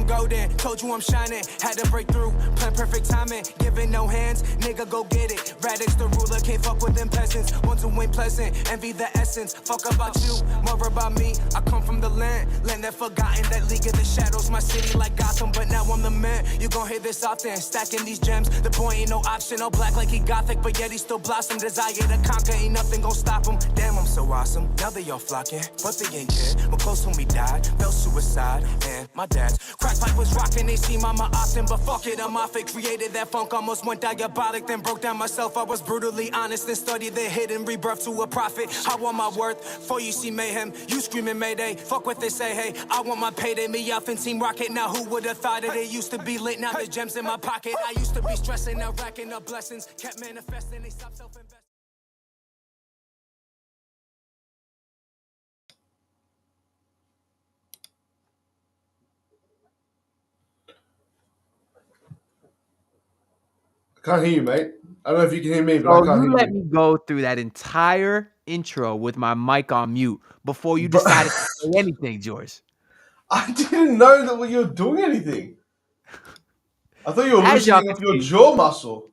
I'm golden, told you I'm shining. Had to break through, plan perfect timing. Giving no hands, nigga go get it. Radix the ruler, can't fuck with them peasants. Want to win pleasant, envy the essence. Fuck about you, more about me. I come from the land that forgotten. That league of the shadows, my city like Gotham. But now I'm the man, you gon' hear this often. Stacking these gems, the boy ain't no option. All black like he gothic, but yet he still blossom. Desire to conquer, ain't nothing gon' stop him. Damn, I'm so awesome, now they all flocking. But they ain't care, my close homie died. Fell suicide, and my dad's crack pipe was rocking. They see mama often, but fuck it, I'm off it. Created that funk, almost went diabolic. Then broke down myself, I was brutally honest. Then studied the hidden rebirth to a prophet. I want my worth, before you see mayhem. You screaming mayday, fuck what they say, hey. I want my payday, me up in Team Rocket. Now who would've thought it? It used to be lit, now the gems in my pocket. I used to be stressing, now racking up blessings. Kept manifesting, they stopped self-investing. Can't hear you, mate. I don't know if you can hear me, but I can't hear you. You let me go through that entire intro with my mic on mute before you decided to say anything, George. I didn't know that you were doing anything. I thought you were As y'all loosening up can your see- jaw muscle.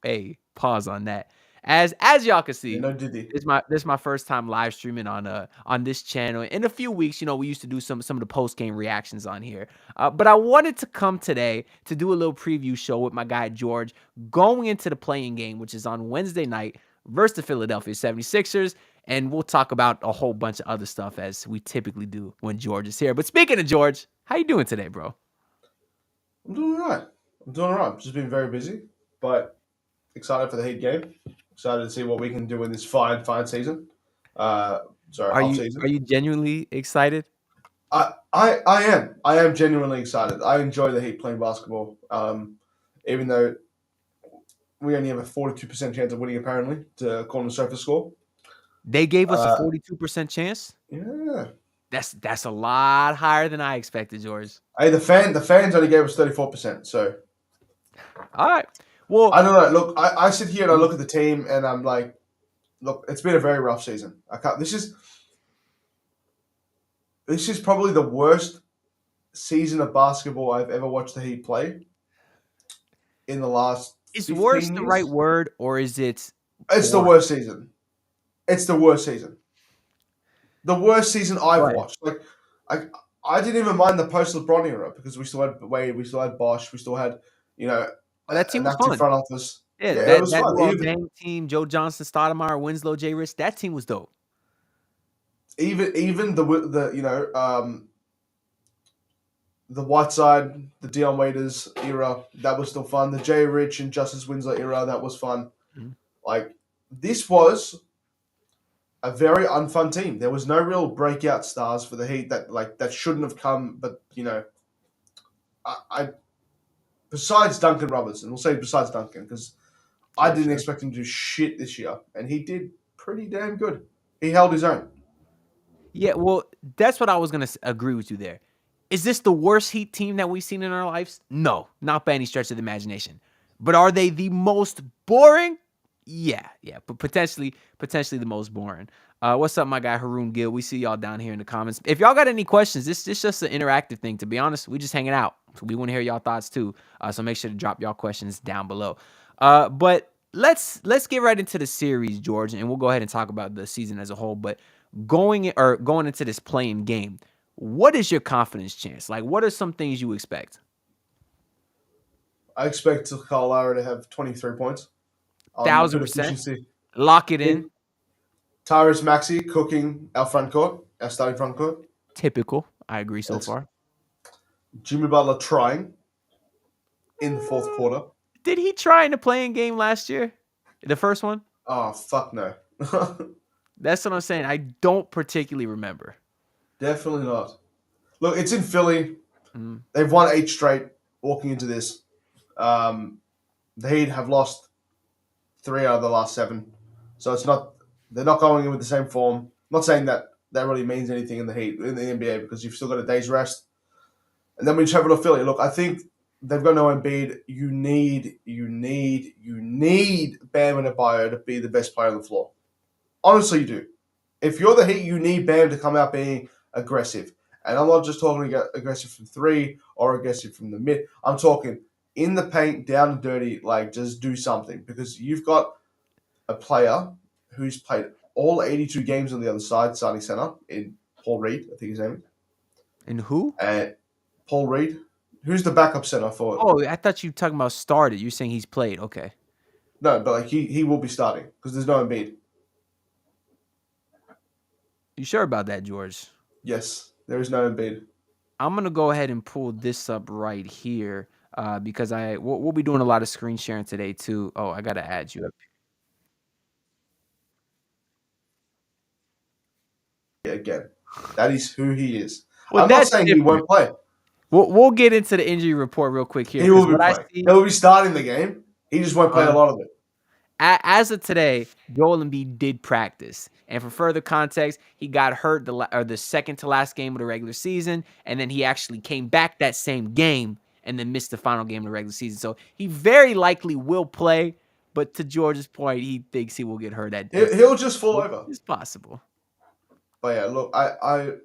Hey, pause on that. As y'all can see, Yeah, no diddy. this is my first time live streaming on this channel. In a few weeks, we used to do some of the post game reactions on here. But I wanted to come today to do a little preview show with my guy George going into the playing game, which is on Wednesday night versus the Philadelphia 76ers. And we'll talk about a whole bunch of other stuff as we typically do when George is here. But speaking of George, how you doing today, bro? I'm doing all right. Just been very busy, but excited for the Heat game. Excited to see what we can do in this fine season. Off season. Are you genuinely excited? I am genuinely excited. I enjoy the Heat playing basketball. Even though we only have a 42% chance of winning, apparently, to call the surface score. They gave us a 42% chance. Yeah, that's a lot higher than I expected, George. Hey, the fans only gave us 34%. So, all right. Well, I don't know. Look, I sit here and I look at the team and I'm like, look, it's been a very rough season. This is probably the worst season of basketball I've ever watched the Heat play in the last. Is worst the right word, or is it? It's the worst season. It's the worst season. The worst season I've watched. Like, I didn't even mind the post LeBron era because we still had Wade, we still had Bosh, we still had that team was fun. Front office. Yeah, it was fun. That team, Joe Johnson, Stoudemire, Winslow, J. Rich, that team was dope. Even the Whiteside, the Dion Waiters era, that was still fun. The J. Rich and Justice Winslow era, that was fun. Mm-hmm. Like, this was a very unfun team. There was no real breakout stars for the Heat that shouldn't have come. But I besides Duncan Robertson, we'll say besides Duncan, because I didn't expect him to do shit this year, and he did pretty damn good. He held his own. Yeah, well, that's what I was gonna agree with you there. Is this the worst Heat team that we've seen in our lives? No, not by any stretch of the imagination. But are they the most boring? Yeah, but potentially the most boring. What's up, my guy Haroon Gill? We see y'all down here in the comments. If y'all got any questions, this is just an interactive thing. To be honest, we just hanging out. We want to hear y'all thoughts too. So make sure to drop y'all questions down below. But let's get right into the series, George, and we'll go ahead and talk about the season as a whole. But going into this playing game, what is your confidence chance? Like, what are some things you expect? I expect Kyle Lowry to have 23 points. 1,000%. Lock it in. Tyrese Maxey cooking our starting front court. Typical. I agree so far. Jimmy Butler trying in the fourth quarter. Did he try in the playing game last year? The first one? Oh, fuck no. That's what I'm saying. I don't particularly remember. Definitely not. Look, it's in Philly. Mm. They've won 8 straight walking into this. The Heat have lost 3 out of the last 7. So they're not going in with the same form. I'm not saying that really means anything in the Heat, in the NBA, because you've still got a day's rest. And then we travel to Philly. Look, I think they've got no Embiid. You need Bam and Adebayo to be the best player on the floor. Honestly, you do. If you're the Heat, you need Bam to come out being aggressive. And I'm not just talking aggressive from 3 or aggressive from the mid. I'm talking in the paint, down and dirty, like just do something. Because you've got a player who's played all 82 games on the other side, starting center, in Paul Reed, I think his name is. And who? And Paul Reed, who's the backup center for it. Oh, I thought you were talking about started. You're saying he's played. Okay. No, but like he will be starting because there's no Embiid. You sure about that, George? Yes, there is no Embiid. I'm gonna go ahead and pull this up right here because we'll be doing a lot of screen sharing today too. Oh, I gotta add you up. Again, that is who he is. Well, I'm not that's saying he different. won't play. We'll get into the injury report real quick here. He will 'Cause be what I playing. see, He'll be starting the game. He just won't play a lot of it. as of today, Joel Embiid did practice, and for further context, he got hurt the second to last game of the regular season, and then he actually came back that same game and then missed the final game of the regular season. So he very likely will play, but to George's point, he thinks he will get hurt at. He'll just fall over. It's possible. But yeah, look, I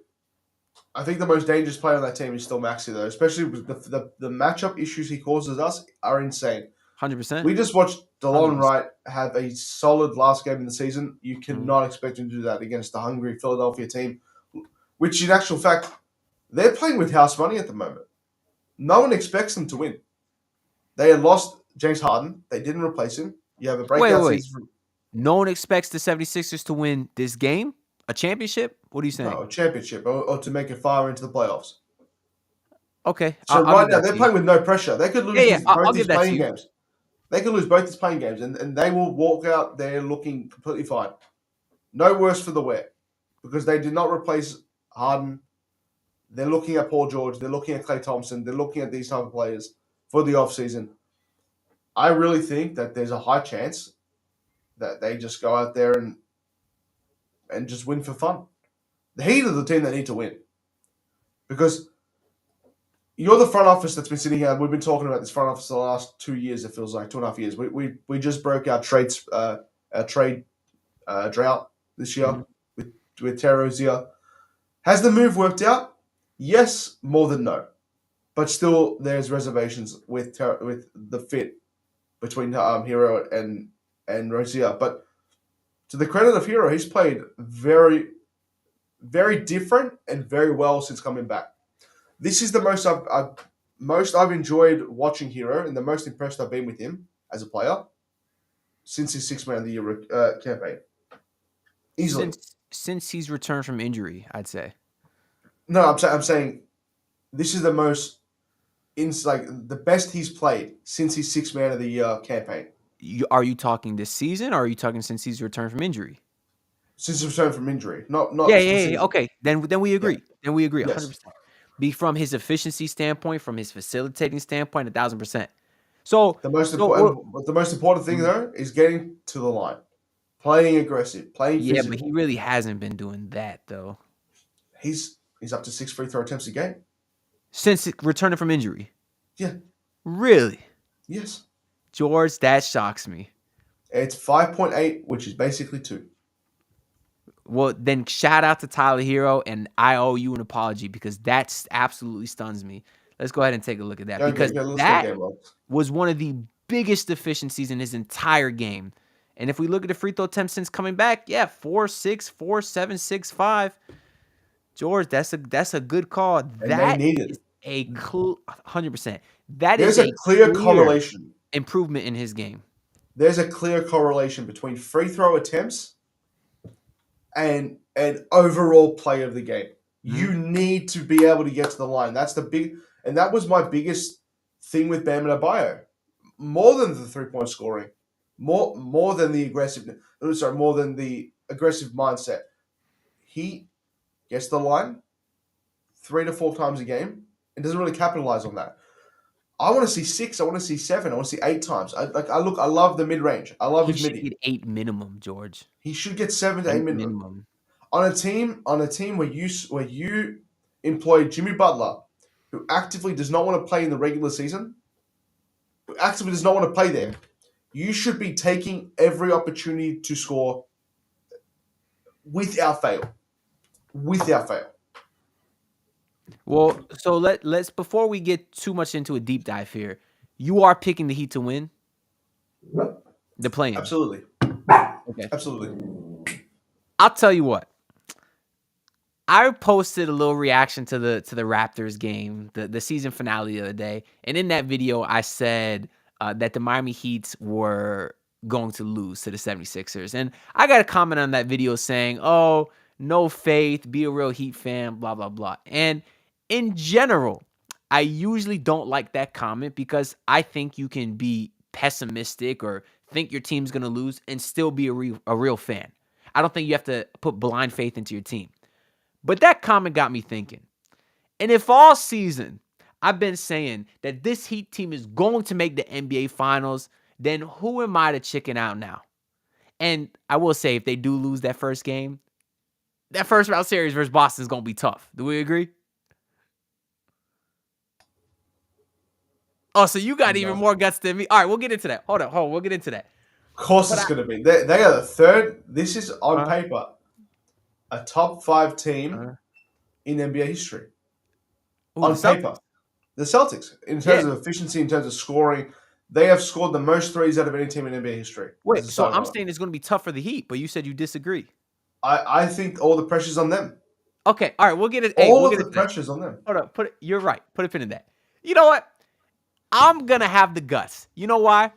think the most dangerous player on that team is still Maxey, though. Especially with the matchup issues he causes us are insane. 100%. We just watched DeLon 100%. Wright have a solid last game in the season. You cannot expect him to do that against the hungry Philadelphia team, which in actual fact, they're playing with house money at the moment. No one expects them to win. They had lost James Harden. They didn't replace him. You have a breakout Wait. season. No one expects the 76ers to win this game? A championship? What are you saying? No, a championship or to make it far into the playoffs. Okay. So right now, they're playing with no pressure. They could lose both these playing games. They could lose both these playing games, and they will walk out there looking completely fine. No worse for the wear because they did not replace Harden. They're looking at Paul George. They're looking at Klay Thompson. They're looking at these type of players for the offseason. I really think that there's a high chance that they just go out there and just win for fun. The Heat are the team that need to win because you're the front office that's been sitting here. We've been talking about this front office the last 2 years. It feels like 2.5 years. We just broke our trade drought this year with Terry Rozier. Has the move worked out? Yes, more than no. But still, there's reservations with the fit between Herro and Rozier. But to the credit of Herro, he's played very, very different and very well since coming back. This is the most I've enjoyed watching Herro and the most impressed I've been with him as a player since his 6 Man of the Year campaign. Easily. Since he's returned from injury, I'd say. No, I'm saying this is the most the best he's played since his 6 Man of the Year campaign. Are you talking this season, or are you talking since he's returned from injury? Since his return from injury, not. Yeah. Okay, then we agree. Yeah. Then we agree, 100%. Yes. Be from his efficiency standpoint, from his facilitating standpoint, 1,000%. So the most important thing though is getting to the line, playing aggressive, playing physical. Yeah, but he really hasn't been doing that though. He's up to 6 free throw attempts a game Since returning from injury. Yeah. Really? Yes. George, that shocks me. It's 5.8, which is basically 2. Well, then shout out to Tyler Herro, and I owe you an apology because that absolutely stuns me. Let's go ahead and take a look at that because that was one of the biggest deficiencies in his entire game. And if we look at the free throw attempts since coming back, 4-6, 4-7, 6-5. George, that's a good call. And that they need it. Is a 100%. There's a clear correlation. Improvement in his game. There's a clear correlation between free throw attempts and overall play of the game. You need to be able to get to the line. And that was my biggest thing with Bam and Adebayo. More than the 3-point scoring, more than the aggressive mindset. He gets the line 3 to 4 times a game and doesn't really capitalize on that. I want to see 6. I want to see 7. I want to see 8 times. I love the mid range. I love his midi. He should get 8 minimum, George. He should get 7 to 8 minimum. On a team where you employ Jimmy Butler, who actively does not want to play in the regular season, who actively does not want to play there, you should be taking every opportunity to score without fail. Without fail. Well, so let's before we get too much into a deep dive here, you are picking the Heat to win the play-in. Absolutely. Okay. Absolutely. I'll tell you what. I posted a little reaction to the Raptors game, the season finale the other day, and in that video I said that the Miami Heat were going to lose to the 76ers. And I got a comment on that video saying, "Oh, no faith, be a real Heat fan, blah blah blah." And in general, I usually don't like that comment because I think you can be pessimistic or think your team's going to lose and still be a real fan. I don't think you have to put blind faith into your team. But that comment got me thinking. And if all season I've been saying that this Heat team is going to make the NBA Finals, then who am I to chicken out now? And I will say, if they do lose that first game, that first round series versus Boston is going to be tough. Do we agree? Oh, so you got even more guts than me. All right, we'll get into that. Hold on. We'll get into that. Of course it's going to be. They are the third. This is, on paper, a top 5 team in NBA history. On paper. The Celtics, in terms of efficiency, in terms of scoring, they have scored the most threes out of any team in NBA history. Wait, so I'm saying it's going to be tough for the Heat, but you said you disagree. I think all the pressure's on them. Okay, all right, we'll get it. All of the pressure's on them. Hold up, you're right. Put a pin in that. You know what? I'm going to have the guts. You know why?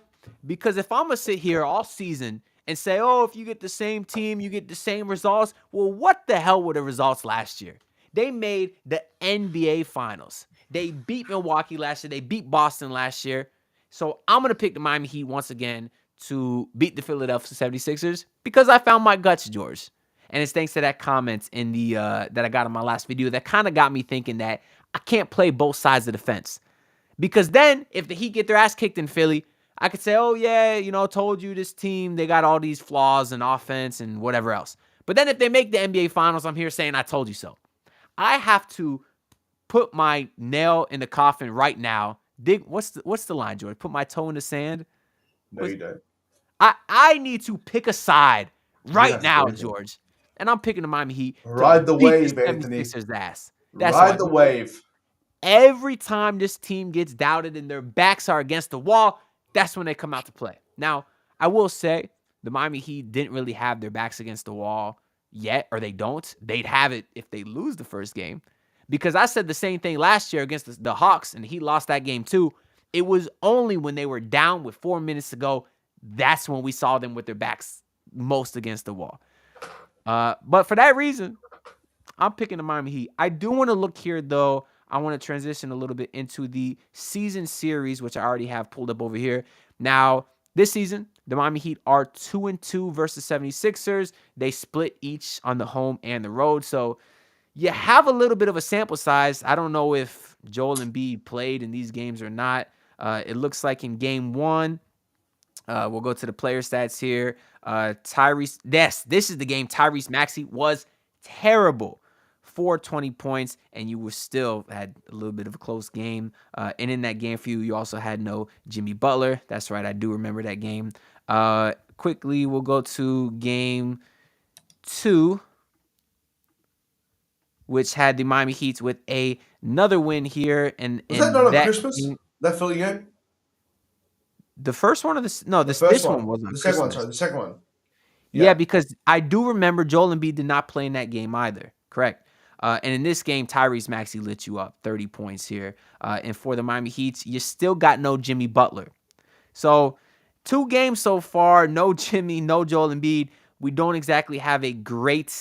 Because if I'm going to sit here all season and say, oh, if you get the same team, you get the same results. Well, what the hell were the results last year? They made the NBA Finals. They beat Milwaukee last year. They beat Boston last year. So I'm going to pick the Miami Heat once again to beat the Philadelphia 76ers because I found my guts, George. And it's thanks to that comment in the that I got in my last video that kind of got me thinking that I can't play both sides of the fence. Because then if the Heat get their ass kicked in Philly, I could say, oh, yeah, told you this team, they got all these flaws in offense and whatever else. But then if they make the NBA Finals, I'm here saying I told you so. I have to put my nail in the coffin right now. What's the line, George? Put my toe in the sand? No, you don't. I need to pick a side right now, George. And I'm picking the Miami Heat. Ride the wave, Anthony. Ass. Ride the wave. Every time this team gets doubted and their backs are against the wall, that's when they come out to play. Now, I will say the Miami Heat didn't really have their backs against the wall yet, or they don't. They'd have it if they lose the first game. Because I said the same thing last year against the Hawks, and he lost that game too. It was only when they were down with 4 minutes to go, that's when we saw them with their backs most against the wall. But for that reason, I'm picking the Miami Heat. I do want to look here, though. I want to transition a little bit into the season series, which I already have pulled up over here. Now, this season, the Miami Heat are 2-2 versus 76ers. They split each on the home and the road. So you have a little bit of a sample size. I don't know if Joel Embiid played in these games or not. It looks like in game 1, we'll go to the player stats here. Tyrese, this is the game. Tyrese Maxey was terrible. 420 points, and you were still had a little bit of a close game. And in that game for you also had no Jimmy Butler. That's right, I do remember that game. Quickly, we'll go to game 2, which had the Miami Heat with another win here. And was that not on Christmas? That Philly game? The first one of this? No, this one was on the Christmas. second one. Sorry, the second one. Yeah, because I do remember Joel Embiid did not play in that game either. Correct. And in this game, Tyrese Maxey lit you up, 30 points here. And for the Miami Heat, you still got no Jimmy Butler. So 2 games so far, no Jimmy, no Joel Embiid. We don't exactly have a great,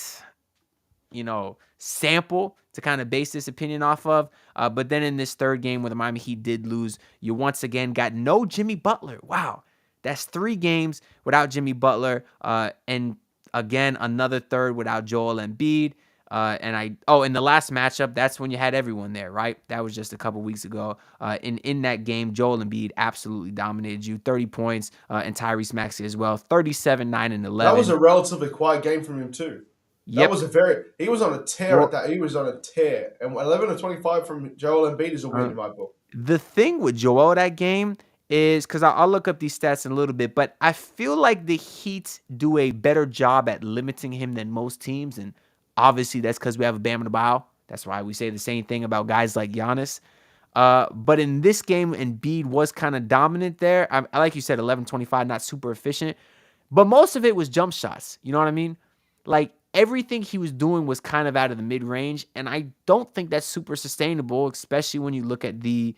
sample to kind of base this opinion off of. But then in this third game where the Miami Heat did lose, you once again got no Jimmy Butler. Wow. That's 3 games without Jimmy Butler. And again, another third without Joel Embiid. In the last matchup, that's when you had everyone there, right? That was just a couple weeks ago. In that game, Joel Embiid absolutely dominated you, 30 points, and Tyrese Maxey as well, 37, 9, and 11. That was a relatively quiet game from him too. Yep. He was on a tear at that. He was on a tear, and 11 of 25 from Joel Embiid is a win in my book. The thing with Joel that game is because I'll look up these stats in a little bit, but I feel like the Heat do a better job at limiting him than most teams, and obviously that's because we have a Bam Adebayo. That's why we say the same thing about guys like Giannis. But in this game, Embiid was kind of dominant there. I like you said, 11-25, not super efficient. But most of it was jump shots. You know what I mean? Like, everything he was doing was kind of out of the mid-range, and I don't think that's super sustainable, especially when you look at the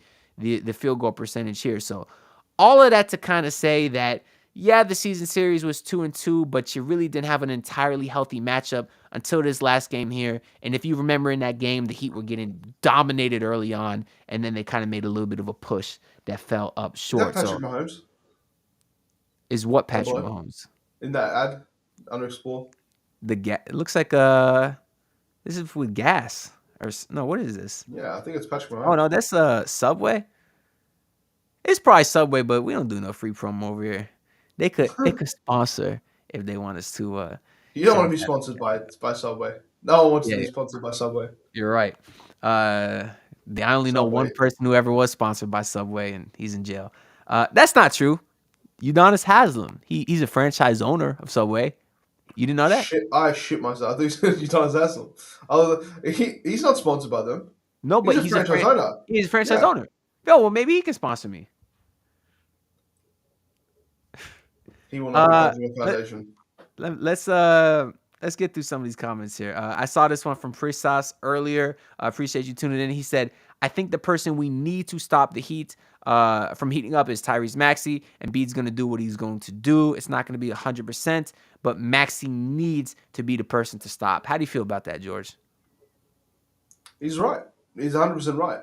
field goal percentage here. So all of that to kind of say that, yeah, the season series was 2-2, but you really didn't have an entirely healthy matchup until this last game here. And if you remember in that game, the Heat were getting dominated early on, and then they kind of made a little bit of a push that fell up Is that short. Patrick So Mahomes? is what Patrick Hello? Mahomes? In that ad, underexplore. It looks like this is with gas no, what is this? Yeah, I think it's Patrick Oh Mahomes. no, that's Subway. It's probably Subway, but we don't do no free promo over here. They could sponsor if they want us to. You don't shout want to be that. sponsored by Subway. No one wants to Yeah, be sponsored by Subway. you're right. I only know one Subway. person who ever was sponsored by Subway, and he's in jail. That's not true. Udonis Haslam. He's a franchise owner of Subway. You didn't know that? I shit myself. I think you told us he's not sponsored by them. No, He's but a franchise owner. he's a franchise Yeah. owner. Yo, well, maybe he can sponsor me. He will not Uh, be managing a foundation. let's get through some of these comments here. I saw this one from Prisas earlier. I appreciate you tuning in. He said, "I think the person we need to stop the Heat from heating up is Tyrese Maxey, and Embiid's going to do what he's going to do. It's not going to be 100%, but Maxey needs to be the person to stop." How do you feel about that, George? He's right. He's 100% right.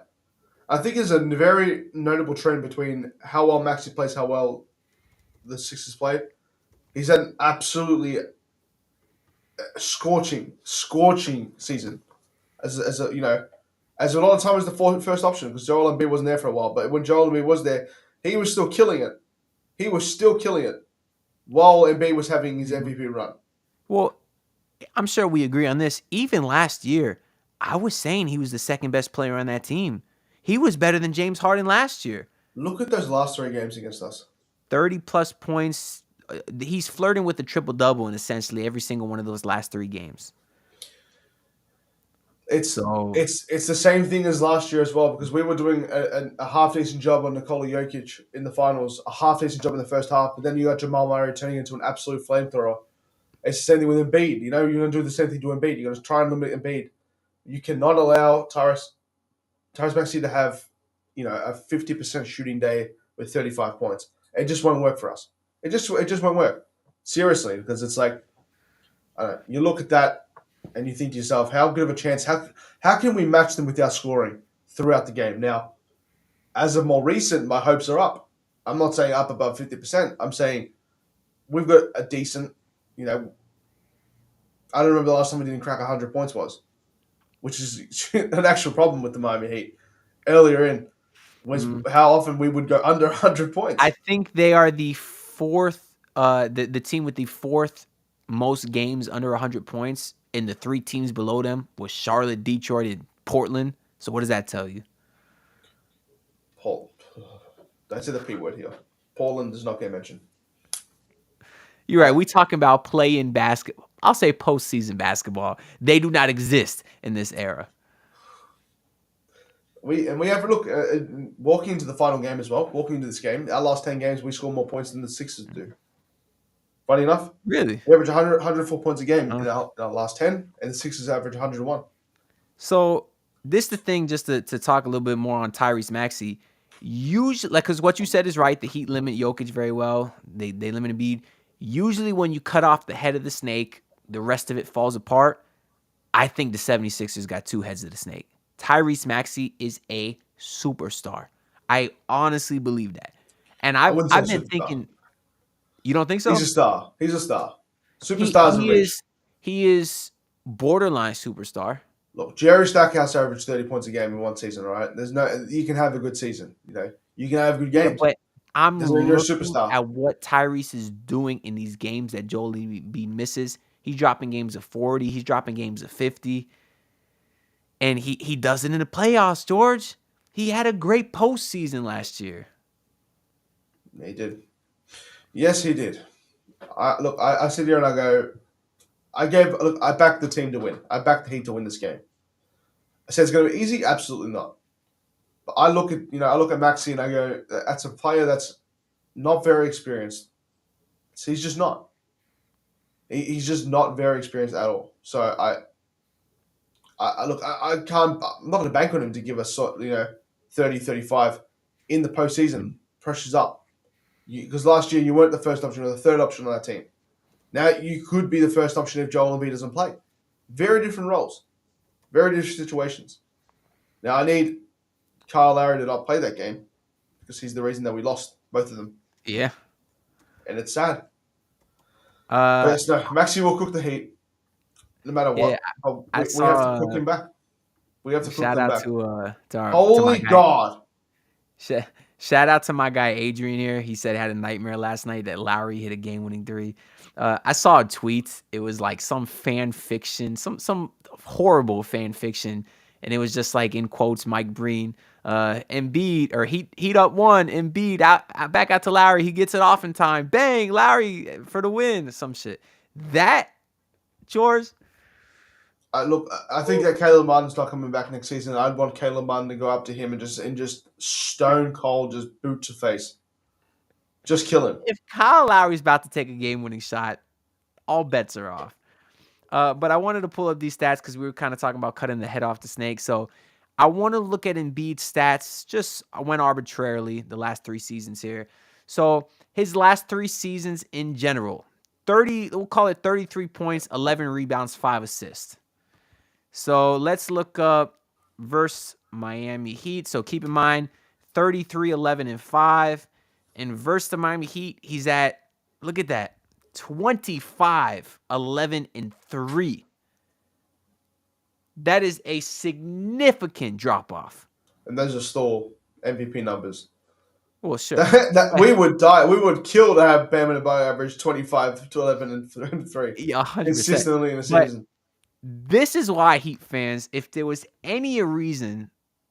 I think there's a very notable trend between how well Maxey plays, how well the Sixers play. He's had an absolutely scorching season. As a as a lot of time as the first option because Joel Embiid wasn't there for a while. But when Joel Embiid was there, he was still killing it. He was still killing it while Embiid was having his MVP run. Well, I'm sure we agree on this. Even last year, I was saying he was the second best player on that team. He was better than James Harden last year. Look at those last 3 games against us. 30-plus points. He's flirting with the triple-double in essentially every single one of those last 3 games. It's the same thing as last year as well because we were doing a half-decent job on Nikola Jokic in the finals, a half-decent job in the first half, but then you got Jamal Murray turning into an absolute flamethrower. It's the same thing with Embiid. You're going to do the same thing to Embiid. You're going to try and limit Embiid. You cannot allow Tyrese Maxey to have, a 50% shooting day with 35 points. It just won't work for us. It just won't work. Seriously, because it's like, I don't know, you look at that and you think to yourself, how good of a chance, how can we match them with our scoring throughout the game? Now, as of more recent, my hopes are up. I'm not saying up above 50%. I'm saying we've got a decent, I don't remember the last time we didn't crack 100 points was, which is an actual problem with the Miami Heat. Earlier in was how often we would go under 100 points. I think they are the fourth, the team with the fourth most games under 100 points, and the 3 teams below them was Charlotte, Detroit, and Portland. So what does that tell you? Don't say the P word here. Portland does not get mentioned. You're right. We talking about play-in basketball. I'll say postseason basketball. They do not exist in this era. We have a look walking into the final game as well. Walking into this game, our last 10 games, we score more points than the Sixers do. Funny enough, Really, we average 104 points a game in our last 10, and the Sixers average 101. So this is the thing. Just to talk a little bit more on Tyrese Maxey. Usually, because what you said is right. The Heat limit Jokic very well. They limit Embiid. Usually, when you cut off the head of the snake, the rest of it falls apart. I think the 76ers got 2 heads of the snake. Tyrese Maxey is a superstar. I honestly believe that. And I've been thinking, you don't think so? He's a star. Superstars are rich. He is borderline superstar. Look, Jerry Stackhouse averaged 30 points a game in one season, all right? You can have a good season, You can have good games. But I'm looking superstar. at what Tyrese is doing in these games that Joel Embiid misses. He's dropping games of 40. He's dropping games of 50. And he does it in the playoffs, George. He had a great postseason last year. He did. Yes, he did. I sit here and I go, I backed the team to win. I backed the Heat to win this game. I said it's going to be easy. Absolutely not. But I look at Maxey and I go, that's a player that's not very experienced. So he's just not. He's just not very experienced at all. So I can't. I'm not going to bank on him to give us 30, 35 in the postseason. Pressure's up because last year you weren't the first option or the third option on that team. Now you could be the first option if Joel Embiid doesn't play. Very different roles, very different situations. Now I need Kyle Lowry to not play that game because he's the reason that we lost both of them. Yeah. And it's sad. But yes, no, Maxey will cook the Heat no matter what. Yeah, We have to cook him back. We have to cook them back. To our Holy God. Shout out to my guy Adrian here. He said he had a nightmare last night that Lowry hit a game-winning 3. I saw a tweet. It was like some fan fiction, some horrible fan fiction, and it was just like in quotes, Mike Breen, Embiid or Heat up 1, Embiid out back out to Lowry. He gets it off in time. Bang, Lowry for the win. Some shit. That, George. Look, I think that Caleb Martin's not coming back next season. I'd want Caleb Martin to go up to him and just stone cold, just boot to face. Just kill him. If Kyle Lowry's about to take a game-winning shot, all bets are off. But I wanted to pull up these stats because we were kind of talking about cutting the head off the snake. So I want to look at Embiid's stats. I went arbitrarily the last 3 seasons here. So his last 3 seasons in general, we'll call it 33 points, 11 rebounds, 5 assists. So let's look up versus Miami Heat. So keep in mind, 33, 11, and 5. And versus the Miami Heat, he's at, look at that, 25, 11, and 3. That is a significant drop-off. And those are still MVP numbers. Well, sure. We would die. We would kill to have Bam Adebayo average 25 to 11 and 3. Yeah, 100%. Consistently in a season. This is why, Heat fans, if there was any reason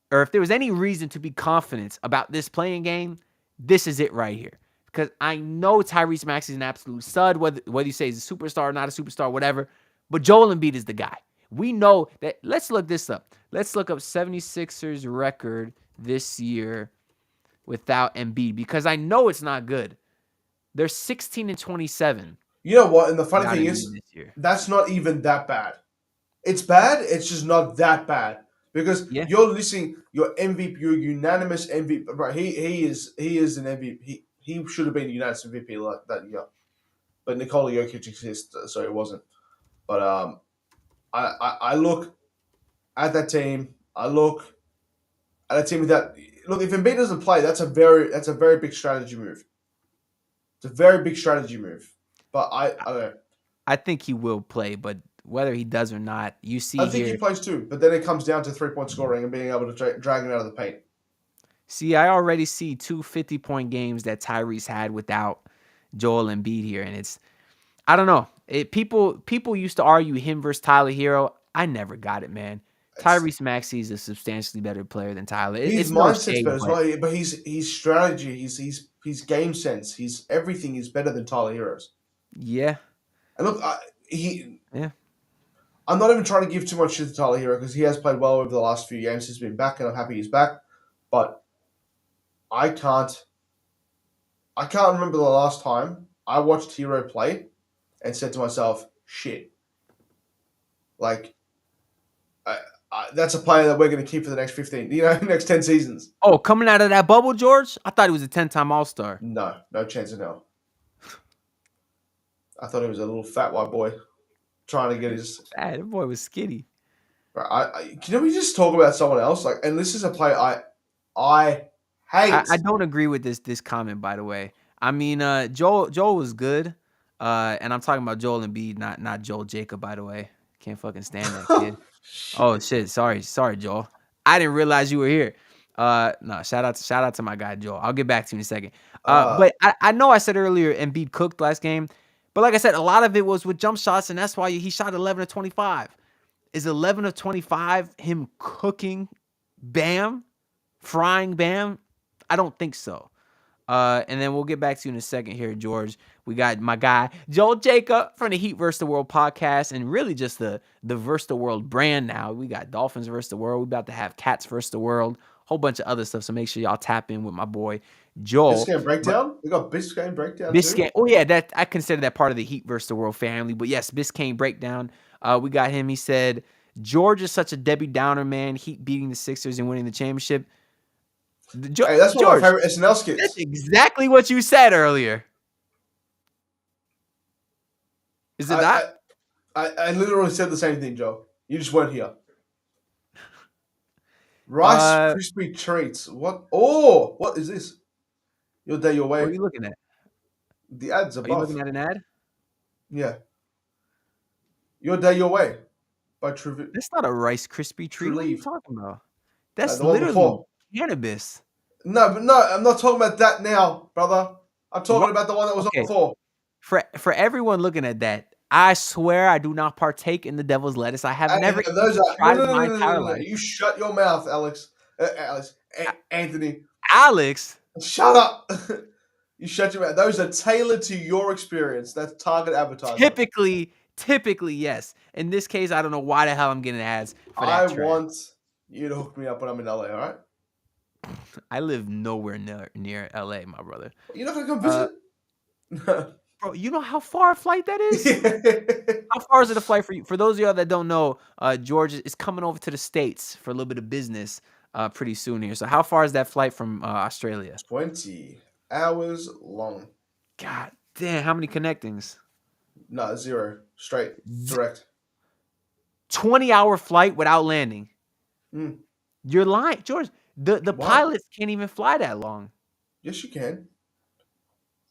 to be confident about this playing game, this is it right here. Because I know Tyrese Maxey is an absolute stud, whether you say he's a superstar or not a superstar, whatever. But Joel Embiid is the guy. We know that. Let's look this up. Let's look up 76ers record this year without Embiid, because I know it's not good. They're 16-27. You know what? And the funny thing is, that's not even that bad. It's bad. It's just not that bad because you're listening. Your MVP, your unanimous MVP. Right? He is an MVP. He should have been unanimous MVP like that year, but Nikola Jokic exists, so it wasn't. But I look at that team. I look at a team that look. If Embiid doesn't play, that's a very big strategy move. It's a very big strategy move. But I don't know. I think he will play, but whether he does or not, you see. I think he plays too, but then it comes down to 3-point scoring and being able to drag him out of the paint. See, I already see 2 50-point games that Tyrese had without Joel Embiid here, and I don't know. People used to argue him versus Tyler Herro. I never got it, man. Tyrese Maxey is a substantially better player than Tyler. His mindset's better as well, but his strategy, his game sense, his everything is better than Tyler Herro's. Yeah. And look, I'm not even trying to give too much shit to Tyler Herro because he has played well over the last few games. He's been back, and I'm happy he's back. But I can't remember the last time I watched Herro play and said to myself, "Shit, like that's a player that we're going to keep for the next 15, next 10 seasons." Oh, coming out of that bubble, George? I thought he was a 10-time All-Star. No chance in hell. I thought he was a little fat white boy trying to get his. That boy was skinny. Can we just talk about someone else? And this is a player I hate. I don't agree with this comment, by the way. I mean, Joel was good, and I'm talking about Joel Embiid, not Joel Jacob, by the way. Can't fucking stand that kid. Oh shit! Sorry, Joel. I didn't realize you were here. No, shout out to my guy Joel. I'll get back to you in a second. But I know I said earlier Embiid cooked last game, but like I said, a lot of it was with jump shots, and that's why he shot 11 of 25. Is 11 of 25 him cooking Bam, frying Bam? I don't think so. And then we'll get back to you in a second here, George. We got my guy, Joel Jacob from the Heat vs. the World podcast, and really just the vs. the World brand now. We got Dolphins vs. the World. We're about to have Cats vs. the World, whole bunch of other stuff. So make sure y'all tap in with my boy, Joel. This game breakdown? We got Biscayne breakdown Biscayne. too? Oh, yeah, that I consider that part of the Heat vs. the World family. But yes, Biscayne breakdown. We got him. He said, George is such a Debbie Downer, man. Heat beating the Sixers and winning the championship. Hey, that's one George, of my favorite SNL skits. that's exactly what you said earlier. Is it not? I literally said the same thing, Joe. You just weren't here. Rice Krispie treats. What? Oh, what is this? Your day, your way. What are you looking at? The ads above. Are you looking at an ad? Yeah. Your day, your way. By True. That's not a Rice Krispie treat. What are you Leave. talking about? That's the one literally before. cannabis. No, I'm not talking about that now, brother. I'm talking about the one that was Okay. on before. For everyone looking at that, I swear I do not partake in the devil's lettuce. I have never tried in my entire life. You shut your mouth, Alex. Anthony. Alex, Shut up. You shut your mouth. Those are tailored to your experience. That's target advertising. typically, yes. In this case, I don't know why the hell I'm getting ads for that. I want you to hook me up when I'm in LA, all right? I live nowhere near LA, my brother. You're not going to come visit? Bro, you know how far a flight that is? How far is it a flight for you? For those of y'all that don't know, George is coming over to the States for a little bit of business pretty soon here. So how far is that flight from Australia? 20 hours long. God damn, how many connectings? No, 0. Straight. Direct. 20-hour flight without landing. Mm. You're lying. George, the pilots can't even fly that long. Yes, you can.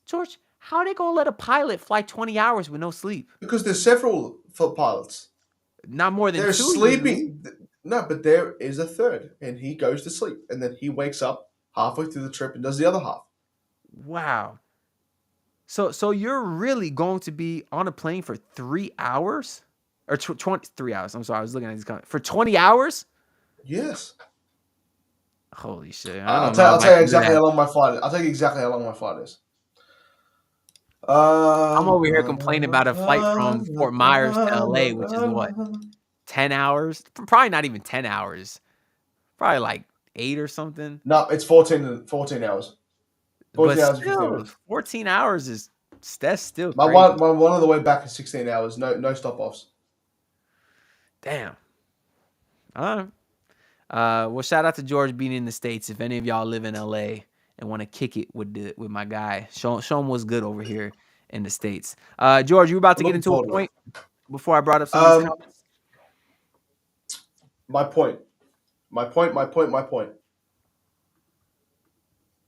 George, how are they going to let a pilot fly 20 hours with no sleep? Because there's several pilots. Not more than They're 2. sleeping. No, but there is a third, and he goes to sleep, and then he wakes up halfway through the trip and does the other half. Wow. So you're really going to be on a plane for 3 hours? Or 23 hours. I'm sorry, I was looking at these comments. For 20 hours? Yes. Holy shit. I'll tell you exactly how long my flight is. I'll tell you exactly how long my flight is. I'm over here complaining about a flight from Fort Myers to LA, which is what? 10 hours? Probably not even 10 hours. Probably like 8 or something. No, it's 14 hours. 14 But hours. still, 14 hours is that's still my crazy. one on the way back is 16 hours. No stop offs. Damn. All right. Well, shout out to George being in the States. If any of y'all live in LA and want to kick it with my guy, show him what's good over here in the States. George, you were about to get into a point before I brought up some of these comments? My point.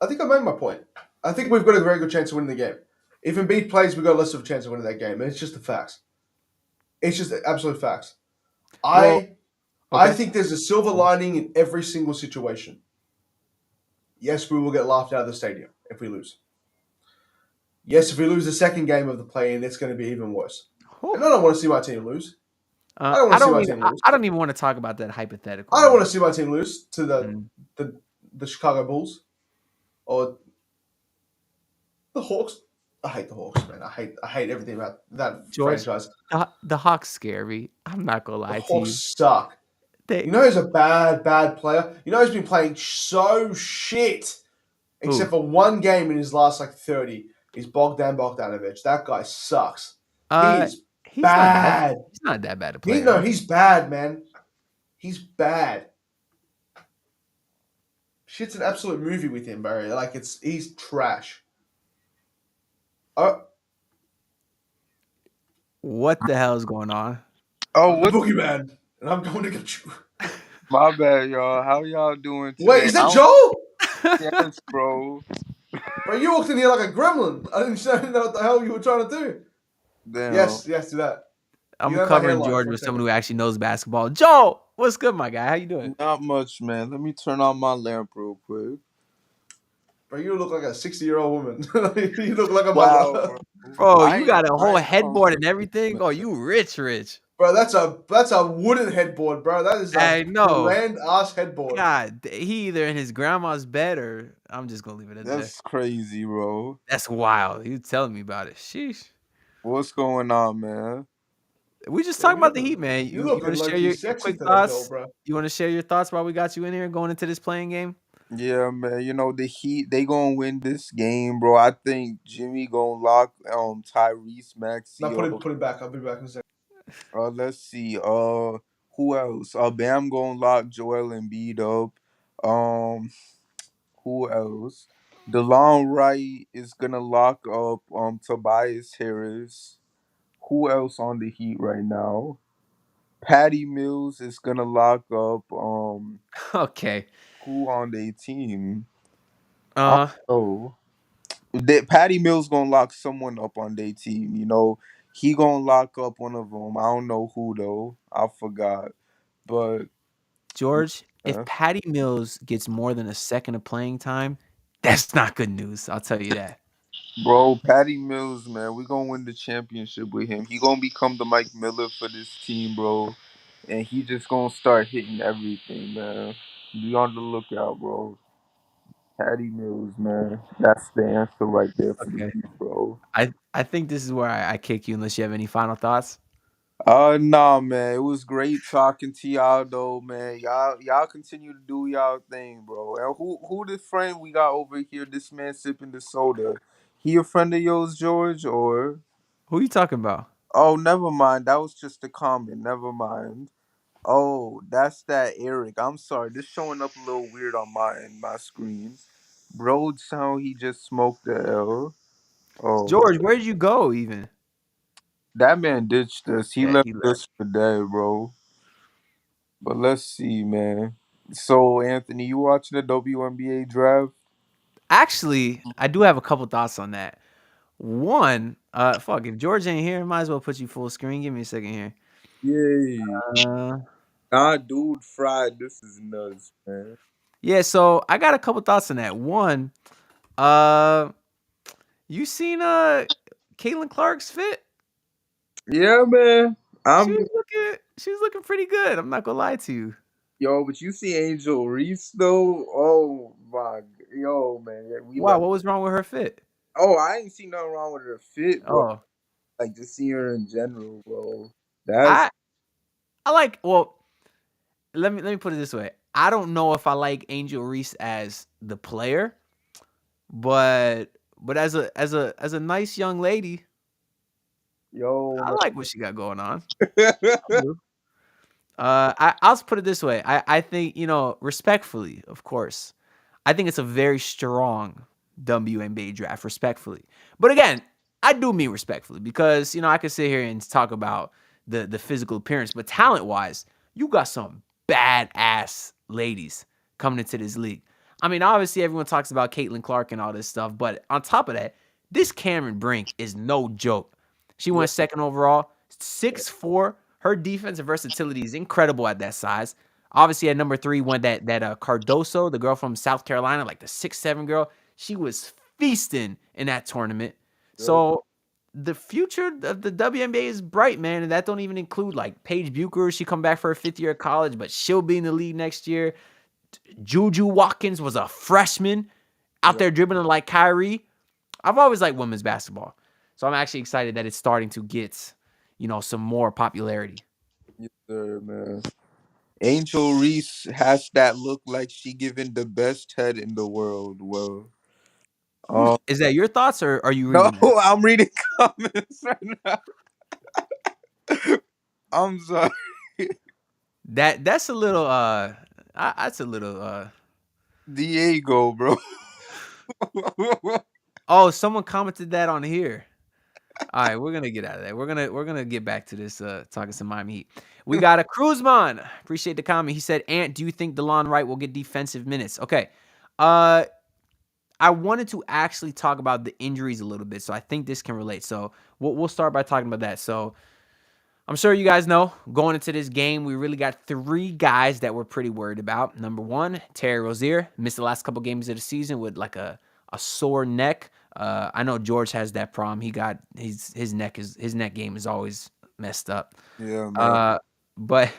I think I made my point. I think we've got a very good chance of winning the game. If Embiid plays, we've got less of a chance of winning that game. And it's just the facts. It's just the absolute facts. I think there's a silver lining in every single situation. Yes, we will get laughed out of the stadium if we lose. Yes, if we lose the second game of the play-in, it's going to be even worse. And I don't want to see my team lose. I don't even want to talk about that hypothetical. I don't want to see my team lose to the Chicago Bulls or the Hawks. I hate the Hawks, man. I hate everything about that franchise. The Hawks scare me. I'm not gonna lie to you. The Hawks suck. You know he's a bad player. You know he's been playing so shit, except for one game in his last 30. He's Bogdan Bogdanovic. That guy sucks. He's bad. He's not that bad a player. He's bad, man. He's bad. Shit's an absolute movie with him, Barry. He's trash. What the hell is going on? Oh, the boogeyman, and I'm going to get you. My bad, y'all. How y'all doing today? Wait, is that Joel? Yes, bro. Bro, you walked in here like a gremlin. I didn't know what the hell you were trying to do. Damn. Yes, do that. I'm covering George with someone who actually knows basketball. Joe, what's good, my guy? How you doing? Not much, man. Let me turn on my lamp real quick. Bro, you look like a 60-year-old woman. You look like a wow, mother. Bro, you got a whole headboard and everything. Oh, you rich. Bro, that's a wooden headboard, bro. That is I a know. bland ass headboard. God, he either in his grandma's bed or I'm just gonna leave it at that. That's crazy, bro. That's wild. He was telling me about it. Sheesh. What's going on, man? We just Bro, talking about the Heat, man. you You want looking to low share key your sexy quick today, Bill, thoughts? bro. You want to share your thoughts while we got you in here going into this playing game? Yeah, man. You know the Heat, they gonna win this game, bro. I think Jimmy gonna lock Tyrese Now Maxey put up. it back. I'll be back in a second. Let's see. Who else? Bam gonna lock Joel Embiid up. Um, who else? DeLon Wright is gonna lock up Tobias Harris. Who else on the Heat right now? Patty Mills is gonna lock up Okay. who on their team? I Uh, don't know. Patty Mills gonna lock someone up on their team. You know, he gonna lock up one of them. I don't know who though. I forgot. But George, if uh, Patty Mills gets more than a second of playing time, that's not good news. I'll tell you that. bro, Patty Mills, man, we gonna win the championship with him. He gonna become the Mike Miller for this team, bro. And he just gonna start hitting everything, man. Be on the lookout, bro. Patty Mills, man. That's the answer right there for the Okay. Heat, bro. I think this is where I kick you unless you have any final thoughts. Nah, man. It was great talking to y'all, though, man. Y'all continue to do y'all thing, bro. And who this friend we got over here? This man sipping the soda. He a friend of yours, George, or? Who are you talking about? Oh, never mind. That was just a comment. Never mind. Oh, that's that Eric. I'm sorry. This showing up a little weird on my screen. Bro, sound he just smoked the L. Oh, George, where did you go even? that man ditched us. He Yeah, left he left. us for dead, bro. But let's see, man. So, Anthony, you watching the WNBA draft? Actually, I do have a couple thoughts on that. One, fuck, if George ain't here, might as well put you full screen. Give me a second here. Yay. Uh, Nah, dude, fried. This is nuts, man. yeah, so I got a couple thoughts on that. One, uh, you seen Caitlin Clark's fit? Yeah, man. I'm She was looking pretty good. I'm not gonna lie to you. Yo, but you see Angel Reese though? Oh my, yo, man, yeah, we Wow, love. what was wrong with her fit? Oh, I ain't see nothing wrong with her fit, bro. Oh, Like just see her in general, bro. That's I I like. Well, let me put it this way. I don't know if I like Angel Reese as the player, but as a nice young lady, yo, I man. like what she got going on. I do. I'll just put it this way. I think, respectfully, of course, I think it's a very strong WNBA draft, respectfully. But again, I do mean respectfully because, I could sit here and talk about the physical appearance, but talent wise, you got some badass ladies coming into this league. I mean, obviously everyone talks about Caitlin Clark and all this stuff, but on top of that, this Cameron Brink is no joke. She Yeah, went second overall, 6'4". Her defensive versatility is incredible at that size. Obviously, at number 3 went that Cardoso, the girl from South Carolina, like the 6'7" girl. She was feasting in that tournament. yo, So the future of the WNBA is bright, man, and that don't even include like Paige Bucher. She come back for her 5th year of college, but she'll be in the league next year. Juju Watkins was a freshman out yo, there dribbling like Kyrie. I've always liked women's basketball, so I'm actually excited that it's starting to get, some more popularity. yes, sir, man. Angel Reese has that look like she giving the best head in the world. Well, Who's um, is that your thoughts or are you no, reading that? I'm reading comments right now. I'm sorry. That's a little that's a little Diego, bro. oh, someone commented that on here. All right, we're gonna get out of that. We're gonna get back to this talking some Miami Heat. We got a Cruzman. Appreciate the comment. He said, "Ant, do you think DeLon Wright will get defensive minutes?" Okay. Uh I wanted to actually talk about the injuries a little bit, so I think this can relate. So we'll start by talking about that. So I'm sure you guys know going into this game, we really got 3 guys that we're pretty worried about. Number 1, Terry Rozier missed the last couple games of the season with like a sore neck. I know George has that problem. He got his neck game is always Messed up. Yeah, man. Uh, but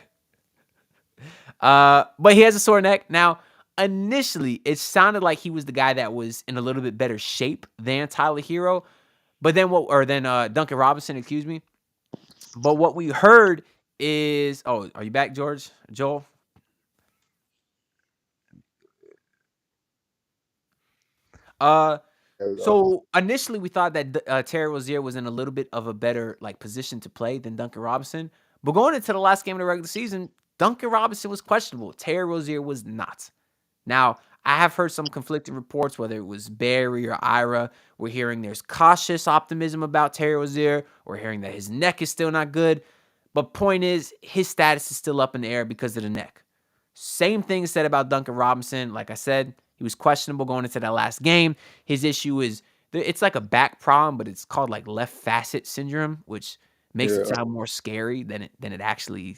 but he has a sore neck. Now, initially, it sounded like he was the guy that was in a little bit better shape than Tyler Herro, but then Duncan Robinson, excuse me. But what we heard is, oh, are you back, George? Joel? Uh, There we go. so initially we thought that Terry Rozier was in a little bit of a better like position to play than Duncan Robinson. But going into the last game of the regular season, Duncan Robinson was questionable. Terry Rozier was not. Now, I have heard some conflicting reports, whether it was Barry or Ira. We're hearing there's cautious optimism about Terry Rozier. We're hearing that his neck is still not good. But point is, his status is still up in the air because of the neck. Same thing said about Duncan Robinson. Like I said, he was questionable going into that last game. His issue is it's like a back problem, but it's called like left facet syndrome, which makes it Yeah. sound more scary than it actually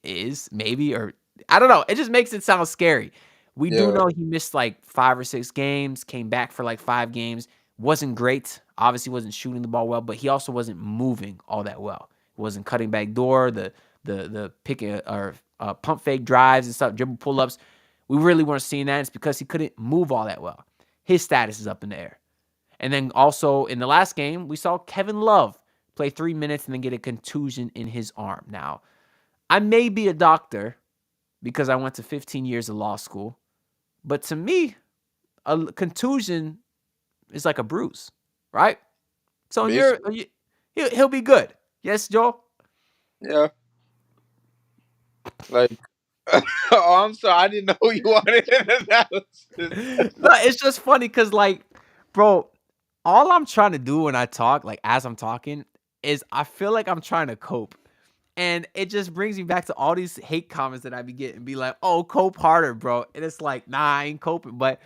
is, maybe, or I don't know. It just makes it sound scary. We do Yeah. know he missed like 5 or 6 games, came back for like 5 games. Wasn't great. Obviously, wasn't shooting the ball well, but he also wasn't moving all that well. Wasn't cutting back door. The pick or pump fake drives and stuff, dribble pull ups. We really weren't seeing that. It's because he couldn't move all that well. His status is up in the air. And then also in the last game, we saw Kevin Love play 3 minutes and then get a contusion in his arm. Now, I may be a doctor because I went to 15 years of law school, but to me, a contusion is like a bruise, right? So Basically, he'll be good. Yes, Joel? yeah. Like, oh, I'm sorry. I didn't know you wanted an analysis. No, it's just funny because, like, bro, all I'm trying to do when I talk, like, as I'm talking, is I feel like I'm trying to cope. And it just brings me back to all these hate comments that I be getting, be like, oh, cope harder, bro. And it's like, nah, I ain't coping. But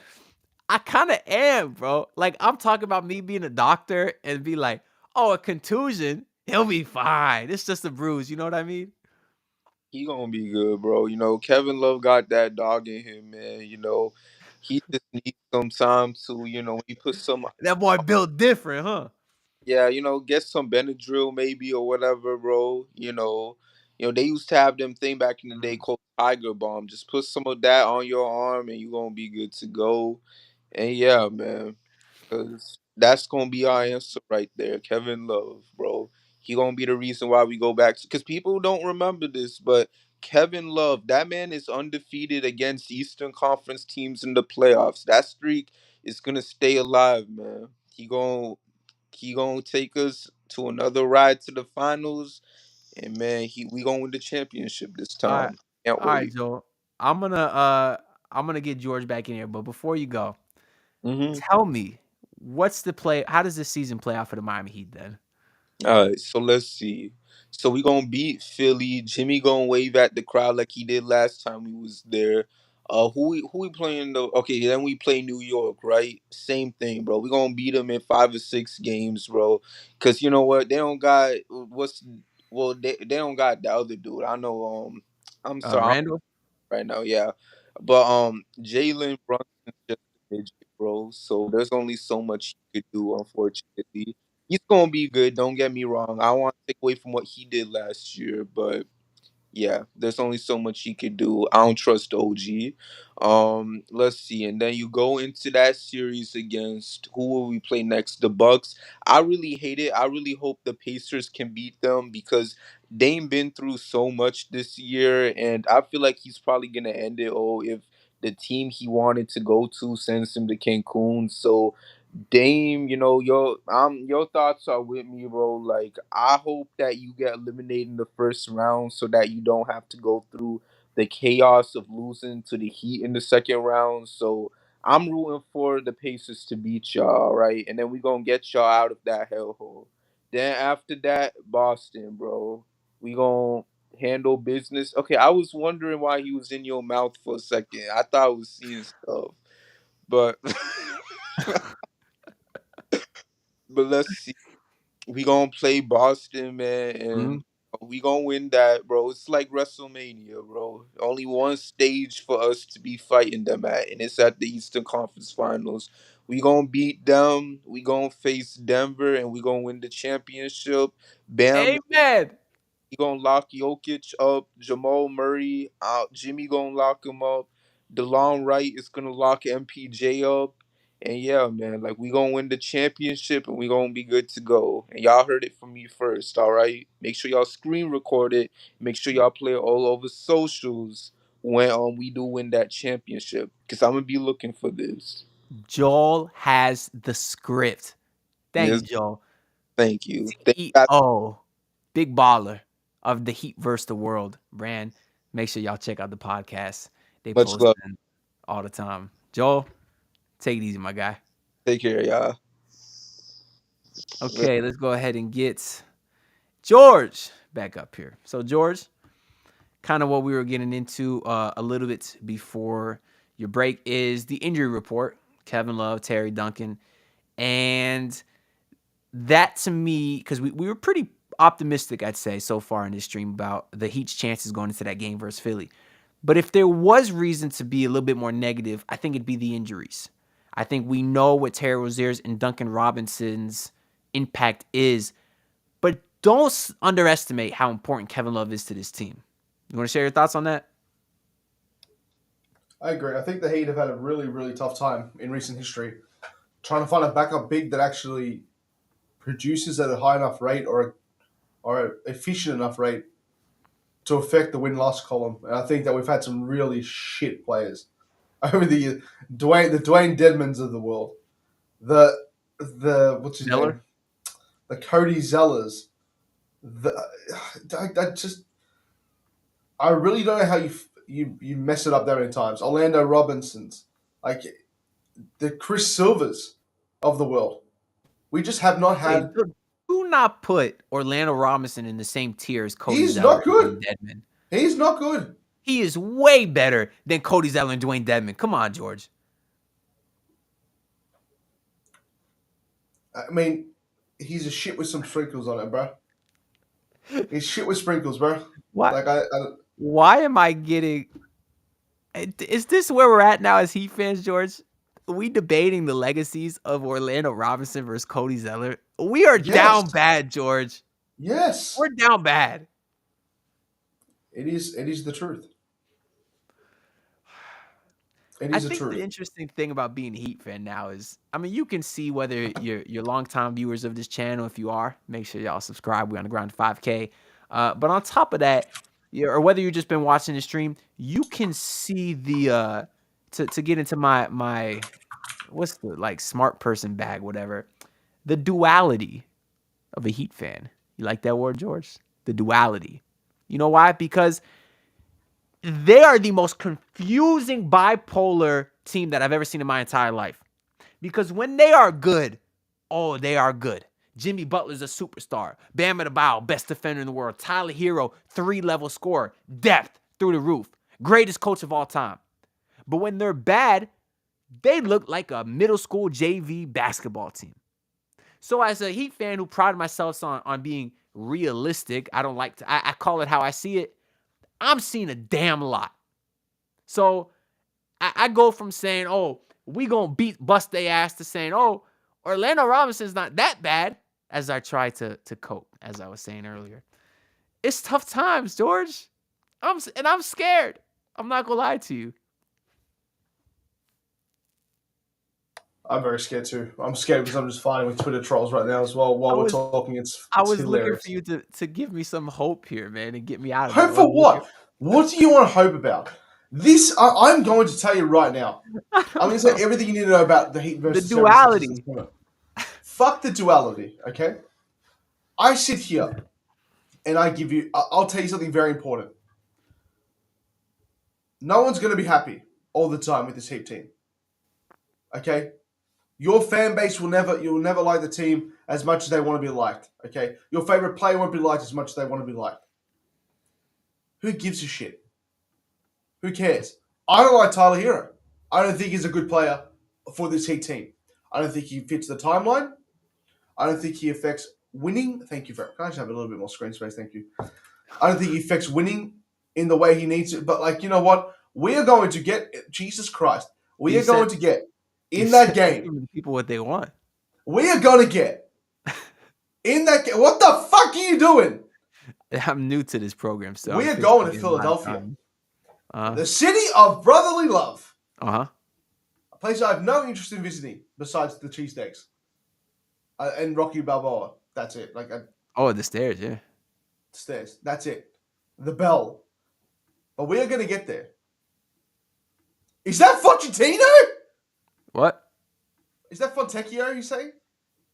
I kind of am, bro. Like, I'm talking about me being a doctor and be like, oh, a contusion, he'll be fine. It's just a bruise. You know what I mean? He gonna be good, bro. You know, Kevin Love got that dog in him, man. You know, he just needs some time to, he put some, That boy built different, huh? yeah, get some Benadryl maybe or whatever, bro. They used to have them thing back in the day Mm. called Tiger Balm. Just put some of that on your arm and you gonna be good to go. And yeah, man. Cause that's gonna be our answer right there, Kevin Love, bro. He gonna be the reason why we go back. Cause people don't remember this, but Kevin Love, that man is undefeated against Eastern Conference teams in the playoffs. That streak is gonna stay alive, man. He gonna take us to another ride to the finals, and man, we gonna win the championship this All right. time. Can't All right, wait. Joel. I'm gonna uh I'm gonna get George back in here, but before you go, Mm-hmm. tell me what's the play? How does this season play out for the Miami Heat then? All right, so let's see. So we gonna beat Philly. Jimmy gonna wave at the crowd like he did last time we was there. Who we playing though? Okay, then we play New York, right? Same thing, bro. We gonna beat them in 5 or 6 games, bro. Cause you know what? They don't got what's well they don't got the other dude. I know. I'm sorry Randall? right now, yeah. But Jalen Brunson's just a midget, bro. So there's only so much he could do, unfortunately. He's gonna be good, don't get me wrong. I want to take away from what he did last year, but yeah, there's only so much he could do. I don't trust OG. Let's see, and then you go into that series against who will we play next? The Bucks. I really hate it. I really hope the Pacers can beat them because Dame been through so much this year, and I feel like he's probably gonna end it all if the team he wanted to go to sends him to Cancun. So Dame, your thoughts are with me, bro. Like I hope that you get eliminated in the first round so that you don't have to go through the chaos of losing to the Heat in the second round. So I'm rooting for the Pacers to beat y'all, right? And then we gonna get y'all out of that hellhole. Then after that, Boston, bro. We gonna handle business. Okay, I was wondering why he was in your mouth for a second. I thought I was seeing stuff. But but let's see. We gonna play Boston, man, Mhm. and we gonna win that, bro. It's like WrestleMania, bro. Only one stage for us to be fighting them at, and it's at the Eastern Conference Finals. We gonna beat them. We gonna face Denver, and we gonna win the championship. Bam, Amen. He gonna lock Jokic up. Jamal Murray, Jimmy gonna lock him up. DeLon Wright is gonna lock MPJ up. And yeah, man, like we gonna win the championship and we gonna be good to go. And y'all heard it from me first, all right? Make sure y'all screen record it. Make sure y'all play it all over socials when we do win that championship. Cause I'm gonna be looking for this. Joel has the script. Thank Yes, you, Joel. thank you. CEO, big baller of the Heat versus the World brand. Make sure y'all check out the podcast. They Much post love. all the time. Joel, take it easy, my guy. Take care, y'all. Okay, let's go ahead and get George back up here. So, George, kind of what we were getting into a little bit before your break is the injury report. Kevin Love, Terry Duncan, and that to me, because we were pretty optimistic, I'd say, so far in this stream about the Heat's chances going into that game versus Philly. But if there was reason to be a little bit more negative, I think it'd be the injuries. I think we know what Terry Rozier's and Duncan Robinson's impact is, but don't underestimate how important Kevin Love is to this team. You want to share your thoughts on that? I agree. I think the Heat have had a really, really tough time in recent history trying to find a backup big that actually produces at a high enough rate or efficient enough rate to affect the win-loss column. And I think that we've had some really shit players over the years. The Dwayne Dedmans of the world. The what's his Zeller? name? The Cody Zellers. I really don't know how you mess it up that many times. Orlando Robinsons, like the Chris Silvers of the world. We just have not Hey, had. do not put Orlando Robinson in the same tier as Cody He's Zeller not good. and Dwayne Dedman. He's not good. He is way better than Cody Zeller and Dwayne Dedman. Come on, George. I mean, he's a shit with some sprinkles on it, bro. He's shit with sprinkles, bro. What? Like Why am I getting? Is this where we're at now as Heat fans, George? Are we debating the legacies of Orlando Robinson versus Cody Zeller? We are down bad, George. Yes, We're down bad. It is the truth. I think the interesting thing about being a Heat fan now is, I mean, you can see whether you're longtime viewers of this channel. If you are, make sure y'all subscribe. We're on the ground to 5K. But on top of that, or whether you've just been watching the stream, you can see the to get into my what's the smart person bag, whatever, the duality of a Heat fan. You like that word, George? The duality. You know why? Because they are the most confusing bipolar team that I've ever seen in my entire life. Because when they are good, oh, they are good. Jimmy Butler's a superstar. Bam Adebayo, best defender in the world. Tyler Herro, 3-level scorer. Depth through the roof. Greatest coach of all time. But when they're bad, they look like a middle school JV basketball team. So as a Heat fan who pride myself on being realistic, I don't like to, I call it how I see it. I'm seeing a damn lot. So I go from saying, oh, we gonna bust their ass to saying, oh, Orlando Robinson's not that bad, as I try to cope, as I was saying earlier. It's tough times, George. I'm scared. I'm not gonna lie to you. I'm very scared too. I'm scared because I'm just fighting with Twitter trolls right now as well while we're talking. It's hilarious. Looking for you to give me some hope here, man, and get me out of hope for what? What do you want to hope about? This I'm going to tell you right now. I'm going to say everything you need to know about the Heat versus the duality. Fuck the duality, okay? I sit here and I'll tell you something very important. No one's going to be happy all the time with this Heat team. Okay? Your fan base you'll never like the team as much as they want to be liked. Okay? Your favorite player won't be liked as much as they want to be liked. Who gives a shit? Who cares? I don't like Tyler Herro. I don't think he's a good player for this Heat team. I don't think he fits the timeline. I don't think he affects winning. Thank you, can I just have a little bit more screen space? Thank you. I don't think he affects winning in the way he needs it. But you know what? We are going to get Jesus Christ. We are going to get in that game. People what they want. We are going to get in that game. What the fuck are you doing? I'm new to this program, so We I'm are officially going to getting a lot of Philadelphia, time. the city of brotherly love. Uh-huh. A place I have no interest in visiting besides the cheesesteaks and Rocky Balboa. That's it. Like Oh, the stairs, yeah. stairs. That's it. The bell. But we are going to get there. Is that Fontecchio? What? Is that Fontecchio, you say?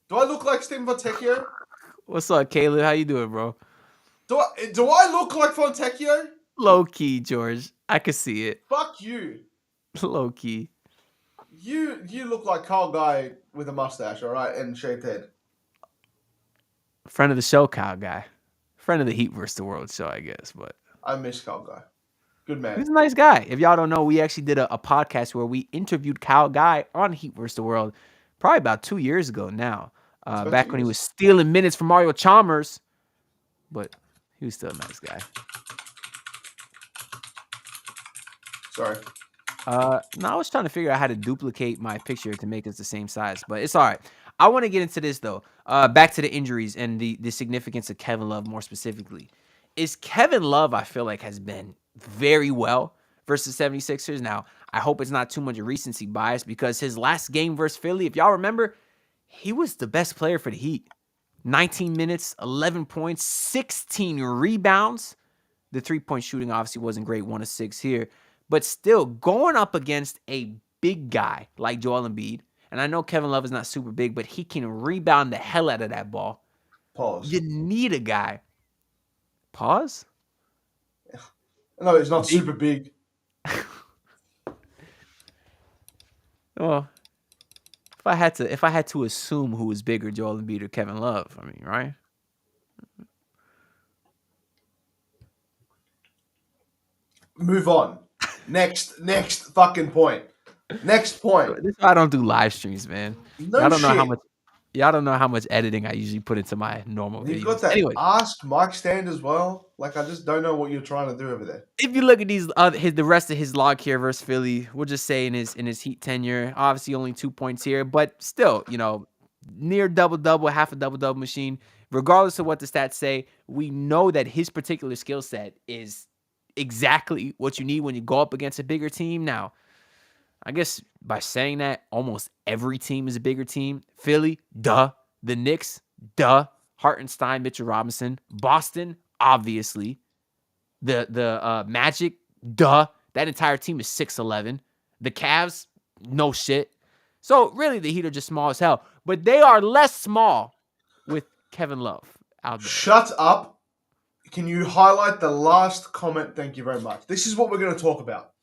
Do I look like Stephen Fontecchio? What's up, Caleb? How you doing, bro? Do I look like Fontecchio? Low key, George. I can see it. Fuck you. Low key. You look like Carl Guy with a mustache, all right, and shaved head. Friend of the show, Kyle guy. Friend of the Heat vs. the World show, I guess. But I miss Carl Guy. Good man. he's a nice guy. If y'all don't know, we actually did a podcast where we interviewed Kyle Guy on Heat vs. the World probably about 2 years ago now. about Back 2 when he years. was stealing minutes from Mario Chalmers. But he was still a nice guy. Sorry. No, I was trying to figure out how to duplicate my picture to make us the same size, but it's all right. I want to get into this, though. Back to the injuries and the significance of Kevin Love more specifically. Is Kevin Love, I feel like, has been very well versus 76ers. Now, I hope it's not too much recency bias because his last game versus Philly, if y'all remember, he was the best player for the Heat. 19 minutes, 11 points, 16 rebounds. The three-point shooting obviously wasn't great, 1 of 6 here. But still, going up against a big guy like Joel Embiid, and I know Kevin Love is not super big, but he can rebound the hell out of that ball. Pause. You need a guy. Pause? No, it's not super big. Well, if I had to assume who was bigger, Joel Embiid or Kevin Love, I mean, right? Move on. Next fucking point. Next point. This is why I don't do live streams, man. No Y'all don't know how shit. much. Y'all don't know how much editing I usually put into my normal You've videos. got that Anyway, Ask Mike stand as well. Like, I just don't know what you're trying to do over there. if you look at these, the rest of his log here versus Philly, we'll just say in his Heat tenure, obviously only 2 points here, but still, near double-double, half a double-double machine. Regardless of what the stats say, we know that his particular skill set is exactly what you need when you go up against a bigger team. Now, I guess by saying that, almost every team is a bigger team. Philly, duh. The Knicks, duh. Hartenstein, Mitchell Robinson. Boston, obviously. The Magic, duh. That entire team is 6'11". The Cavs, no shit. So really, the Heat are just small as hell. But they are less small with Kevin Love out there. Shut up. Can you highlight the last comment? Thank you very much. This is what we're going to talk about.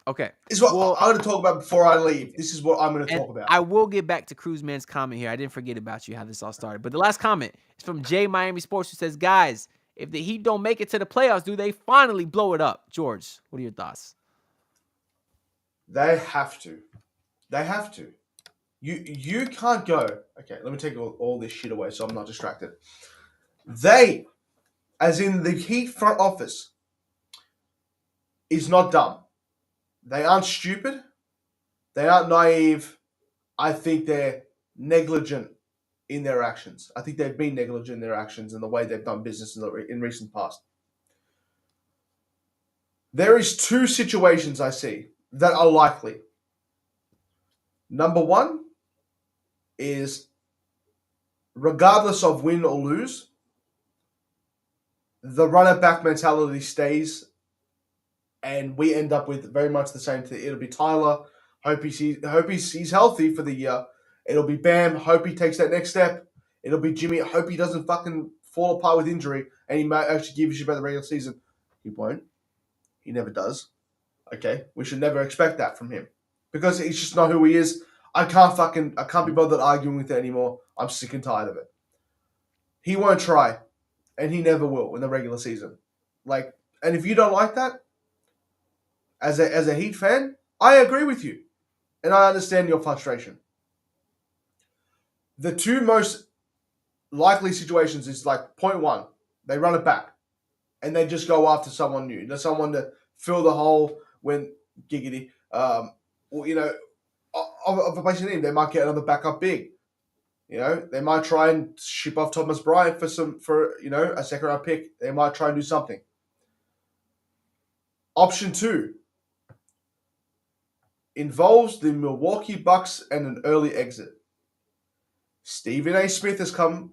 Okay. This is what I'm going to talk about before I leave. This is what I'm going to talk about. I will get back to Cruzman's comment here. I didn't forget about you, how this all started. But the last comment is from Jay Miami Sports, who says, guys, if the Heat don't make it to the playoffs, do they finally blow it up? George, what are your thoughts? They have to. They have to. You can't go. Okay, let me take all this shit away so I'm not distracted. They, as in the Heat front office, is not dumb. They aren't stupid. They aren't naive. I think they're negligent in their actions. I think they've been negligent in their actions and the way they've done business in recent past. There is 2 situations I see that are likely. Number 1 is, regardless of win or lose, the run-it-back mentality stays, and we end up with very much the same thing. It'll be Tyler. Hope he's healthy for the year. It'll be Bam. Hope he takes that next step. It'll be Jimmy. Hope he doesn't fucking fall apart with injury, and he might actually give a shit about the regular season. He won't. He never does. Okay, we should never expect that from him because it's just not who he is. I can't be bothered arguing with it anymore. I'm sick and tired of it. He won't try, and he never will in the regular season. And if you don't like that, as a Heat fan, I agree with you, and I understand your frustration. The 2 most likely situations is like point 1, they run it back, and they just go after someone new. There's someone to fill the hole when giggity. Of a place in him, they might get another backup big. They might try and ship off Thomas Bryant for a second round pick. They might try and do something. Option 2 involves the Milwaukee Bucks and an early exit. Stephen A. Smith has come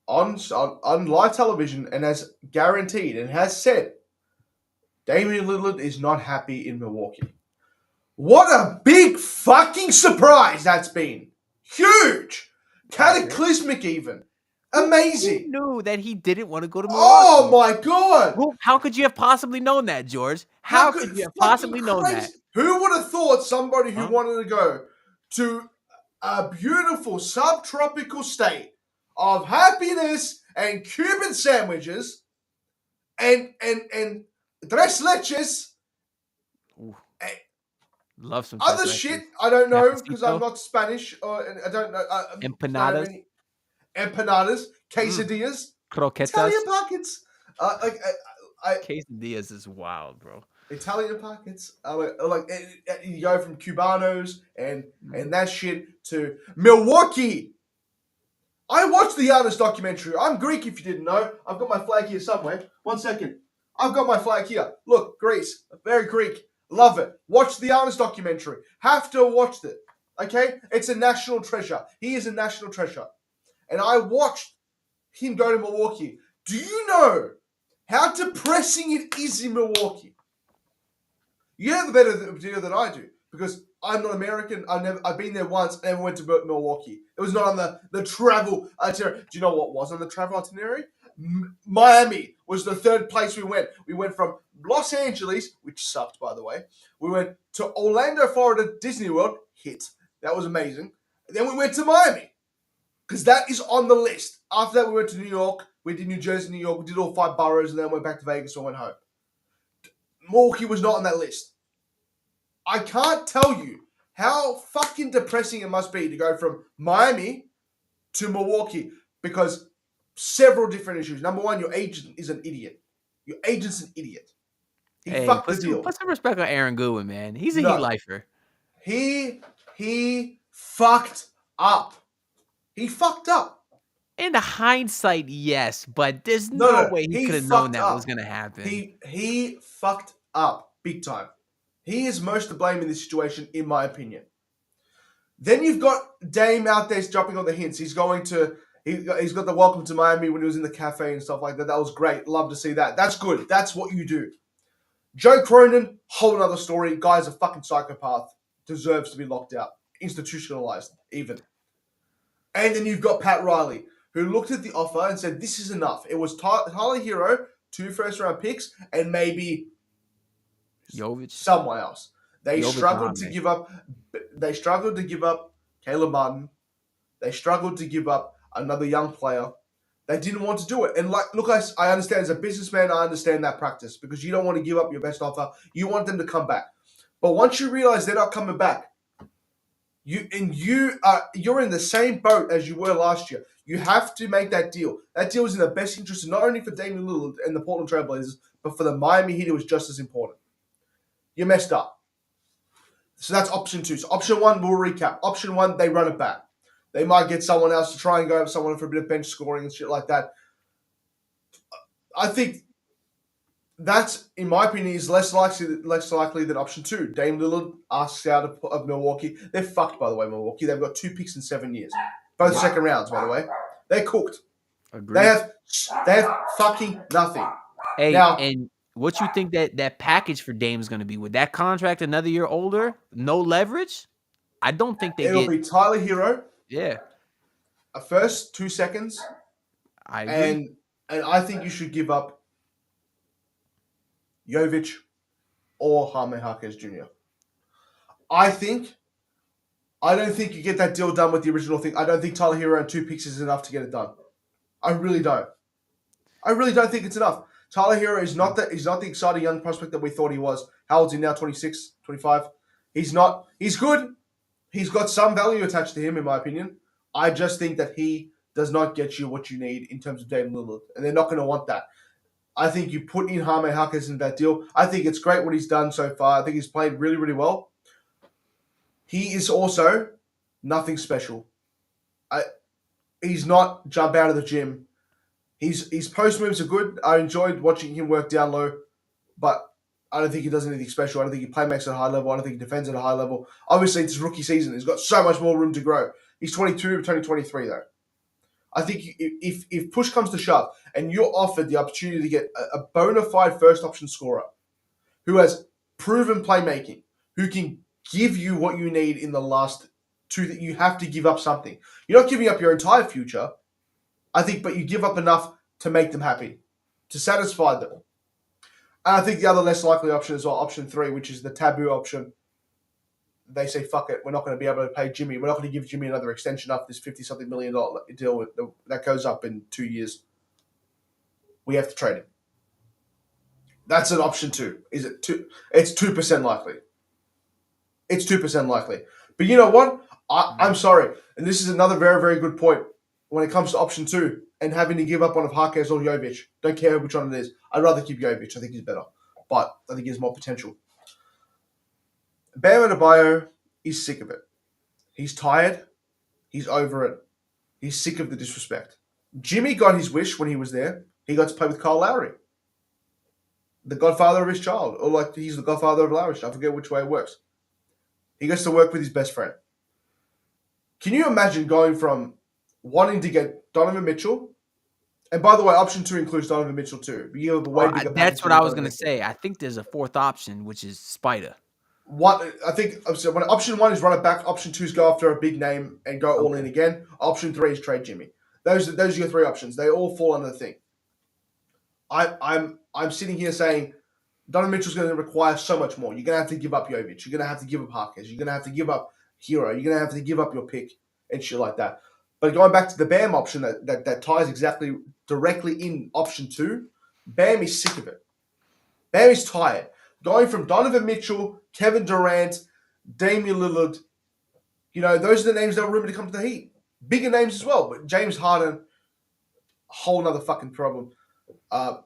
on live television and has guaranteed and has said Damian Lillard is not happy in Milwaukee. What a big fucking surprise that's been. Huge. Cataclysmic even. Amazing. Who knew that he didn't want to go to Milwaukee? Oh my God. How could you have possibly known that, George? How could you have possibly known that? Who would have thought somebody who wanted to go to a beautiful subtropical state of happiness and Cuban sandwiches and tres leches, love some other tres shit? leches. I don't know Cafecito? because I'm not Spanish. I don't know. Empanadas? Empanadas, quesadillas, Croquetas. Italian pockets. Quesadillas is wild, bro. Italian pockets. You go from Cubanos and that shit to Milwaukee. I watched the Giannis documentary. I'm Greek, if you didn't know. I've got my flag here somewhere. 1 second. I've got my flag here. Look, Greece. Very Greek. Love it. Watch the Giannis documentary. Have to have watched it. Okay? It's a national treasure. He is a national treasure. And I watched him go to Milwaukee. Do you know how depressing it is in Milwaukee? You have a better deal than I do because I'm not American. I've been there once. Never went to Milwaukee. It was not on the travel itinerary. Do you know what was on the travel itinerary? Miami was the third place we went. We went from Los Angeles, which sucked, by the way. We went to Orlando, Florida, Disney World. Hit. That was amazing. And then we went to Miami because that is on the list. After that, we went to New York. We did New Jersey, New York. We did all 5 boroughs, and then went back to Vegas and went home. Milwaukee was not on that list. I can't tell you how fucking depressing it must be to go from Miami to Milwaukee because several different issues. Number one, your agent is an idiot. Your agent's an idiot. He fucked the deal. Put some respect on Aaron Goodwin, man. He's a heat lifer. He fucked up. He fucked up. In the hindsight, yes, but there's no way he could have known that was going to happen. He fucked up big time. He is most to blame in this situation, in my opinion. Then you've got Dame out there dropping all the hints. He's got the welcome to Miami when he was in the cafe and stuff like that. That was great. Love to see that. That's good. That's what you do. Joe Cronin, whole other story. Guy's a fucking psychopath. Deserves to be locked out. Institutionalized, even. And then you've got Pat Riley, who looked at the offer and said, this is enough. It was Tyler Herro, 2 first-round picks, and maybe Jovic. Someone else. They Jovic struggled to give up. They struggled to give up Caleb Martin. They struggled to give up another young player. They didn't want to do it. And look, I understand as a businessman, I understand that practice because you don't want to give up your best offer. You want them to come back. But once you realize they're not coming back, you're in the same boat as you were last year. You have to make that deal. That deal is in the best interest, not only for Damian Lillard and the Portland Trail Blazers, but for the Miami Heat. It was just as important. You messed up. So that's option 2. So option 1, we'll recap. Option 1, they run it back. They might get someone else to try and go with someone for a bit of bench scoring and shit like that. I think that's, in my opinion, is less likely than option 2. Dame Lillard asks out of Milwaukee. They're fucked, by the way, Milwaukee. They've got 2 picks in 7 years. Both second rounds, by the way. They're cooked. Agreed. They have fucking nothing. Hey, now, and what you think that package for Dame is going to be? With that contract another year older, no leverage? I don't think it'll be Tyler Herro. Yeah. A first, 2 seconds. I agree. And I think you should give up Jovic or Jaime Jaquez Jr. I don't think you get that deal done with the original thing. I don't think Tyler Herro and 2 picks is enough to get it done. I really don't. I really don't think it's enough. Tyler Herro is not the exciting young prospect that we thought he was. How old's he now? 26, 25? He's not. He's good. He's got some value attached to him, in my opinion. I just think that he does not get you what you need in terms of Dame Lillard. And they're not going to want that. I think you put in Jaime Jaquez in that deal. I think it's great what he's done so far. I think he's played really, really well. He is also nothing special. He's not jump out of the gym. His post moves are good. I enjoyed watching him work down low, but I don't think he does anything special. I don't think he playmakes at a high level. I don't think he defends at a high level. Obviously, it's his rookie season. He's got so much more room to grow. He's 22, turning 23 though. I think if push comes to shove and you're offered the opportunity to get a bona fide first option scorer who has proven playmaking, who can give you what you need in the last two, that you have to give up something. You're not giving up your entire future, I think, but you give up enough to make them happy, to satisfy them. And I think the other less likely option is option 3, which is the taboo option. They say, fuck it, we're not going to be able to pay Jimmy. We're not going to give Jimmy another extension after this $50-something million deal that goes up in 2 years. We have to trade him. That's an option 2. Is it 2? It's 2% likely. It's 2% likely. But you know what? I'm sorry. And this is another very, very good point when it comes to option 2 and having to give up one of Harkes or Jovic. Don't care which one it is. I'd rather keep Jovic. I think he's better. But I think he has more potential. Bam Adebayo is sick of it. He's tired. He's over it. He's sick of the disrespect. Jimmy got his wish when he was there. He got to play with Kyle Lowry, the godfather of his child. Or like he's the godfather of Lowry's child. I forget which way it works. He gets to work with his best friend. Can you imagine going from wanting to get Donovan Mitchell? And by the way, option 2 includes Donovan Mitchell too. But you have a way bigger that's what I was going to say. I think there's a fourth option, which is Spider. I think so when option 1 is run it back, option 2 is go after a big name and go all in again. Option 3 is trade Jimmy. Those are your 3 options. They all fall under the thing. I'm sitting here saying Donovan Mitchell's going to require so much more. You're going to have to give up Jovic. You're going to have to give up Harkes. You're going to have to give up Herro. You're going to have to give up your pick and shit like that. But going back to the Bam option that ties exactly directly in option 2, Bam is sick of it. Bam is tired. Going from Donovan Mitchell, Kevin Durant, Damian Lillard, those are the names that were rumored to come to the Heat. Bigger names as well, but James Harden, whole nother fucking problem. And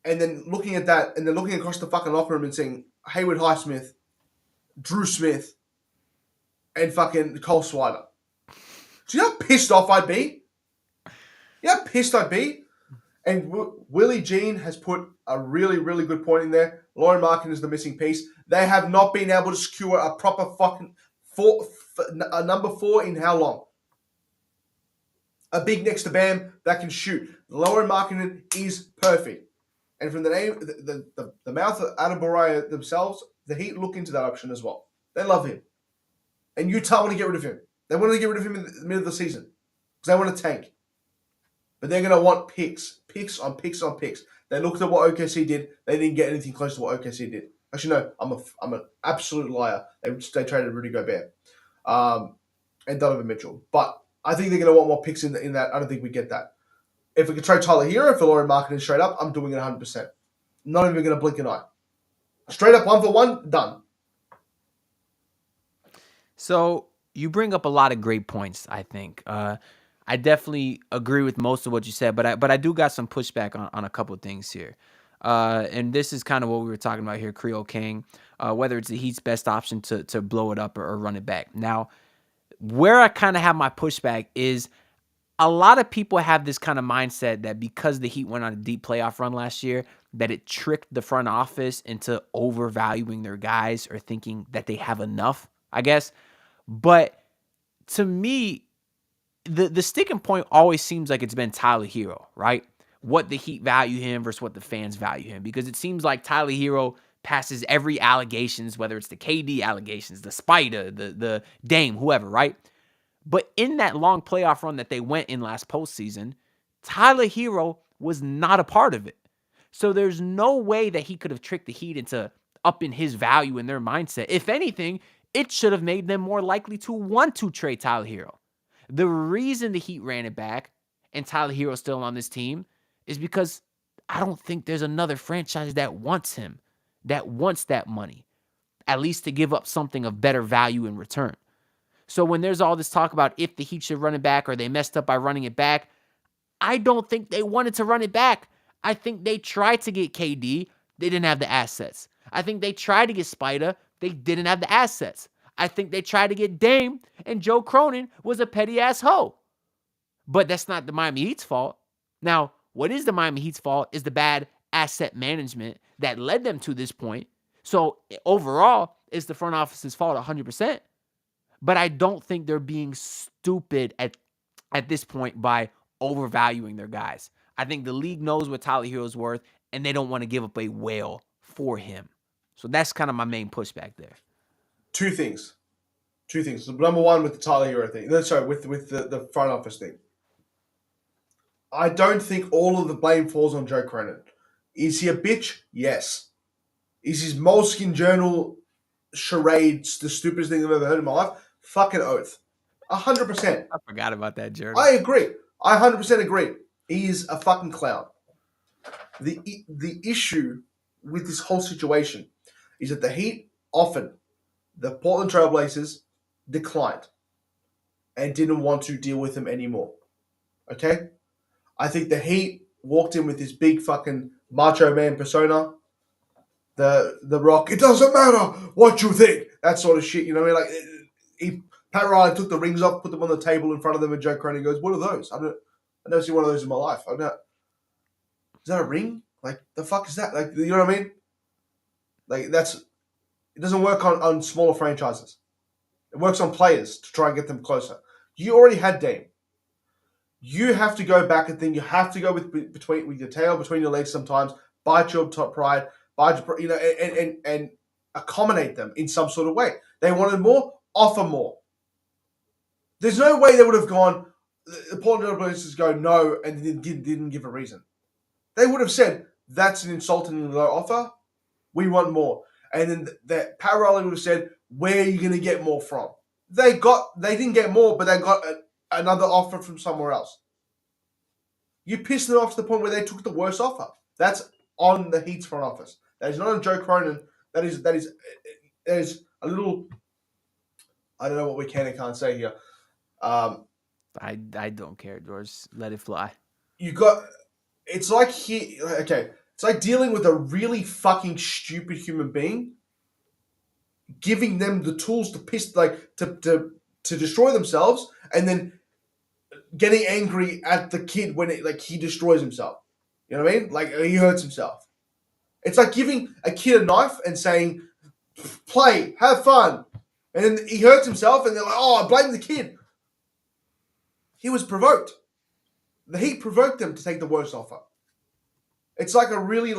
then looking at that, and then looking across the fucking locker room and seeing Hayward Highsmith, Drew Smith, and fucking Cole Swider. Do you know how pissed off I'd be? You know how pissed I'd be? And Willie Jean has put a really, really good point in there. Lauren Markin is the missing piece. They have not been able to secure a proper fucking number 4 in how long? A big next to Bam that can shoot. Lauren Markin is perfect. And from the name, the mouth of Adebayo themselves, the Heat look into that option as well. They love him. And Utah want to get rid of him. They want to get rid of him in the middle of the season because they want to tank. But they're going to want picks on picks on picks. They looked at what OKC did. They didn't get anything close to what OKC did. Actually, no, I'm an absolute liar. They traded Rudy Gobert and Donovan Mitchell. But I think they're going to want more picks in that. I don't think we get that. If we could trade Tyler Herro for Lauren Marketing straight up, I'm doing it 100%. Not even going to blink an eye. Straight up 1-for-1, done. So you bring up a lot of great points, I think. I definitely agree with most of what you said, but I do got some pushback on a couple of things here. And this is kind of what we were talking about here, Creole King, whether it's the Heat's best option to blow it up or run it back. Now, where I kind of have my pushback is a lot of people have this kind of mindset that because the Heat went on a deep playoff run last year, that it tricked the front office into overvaluing their guys or thinking that they have enough, I guess. But to me, the sticking point always seems like it's been Tyler Herro, right? What the Heat value him versus what the fans value him. Because it seems like Tyler Herro passes every allegations, whether it's the KD allegations, the Spider, the Dame, whoever, right? But in that long playoff run that they went in last postseason, Tyler Herro was not a part of it. So there's no way that he could have tricked the Heat into upping his value in their mindset. If anything, it should have made them more likely to want to trade Tyler Herro. The reason the Heat ran it back and Tyler Herro's still on this team is because I don't think there's another franchise that wants him, that wants that money, at least to give up something of better value in return. So when there's all this talk about if the Heat should run it back or they messed up by running it back, I don't think they wanted to run it back. I think they tried to get KD. They didn't have the assets. I think they tried to get Spider. They didn't have the assets. I think they tried to get Dame, and Joe Cronin was a petty-ass hoe. But that's not the Miami Heat's fault. Now, what is the Miami Heat's fault is the bad asset management that led them to this point. So overall, it's the front office's fault 100%. But I don't think they're being stupid at this point by overvaluing their guys. I think the league knows what Tyler Herro is worth, and they don't want to give up a whale for him. So that's kind of my main pushback there. Two things. So number one, with the Tyler Herro thing. No, sorry, with the front office thing. I don't think all of the blame falls on Joe Cronin. Is he a bitch? Yes. Is his Moleskine Journal charades the stupidest thing I've ever heard in my life? Fucking oath. 100%. I forgot about that journal. I agree. I 100% agree. He is a fucking clown. The issue with this whole situation is that the Heat often, the Portland Trailblazers, declined and didn't want to deal with him anymore. Okay? I think the Heat walked in with this big fucking macho man persona. The Rock, it doesn't matter what you think. That sort of shit, you know what I mean? Like, Pat Riley took the rings off, put them on the table in front of them, and Joe Cronin goes, "What are those? I've never seen one of those in my life. Is that a ring? Like, the fuck is that? Like, you know what I mean? Like, it doesn't work on smaller franchises. It works on players to try and get them closer. You already had Dame. You have to go back and think. You have to go with your tail between your legs sometimes. Bite your top pride. You know, and accommodate them in some sort of way. They wanted more, offer more. There's no way they would have gone. The Portland Trailblazers go no and didn't give a reason. They would have said that's an insulting low offer. We want more, and then that Pat Riley would have said, "Where are you going to get more from?" They didn't get more, but they got another offer from somewhere else. You pissed them off to the point where they took the worst offer. That's on the Heat's front office. That is not on Joe Cronin. That is a little. I don't know what we can and can't say here. I don't care, George. Let it fly. It's like it's like dealing with a really fucking stupid human being, giving them the tools to to destroy themselves, and then getting angry at the kid when he destroys himself. You know what I mean? Like, he hurts himself. It's like giving a kid a knife and saying, "Play, have fun," and then he hurts himself, and they're like, "Oh, I blame the kid." He was provoked. The Heat provoked them to take the worst offer. It's like a really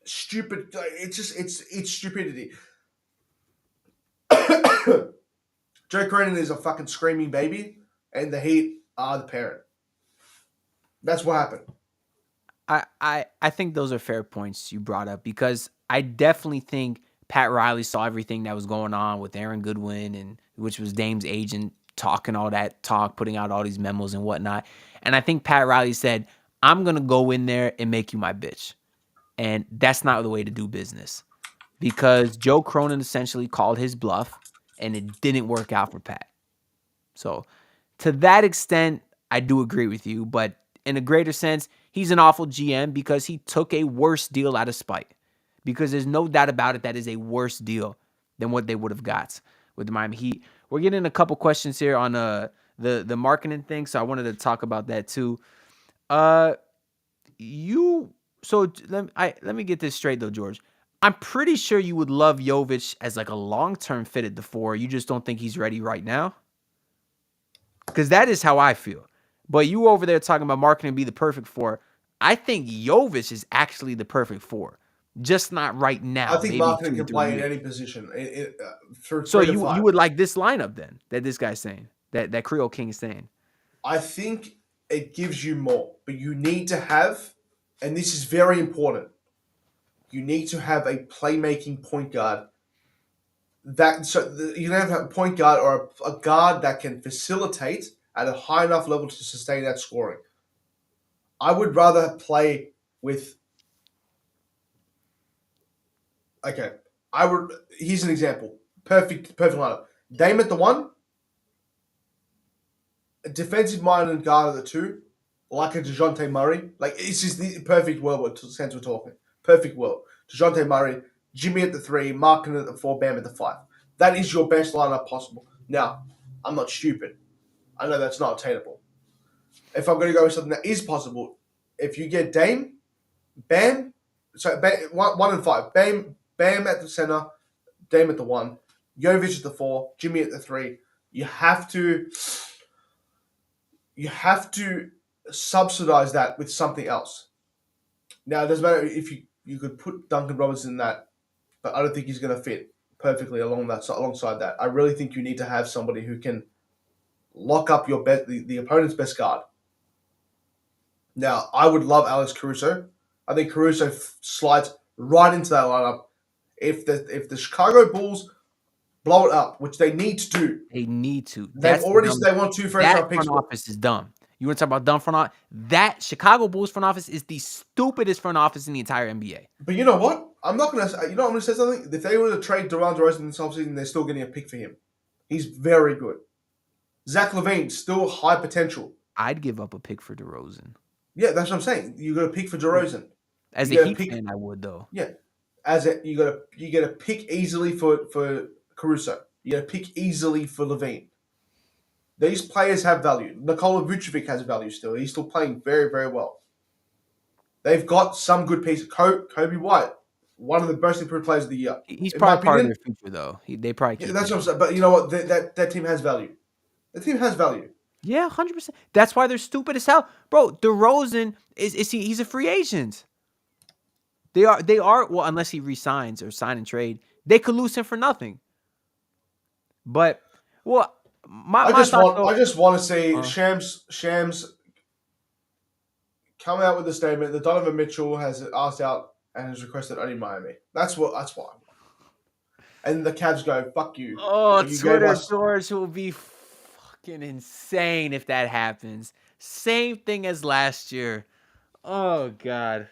stupid. It's stupidity. Joe Cronin is a fucking screaming baby, and the Heat are the parent. That's what happened. I think those are fair points you brought up, because I definitely think Pat Riley saw everything that was going on with Aaron Goodwin, and which was Dame's agent, talking all that talk, putting out all these memos and whatnot. And I think Pat Riley said, "I'm going to go in there and make you my bitch." And that's not the way to do business, because Joe Cronin essentially called his bluff, and it didn't work out for Pat. So to that extent, I do agree with you. But in a greater sense, he's an awful GM because he took a worse deal out of spite. Because there's no doubt about it, that is a worse deal than what they would have got with the Miami Heat. We're getting a couple questions here on the marketing thing, so I wanted to talk about that too. Let me get this straight though, George. I'm pretty sure you would love Jovic as like a long-term fit at the 4. You just don't think he's ready right now? Because that is how I feel. But you over there talking about marketing be the perfect 4. I think Jovic is actually the perfect 4. Just not right now. I think marketing can play in any position. So you would like this lineup then, that this guy's saying, that Creole King is saying? I think it gives you more, but you need to have, and this is very important, you need to have a playmaking point guard. You have a point guard or a guard that can facilitate at a high enough level to sustain that scoring. I would rather play with. Okay, here's an example. Perfect lineup. Dame at the 1, a defensive-minded guard at the 2, like a DeJounte Murray. Like, it's just the perfect world since we're talking. Perfect world. DeJounte Murray, Jimmy at the 3, Markin at the 4, Bam at the 5. That is your best lineup possible. Now, I'm not stupid. I know that's not attainable. if I'm going to go with something that is possible, if you get Dame, Bam, so Bam, 1 and 5, Bam at the center, Dame at the 1, Jovic at the 4, Jimmy at the 3, you have to subsidize that with something else. Now, it doesn't matter if you could put Duncan Robinson in that, but I don't think he's going to fit perfectly alongside that. I really think you need to have somebody who can lock up the opponent's best guard. Now, I would love Alex Caruso. I think Caruso slides right into that lineup. If the Chicago Bulls blow it up, which they need to do, They need to. they want 2 first-round picks. Front office is dumb. You want to talk about dumb front office? That Chicago Bulls front office is the stupidest front office in the entire NBA. But you know what? I'm going to say something. If they were to trade DeMar DeRozan this offseason, they're still getting a pick for him. He's very good. Zach LaVine, still high potential. I'd give up a pick for DeRozan. Yeah, that's what I'm saying. You got a pick for DeRozan. As a Heat fan, I would though. Yeah, you get a pick easily for Caruso. You get a pick easily for LaVine. These players have value. Nikola Vucevic has value still. He's still playing very, very well. They've got some good pieces. Kobe White, one of the most improved players of the year. He's probably part of their future though. They probably keep that's what I'm saying. But you know what? That team has value. The team has value. Yeah, 100%. That's why they're stupid as hell, bro. DeRozan he's a free agent. They are well, unless he resigns or sign and trade, they could lose him for nothing. But I just want to see Shams come out with a statement that Donovan Mitchell has asked out and has requested only Miami. That's why. And the Cavs go, fuck you. Oh, Twitter George will be fucking insane if that happens. Same thing as last year. Oh God.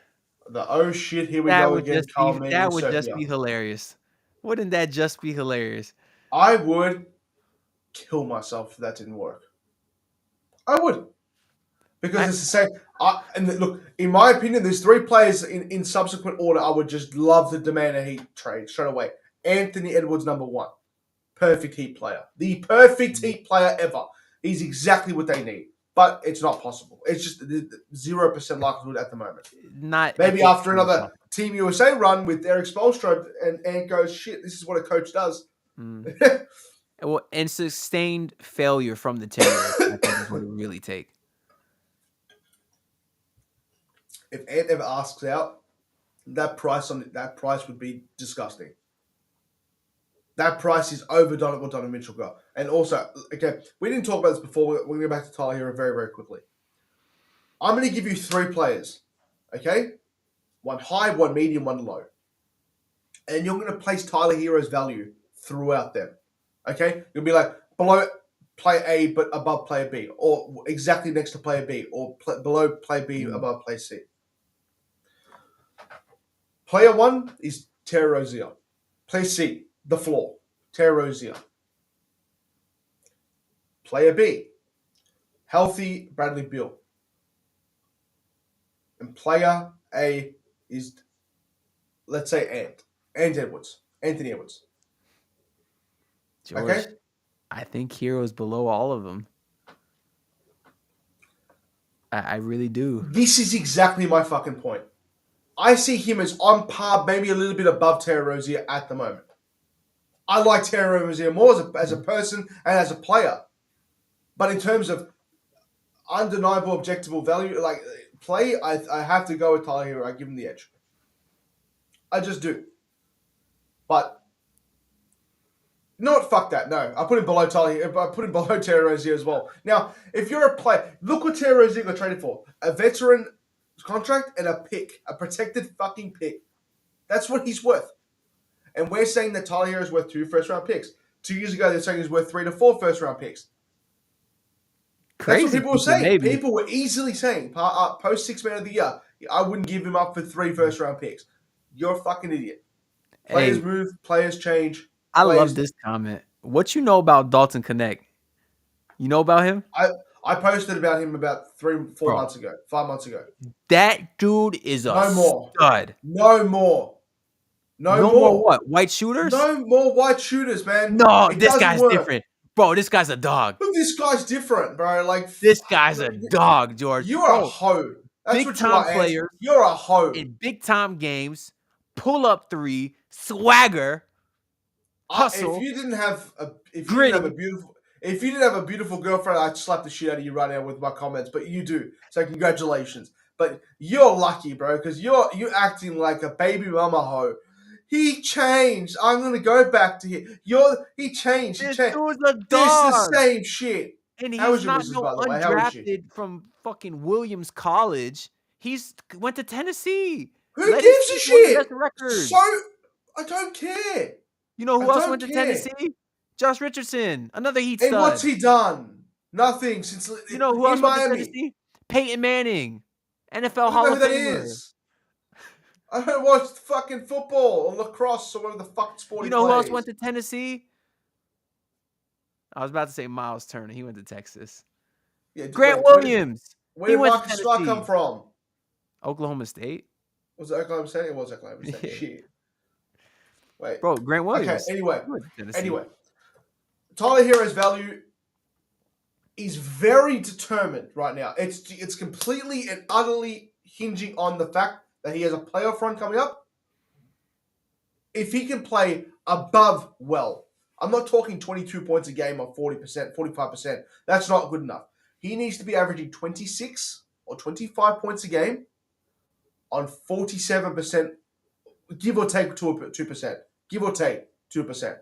The shit, here we go again. That would just be hilarious. Wouldn't that just be hilarious? I would kill myself if that didn't work. I would. Because it's the same. And look, in my opinion, there's 3 players in subsequent order I would just love to demand a Heat trade straight away. Anthony Edwards, number 1. Perfect Heat player. The perfect Heat player ever. He's exactly what they need. But it's not possible. It's just 0% likelihood at the moment. Maybe after another Team USA run with Eric Spoelstra and Ant goes, shit, this is what a coach does. Well, and sustained failure from the tenure, I think is what it really take. If Ant ever asks out, that price would be disgusting. That price is over what Donovan Mitchell got. And also, again, we didn't talk about this before. We're going to go back to Tyler Herro very, very quickly. I'm going to give you 3 players, okay? 1 high, 1 medium, 1 low. And you're going to place Tyler Herro's value throughout them, okay? You'll be like, below player A but above player B, or exactly next to player B, or below player B, above player C. Player 1 is Terry Rozier. Player C, the floor, Terry Rozier. Player B, healthy Bradley Beal. And player A is, let's say, Anthony Edwards. George, okay? I think Herro's below all of them. I really do. This is exactly my fucking point. I see him as on par, maybe a little bit above Terry Rozier at the moment. I like Terry Rozier more as a person and as a player. But in terms of undeniable, objectable value, like play, I have to go with Tyler Herro. I give him the edge. I just do. But, fuck that. No, I put him below I put him below Terry Rozier as well. Now, if you're a player, look what Terry Rozier got traded for. A veteran contract and a pick. A protected fucking pick. That's what he's worth. And we're saying that Tyler Herro is worth 2 first-round picks. 2 years ago, they're saying he's worth 3 to 4 first-round picks. Crazy. That's what people were saying. Maybe. People were easily saying, post 6 man of the year, I wouldn't give him up for 3 first-round picks. You're a fucking idiot. Players move, players change. I love this comment. What you know about Dalton Connect? You know about him? I posted about him about 5 months ago. That dude is a stud. No more. No more what? White shooters? No more white shooters, man. No, this guy's different. Bro, this guy's a dog. Look, this guy's different, bro. Like This guy's a dog, George. You're a Bro, hoe. That's big what you time are, Ant. players You're a hoe. in big time games, pull up three, swagger, hustle. If you didn't have a Gritty. beautiful girlfriend, I'd slap the shit out of you right now with my comments. But you do, so congratulations. But you're lucky, bro, because you're acting like a baby mama hoe. He changed. I'm gonna go back to him. He changed. This He changed. dude's a This is dog. the same shit. And How was he's your not missus, no by the way? How is she? undrafted from fucking Williams College. He's went to Tennessee. Who Let gives him a keep one of the shit? best records. So I don't care. You know who I else don't went to care. Tennessee? Josh Richardson, another Heat And stud. what's he done? Nothing since You know who in else went to Miami. Tennessee? Peyton Manning, NFL I don't know Hall who of that Famer. is. I don't watch fucking football or lacrosse or whatever the fuck sport You he know who else plays. went to Tennessee? I was about to say Miles Turner. He went to Texas. Yeah, Grant wait, Williams. Where He did went to Marcus Starr come Tennessee. from? Oklahoma State. Was it Oklahoma State? It was Oklahoma State. Yeah. Shit. Wait. Bro, Grant Williams. Okay, anyway. He went to Tennessee. Anyway. Tyler Herro's value is very determined right now. It's completely and utterly hinging on the fact that he has a playoff run coming up. If he can play above well, I'm not talking 22 points a game or 40%, 45%. That's not good enough. He needs to be averaging 26 or 25 points a game on 47%, give or take 2%. Give or take 2%.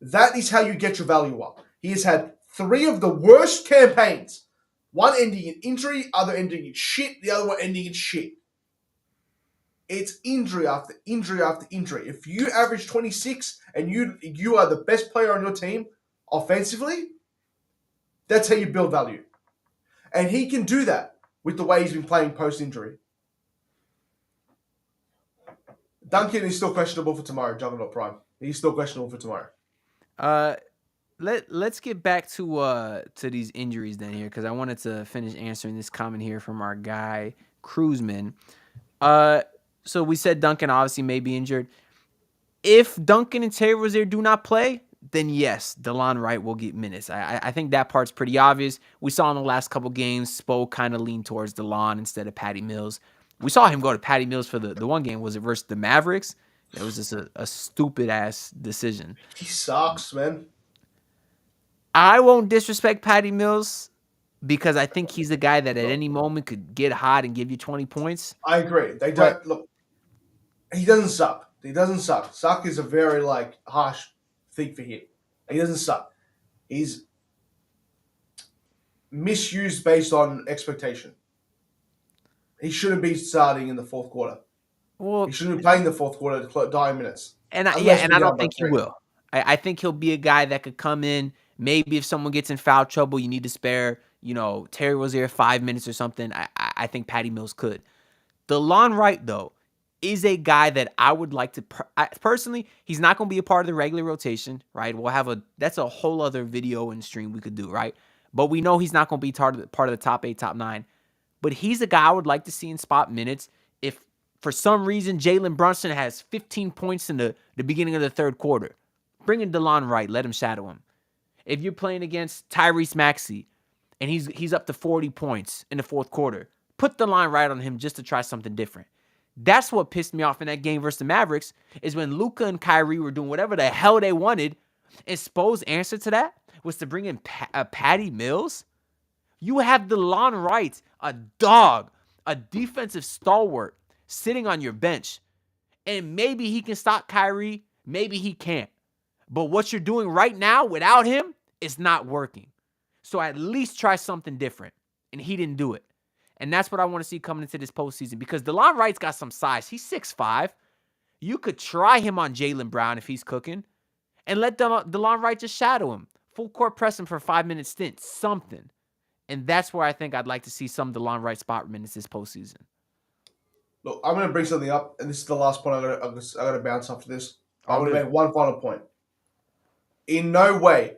That is how you get your value up. He has had 3 of the worst campaigns. One ending in injury, other ending in shit, the other one ending in shit. It's injury after injury after injury. If you average 26 and you are the best player on your team offensively, that's how you build value. And he can do that with the way he's been playing post-injury. Duncan is still questionable for tomorrow, Juggernaut Prime. He's still questionable for tomorrow. Let's get back to these injuries then here, because I wanted to finish answering this comment here from our guy Cruzman. So we said Duncan obviously may be injured. If Duncan and Terry Rozier do not play, then yes, DeLon Wright will get minutes. I think that part's pretty obvious. We saw in the last couple games, Spo kind of leaned towards DeLon instead of Patty Mills. We saw him go to Patty Mills for the one game. Was it versus the Mavericks? It was just a stupid-ass decision. He sucks, man. I won't disrespect Patty Mills because I think he's a guy that at any moment could get hot and give you 20 points. I agree. They don't look. He doesn't suck. He doesn't suck. Suck is a very harsh thing for him. He doesn't suck. He's misused based on expectation. He shouldn't be starting in the fourth quarter. Well, he shouldn't be playing the fourth quarter to dying minutes. And I don't think he will. I think he'll be a guy that could come in. Maybe if someone gets in foul trouble, you need to spare, Terry Rozier 5 minutes or something. I think Patty Mills could. DeLon Wright, though, is a guy that I would like to personally. He's not going to be a part of the regular rotation, right? That's a whole other video and stream we could do, right? But we know he's not going to be part of the top 8, top 9. But he's a guy I would like to see in spot minutes. If for some reason Jalen Brunson has 15 points in the beginning of the third quarter, bring in DeLon Wright, let him shadow him. If you're playing against Tyrese Maxey and he's up to 40 points in the fourth quarter, put DeLon Wright on him just to try something different. That's what pissed me off in that game versus the Mavericks, is when Luka and Kyrie were doing whatever the hell they wanted, and Spo's answer to that was to bring in Patty Mills. You have DeLon Wright, a dog, a defensive stalwart, sitting on your bench. And maybe he can stop Kyrie, maybe he can't. But what you're doing right now without him is not working. So at least try something different. And he didn't do it. And that's what I want to see coming into this postseason, because DeLon Wright's got some size. He's 6'5". You could try him on Jaylen Brown if he's cooking, and let DeLon Wright just shadow him. Full court press him for a 5-minute stint. Something. And that's where I think I'd like to see some DeLon Wright spot minutes this postseason. Look, I'm going to bring something up, and this is the last point I got to bounce after this. I'm going to make one final point. In no way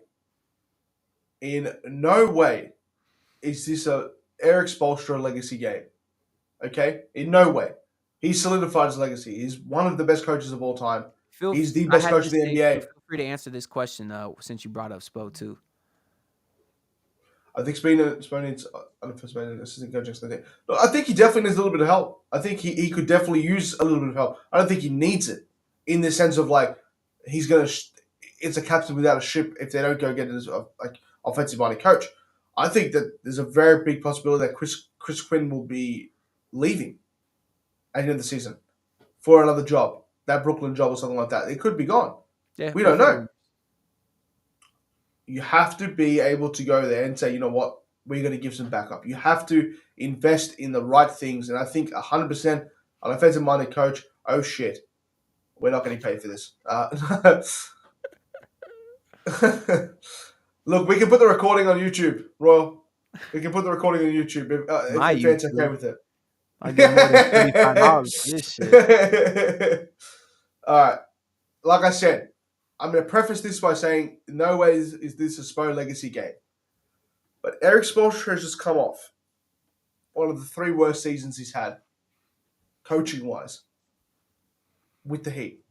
is this a Eric Spoelstra legacy game. Okay? In no way. He's solidified his legacy. He's one of the best coaches of all time. He's the best coach of the NBA. free to answer this question since you brought up Spo too. I think Spain needs an assistant coach next year. I think he definitely needs a little bit of help. I think he could definitely use a little bit of help. I don't think he needs it in the sense of like he's gonna. It's a captain without a ship if they don't go get an offensive-minded coach. I think that there's a very big possibility that Chris Quinn will be leaving at the end of the season for another job, that Brooklyn job or something like that. It could be gone. Yeah, We don't know. You have to be able to go there and say, you know what, we're going to give some backup. You have to invest in the right things. And I think 100% an offensive-minded coach, oh shit, we're not getting paid for this. Look, we can put the recording on YouTube, Royal. We can put the recording on YouTube if fans okay with it. I get more than $35 for this shit. All right. Like I said, I'm going to preface this by saying, in no way is this a Spo legacy game. But Eric Spoelstra has just come off one of the 3 worst seasons he's had, coaching-wise, with the Heat.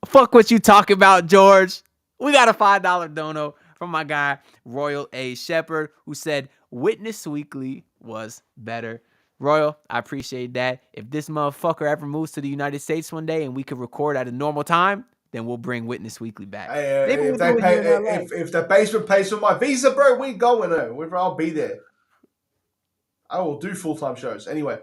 Fuck what you talking about, George. We got a $5 dono from my guy, Royal A. Shepherd, who said, Witness Weekly was better. Royal, I appreciate that. If this motherfucker ever moves to the United States one day and we could record at a normal time, then we'll bring Witness Weekly back. If the basement pays for my visa, bro, we going there. I'll be there. I will do full-time shows. Anyway,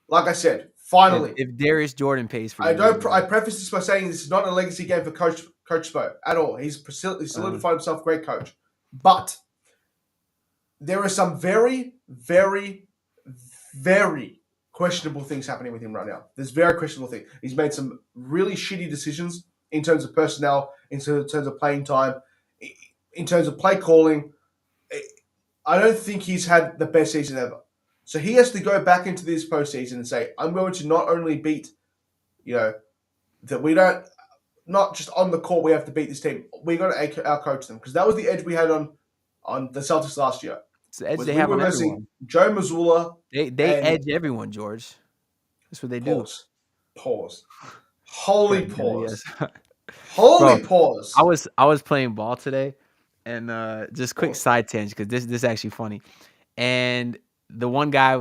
like I said, finally. If Darius Jordan pays for it. I preface this by saying this is not a legacy game for Coach Spo at all. He's solidified himself, great coach. But there are some very, very, very questionable things happening with him right now. There's very questionable things. He's made some really shitty decisions in terms of personnel, in terms of playing time, in terms of play calling. I don't think he's had the best season ever. So he has to go back into this postseason and say, I'm going to not only beat, that we don't, not just on the court we have to beat this team. We're going to outcoach them. Because that was the edge we had on the Celtics last year. It's the edge they have on everyone. Joe Mazzulla. They edge everyone, George. That's what they do. Pause. Holy pause. Yes. Holy pause. I was playing ball today, and just quick side tangent because this is actually funny. And the one guy,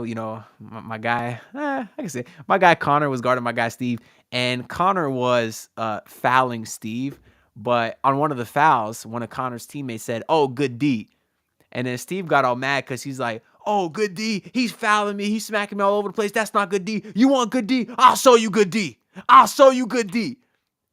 my guy, I can say my guy Connor was guarding my guy Steve, and Connor was fouling Steve. But on one of the fouls, one of Connor's teammates said, "Oh, good D." And then Steve got all mad because he's like, "Oh, good D. He's fouling me. He's smacking me all over the place. That's not good D. You want good D? I'll show you good D. I'll show you good D."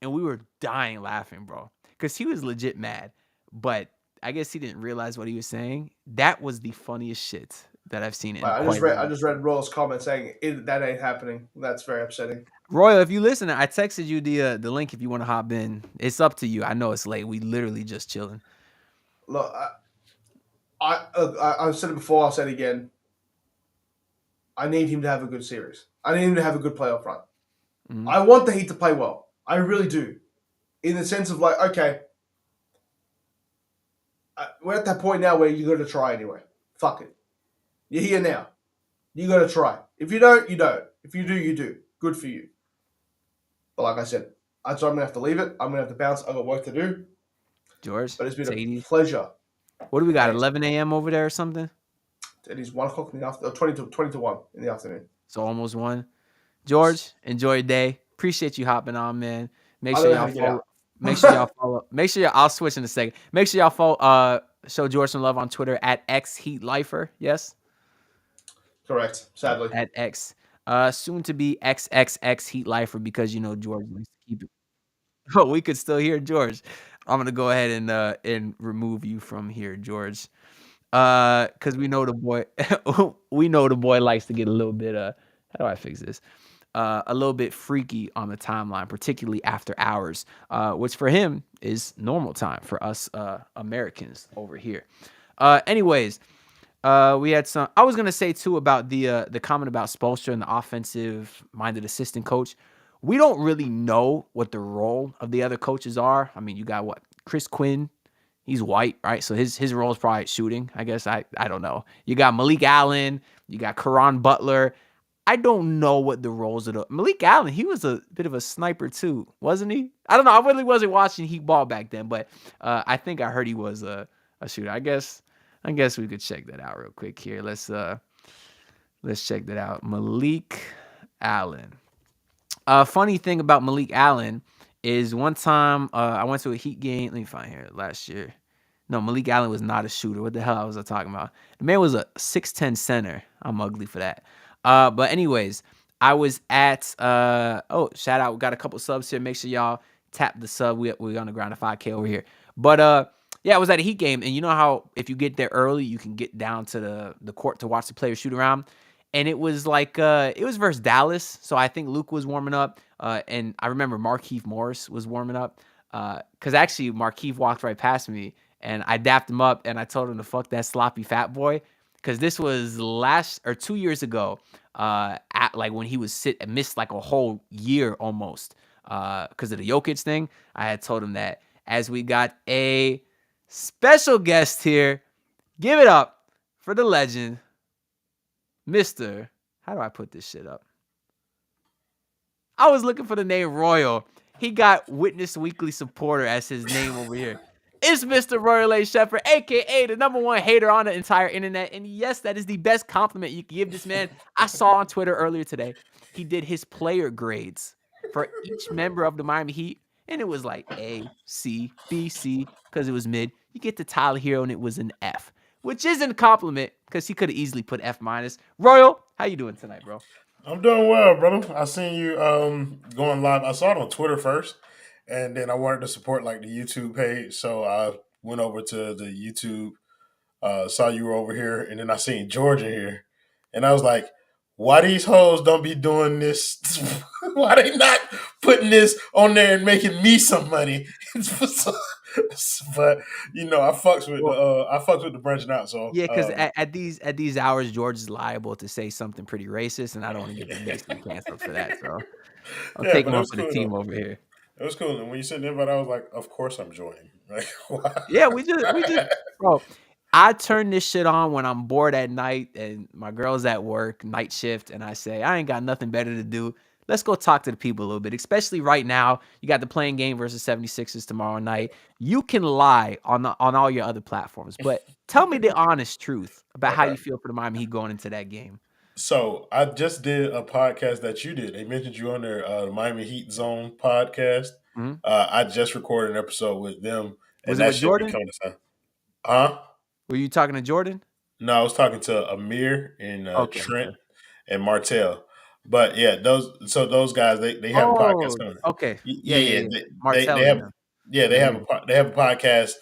And we were dying laughing, bro, because he was legit mad. But I guess he didn't realize what he was saying. That was the funniest shit that I've seen. I just read Royal's comment saying that ain't happening. That's very upsetting. Royal, if you listen, I texted you the link if you want to hop in. It's up to you. I know it's late. We literally just chilling. Look, I've said it before. I'll say it again. I need him to have a good series. I need him to have a good playoff run. Mm-hmm. I want the Heat to play well. I really do. In the sense of like, okay, we're at that point now where you got to try anyway. Fuck it. You're here now. You got to try. If you don't, you don't. If you do, you do. Good for you. But like I said, I'm going to have to leave it. I'm going to have to bounce. I've got work to do. George, but it's been a pleasure. What do we got, 11 a.m. over there or something? It is 1 o'clock in the afternoon, 20 to 1 in the afternoon. So almost 1. George, enjoy your day. Appreciate you hopping on, man. Make sure y'all follow. Make sure y'all follow. Make sure I'll switch in a second. Make sure y'all follow. Show George some love on Twitter at xheatlifer. Yes. Correct. Sadly. At X. Soon to be XXX Heatlifer because George likes to keep it. Oh, we could still hear George. I'm gonna go ahead and remove you from here, George. Because we know the boy likes to get a little bit how do I fix this? A little bit freaky on the timeline, particularly after hours, which for him is normal time for us Americans over here. Anyways, we had some. I was gonna say too about the comment about Spoelstra and the offensive-minded assistant coach. We don't really know what the role of the other coaches are. I mean, you got Chris Quinn. He's white, right? So his role is probably shooting. I guess I don't know. You got Malik Allen. You got Karan Butler. I don't know what the roles of Malik Allen. He was a bit of a sniper too, wasn't he? I don't know. I really wasn't watching Heat ball back then, but I think I heard he was a shooter. I guess we could check that out real quick here. Let's check that out. Malik Allen. Funny thing about Malik Allen is one time I went to a Heat game. Let me find here last year. No, Malik Allen was not a shooter. What the hell was I talking about? The man was a 6'10" center. I'm ugly for that. But anyways, I was at shout out. We got a couple subs here. Make sure y'all tap the sub. We're on the ground of 5K over here. But yeah, I was at a Heat game, and you know how if you get there early, you can get down to the court to watch the players shoot around. And it was like it was versus Dallas, so I think Luke was warming up, and I remember Markieff Morris was warming up, because actually Markieff walked right past me, and I dapped him up, and I told him to fuck that sloppy fat boy, because this was 2 years ago, at like when he was missed like a whole year almost, because of the Jokic thing. I had told him that. As we got a special guest here, give it up for the legend. Mr. How do I put this shit up? I was looking for the name Royal. He got Witness Weekly supporter as his name over here. It's Mr. Royal A. Shepherd, a.k.a. the #1 hater on the entire internet. And yes, that is the best compliment you can give this man. I saw on Twitter earlier today, he did his player grades for each member of the Miami Heat. And it was like A, C, B, C, because it was mid. You get to Tyler Herro, and it was an F. Which isn't a compliment, because he could have easily put F-. Royal, how you doing tonight, bro? I'm doing well, brother. I seen you going live. I saw it on Twitter first, and then I wanted to support like the YouTube page, so I went over to the YouTube. Saw you were over here, and then I seen Georgia here, and I was like, "Why these hoes don't be doing this? Why they not putting this on there and making me some money?" But I fucks with the branching out. So Yeah, because at these hours, George is liable to say something pretty racist, and I don't want to get him basically canceled for that. So I'll take but him it on was for the cool team though. over here. It was cool, and when you sent the invite, I was like, "Of course I'm joining." Like, why? Yeah, we just, bro. I turn this shit on when I'm bored at night and my girl's at work, night shift, and I say, I ain't got nothing better to do. Let's go talk to the people a little bit, especially right now. You got the playing game versus 76ers tomorrow night. You can lie on all your other platforms, but tell me the honest truth about how Okay. you feel for the Miami Heat going into that game. So I just did a podcast that you did. They mentioned you on their Miami Heat Zone podcast. Mhm. I just recorded an episode with them, Was and it that with should be Jordan? coming to time. Huh? Were you talking to Jordan? No, I was talking to Amir and Okay. Trent and Martell. But yeah, those guys they have a podcast Oh, coming. okay. Yeah. Yeah, Martell they and have them. they have Mhm. they have a podcast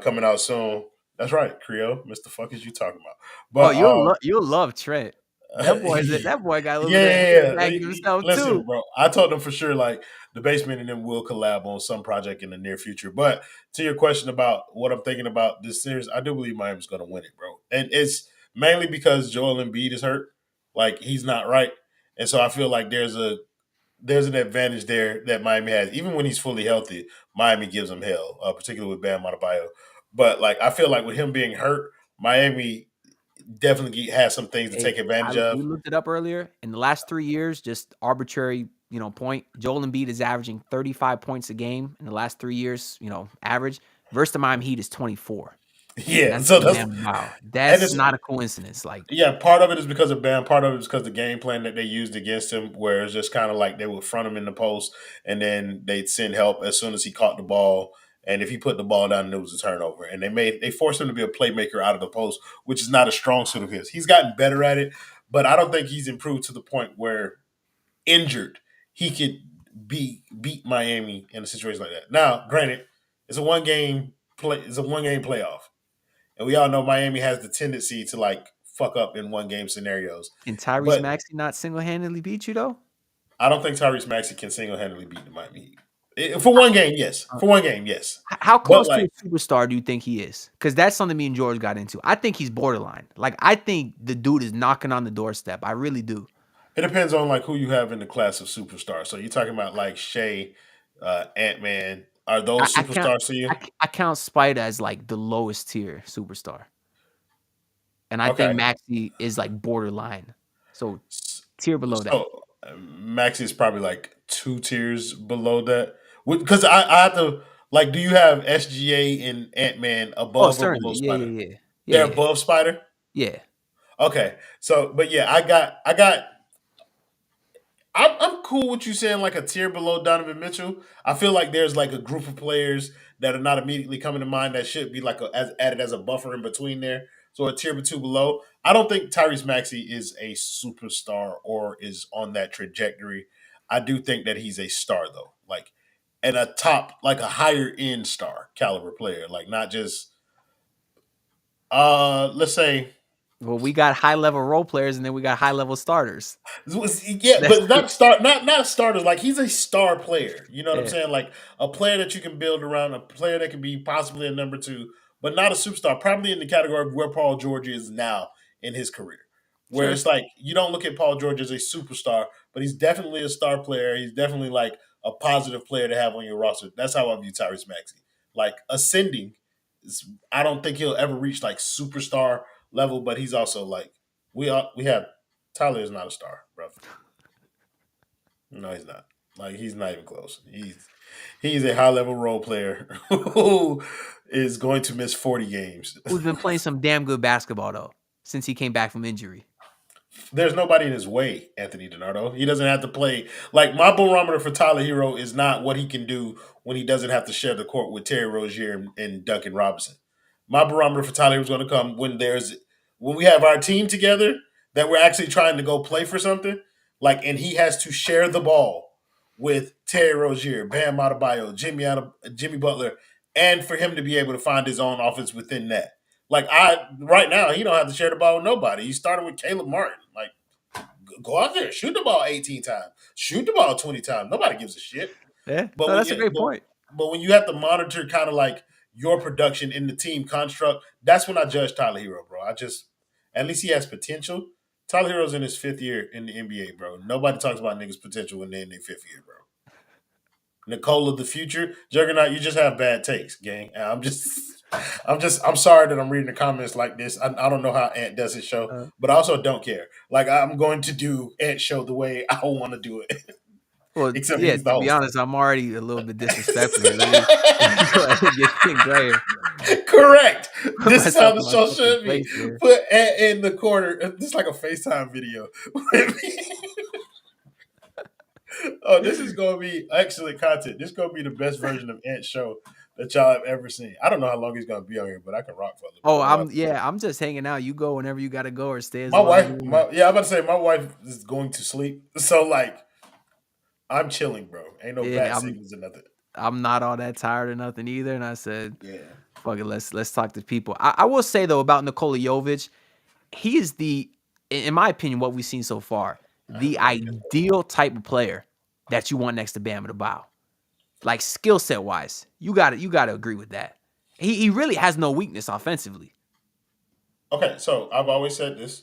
coming out soon. That's right, Creole. Mr. Fuck is you talking about? Oh, But you'll love Trent. That boy got a little yeah, bit of yeah, yeah. handbagging himself Listen, too. bro. I told them for sure, like the basement and them will collab on some project in the near future. But to your question about what I'm thinking about this series, I do believe Miami's going to win it, bro. And it's mainly because Joel Embiid is hurt, like he's not right, and so I feel like there's an advantage there that Miami has. Even when he's fully healthy, Miami gives him hell, particularly with Bam Adebayo. But like I feel like with him being hurt, Miami definitely has some things to Hey, take advantage we of. looked it up earlier. In the last 3 years, just arbitrary, point. Joel Embiid is averaging 35 points a game in the last 3 years, average. Versus the Miami Heat is 24. Yeah, That's so that's damn wow. and That's it's not a coincidence. Like, yeah, part of it is because of Bam. Part of it is because the game plan that they used against him, where it's just kind of like they would front him in the post, and then they'd send help as soon as he caught the ball. And if he put the ball down, it was a turnover. And they forced him to be a playmaker out of the post, which is not a strong suit of his. He's gotten better at it, but I don't think he's improved to the point where injured he could beat Miami in a situation like that. Now, granted, it's a one game playoff. And we all know Miami has the tendency to like fuck up in one game scenarios. can Tyrese But Maxey not single handedly beat you though? I don't think Tyrese Maxey can single handedly beat the Miami Heat. For one game, yes. Uh, For one game, yes. How But close to like a superstar do you think he is? Because that's something me and George got into. I think he's borderline. Like, I think the dude is knocking on the doorstep. I really do. it depends on like who you have in the class of superstars. So you're talking about like Shea, Ant Man. Are I, those I count superstars to you? I count Spider as like the lowest tier superstar, and I think Okay. Maxi is like borderline. So Tier below that. So Maxi is probably like 2 tiers below that. Because I have to like, do you have SGA and Ant-Man Oh, above or below certainly. Yeah, Spider? yeah, yeah. Yeah, They're yeah. above Spider. Yeah. Okay, so but yeah, I'm cool with you saying like a tier below Donovan Mitchell. I feel like there's like a group of players that are not immediately coming to mind that should be like added as a buffer in between there. So a tier two below. I don't think Tyrese Maxey is a superstar or is on that trajectory. I do think that he's a star though, like and a top, like a higher end star caliber player, like not just let's say Well, we got high level role players and then we got high level starters. yeah, That's but not starters. Like he's a star player. You know what I'm yeah. saying? Like a player that you can build around, a player that can be possibly a number two, but not a superstar. Probably in the category of where Paul George is now in his career, where Sure. it's like you don't look at Paul George as a superstar, but he's definitely a star player. He's definitely like a positive player to have on your roster. That's how I view Tyrese Maxey. Like ascending, I don't think he'll ever reach like superstar level, but he's also like we have Tyler is not a star, bro. No, he's not. Like he's not even close. He's a high level role player who is going to miss 40 games. Who's been playing some damn good basketball though since he came back from injury. There's nobody in his way, Anthony DiNardo. He doesn't have to play. Like my barometer for Tyler Hero is not what he can do when he doesn't have to share the court with Terry Rozier and Duncan Robinson. My barometer for Tyler Hero is going to come when we have our team together that we're actually trying to go play for something. Like, and he has to share the ball with Terry Rozier, Bam Adebayo, Jimmy Butler, and for him to be able to find his own offense within that. Like right now, he don't have to share the ball with nobody. He's starting with Caleb Martin. Like, go out there, shoot the ball 18 times, shoot the ball 20 times. Nobody gives a shit. Yeah, But no, when that's a you great point. but when you have to monitor kind of like your production in the team construct, that's when I judge Tyler Hero, bro. At least he has potential. Tyler Hero's in his 5th year in the NBA, bro. Nobody talks about niggas' potential when they're in their 5th year, bro. Nicole of the future, Juggernaut, you just have bad takes, gang. And I'm sorry that I'm reading the comments like this. I don't know how Ant does his show, but I also don't care. Like I'm going to do Ant's show the way I want to do it. Well, Except yeah, he's the to be host. honest, I'm already a little bit disrespectful here. Let me go ahead and get things right here. Correct. This is how myself the in my show fucking should be. place here. Put Ant in the corner. This is like a FaceTime video. Oh, this is going to be excellent content. This is going to be the best version of Ant's show that y'all have ever seen. I don't know how long he's going to be on here, but I can rock for a little bit. Oh, I'm gonna have to- I'm just hanging out. You go whenever you gotta go or stay as My long as wife, you want. I'm about to say my wife is going to sleep. So like, I'm chilling, bro. Ain't no Yeah, bad signals or nothing. I'm not all that tired or nothing either. And I said, Yeah. fuck it, let's talk to people. I will say though about Nikola Jovic, he is in my opinion, what we've seen so far, the ideal type of player that you want next to Bam Adebayo. Like skill set wise, you gotta agree with that. He really has no weakness offensively. Okay, so I've always said this: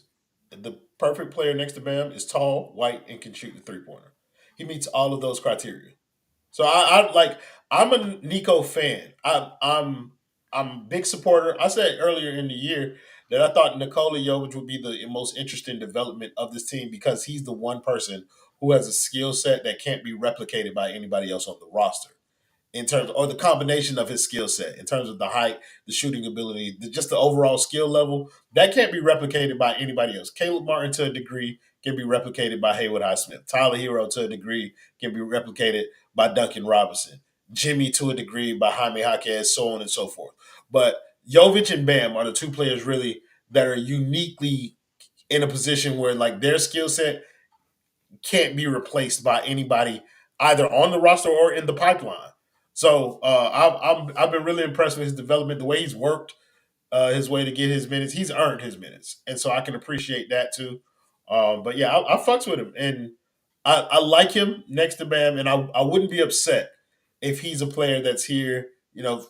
the perfect player next to Bam is tall, white, and can shoot the 3-pointer. He meets all of those criteria. So I'm a Nico fan. I'm a big supporter. I said earlier in the year that I thought Nikola Jovic would be the most interesting development of this team because he's the one person who has a skill set that can't be replicated by anybody else on the roster in terms or the combination of his skill set in terms of the height, the shooting ability, just the overall skill level that can't be replicated by anybody else. Caleb Martin to a degree can be replicated by Haywood Highsmith. Tyler Hero to a degree can be replicated by Duncan Robinson. Jimmy to a degree by Jaime Jaquez, so on and so forth. But Jovic and Bam are the two players really that are uniquely in a position where like their skill set can't be replaced by anybody either on the roster or in the pipeline. So I've been really impressed with his development, the way he's worked his way to get his minutes. He's earned his minutes, and so I can appreciate that too. But yeah, I fucks with him, and I like him next to Bam, and I wouldn't be upset if he's a player that's here,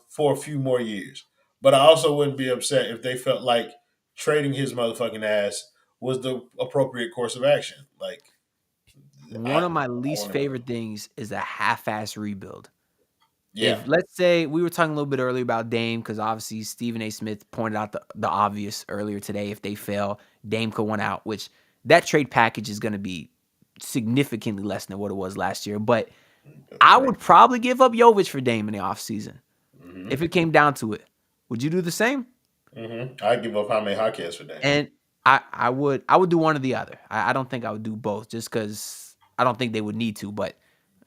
for a few more years. But I also wouldn't be upset if they felt like trading his motherfucking ass was the appropriate course of action. Like One of my I least wanna- favorite things is a half-ass rebuild. Yeah, If let's say we were talking a little bit earlier about Dame, because obviously Stephen A. Smith pointed out the obvious earlier today. If they fail, Dame could win out, which that trade package is going to be significantly less than what it was last year. But I would probably give up Jovic for Dame in the offseason if it came down to it. Would you do the same? I'd give up Jaime Jaquez for Dame. And I would do one or the other. I don't think I would do both just because I don't think they would need to. But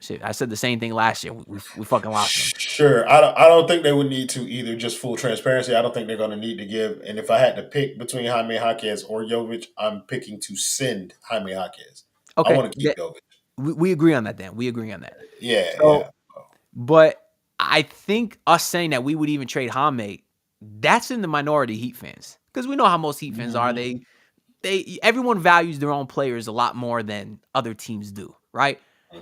shit, I said the same thing last year. We fucking lost them. Sure. I don't think they would need to either. Just full transparency. I don't think they're going to need to give. And if I had to pick between Jaime Jaquez or Jovic, I'm picking to send Jaime Jaquez. Okay. I want to keep Jovic. We agree on that then. We agree on that. Yeah. But I think us saying that we would even trade Jaime, that's in the minority Heat fans. Because we know how most Heat fans are. Everyone values their own players a lot more than other teams do, right?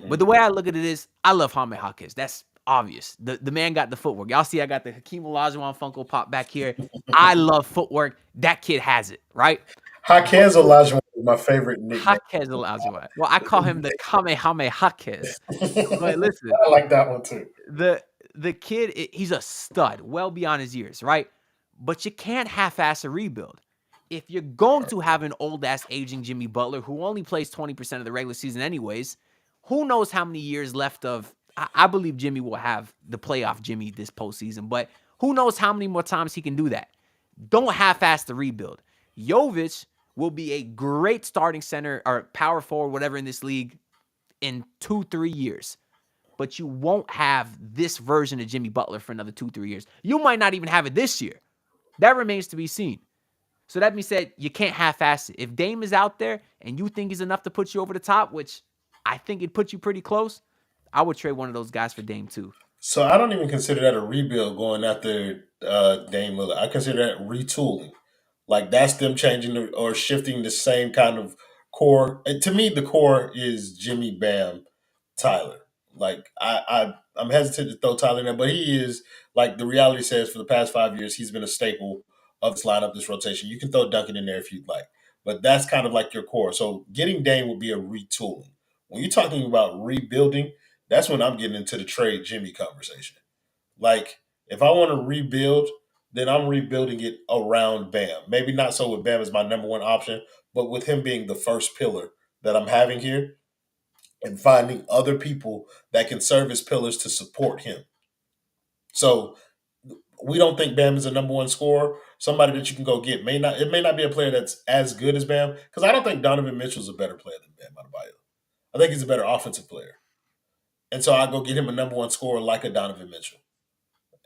But the way I look at it is, I love Jaime Jaquez. That's obvious. The man got the footwork. Y'all see I got the Hakeem Olajuwon Funko Pop back here. I love footwork. That kid has it, right? Jaquez Olajuwon is my favorite nickname. Jaquez Olajuwon. Well, I call him the Kamehameha Jaquez. But listen. I like that one too. The kid, he's a stud, well beyond his years, right? But you can't half-ass a rebuild. If you're going to have an old-ass aging Jimmy Butler who only plays 20% of the regular season anyways, who knows how many years left of... I believe Jimmy will have the playoff Jimmy this postseason, but who knows how many more times he can do that. Don't half-ass the rebuild. Jovic will be a great starting center or power forward, whatever, in this league in 2-3 years. But you won't have this version of Jimmy Butler for another 2-3 years. You might not even have it this year. That remains to be seen. So that being said, you can't half-ass it. If Dame is out there and you think he's enough to put you over the top, which I think it'd put you pretty close, I would trade one of those guys for Dame too. So I don't even consider that a rebuild going after Dame Lillard. I consider that retooling. Like that's them changing or shifting the same kind of core. And to me, the core is Jimmy, Bam, Tyler. Like I'm hesitant to throw Tyler in there, but he is, like the reality says, for the past 5 years, he's been a staple of this lineup, this rotation. You can throw Duncan in there if you'd like, but that's kind of like your core. So getting Dame would be a retooling. When you're talking about rebuilding, that's when I'm getting into the trade Jimmy conversation. Like if I want to rebuild, then I'm rebuilding it around Bam. Maybe not so with Bam as my number one option, but with him being the first pillar that I'm having here, and finding other people that can serve as pillars to support him. So we don't think Bam is a number one scorer. Somebody that you can go get may not be a player that's as good as Bam, because I don't think Donovan Mitchell's a better player than Bam Adebayo. I think he's a better offensive player. And so I go get him a number one scorer like a Donovan Mitchell.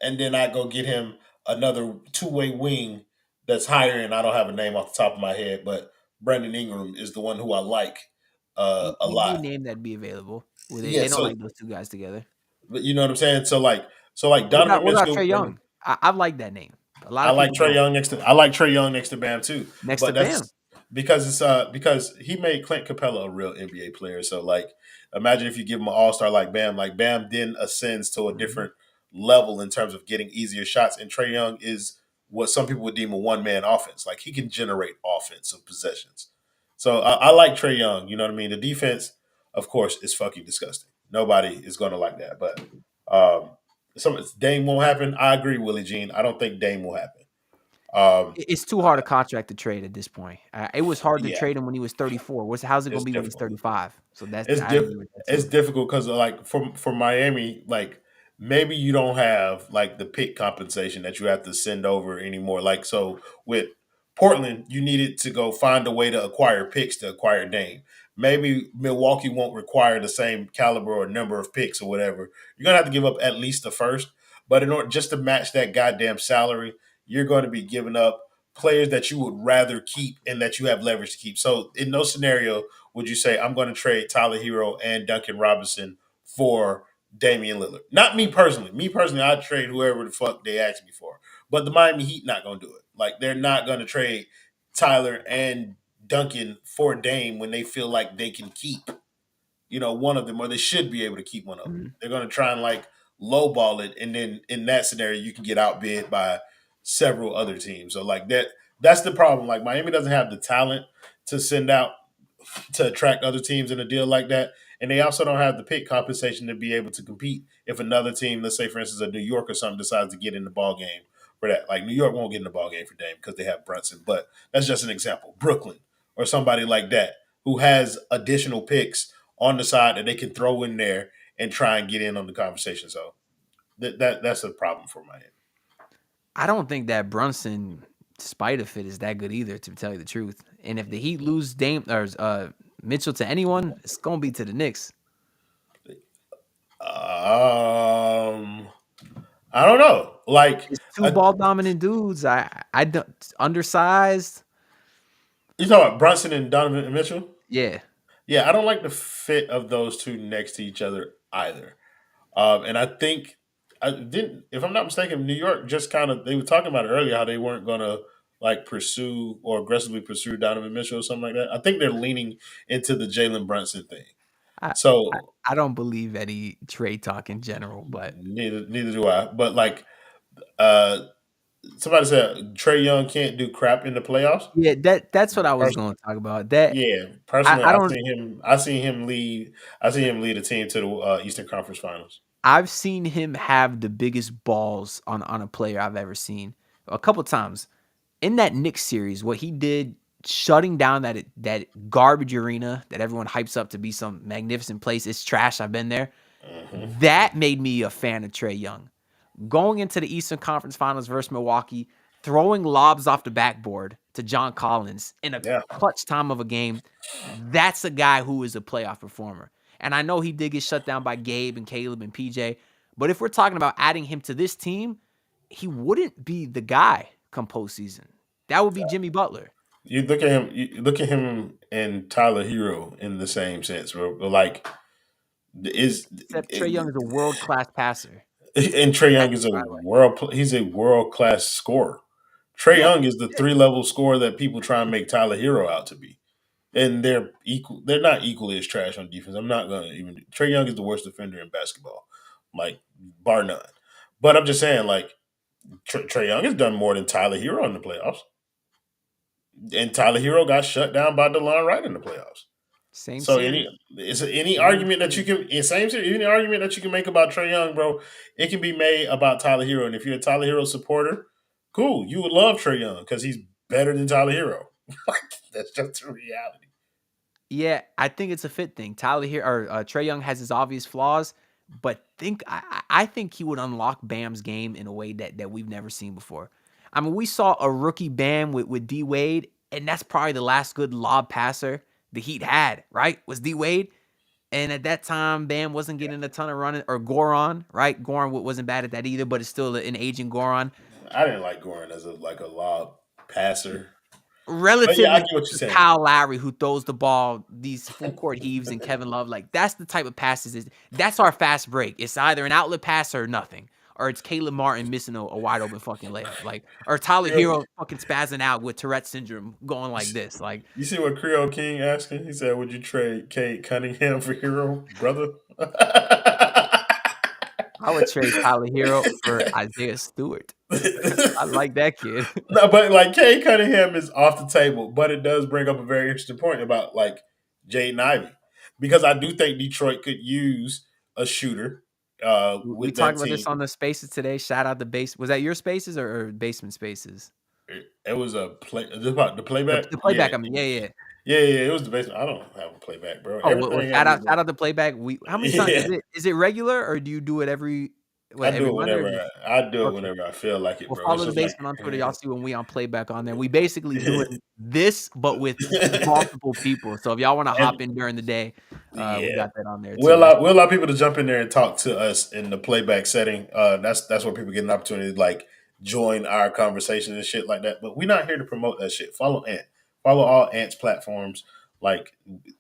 And then I go get him another two-way wing that's higher, and I don't have a name off the top of my head, but Brandon Ingram is the one who I like a lot. Any name that'd be available. They don't like those two guys together. But you know what I'm saying? So Donovan what about Mitchell. Trae Young? I like that name. I like Trae Young next to Bam too. Next to Bam. Because he made Clint Capella a real NBA player. So imagine if you give him an all-star like Bam then ascends to a different level in terms of getting easier shots. And Trae Young is what some people would deem a one-man offense. Like he can generate offensive possessions. So I like Trae Young. You know what I mean? The defense, of course, is fucking disgusting. Nobody is going to like that. But Dame won't happen. I agree, Willie Jean. I don't think Dame will happen. It's too hard a contract to trade at this point. It was hard to trade him when he was 34. How's it going to be when he's 35? So it's difficult because for Miami, maybe you don't have the pick compensation that you have to send over anymore. So with Portland, you needed to go find a way to acquire picks to acquire Dame. Maybe Milwaukee won't require the same caliber or number of picks or whatever. You're gonna have to give up at least the first, but in order just to match that goddamn salary, you're going to be giving up players that you would rather keep and that you have leverage to keep. So in no scenario would you say, I'm going to trade Tyler Herro and Duncan Robinson for Damian Lillard. Not me personally. Me personally, I'd trade whoever the fuck they ask me for. But the Miami Heat not going to do it. They're not going to trade Tyler and Duncan for Dame when they feel like they can keep, one of them, or they should be able to keep one of them. Mm-hmm. They're going to try and lowball it. And then in that scenario, you can get outbid by several other teams. So that's the problem. Miami doesn't have the talent to send out to attract other teams in a deal like that. And they also don't have the pick compensation to be able to compete if another team, let's say for instance a New York or something, decides to get in the ball game for that. New York won't get in the ball game for Dame because they have Brunson, but that's just an example. Brooklyn or somebody like that. who has additional picks on the side that they can throw in there and try and get in on the conversation. So that's a problem for Miami. I don't think that Brunson spider fit is that good either, to tell you the truth. And if the Heat lose Dame or Mitchell to anyone, it's gonna be to the Knicks. I don't know. Like, It's two ball dominant dudes. I don't undersized. You talking about Brunson and Donovan Mitchell? Yeah. Yeah, I don't like the fit of those two next to each other either. And I think I didn't, if I'm not mistaken, New York just kind of they were talking about it earlier how they weren't gonna like pursue or aggressively pursue Donovan Mitchell or something like that. I think they're leaning into the Jalen Brunson thing. I, So I don't believe any trade talk in general, but neither do I. But like uh somebody said Trey Young can't do crap in the playoffs. yeah, that's what I was going to talk about. That Yeah, personally, I don't. I seen him lead. I seen him lead a team to the Eastern Conference Finals. I've seen him have the biggest balls on a player I've ever seen a couple times in that Knicks series. What he did, shutting down that garbage arena that everyone hypes up to be some magnificent place. It's trash. I've been there. That made me a fan of Trae Young. Going into the Eastern Conference Finals versus Milwaukee, throwing lobs off the backboard to John Collins in a clutch time of a game, that's a guy who is a playoff performer. And I know he did get shut down by Gabe and Caleb and PJ, but if we're talking about adding him to this team, he wouldn't be the guy come postseason. That would be Jimmy Butler. You look at him. You look at him and Tyler Herro in the same sense, bro. Like, Except Trae Young is a world-class passer. and Trae Young is he's a world class scorer. Trae Young is the 3-level scorer that people try and make Tyler Herro out to be. And they're equal. They're not equally as trash on defense. I'm not gonna even. Trae Young is the worst defender in basketball, like bar none. But I'm just saying, like Trae Young has done more than Tyler Herro in the playoffs, and Tyler Herro got shut down by DeLon Wright in the playoffs. Same So series. any argument that you can any argument that you can make about Trae Young, bro, it can be made about Tyler Herro. And if you're a Tyler Herro supporter, cool, you would love Trae Young because he's better than Tyler Herro. That's just the reality. Yeah, I think it's a fit thing. Tyler here or Trae Young has his obvious flaws, but I think he would unlock Bam's game in a way that we've never seen before. I mean, we saw a rookie Bam with D Wade, and that's probably the last good lob passer the Heat had, right? Was D Wade. And at that time, Bam wasn't getting a ton of running, or Goran, right? Goran wasn't bad at that either, but it's still an aging Goran. I didn't like Goran as a lob passer. But yeah, I Relatively get what you're saying. Kyle Lowry, who throws the ball, these full court heaves, and Kevin Love, like that's the type of passes. That's our fast break. It's either an outlet pass or nothing, or it's Caleb Martin missing a wide open fucking layup, like, or Tyler Herro fucking spazzing out with Tourette syndrome, going like this, like. You see what Creole King asking? He said, "Would you trade Kate Cunningham for Herro, brother?" I would trade Tyler Herro for Isaiah Stewart. I like that kid. No, but like Kate Cunningham is off the table, but it does bring up a very interesting point about like Jaden Ivey, because I do think Detroit could use a shooter We with talked that about team. this on the Spaces today. Shout out the base. Was that your Spaces or Basement Spaces? It was a play. About the playback. The playback. I mean, yeah. Yeah. It was the basement. I don't have a playback, bro. Oh, well, shout out the playback. How many times Yeah. is it regular, or do you do it every? I do Every it Monday? whenever I do it Okay. whenever I feel like it, Well, bro. follow It's the just like, basement on Twitter. Y'all see when we on playback on there. We basically doing this, but with multiple people. So if y'all want to hop in during the day, we got that on there too. We'll allow people to jump in there and talk to us in the playback setting. That's where people get an opportunity to like join our conversation and shit like that. But we're not here to promote that shit. Follow Ant. Follow all Ant's platforms. Like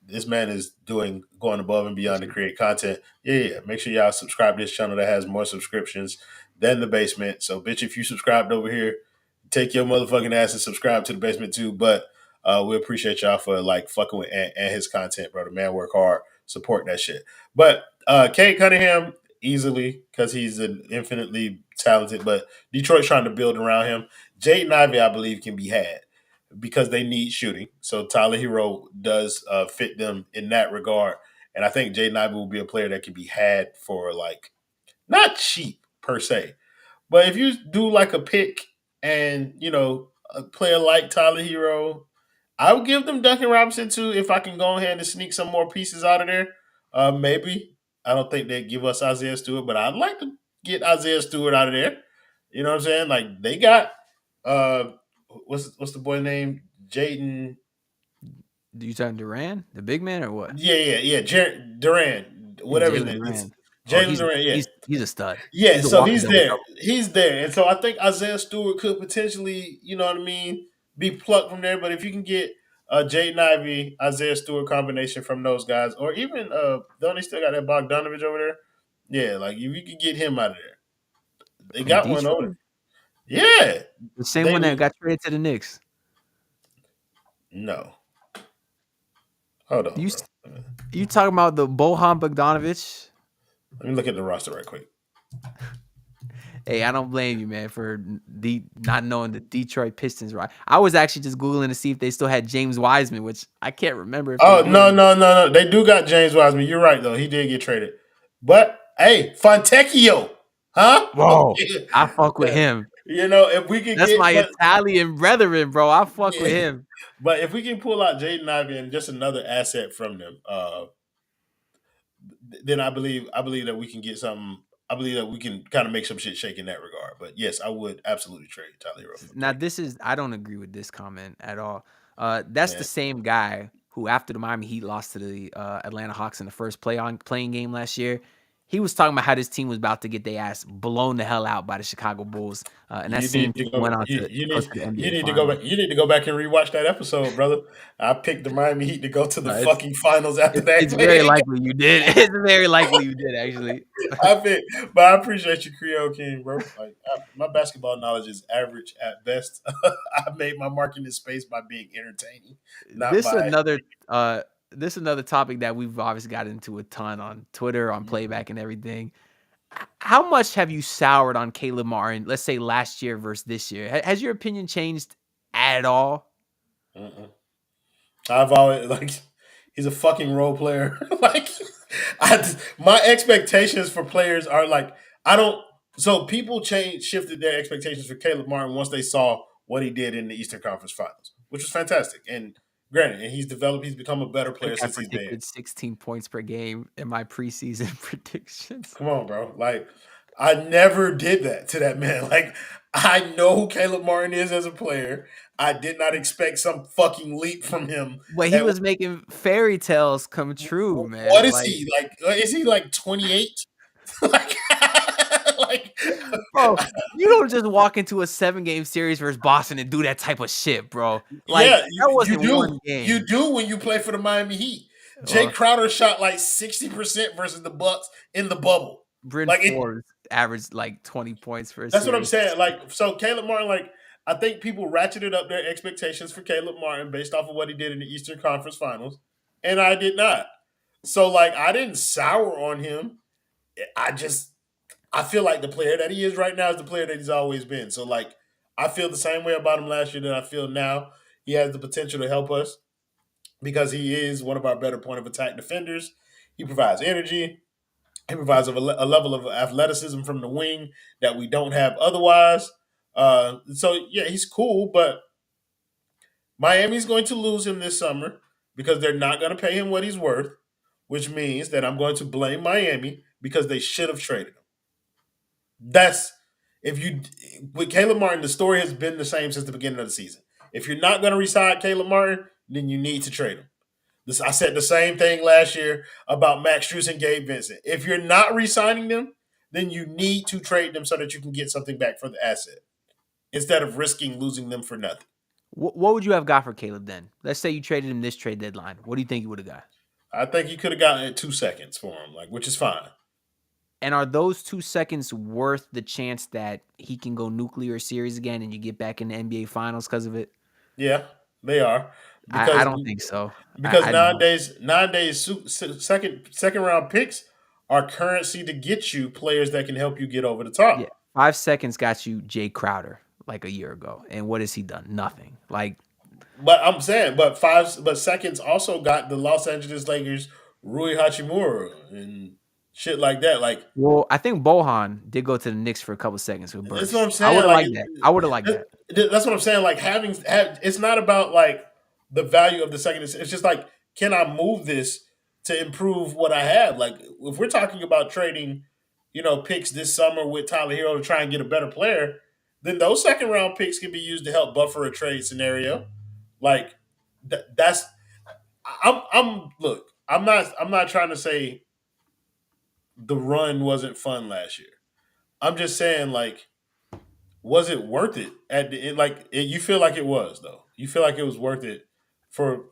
this man is going above and beyond to create content. Yeah. Make sure y'all subscribe to this channel that has more subscriptions than the basement. So bitch, if you subscribed over here, take your motherfucking ass and subscribe to the basement too. But we appreciate y'all for like fucking with Ant and his content, bro. The man work hard, support that shit. But Kate Cunningham easily because he's an infinitely talented, but Detroit's trying to build around him. Jaden Ivey, I believe, can be had because they need shooting. So Tyler Herro does fit them in that regard. And I think Jaden Ivey will be a player that can be had for like not cheap per se, but if you do like a pick and a player like Tyler Herro, I would give them Duncan Robinson too if I can go ahead and sneak some more pieces out of there. Maybe. I don't think they'd give us Isaiah Stewart, but I'd like to get Isaiah Stewart out of there. You know what I'm saying? Like they got what's the boy name? Jaden. Do you talking Duran, the big man, or what? Yeah. Jared Duran, Yeah, whatever his Jalen name. It's Duran. Oh, Jalen Duran. Yeah, he's a stud. yeah. He's a So walking he's double there. double. He's there, and so I think Isaiah Stewart could potentially, you know what I mean, be plucked from there. But if you can get Jaden Ivey, Isaiah Stewart combination from those guys, or even don't they still got that Bogdanovich over there? Yeah, like if you can get him out of there, they From got one over Detroit, there. Yeah, the same they one that would. got traded to the Knicks. No, hold on, You bro. s- you talking about the Bohan Bogdanovich? Let me look at the roster right quick. Hey, I don't blame you, man, for not knowing the Detroit Pistons, right? I was actually just Googling to see if they still had James Wiseman, which I can't remember if they Oh do. no. They do got James Wiseman. You're right though. He did get traded. But hey, Fontecchio, huh? Whoa, I fuck with him. You know, if we could That's get my Italian brethren, bro. I fuck with yeah. him. But if we can pull out Jaden Ivey and just another asset from them, then I believe that we can get something. I believe that we can kind of make some shit shake in that regard. But yes, I would absolutely trade Tyler Herro for Now, Blake. I don't agree with this comment at all. That's the Man, same guy who, after the Miami Heat lost to the Atlanta Hawks in the first playing game last year, he was talking about how this team was about to get their ass blown the hell out by the Chicago Bulls, and that you same need to team go. went on You, to you go need to the you NBA need to go Finals. back. You need to go back and rewatch that episode, brother. I picked the Miami Heat to go to the It's fucking finals after that. it's very likely you did. It's very likely you did, actually. But I appreciate you, Creole King, bro. Like my basketball knowledge is average at best. I made my mark in this space by being entertaining, not This by. another uh this another topic that we've obviously got into a ton on Twitter, on Playback, and everything. How much have you soured on Caleb Martin, let's say last year versus this year? Has your opinion changed at all? Mm-mm. I've always like he's a fucking role player. Like my expectations for players are like I don't. So people shifted their expectations for Caleb Martin once they saw what he did in the Eastern Conference Finals, which was fantastic. And granted, and he's developed. He's become a better I player think I since he's been. predicted 16 points per game in my preseason predictions. Come on, bro. Like, I never did that to that man. Like, I know who Caleb Martin is as a player. I did not expect some fucking leap from him. But he That was making fairy tales come true, what man. is Like, he like? Is he like 28? like, like, bro, you don't just walk into a 7-game series versus Boston and do that type of shit, bro. Like, yeah, that you wasn't do. one You game. do when you play for the Miami Heat. Jay Well, Crowder shot like 60% versus the Bucks in the bubble. Bryn Like it, Forbes averaged like 20 points for a That's what I'm series. saying. Like, so Caleb Martin, like, I think people ratcheted up their expectations for Caleb Martin based off of what he did in the Eastern Conference Finals, and I did not. So, like, I didn't sour on him. I feel like the player that he is right now is the player that he's always been. So, like, I feel the same way about him last year that I feel now. He has the potential to help us because he is one of our better point of attack defenders. He provides energy. He provides a level of athleticism from the wing that we don't have otherwise. So yeah, he's cool, but Miami's going to lose him this summer because they're not going to pay him what he's worth, which means that I'm going to blame Miami because they should have traded him. That's if you with Caleb Martin, the story has been the same since the beginning of the season. If you're not going to resign Caleb Martin, then you need to trade him. I said the same thing last year about Max Strus and Gabe Vincent. If you're not re-signing them, then you need to trade them so that you can get something back for the asset instead of risking losing them for nothing. What would you have got for Caleb then? Let's say you traded him this trade deadline. What do you think you would have got? I think you could have gotten it 2 seconds for him, like which is fine. And are those 2 seconds worth the chance that he can go nuclear series again and you get back in the NBA Finals because of it? Yeah, they are. I don't think so. Because I don't. nowadays, second round picks are currency to get you players that can help you get over the Yeah, top. 5 seconds got you Jay Crowder like a year ago, and what has he done? Nothing. Like, But I'm saying, but seconds also got the Los Angeles Lakers Rui Hachimura and shit like that. Like well, I think Bohan did go to the Knicks for a couple seconds with that's Burks. what I'm saying. I would have Like liked that. I would have liked that. that's what I'm saying. Like it's not about like the value of the second. It's just like, can I move this to improve what I have? Like, if we're talking about trading, picks this summer with Tyler Hero to try and get a better player, then those second round picks can be used to help buffer a trade scenario. Like, that's I'm look. I'm not trying to say the run wasn't fun last year. I'm just saying, like, was it worth it at the end? Like, you feel like it was, though. You feel like it was worth it for.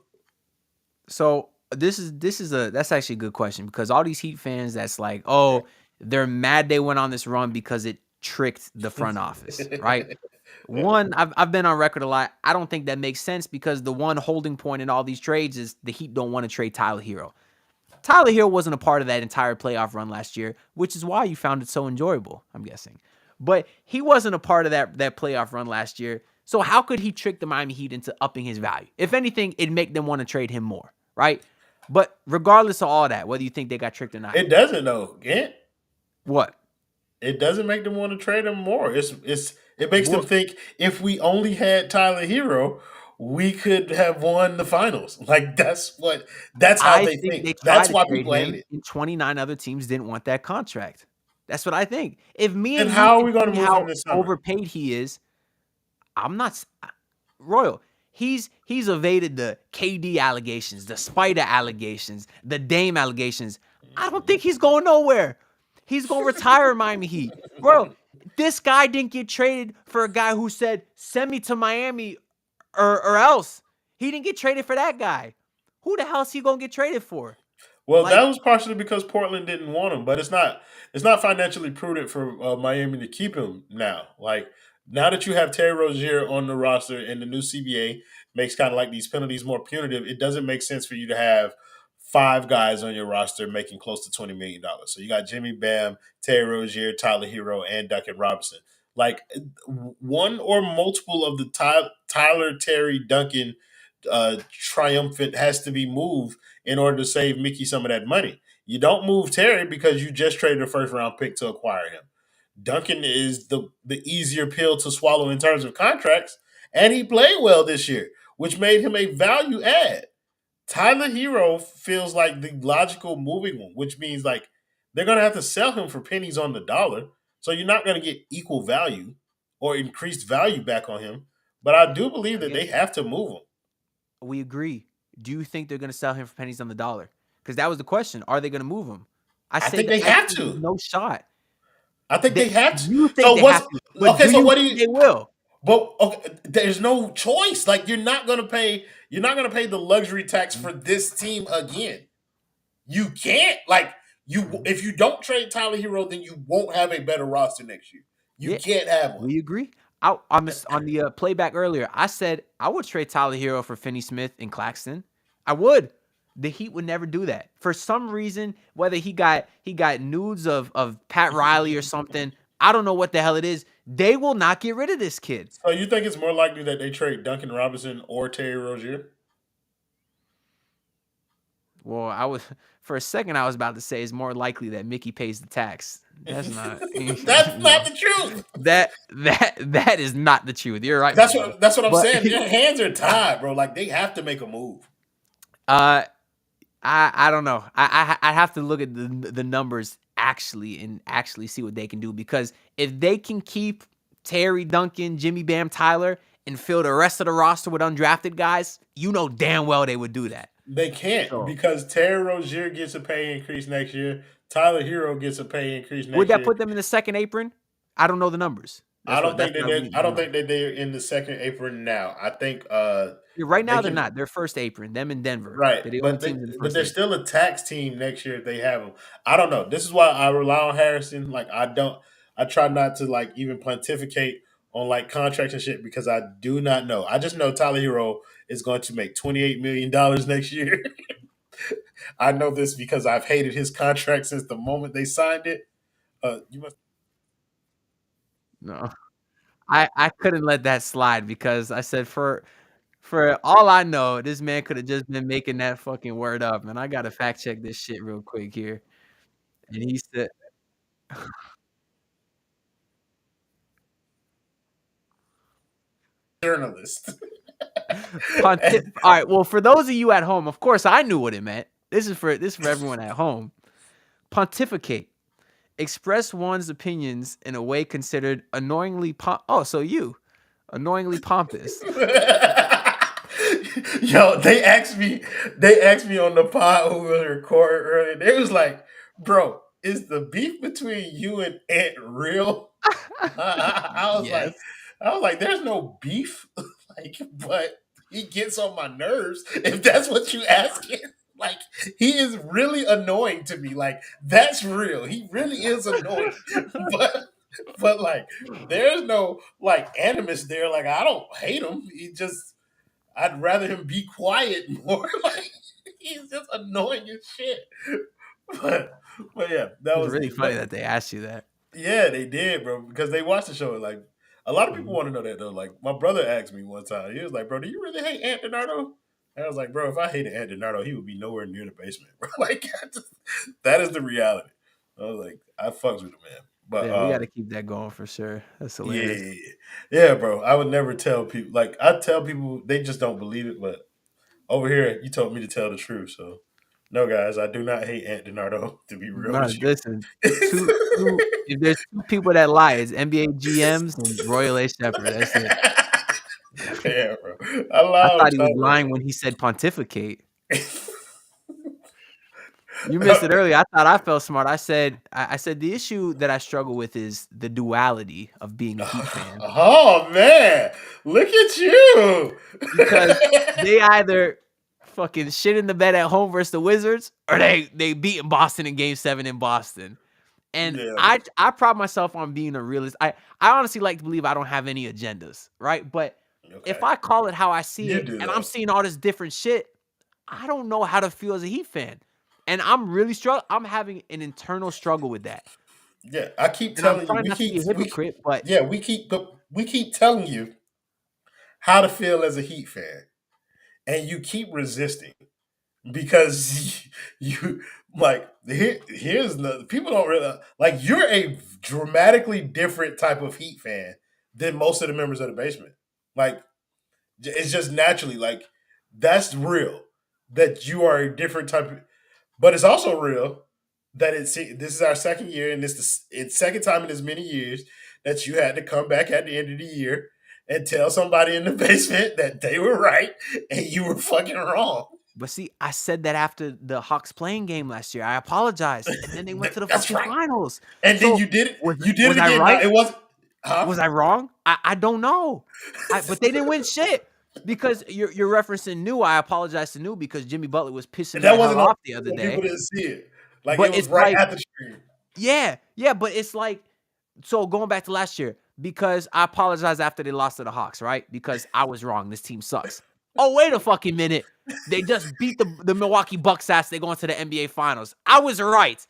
So that's actually a good question, because all these Heat fans that's like, oh, they're mad they went on this run because it tricked the front office, right? One, I've been on record a lot. I don't think that makes sense, because the one holding point in all these trades is the Heat don't want to trade Tyler Herro. Tyler Herro wasn't a part of that entire playoff run last year, which is why you found it so enjoyable, I'm guessing. But he wasn't a part of that playoff run last year. So how could he trick the Miami Heat into upping his value? If anything, it'd make them want to trade him more, right? But regardless of all that, whether you think they got tricked or not, It doesn't, though. Gant. what? It doesn't make them want to trade him more. It makes them What? think, if we only had Tyler Hero, we could have won the finals. Like, that's how I they think think. they tried That's to why trade people hate him, it. and 29 other teams didn't want that contract. That's what I think. If me Then and you how are can we going to see move how him this summer? overpaid he is, I'm not Royal. He's evaded the KD allegations, the Spider allegations, the Dame allegations. I don't think he's going nowhere. He's going to retire Miami Heat. Bro, this guy didn't get traded for a guy who said, send me to Miami or else. He didn't get traded for that guy. Who the hell is he going to get traded for? Well, Like, that was partially because Portland didn't want him, but it's not financially prudent for Miami to keep him now. Like, now that you have Terry Rozier on the roster and the new CBA makes kind of like these penalties more punitive, it doesn't make sense for you to have five guys on your roster making close to $20 million. So you got Jimmy Bam, Terry Rozier, Tyler Hero, and Duncan Robinson. Like, one or multiple of the Tyler, Terry, Duncan triumphant has to be moved in order to save Mickey some of that money. You don't move Terry because you just traded a first round pick to acquire him. Duncan is the easier pill to swallow in terms of contracts, and he played well this year, which made him a value add. Tyler Hero feels like the logical moving one, which means, like, they're going to have to sell him for pennies on the dollar. So you're not going to get equal value or increased value back on him. But I do believe that again, they have to move him. we agree. Do you think they're going to sell him for pennies on the dollar? Because that was the question. Are they going to move him? I think they I have say there's to. no shot. I think they have to. You think So they what's have to, but okay? do So you what do think you? they will? But okay, there's no choice. Like, you're not gonna pay. You're not gonna pay the luxury tax for this team again. You can't. Like, if you don't trade Tyler Hero, then you won't have a better roster next year. You Yeah, can't have one. we agree. On the playback earlier, I said I would trade Tyler Hero for Finney Smith and Claxton. I would. The Heat would never do that. For some reason, whether he got nudes of Pat Riley or something, I don't know what the hell it is. They will not get rid of this kid. So you think it's more likely that they trade Duncan Robinson or Terry Rozier? Well, I was for a second I was about to say it's more likely that Mickey pays the tax. That's not That's no. not the truth. That is not the truth. You're right, That's my brother. what I'm But saying. Their hands are tied, bro. Like, they have to make a move. uh I don't know. I have to look at the numbers and actually see what they can do, because if they can keep Terry, Duncan, Jimmy Bam, Tyler, and fill the rest of the roster with undrafted guys, you know damn well they would do that. They can't, So because Terry Rozier gets a pay increase next year. Tyler Hero gets a pay increase would next that year. put them in the second apron? I don't know the numbers. I don't think That's that what I really I don't know. think that they're in the second apron now. I think Right they now they're can. not. They're first apron. Them in Denver. Right, They're the only but teams in the but first they're apron. still a tax team next year if they have them. I don't know. This is why I rely on Harrison. Like, I try not to, like, even pontificate on, like, contracts and shit, because I do not know. I just know Tyler Hero is going to make $28 million next year. I know this because I've hated his contract since the moment they signed it. You must. No. I couldn't let that slide, because I said for all I know, this man could have just been making that fucking word up, and I gotta fact check this shit real quick here. And he said, Journalist. All right. Well, for those of you at home, of course, I knew what it meant. This is for everyone at home. Pontificate. Express one's opinions in a way considered annoyingly annoyingly pompous. Yo, they asked me on the pod who was recording earlier. They was like, "Bro, is the beef between you and Ant real?" I was Yes. like, "There's no beef, like, but he gets on my nerves. If that's what you asking, like, he is really annoying to me. Like, that's real. He really is annoying, but like, there's no like animus there. Like, I don't hate him. I'd rather him be quiet more. Like he's just annoying as shit. But yeah, that It's was really it. funny that they asked you that. Yeah, they did, bro, because they watched the show. Like a lot of people want to know that though. Like my brother asked me one time, he was like, "Bro, do you really hate Ant Donardo?" And I was like, "Bro, if I hated Ant Donardo, he would be nowhere near the basement, bro." Like that is the reality. I was like, I fucks with him, man. But Yeah, we got to keep that going for sure. That's hilarious. yeah, bro. I would never tell people. Like I tell people, they just don't believe it. But over here, you told me to tell the truth. So no, guys, I do not hate Ant Donardo. To be real Bro, with you. listen, if there's two people that lie, it's NBA GMs and Royal A. Shepherd. That's it. Yeah, bro. I love thought he was lying when he said pontificate. You missed it earlier. I thought I felt smart. I said the issue that I struggle with is the duality of being a Heat fan. Oh man, look at you! Because they either fucking shit in the bed at home versus the Wizards, or they beating Boston in Game 7 in Boston. And Yeah. I pride myself on being a realist. I honestly like to believe I don't have any agendas, right? But if Okay. I call it how I see You it, do, and though. I'm seeing all this different shit, I don't know how to feel as a Heat fan. And I'm really struggling. I'm having an internal struggle with that. Yeah, I keep And I'm telling you, trying not to be a hypocrite, but we keep telling you how to feel as a Heat fan, and you keep resisting because you like here's the people don't really like you're a dramatically different type of Heat fan than most of the members of the basement. Like it's just naturally like that's real that you are a different type of, but it's also real that this is our second year and it's second time in as many years that you had to come back at the end of the year and tell somebody in the basement that they were right and you were fucking wrong. But see, I said that after the Hawks playing game last year. I apologized, and then they went to the That's fucking right. finals. And So then you did it. You did was it I again. right? Now, it wasn't. Huh? Was I wrong? I don't know. But they didn't win shit because you're referencing New. I apologize to New because Jimmy Butler was pissing me That the hell wasn't on. off the other day. People didn't see it. Like But it was it's right like, at the stream. yeah, but it's like, so going back to last year, because I apologized after they lost to the Hawks, right? Because I was wrong. This team sucks. Oh, wait a fucking minute. They just beat the Milwaukee Bucks ass. They go into the NBA Finals. I was right.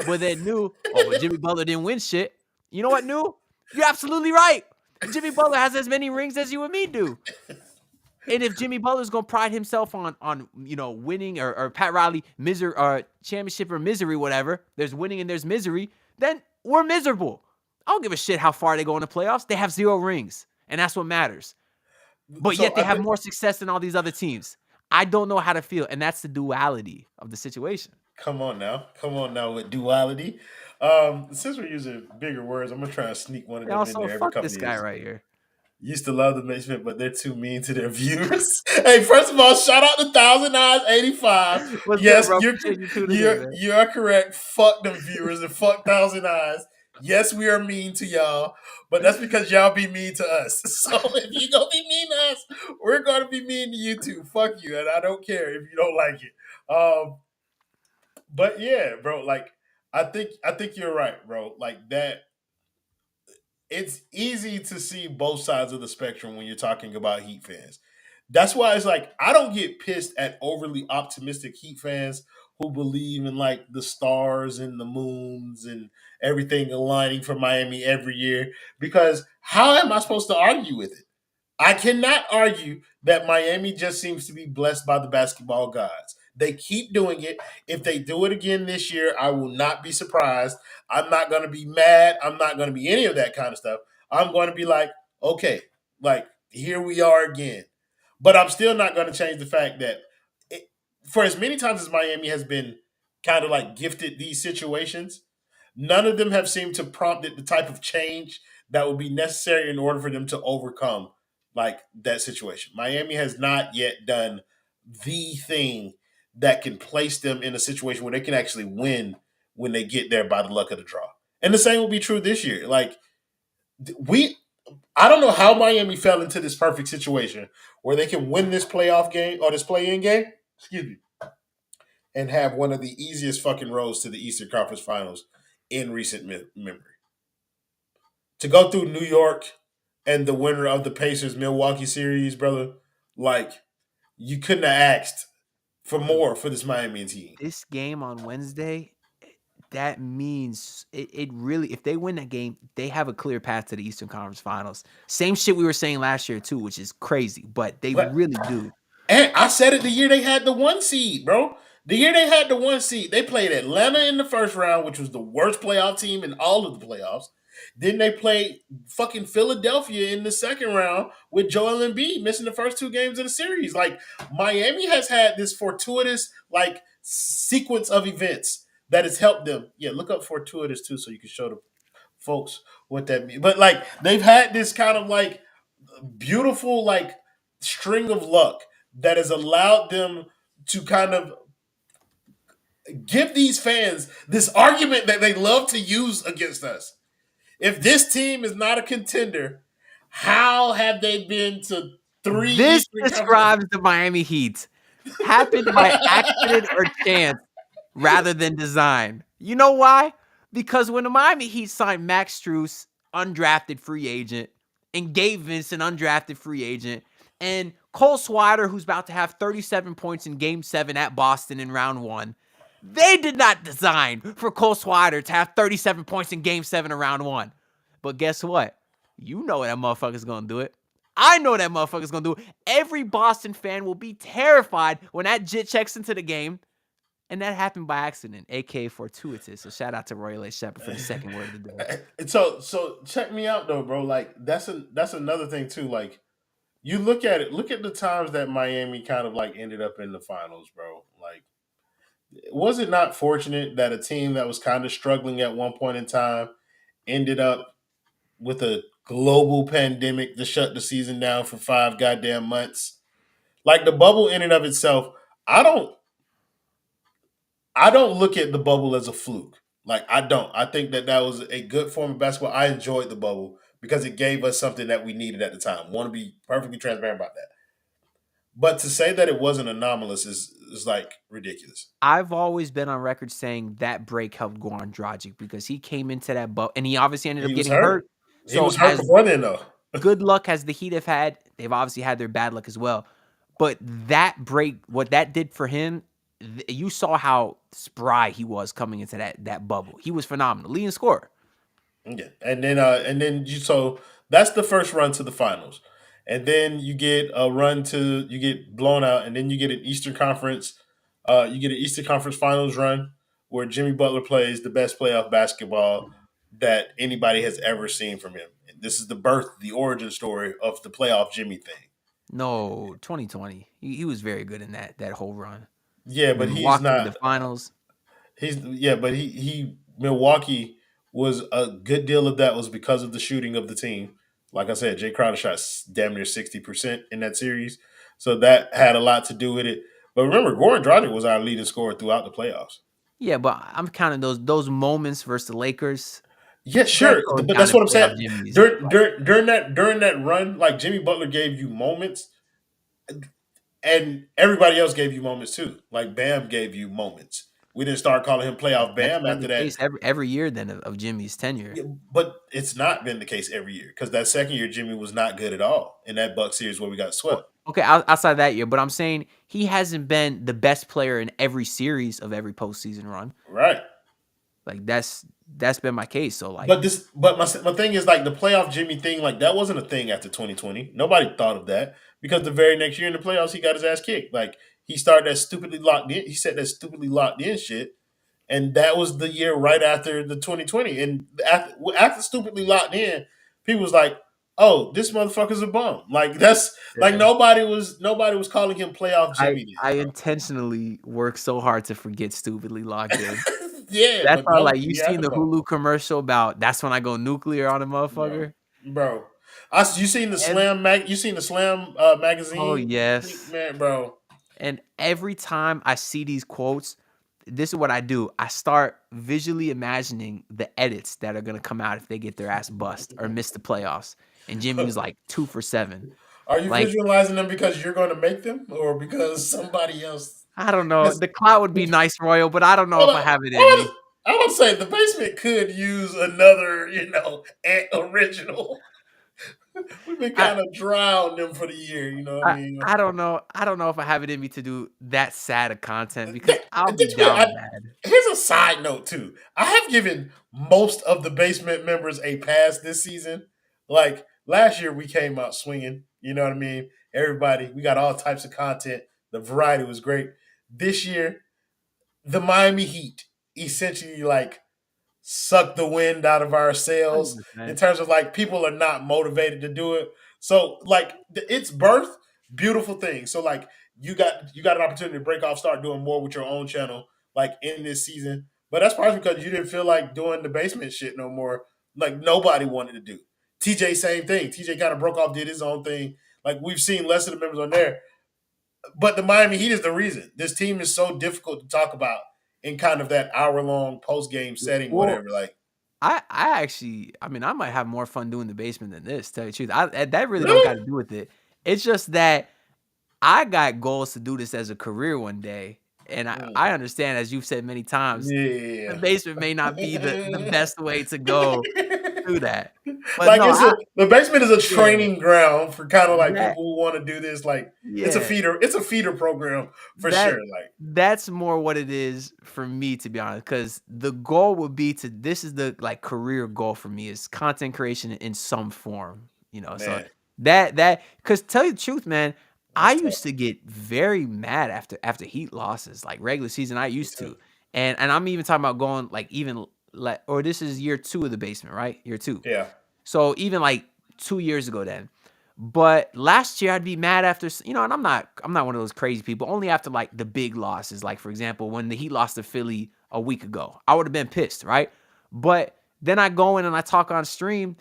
But then New, but Jimmy Butler didn't win shit. You know what, New? You're absolutely right. Jimmy Butler has as many rings as you and me do. And if Jimmy Butler's gonna pride himself on winning or Pat Riley misery or championship or misery, whatever, there's winning and there's misery, then we're miserable. I don't give a shit how far they go in the playoffs. They have 0 rings, and that's what matters. But So yet they I have think- more success than all these other teams. I don't know how to feel, and that's the duality of the situation. Come on now with duality. Since we're using bigger words, I'm gonna try and sneak one of And them in also, there every fuck couple this of guy years. right here. Used to love the basement, but they're too mean to their viewers. Hey, first of all, shout out to Thousand Eyes 85. What's Yes, good, bro? Appreciate you tuning in, man. you are correct. Fuck them viewers and fuck Thousand Eyes. Yes, we are mean to y'all, but that's because y'all be mean to us. So if you gonna be mean to us, we're gonna be mean to you too. Fuck you, and I don't care if you don't like it. But yeah, bro, like I think you're right, bro. Like that it's easy to see both sides of the spectrum when you're talking about Heat fans. That's why it's like I don't get pissed at overly optimistic Heat fans who believe in like the stars and the moons and everything aligning for Miami every year because how am I supposed to argue with it? I cannot argue that Miami just seems to be blessed by the basketball gods. They keep doing it. If they do it again this year, I will not be surprised. I'm not going to be mad. I'm not going to be any of that kind of stuff. I'm going to be like, okay, like here we are again. But I'm still not going to change the fact that for as many times as Miami has been kind of like gifted these situations, none of them have seemed to prompted the type of change that would be necessary in order for them to overcome like that situation. Miami has not yet done the thing that can place them in a situation where they can actually win when they get there by the luck of the draw. And the same will be true this year. Like I don't know how Miami fell into this perfect situation where they can win this playoff game or this play-in game. Excuse me, and have one of the easiest fucking roads to the Eastern Conference Finals in recent memory. To go through New York and the winner of the Pacers Milwaukee series, brother, like you couldn't have asked for more for this Miami team. This game on Wednesday, that means it really, if they win that game, they have a clear path to the Eastern Conference Finals. Same shit we were saying last year too, which is crazy, but they really do. And I said it the year they had the 1 seed, bro. The year they had the 1 seed, they played Atlanta in the first round, which was the worst playoff team in all of the playoffs. Then they played fucking Philadelphia in the second round with Joel Embiid missing the first 2 games of the series. Like Miami has had this fortuitous like sequence of events that has helped them. Yeah, look up fortuitous too, so you can show the folks what that means. But like they've had this kind of like beautiful like string of luck that has allowed them to kind of give these fans this argument that they love to use against us. If this team is not a contender, how have they been to 3 This Eastern describes the Miami Heat. Happened by accident or chance rather than design. You know why? Because when the Miami Heat signed Max Strus, undrafted free agent, and Gabe Vincent, undrafted free agent, and Cole Swider, who's about to have 37 points in Game 7 at Boston in round 1, they did not design for Cole Swider to have 37 points in Game 7 of round 1. But guess what? You know that motherfucker's going to do it. I know that motherfucker's going to do it. Every Boston fan will be terrified when that jit checks into the game. And that happened by accident, aka fortuitous. So shout out to Roy L. Shepard for the second word of the day. So check me out though, bro. Like that's another thing too. Like you look at it, look at the times that Miami kind of like ended up in the finals, bro. Like was it not fortunate that a team that was kind of struggling at one point in time ended up with a global pandemic to shut the season down for 5 goddamn months? Like the bubble in and of itself, I don't look at the bubble as a fluke. Like I don't. I think that was a good form of basketball. I enjoyed the bubble because it gave us something that we needed at the time. Want to be perfectly transparent about that. But to say that it wasn't anomalous is like ridiculous. I've always been on record saying that break helped Goran Dragic because he came into that bubble and he obviously ended up getting hurt. He was hurt before then, though. Good luck as the Heat have had, they've obviously had their bad luck as well. But that break, what that did for him, you saw how spry he was coming into that bubble. He was phenomenal, leading scorer. Yeah, and then so that's the first run to the finals, and then you get you get blown out, and then you get an Eastern Conference, Finals run where Jimmy Butler plays the best playoff basketball that anybody has ever seen from him. This is the origin story of the playoff Jimmy thing. No, 2020, he was very good in that whole run. Yeah, but he's Milwaukee not the finals. But he Milwaukee was a good deal of that was because of the shooting of the team. Like I said, Jay Crowder shot damn near 60% in that series, so that had a lot to do with it. But remember, Goran Dragic was our leading scorer throughout the playoffs. Yeah, but I'm counting those moments versus the Lakers. Yeah, sure, but that's what I'm saying. During that run, like Jimmy Butler gave you moments, and everybody else gave you moments too. Like Bam gave you moments. We didn't start calling him playoff Bam after that. Every year then of Jimmy's tenure. Yeah, but it's not been the case every year because that second year Jimmy was not good at all in that Bucks series where we got swept. Okay, outside that year, but I'm saying he hasn't been the best player in every series of every postseason run. Right. Like that's been my case. So like, but my thing is like the playoff Jimmy thing. Like that wasn't a thing after 2020. Nobody thought of that because the very next year in the playoffs he got his ass kicked. Like he started that stupidly locked in. He said that stupidly locked in shit, and that was the year right after the 2020. And after stupidly locked in, people was like, oh, this motherfucker's a bum. Like that's like Yeah. nobody was calling him playoff I Jimmy then, I bro. intentionally work so hard to forget stupidly logged in. Yeah, That's but why, no, like, you he had seen the the bum, Hulu commercial about that's when I go nuclear on a bro. motherfucker? Bro, you seen the And Slam oh, magazine? yes. Man, bro. And every time I see these quotes, this is what I do. I start visually imagining the edits that are gonna come out if they get their ass bust or miss the playoffs. And Jimmy was like 2 for 7. Are you Like, visualizing them because you're going to make them, or because somebody else? I don't know. Because The clout would be nice, Royal, but I don't know hold if on, I have it in me. I want to say the basement could use another, original. We've been I kind of dry on them for the year. You know what I I mean? I don't know. I don't know if I have it in me to do that sad of content because Th- I'll be th- I- down bad. Here's a side note too. I have given most of the basement members a pass this season. Like last year, we came out swinging. You know what I mean? Everybody, we got all types of content. The variety was great. This year, the Miami Heat essentially like suck the wind out of our sails in 100%. terms of like people are not motivated to do it. So like it's birth, beautiful thing. So like you got an opportunity to break off, start doing more with your own channel, like in this season. But that's partially because you didn't feel like doing the basement shit no more. Like nobody wanted to do. TJ, same thing. TJ kind of broke off, did his own thing. Like we've seen less of the members on there. But the Miami Heat is the reason. This team is so difficult to talk about in kind of that hour long post game setting, Well, whatever. Like, I actually, I mean, I might have more fun doing the basement than this. Tell you the truth, that really don't got really? to do with it. It's just that I got goals to do this as a career one day, and Mm. I understand, as you've said many times, the Yeah. basement may not be the best way to go do that. But Like no, the basement is a yeah, training ground for kind of like that people who want to do this. Like yeah. it's a feeder program for That sure. Like that's more what it is for me, to be honest, because the goal would be to this is the like career goal for me is content creation in some form, So man, that because tell you the truth, man, I that's tough. used to get very mad after Heat losses, like regular season. I Me used too. to, and I'm even talking about going like even like or this is year 2 of the basement, right? Year 2. Yeah. So even like 2 years ago then. But last year I'd be mad after, and I'm not one of those crazy people. Only after like the big losses, like for example, when the Heat lost to Philly a week ago, I would have been pissed, right? But then I go in and I talk on stream,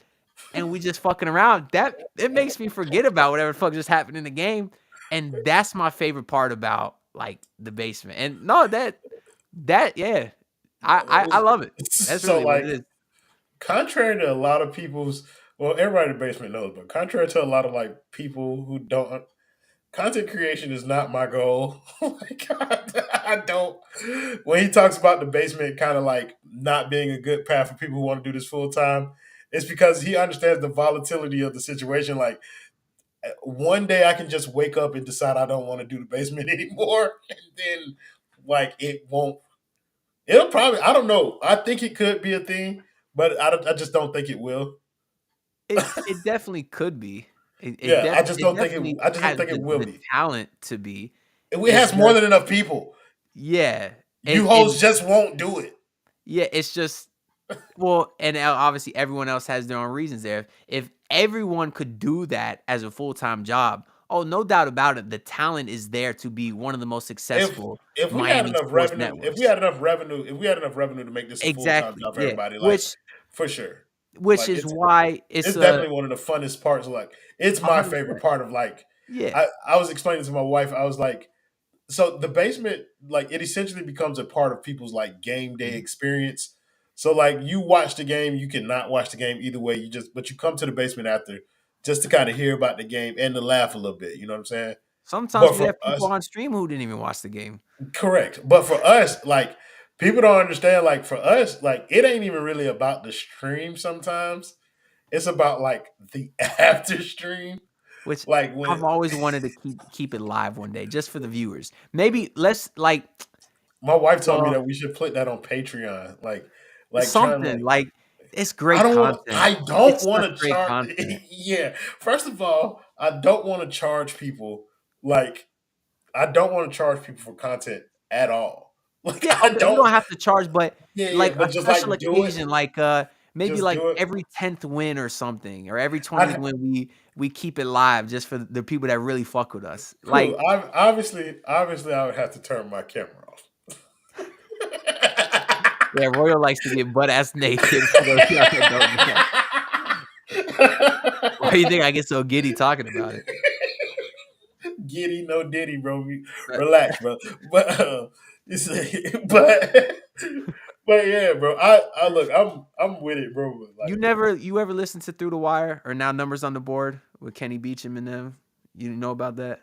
and we just fucking around. That it makes me forget about whatever the fuck just happened in the game, and that's my favorite part about like the basement. And no, that yeah, I love it. That's So really what it like is. contrary to a lot of people's well, everybody in the basement knows, but contrary to a lot of like people who don't content creation is not my goal. Like I don't when he talks about the basement kind of like not being a good path for people who want to do this full time, it's because he understands the volatility of the situation. Like one day I can just wake up and decide I don't want to do the basement anymore, and then like it'll probably I don't know. I think it could be a thing, but I just don't think it will. It definitely could be. Yeah, It definitely I just don't has think it will the be. talent to be. It It's has more just than enough people. yeah, You hoes just won't do it. yeah. It's just well, and obviously everyone else has their own reasons there. If everyone could do that as a full-time job, oh, no doubt about it, the talent is there to be one of the most If successful if we had Miami enough sports revenue, networks. if we had enough revenue to make this a full time Exactly. job for Yeah. everybody, like Which for sure. which Like is why it's it's a definitely one of the funnest parts. Like it's my favorite 100%. part of like Yeah. I was explaining to my wife, I was like, so the basement, like it essentially becomes a part of people's like game day Mhm. experience. So like you watch the game, you cannot watch the game either way. But you come to the basement after just to kind of hear about the game and to laugh a little bit. You know what I'm saying? Sometimes But we for have people us, on stream who didn't even watch the game. correct. But for us, like people don't understand. Like for us, like it ain't even really about the stream. Sometimes it's about like the after stream. Which Like I've when always wanted to keep it live one day, just for the viewers. Maybe let's like my wife told me well that we should put that on Patreon, like trying something like like it's great content. I don't It's want such to great charge. content. Yeah, first of all, I don't want to charge people. Like I don't want to charge people for content at all. Like Yeah, I you don't don't. have to charge, but Yeah, yeah, like a but just special like do it. occasion, like maybe Just like do it. every 10th win or something, or every 20th win we keep it live just for the people that really fuck with us. Like, Cool. Obviously, I would have to turn my camera off. yeah, Royal likes to get butt ass naked for those y'all that don't know. Why do you think I get so giddy talking about it? Giddy, no diddy, bro. But Relax, bro. But you say, but yeah, bro. I look, I'm with it, bro. Like, you ever listen to Through the Wire or Now Numbers on the Board with Kenny Beecham and them? You know about that?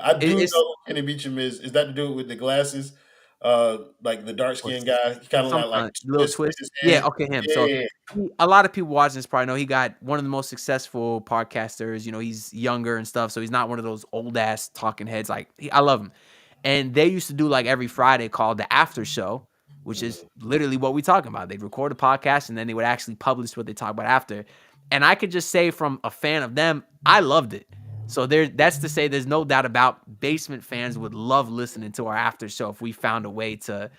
I do know It's who Kenny Beecham is. Is that to do with the glasses? Like the dark skinned what's guy. He kind of like little twisted twist. his Yeah, head. okay, him. So Yeah. a lot of people watching this probably know he got one of the most successful podcasters. You know, he's younger and stuff, so he's not one of those old ass talking heads. Like I love him. And they used to do like every Friday called the After Show, which is literally what we talking about. They'd record a podcast and then they would actually publish what they talk about after. And I could just say from a fan of them, I loved it. So that's to say there's no doubt about basement fans would love listening to our after show if we found a way to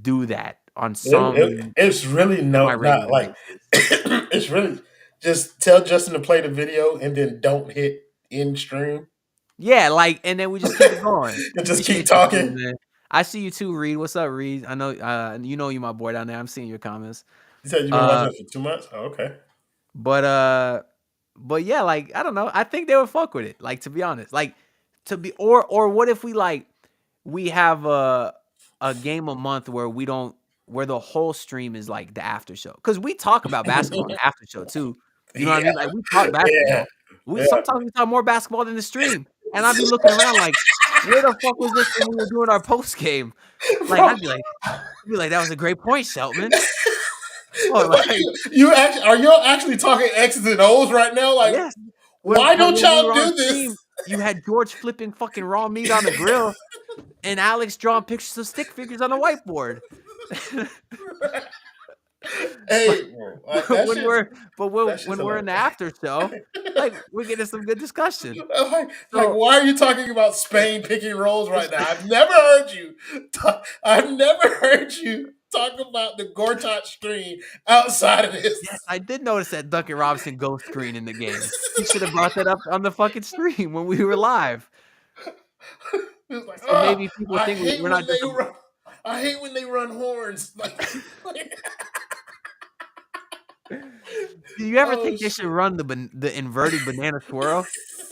do that on some It's really not semi-regular like basis. it's really just tell Justin to play the video and then don't hit end stream Yeah, like, and then we just keep it going. and just keep Appreciate you too, talking. man. I see you too, Reed. What's up, Reed? I know you my boy down there. I'm seeing your comments. You said you've been watching it for 2 months? Oh, okay. But yeah, like I don't know. I think they would fuck with it. Like to be honest, like or what if we have a game a month where where the whole stream is like the after show, because we talk about basketball in the after show too. You know what I mean? Like we talk Yeah. basketball. Sometimes we talk more basketball than the stream, and I'd be looking around like, where the fuck was this when we were doing our post game? Like I'd be like, that was a great point, Shelton. Or like, You actually are you actually talking X's and O's right now? Like, yes. why don't When we y'all were do on this? stream, you had George flipping fucking raw meat on the grill, and Alex drawing pictures of stick figures on the whiteboard. Hey, bro, like, that when shit's- when we're in the after show, like we're getting some good discussion. like, So- why are you talking about Spain picking roles right now? I've never heard you. I've never heard you talk about the Gortat stream outside of this. Yes, I did notice that Duncan Robinson ghost screen in the game. He should have brought that up on the fucking stream when we were live. It's like, So maybe people I think hate we're not when they just. run. I hate when they run horns. Do you ever Oh, think they should run the inverted banana swirl?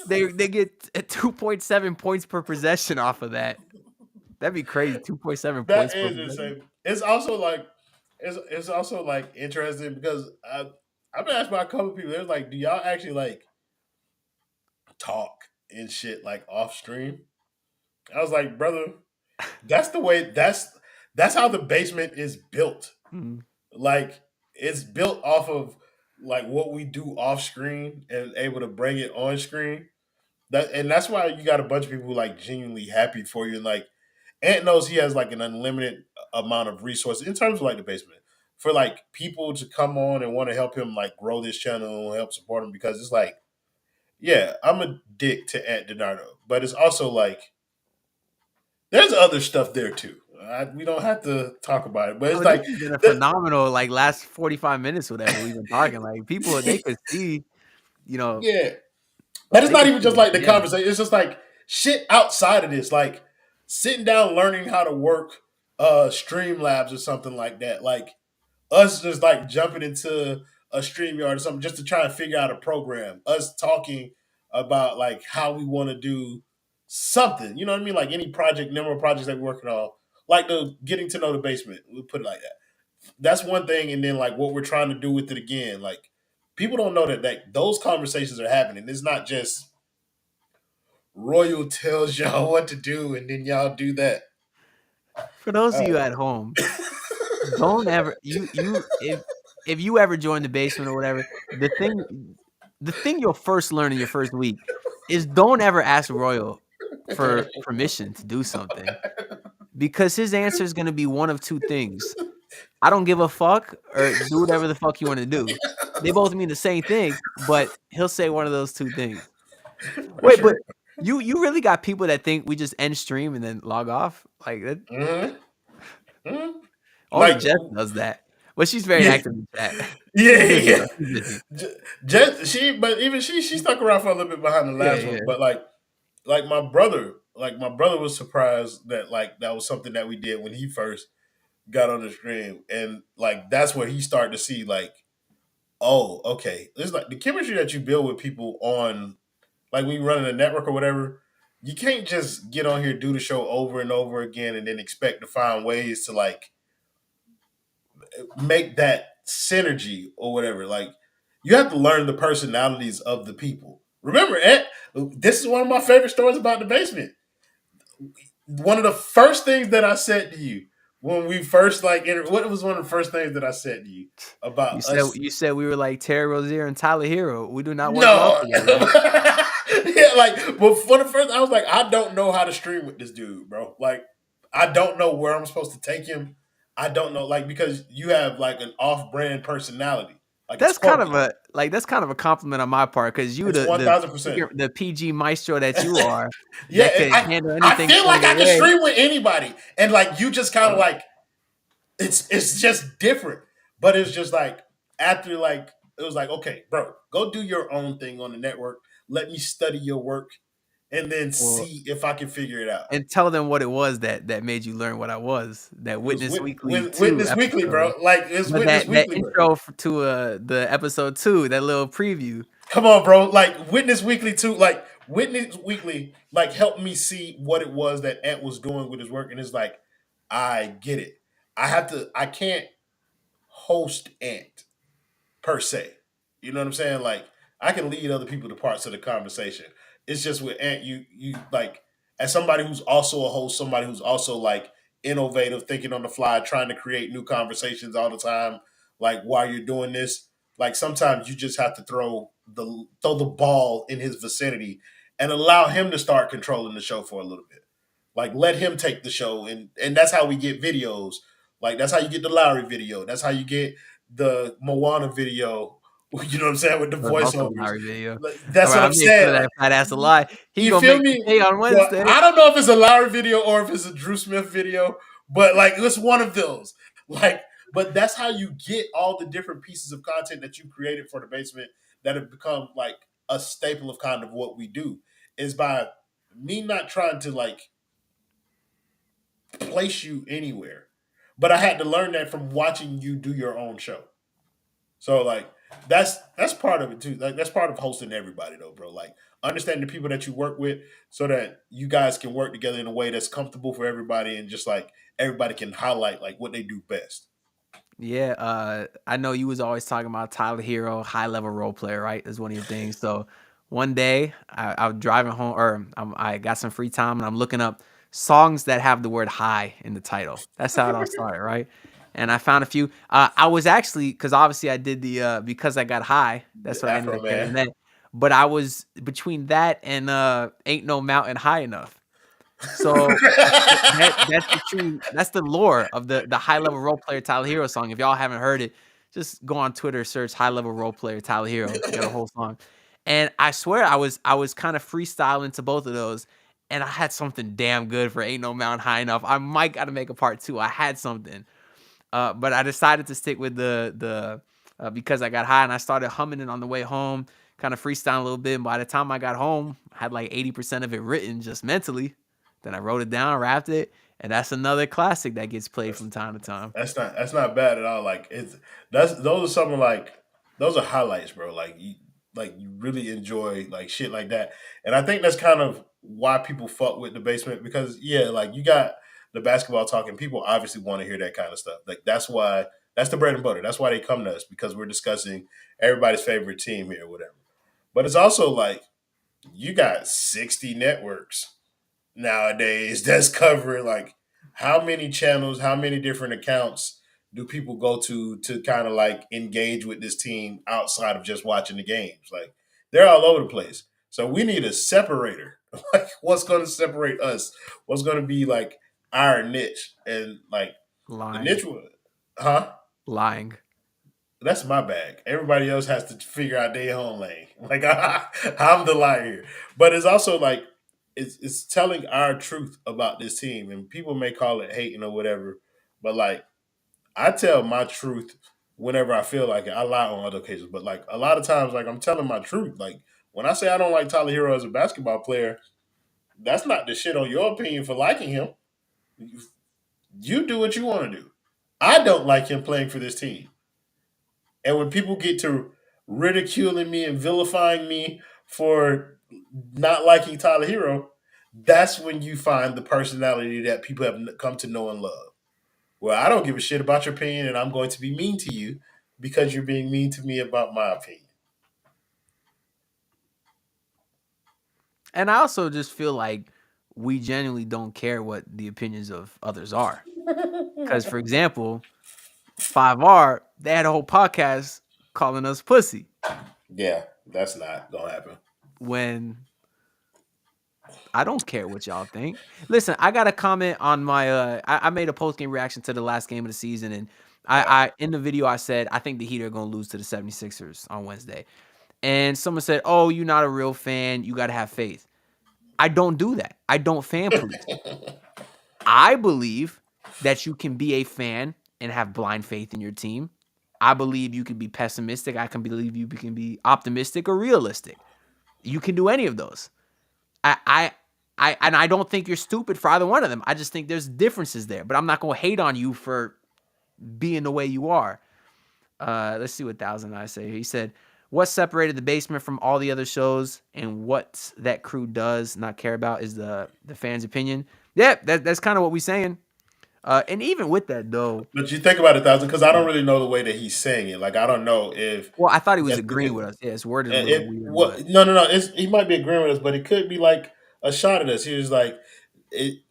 They get 2.7 points per possession off of that. That'd be crazy. 2.7 that points per is possession. insane. It's also like it's also like interesting because I've been asked by a couple of people. They're like, "Do y'all actually like talk and shit like off stream?" I was like, "Brother, that's the way. That's how the basement is built. Mhm. Like it's built off of like what we do off screen and able to bring it on screen. That's why you got a bunch of people who like genuinely happy for you. And like Ant knows he has like an unlimited amount of resources in terms of like the basement for like people to come on and want to help him like grow this channel and help support him, because it's like, yeah, I'm a dick to Ant Donardo, but it's also like there's other stuff there too. We don't have to talk about it, but it's like This has been a phenomenal like last 45 minutes, whatever we've been talking. Like people, they could see, you know. yeah. But it's not even just like the Yeah. conversation. It's just like shit outside of this, like sitting down, learning how to work Streamlabs or something like that. Like us just like jumping into a StreamYard or something just to try and figure out a program. Us talking about like how we want to do something. You know what I mean? Like any number of projects that we're working on. Like the getting to know the basement. We'll put it like that. That's one thing, and then like what we're trying to do with it again. Like people don't know that those conversations are happening. It's not just Royal tells y'all what to do and then y'all do that. For those of you at home, don't ever if you ever join the basement or whatever, the thing you'll first learn in your first week is don't ever ask Royal for permission to do something, because his answer is going to be one of two things: I don't give a fuck, or do whatever the fuck you want to do. They both mean the same thing, but he'll say one of those two things. Wait, but you really got people that think we just end stream and then log off like that? Mm-hmm. Mm-hmm. Only Like- Jeff does that. But she's very Yeah, active in chat. yeah, She's busy yeah. though. She's busy. But even she stuck around for a little bit behind the Yeah, last yeah. one. But my brother was surprised that like that was something that we did when he first got on the stream, and like that's where he started to see like, oh, okay, it's like the chemistry that you build with people on like when you run in a network or whatever. You can't just get on here, do the show over and over again, and then expect to find ways to like make that synergy or whatever. Like you have to learn the personalities of the people. Remember, Ed, this is one of my favorite stories about the basement. One of the first things that I said to you when we first what was one of the first things that I said to you You about said us? you said we were like Terry Rozier and Tyler Herro. We do not work well No, together, man. yeah, like, but for the first, I was like, I don't know how to stream with this dude, bro. Like, I don't know where I'm supposed to take him. I don't know, like, because you have like an off-brand personality, like it's quirky. That's kind of a compliment on my part because you It's the 1000%. the PG maestro that you are Yeah, that could I handle I anything feel thrown like I your can way. stream with anybody, and like you just kind of Uh, like it's just different. But it's just like after like it was like, okay, bro, go do your own thing on the network. Let me study your work and then well, see if I can figure it out. and tell them what it was that made you learn what I was. That It was Witness Weekly 2 Witness Weekly, episode. bro. Like it's But Witness that Weekly, bro. intro to the episode 2, that little preview. Come on, bro. Like Witness Weekly too. Like Witness Weekly, like helped me see what it was that Ant was doing with his work, and it's like, I get it. I can't host Ant per se. You know what I'm saying? Like I can lead other people to parts of the conversation. It's just with Ant, you like as somebody who's also a host, somebody who's also like innovative, thinking on the fly, trying to create new conversations all the time. Like while you're doing this, like sometimes you just have to throw the ball in his vicinity and allow him to start controlling the show for a little bit. Like let him take the show, and that's how we get videos. Like that's how you get the Lowry video. That's how you get the Moana video. You know what I'm saying with the That was also a voiceovers. Lowry video. Like, All that's what right, I I'm made sure saying. that Like fat ass a lie. He you gonna feel make me me? pay on Well, Wednesday. I don't know if it's a Lowry video or if it's a Drew Smith video, but like it's one of those. Like, but that's how you get all the different pieces of content that you created for the basement that have become like a staple of kind of what we do is by me not trying to like place you anywhere. But I had to learn that from watching you do your own show. So like that's part of it too. Like that's part of hosting everybody though, bro. Like understanding the people that you work with so that you guys can work together in a way that's comfortable for everybody and just like everybody can highlight like what they do best. Yeah, I know you was always talking about Tyler Herro, high level role player, right? That's one of your things. So one day I was driving home, or I got some free time, and I'm looking up songs that have the word "high" in the title. That's how it all started, right? And I found a few. I was actually, because obviously I did the because I got high. That's The what I ended Afro up getting Man. in that. But I was between that and "Ain't No Mountain High Enough." So that's the lore of the high level role player Tyler Herro song. If y'all haven't heard it, just go on Twitter, search high level role player Tyler Herro. You got a whole song. And I swear I was kind of freestyling to both of those, and I had something damn good for Ain't No Mountain High Enough. I might gotta make a part 2. I had something. But I decided to stick with the because I got high, and I started humming it on the way home, kind of freestyling a little bit. And by the time I got home, I had like 80% of it written just mentally. Then I wrote it down, rapped it, and that's another classic that gets played from time to time. That's not bad at all. Like it's that's those are some of like those are highlights, bro. Like you really enjoy like shit like that. And I think that's kind of why people fuck with the basement because yeah, like you got the basketball talking. People obviously want to hear that kind of stuff. Like that's the bread and butter. That's why they come to us because we're discussing everybody's favorite team here or whatever. But it's also like you got 60 networks nowadays that's covering like how many channels, how many different accounts do people go to kind of like engage with this team outside of just watching the games? Like they're all over the place. So we need a separator. Like what's going to separate us? What's going to be like our niche? And like the Lying, niche one, huh? lying. That's my bag. Everybody else has to figure out their own lane. Like I'm the liar here, but it's also like it's telling our truth about this team, and people may call it hating or whatever, but like I tell my truth whenever I feel like it. I lie on other occasions, but like a lot of times, like I'm telling my truth. Like when I say I don't like Tyler Hero as a basketball player, that's not the shit on your opinion for liking him. You do what you want to do. I don't like him playing for this team. And when people get to ridiculing me and vilifying me for not liking Tyler Hero, that's when you find the personality that people have come to know and love. Well, I don't give a shit about your opinion, and I'm going to be mean to you because you're being mean to me about my opinion. And I also just feel like we genuinely don't care what the opinions of others are. Because, for example, 5R, they had a whole podcast calling us pussy Yeah, that's not gonna happen. when I don't care what y'all think. Listen, I got a comment on my I made a post game reaction to the last game of the season, and I in the video I said I think the Heat are gonna lose to the 76ers on Wednesday. And someone said, "Oh, you're not a real fan. You gotta have faith." I don't do that. I don't fan police. I believe that you can be a fan and have blind faith in your team. I believe you can be pessimistic. I can believe you can be optimistic or realistic. You can do any of those. And I don't think you're stupid for either one of them. I just think there's differences there. But I'm not gonna hate on you for being the way you are. Let's see what Thousand I say here. He said, "What separated the basement from all the other shows, and what that crew does not care about is the fans' opinion." Yeah, that's kind of what we're saying. And even with that though, But you think about it, Thousand, because I don't really know the way that he's saying it. Like I don't know if well, I thought he was that's agreeing with us. Yeah, it's worded a little it. weird, What? but No, no, no. He might be agreeing with us, but it could be like a shot at us. He was like,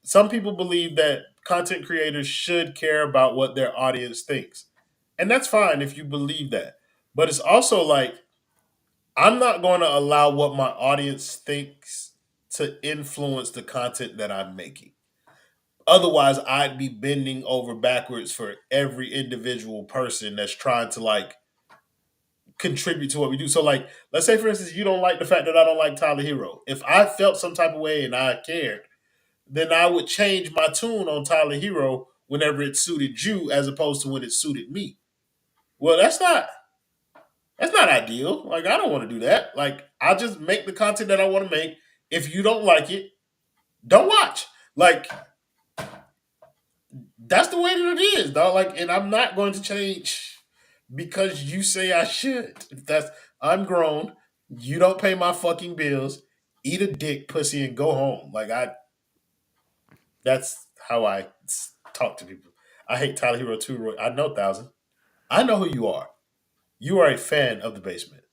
some people believe that content creators should care about what their audience thinks, and that's fine if you believe that. But it's also like I'm not going to allow what my audience thinks to influence the content that I'm making. Otherwise, I'd be bending over backwards for every individual person that's trying to like contribute to what we do. So, like, let's say for instance, you don't like the fact that I don't like Tyler Hero. If I felt some type of way and I cared, then I would change my tune on Tyler Hero whenever it suited you, as opposed to when it suited me. Well, that's not ideal. Like, I don't want to do that. Like, I'll just make the content that I want to make. If you don't like it, don't watch. Like, that's the way that it is, dog. Like, and I'm not going to change because you say I should. That's I'm grown. You don't pay my fucking bills. Eat a dick, pussy, and go home. Like that's how I talk to people. I hate Tyler Hero too, Roy. I know Thousand. I know who you are. You are a fan of the basement.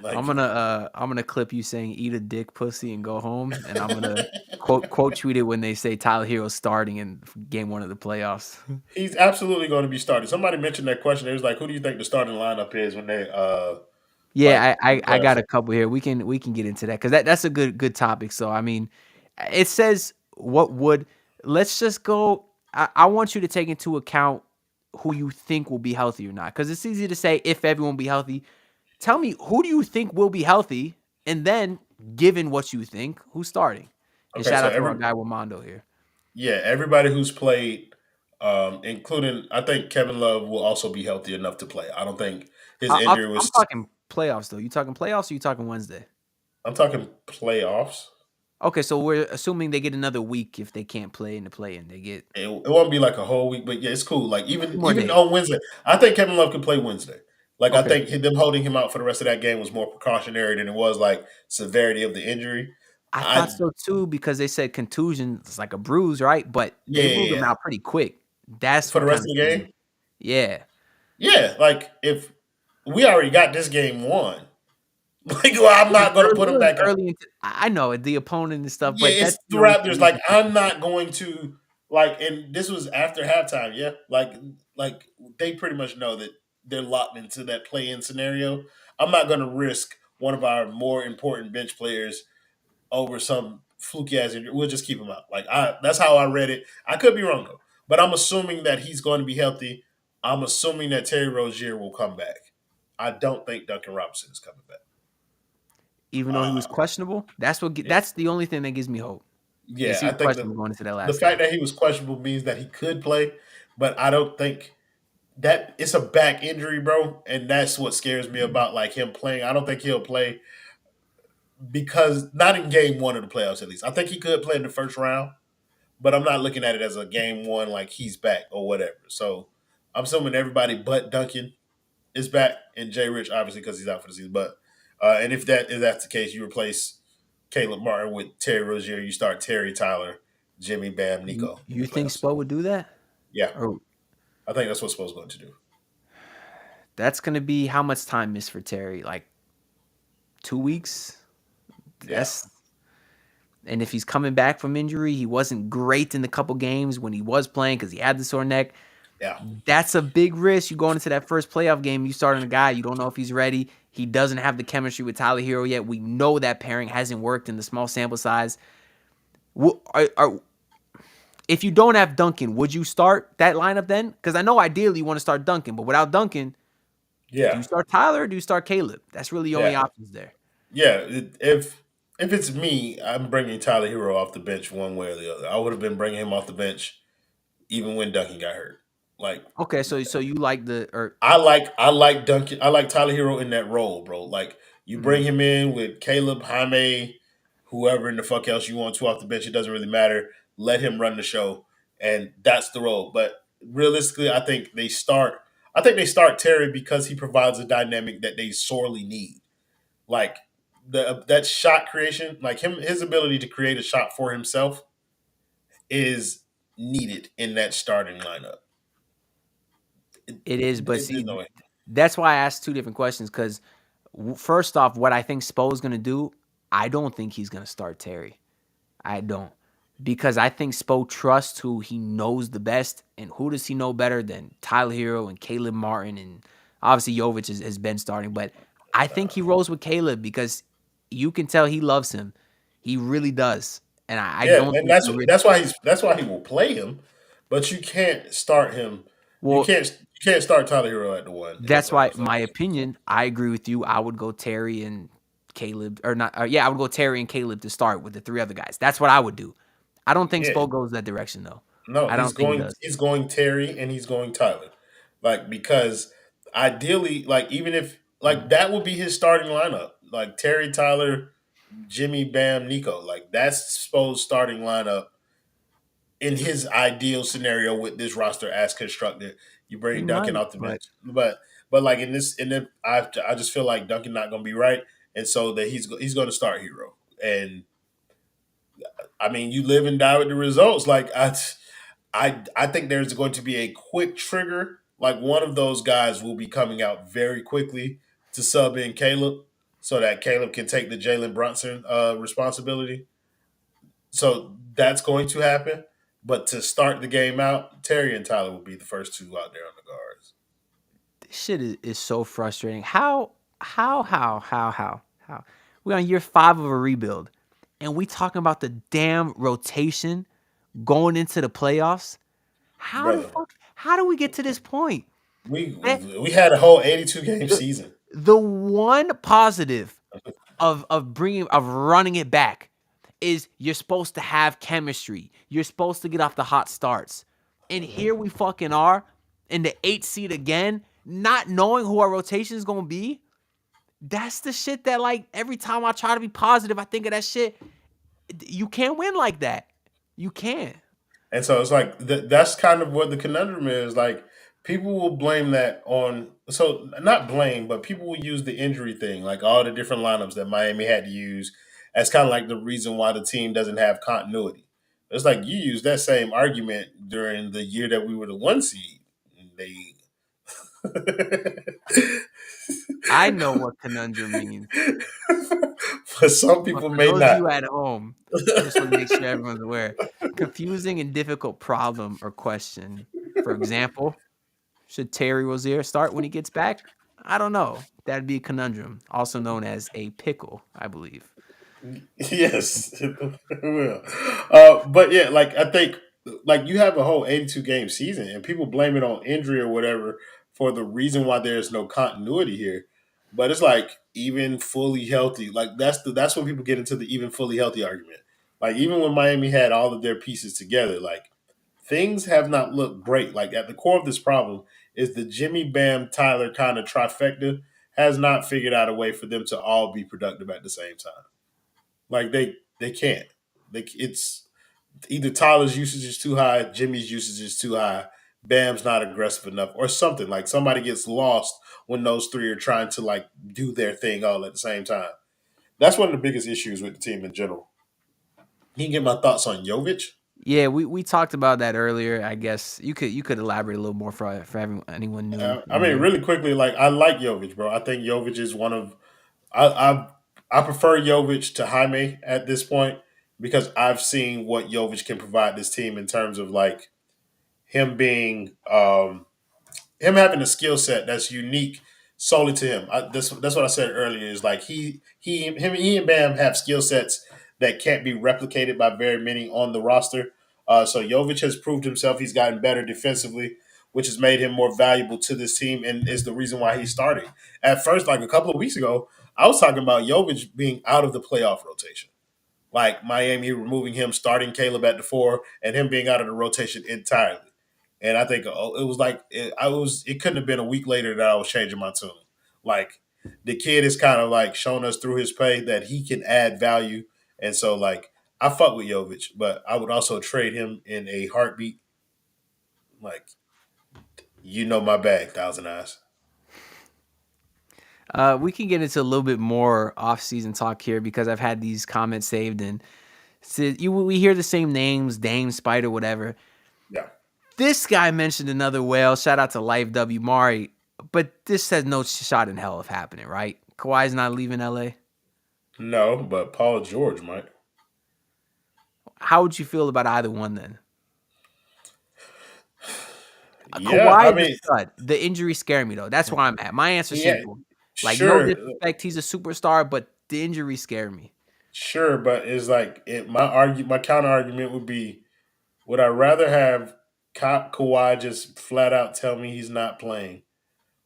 I'm Like gonna clip you saying "eat a dick, pussy" and go home, and I'm gonna quote tweet it when they say Tyler Hero's starting in game 1 of the playoffs. he's absolutely going to be starting. Somebody mentioned that question. It was like, who do you think the starting lineup is when they like Yeah, in the I got playoffs? a couple here. We can get into that because that's a good topic. So I mean, it says what would let's just go. I want you to take into account who you think will be healthy or not, because it's easy to say if everyone will be healthy. Tell me who do you think will be healthy, and then given what you think, who's starting. And Okay, shout so out to our guy Wamando here. everybody who's played, including I think Kevin Love will also be healthy enough to play. I don't think his injury I'm was. talking playoffs though. You talking playoffs or you talking Wednesday? I'm talking playoffs. Okay, so we're assuming they get another week if they can't play in the play-in. They get It won't be like a whole week, but yeah, it's cool. Like 2 even more even days. on Wednesday, I think Kevin Love can play Wednesday. Like I Okay. think them holding him out for the rest of that game was more precautionary than it was like severity of the injury. I thought I so too because they said contusion is like a bruise, right? But yeah, they ruled yeah, him yeah. out pretty quick. That's For what the rest kind of of the scared me. game, Yeah. yeah. Like if we already got this game won, like well, I'm not going to put It him was back up. early into, I know the opponent and stuff, Yeah, but it's that's the the only Raptors. thing. Like I'm not going to like, and this was after halftime. Yeah, like they pretty much know that they're locked into that play-in scenario. I'm not going to risk one of our more important bench players over some fluky ass injury. We'll just keep him out. Like that's how I read it. I could be wrong though, but I'm assuming that he's going to be healthy. I'm assuming that Terry Rozier will come back. I don't think Duncan Robinson is coming back. Even though he was Uh, questionable, yeah. that's the only thing that gives me hope. Is Yeah, he I was think questionable going into that the last fact game. that he was questionable means that he could play, but I don't think that it's a back injury, bro, and that's what scares me about like him playing. I don't think he'll play because not in game one of the playoffs at least. I think he could play in the first round, but I'm not looking at it as a game one like he's back or whatever. So I'm assuming everybody but Duncan is back and Jay Rich obviously because he's out for the season. But and if that's the case, you replace Caleb Martin with Terry Rozier. You start Terry, Tyler, Jimmy, Bam, Nico in You the think playoffs. Spo would do that? Yeah, Or I think that's what Spo's going to do. that's gonna be how much time missed for Terry? Like 2 weeks? Yeah, That's and if he's coming back from injury, he wasn't great in the couple games when he was playing because he had the sore neck. yeah, That's a big risk. You going into that first playoff game, you starting a guy, you don't know if he's ready. He doesn't have the chemistry with Tyler Herro yet. We know that pairing hasn't worked in the small sample size. If you don't have Duncan, would you start that lineup then? Because I know ideally you want to start Duncan, but without Duncan, do yeah, you start Tyler or do you start Caleb? That's really the only yeah, options there. yeah. If it's me, I'm bringing Tyler Hero off the bench one way or the other. I would have been bringing him off the bench even when Duncan got hurt. Like Okay, so you like the or I like Duncan. I like Tyler Hero in that role, bro. Like you bring mm, him in with Caleb, Jaime, whoever in the fuck else you want to off the bench. It doesn't really matter. Let him run the show, and that's the role. But realistically, I think they start Terry because he provides a dynamic that they sorely need. Like that shot creation, like his ability to create a shot for himself is needed in that starting lineup. it is, but There's see, no way. that's why I asked two different questions. Because first off, what I think Spo is gonna do, I don't think he's gonna start Terry. I don't. Because I think Spo trusts who he knows the best, and who does he know better than Tyler Hero and Caleb Martin, and obviously Jovic has been starting, but I think he rolls with Caleb because you can tell he loves him. He really does, and I Yeah, don't and think he risks. that's why he will play him, but you can't start him. Well, You can't start Tyler Hero at the one in the that's why, playoffs. Like, my opinion, I agree with you. I would go Terry and Caleb, or not. Yeah, I would go Terry and Caleb to start with the three other guys. That's what I would do. I don't think yeah, Spo goes that direction though. no, I don't think he does. he's going Terry and he's going Tyler, like because ideally, like even if like Mm. that would be his starting lineup, like Terry, Tyler, Jimmy, Bam, Nico, like that's Spo's starting lineup in his ideal scenario with this roster as constructed. You He bring Duncan might, off the but bench, but like I just feel like Duncan not going to be right, and so that he's going to start Hero. And I mean, you live and die with the results. Like I think there's going to be a quick trigger. Like one of those guys will be coming out very quickly to sub in Caleb, so that Caleb can take the Jalen Brunson responsibility. So that's going to happen. But to start the game out, Terry and Tyler will be the first two out there on the guards. this shit is so frustrating. How? We're on year 5 of a rebuild, and we talking about the damn rotation going into the playoffs. How the Brother, fuck? How do we get to this point? we Eh, we had a whole 82 game The, season. the one positive of running it back is you're supposed to have chemistry. You're supposed to get off the hot starts. And here we fucking are in the 8th seed again, not knowing who our rotation is gonna be. That's the shit that, like, every time I try to be positive, I think of that shit. You can't win like that. You can't. And so it's like that's kind of what the conundrum is. Like people will blame that on so not blame, but people will use the injury thing, like all the different lineups that Miami had to use as kind of like the reason why the team doesn't have continuity. It's like you used that same argument during the year that we were the 1 seed. And they I know what conundrum means. but some But people for may those of not. you at home, I just want to make sure everyone's aware. Confusing and difficult problem or question. For example, should Terry Rozier start when he gets back? I don't know. That'd be a conundrum, also known as a pickle, I believe. Yes, it will. But yeah, like I think, like you have a whole 82 game season, and people blame it on injury or whatever for the reason why there's no continuity here. But it's like even fully healthy, like that's when people get into the even fully healthy argument. Like even when Miami had all of their pieces together, like things have not looked great. Like at the core of this problem is the Jimmy Bam Tyler kind of trifecta has not figured out a way for them to all be productive at the same time. Like they can't. It's either Tyler's usage is too high, Jimmy's usage is too high, Bam's not aggressive enough, or something. Like somebody gets lost when those three are trying to like do their thing all at the same time. That's one of the biggest issues with the team in general. You can get my thoughts on Jovic. Yeah, we talked about that earlier. I guess you could elaborate a little more for anyone new I in mean, here. really quickly, like I like Jovic, bro. I think Jovic is one of I I, I prefer Jovic to Jaime at this point because I've seen what Jovic can provide this team in terms of like him being him having a skill set that's unique solely to him. That's what I said earlier. Is like he and Bam have skill sets that can't be replicated by very many on the roster. So Jovic has proved himself. He's gotten better defensively, which has made him more valuable to this team, and is the reason why he's starting. At first, like a couple of weeks ago, I was talking about Jovic being out of the playoff rotation. Like Miami removing him, starting Caleb at the 4, and him being out of the rotation entirely. And I think it was like it couldn't have been a week later that I was changing my tune. Like the kid is kind of like showing us through his play that he can add value, and so like I fuck with Jovic, but I would also trade him in a heartbeat. Like my bag, Thousand Eyes. We can get into a little bit more off-season talk here because I've had these comments saved, and we hear the same names, Dame, Spider, whatever. Yeah. This guy mentioned another whale. Shout out to Life W. Mari. But this has no shot in hell of happening, right? Kawhi's not leaving LA. No, but Paul George might. How would you feel about either one then? Yeah, Kawhi I is mean, a stud. The injuries scare me though. That's where I'm at. My answer's yeah, simple. Like no sure. disrespect, he's a superstar, but the injuries scare me. Sure, but it's like my counter argument would be: would I rather have Kawhi just flat out tell me he's not playing,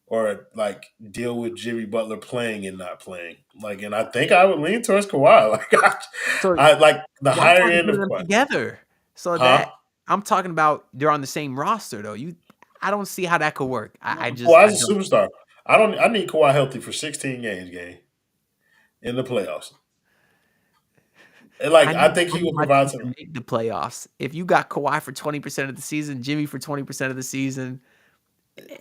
or like deal with Jimmy Butler playing and not playing? Like, and I think I would lean towards Kawhi. Like, So I like the that's higher why I'm end of putting them Kawhi. together. So Huh? that I'm talking about they're on the same roster though. I don't see how that could work. I Kawhi's a don't. superstar. I don't. I need Kawhi healthy for 16 games, game in the playoffs. And like, I I need think one he of will my provide teams to some. make the playoffs. If you got Kawhi for 20% of the season, Jimmy for 20% of the season,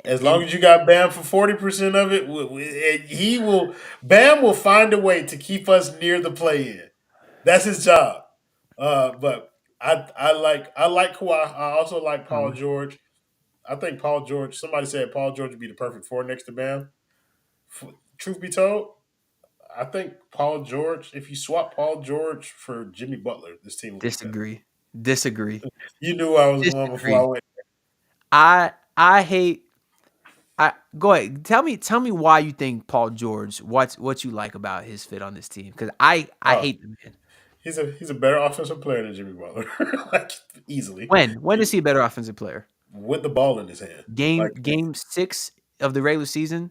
As long and as you got Bam for 40% of it, he will. Bam will find a way to keep us near the play-in. That's his job. But I like Kawhi. I also like Paul George. I think Paul George. Somebody said Paul George would be the perfect 4 next to Bam. Truth be told, I think Paul George. If you swap Paul George for Jimmy Butler, this team will be better. disagree. You knew I was going before I Disagree. went. I hate. I go ahead. Tell me why you think Paul George. What you like about his fit on this team? Because I Oh, hate the man. he's a better offensive player than Jimmy Butler, like easily When is he a better offensive player? with the ball in his hand. Like, Game 6 of the regular season.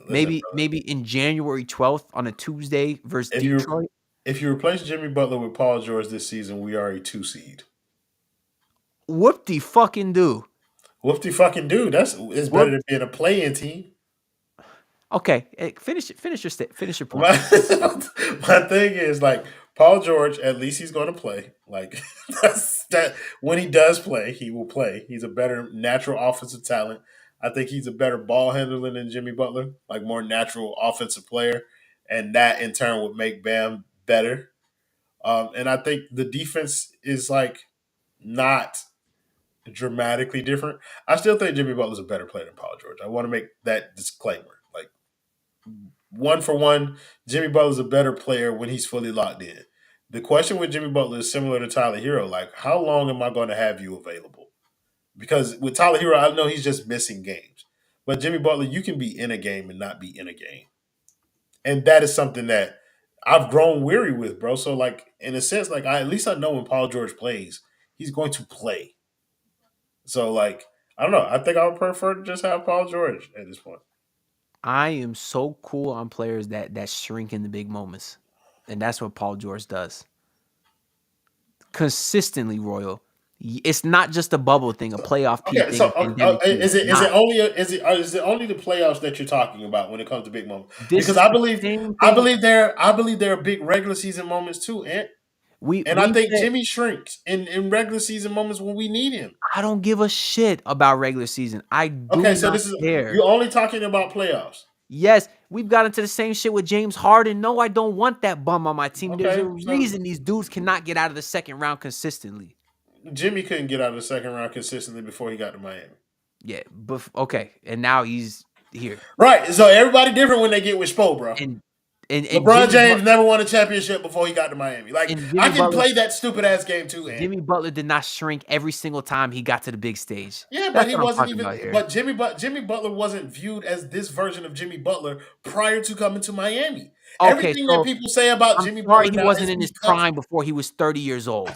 listen, Maybe in January 12th on a Tuesday versus if you Detroit. if you replace Jimmy Butler with Paul George this season, we are a 2 seed. Whoop de fucking do. Whoop de fucking do. It's better Whoop. than being a play-in team. Okay, finish your point. My, my thing is like Paul George. At least he's going to play. Like that. When he does play, he will play. He's a better natural offensive talent. I think he's a better ball handler than Jimmy Butler. Like more natural offensive player, and that in turn would make Bam better. And I think the defense is like not dramatically different. I still think Jimmy Butler's a better player than Paul George. I want to make that disclaimer. Like one for one, Jimmy Butler's a better player when he's fully locked in. The question with Jimmy Butler is similar to Tyler Herro. Like, how long am I going to have you available? Because with Tyler Herro, I know he's just missing games. But Jimmy Butler, you can be in a game and not be in a game. And that is something that I've grown weary with, bro. So, like, in a sense, like, at least I know when Paul George plays, he's going to play. So, like, I don't know. I think I would prefer to just have Paul George at this point. I am so cool on players that shrink in the big moments. And that's what Paul George does. Consistently, Royal. It's not just a bubble thing, a playoff P Okay, thing, so a pandemic thing. is It's it not. is it only the playoffs that you're talking about when it comes to big moments? This Because is the same I thing believe there are big regular season moments too, and I we think said. Jimmy shrinks in regular season moments when we need him. I don't give a shit about regular season. I do Okay, so not this is care. you're only talking about playoffs. Yes, we've got into the same shit with James Harden. No, I don't want that bum on my team. There's a Okay, so reason these dudes cannot get out of the second round consistently. Jimmy couldn't get out of the second round consistently before he got to Miami. Yeah, but okay, and now he's here. Right. So everybody different when they get with Spo, bro. And LeBron James never won a championship before he got to Miami. Like and I can play that stupid ass game too, Jimmy Butler did not shrink every single time he got to the big stage. Yeah, but That's he what I'm wasn't talking even. about here. But Jimmy Butler wasn't viewed as this version of Jimmy Butler prior to coming to Miami. Okay, Everything that so people say about I'm Jimmy sorry Butler he now wasn't is in his because prime before he was 30 years old.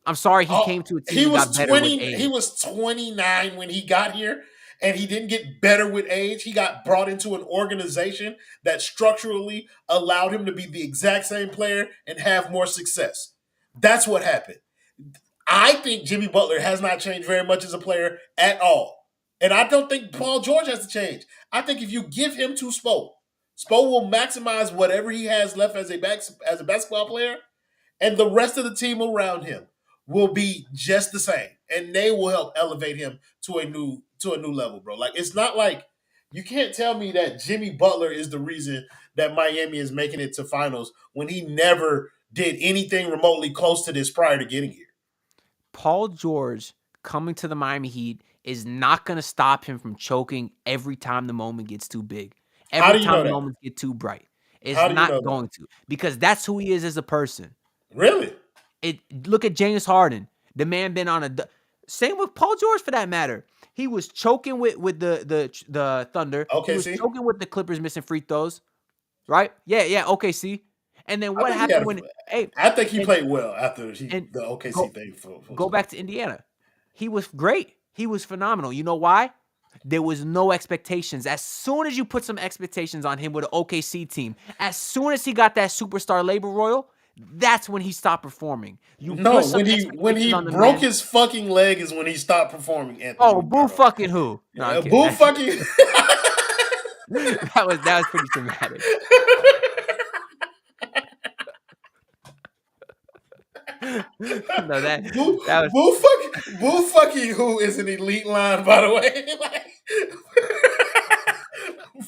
I'm sorry he came to a team he and was got better with 20. age. He was 29 when he got here, and he didn't get better with age. He got brought into an organization that structurally allowed him to be the exact same player and have more success. That's what happened. I think Jimmy Butler has not changed very much as a player at all. And I don't think Paul George has to change. I think if you give him to Spo will maximize whatever he has left as a basketball player, and the rest of the team around him will be just the same, and they will help elevate him to a new level, bro. Like it's not like you can't tell me that Jimmy Butler is the reason that Miami is making it to finals when he never did anything remotely close to this prior to getting here. Paul George coming to the Miami Heat is not going to stop him from choking every time the moment gets too big. How Every do you time know the that? moments get too bright. It's How do you know not that? going to, because that's who he is as a person. Really? Look at James Harden. The man been on same with Paul George for that matter. He was choking with the Thunder. Okay, He was see? choking with the Clippers missing free throws. Right? Yeah, okay, see. And then what happened when I think he and played well after and the OKC go, thing. go back to Indiana. He was great. He was phenomenal. You know why? There was no expectations. As soon as you put some expectations on him with an OKC team, as soon as he got that superstar label royal, that's when he stopped performing. You No, put some when expectations he on the broke man. his fucking leg is when he stopped performing. Anthony, Oh, boo fucking who? No, I'm kidding. boo fucking. that was pretty dramatic. No, that was Boo fucking who is an elite line, by the way. Like,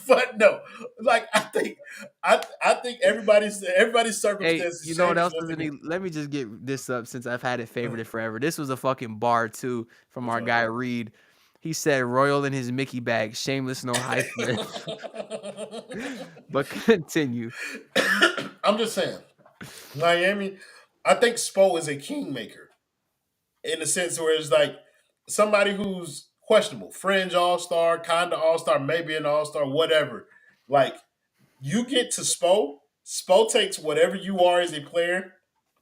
but no, like I think everybody's Hey, circumstances you know what changes else once is they in get. Let me just get this up since I've had it favorited forever. This was a fucking bar too from our guy Reed. He said Royal in his Mickey bag, shameless, no hype. But continue. I'm just saying, Miami. I think Spo is a kingmaker in the sense where it's like somebody who's questionable, fringe all star, kind of all star, maybe an all star, whatever. Like you get to Spo, Spo takes whatever you are as a player,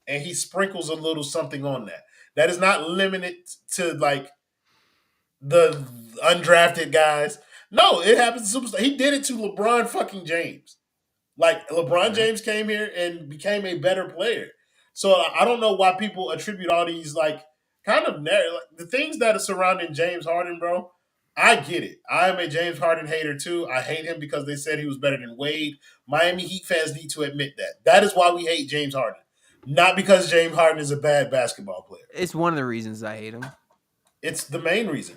and he sprinkles a little something on that. That is not limited to like the undrafted guys. No, it happens to superstar. He did it to LeBron fucking James. Like LeBron James came here and became a better player. So I don't know why people attribute all these like kind of like, the things that are surrounding James Harden, bro. I get it. I am a James Harden hater too. I hate him because they said he was better than Wade. Miami Heat fans need to admit that. That is why we hate James Harden. Not because James Harden is a bad basketball player. It's one of the reasons I hate him. It's the main reason.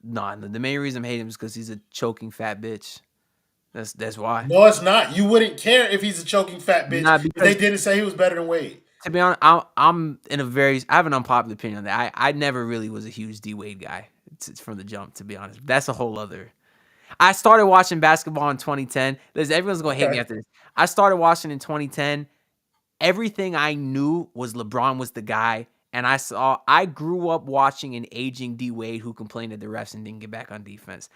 No, the main reason I hate him is because he's a choking fat bitch. That's why. No, it's not. You wouldn't care if he's a choking fat bitch Nah, if because they didn't say he was better than Wade. to be honest, I'm in I have an unpopular opinion on that. I never really was a huge D Wade guy. It's from the jump, to be honest. That's a whole other. I started watching basketball in 2010. Listen, everyone's gonna hate me after this. I started watching in 2010. Everything I knew was LeBron was the guy, and I grew up watching an aging D Wade who complained at the refs and didn't get back on defense.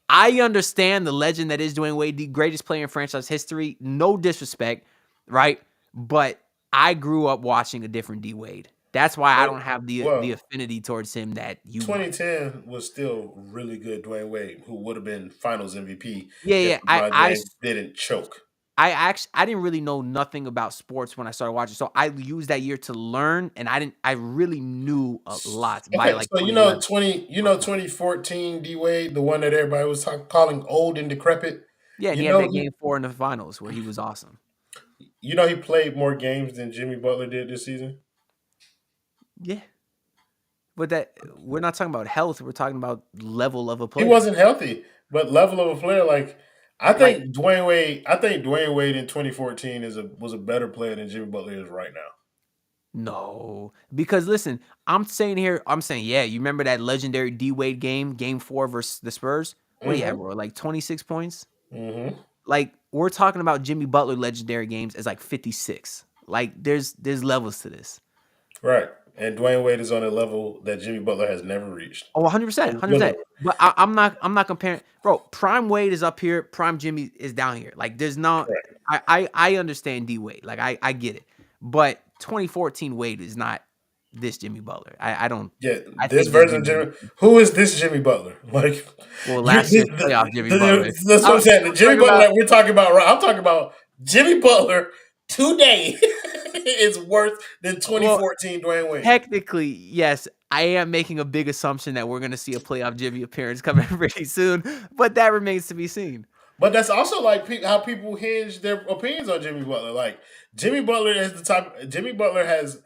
I understand the legend that is Dwayne Wade, the greatest player in franchise history. No disrespect, right? But I grew up watching a different D Wade. That's why I don't have the affinity towards him that you. 2010 was still really good Dwayne Wade, who would have been Finals MVP Yeah. if LeBron James didn't choke. I didn't really know nothing about sports when I started watching. So I used that year to learn, and I really knew a lot by Okay, like so 2011. 2014 D Wade, the one that everybody was calling old and decrepit. Yeah, and You he had know that game 4 in the finals where he was awesome. he played more games than Jimmy Butler did this season. Yeah. But that we're not talking about health, we're talking about level of a He player. wasn't healthy, but level of a player, like Like I think Dwayne Wade in 2014 was a better player than Jimmy Butler is right now. no. Because listen, I'm saying, yeah, you remember that legendary D Wade game 4 versus the Spurs? What do you have, Mm-hmm. bro? Like 26 points? Mm-hmm. Like we're talking about Jimmy Butler legendary games as like 56. Like there's levels to this. Right. And Dwayne Wade is on a level that Jimmy Butler has never reached. Oh, 100%, Or will 100%. never. But I'm not comparing, bro. Prime Wade is up here, Prime Jimmy is down here. Like there's not. Correct. I understand D Wade, like I get it, but 2014 Wade is not this Jimmy Butler. I don't. Yeah, I this think this version of Jimmy. Jimmy. Who is this Jimmy Butler? Like, Well, last year's playoff Jimmy Butler. that's what I'm saying. The I'm Jimmy talking Butler about. that we're talking about, right? I'm talking about Jimmy Butler today is worth than Well, 2014 Dwayne Wade. technically, yes, I am making a big assumption that we're going to see a playoff Jimmy appearance coming pretty soon, but that remains to be seen. But that's also like how people hinge their opinions on Jimmy Butler. Like Jimmy Butler has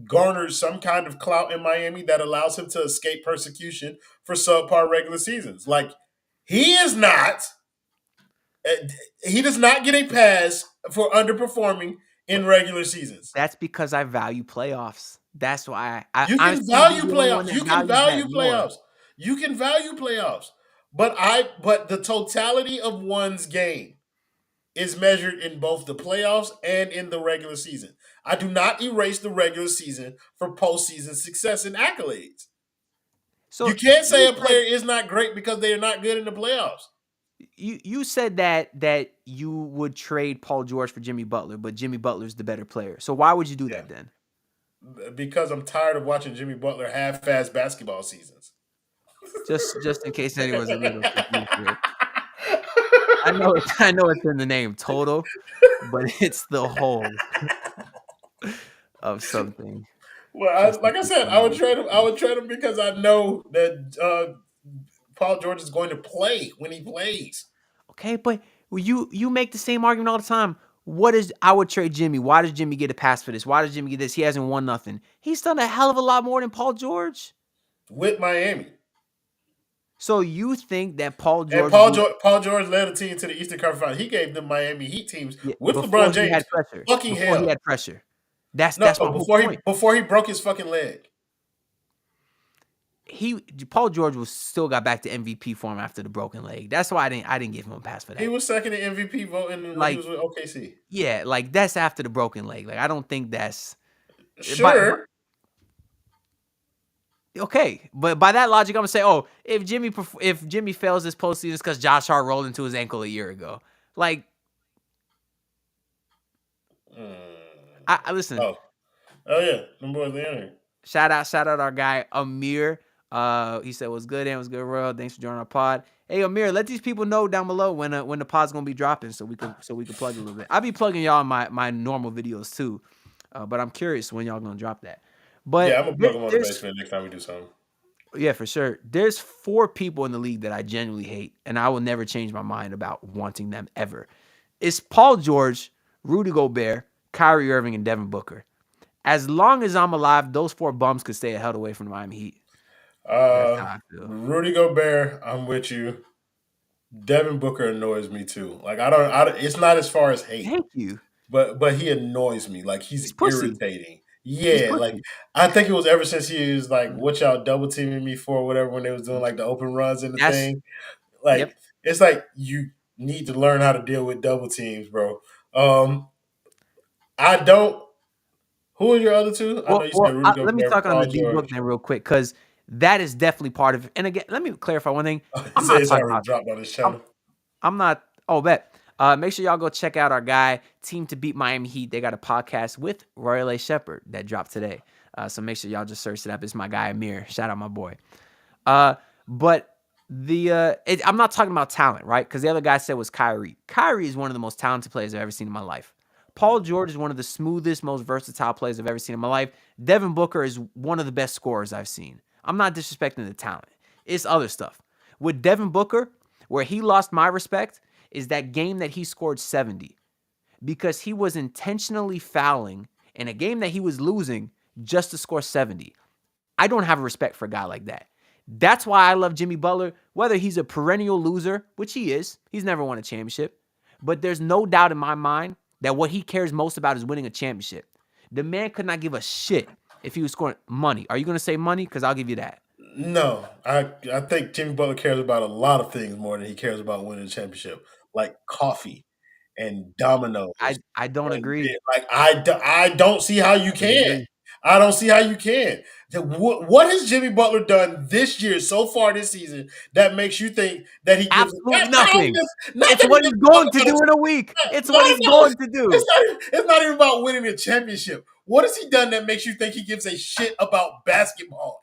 garnered some kind of clout in Miami that allows him to escape persecution for subpar regular seasons. Like he is not, he does not get a pass for underperforming in But regular seasons. that's because I value playoffs. That's why I You I can seem to be value the only one playoffs. that You can values that value more. playoffs. You can value playoffs. But the totality of one's game is measured in both the playoffs and in the regular season. I do not erase the regular season for postseason success and accolades. You So can't say you a said player is not great because they are not good in the playoffs. you said that you would trade Paul George for Jimmy Butler, but Jimmy Butler's the better player. So why would you do Yeah. that then? Because I'm tired of watching Jimmy Butler half-ass basketball seasons. Just in case anyone's a little confused here. I know it's in the name total, but it's the whole of something. Well, Just in like I case said, I would anyone was trade him. I confused. would trade him because I know that Paul George is going to play when he plays. Okay, but you make the same argument all the time. I would trade Jimmy. Why does Jimmy get a pass for this? Why does Jimmy get this? He hasn't won nothing. He's done a hell of a lot more than Paul George. With Miami. So you think that Paul And George would be Paul George led a team to the Eastern Conference Finals. He gave the Miami Heat teams yeah, with before LeBron he James had pressure? fucking Before he hell. had pressure. That's No, my whole point. before he broke his fucking leg. Paul George was still got back to MVP form after the broken leg. That's why I didn't give him a pass for He that. was second in MVP voting when he Like was with OKC. yeah, like that's after the broken leg. Like I don't think that's Sure. okay, but by that logic, I'm gonna say, oh, if Jimmy fails this postseason, it's because Josh Hart rolled into his ankle a year ago. Like, I listen. Oh yeah, them boys they in here. Shout out our guy Amir. He said, "What's good, and what's good, Royal? Thanks for joining our pod." Hey, Amir, let these people know down below when the pod's gonna be dropping, so we can plug a little bit. I'll be plugging y'all in my normal videos too, but I'm curious when y'all gonna drop that. But Yeah, I'm gonna plug him on the there's basement next time we do something. yeah, for sure. There's 4 people in the league that I genuinely hate, and I will never change my mind about wanting them ever. It's Paul George, Rudy Gobert, Kyrie Irving, and Devin Booker. As long as I'm alive, those 4 bums could stay held away from the Miami Heat. That's how I feel. Rudy Gobert, I'm with you. Devin Booker annoys me too. Like I don't. It's not as far as hate, Thank you. but he annoys me. Like He's he's pussy. irritating. He's Yeah, like pussy. I think it was ever since he was like, "What y'all double teaming me for?" Whatever when they was doing like the open runs and the That's thing. Like yep. it's like you need to learn how to deal with double teams, bro. I don't. Who are your other two? I know you said Rudy Let me Gobert, talk on Paul the D book George. then real quick, because that is definitely part of it. And again, let me clarify one thing. I'm not It's talking already about. dropped on his I'm, channel. I'm not. Oh, bet. Make sure y'all go check out our guy, Team to Beat Miami Heat. They got a podcast with Royal A. Shepherd that dropped today. So make sure y'all just search it up. It's my guy Amir. Shout out my boy. But I'm not talking about talent, right? Because the other guy said was Kyrie. Kyrie is one of the most talented players I've ever seen in my life. Paul George is one of the smoothest, most versatile players I've ever seen in my life. Devin Booker is one of the best scorers I've seen. I'm not disrespecting the talent. It's other stuff. With Devin Booker, where he lost my respect is that game that he scored 70 because he was intentionally fouling in a game that he was losing just to score 70. I don't have a respect for a guy like that. That's why I love Jimmy Butler, whether he's a perennial loser, which he is. He's never won a championship. But there's no doubt in my mind that what he cares most about is winning a championship. The man could not give a shit if he was scoring money. Are you going to say money? Because I'll give you that. No, I think Jimmy Butler cares about a lot of things more than he cares about winning a championship, like coffee and dominoes. I don't And agree. like I don't see how you can. Disagree. I don't see how you can. What has Jimmy Butler done this year so far this season that makes you think that he gives Absolutely nothing. It's what he's gives going to do in a week. It's what he's going to do. It's not even about winning a championship. What has he done that makes you think he gives a shit about basketball?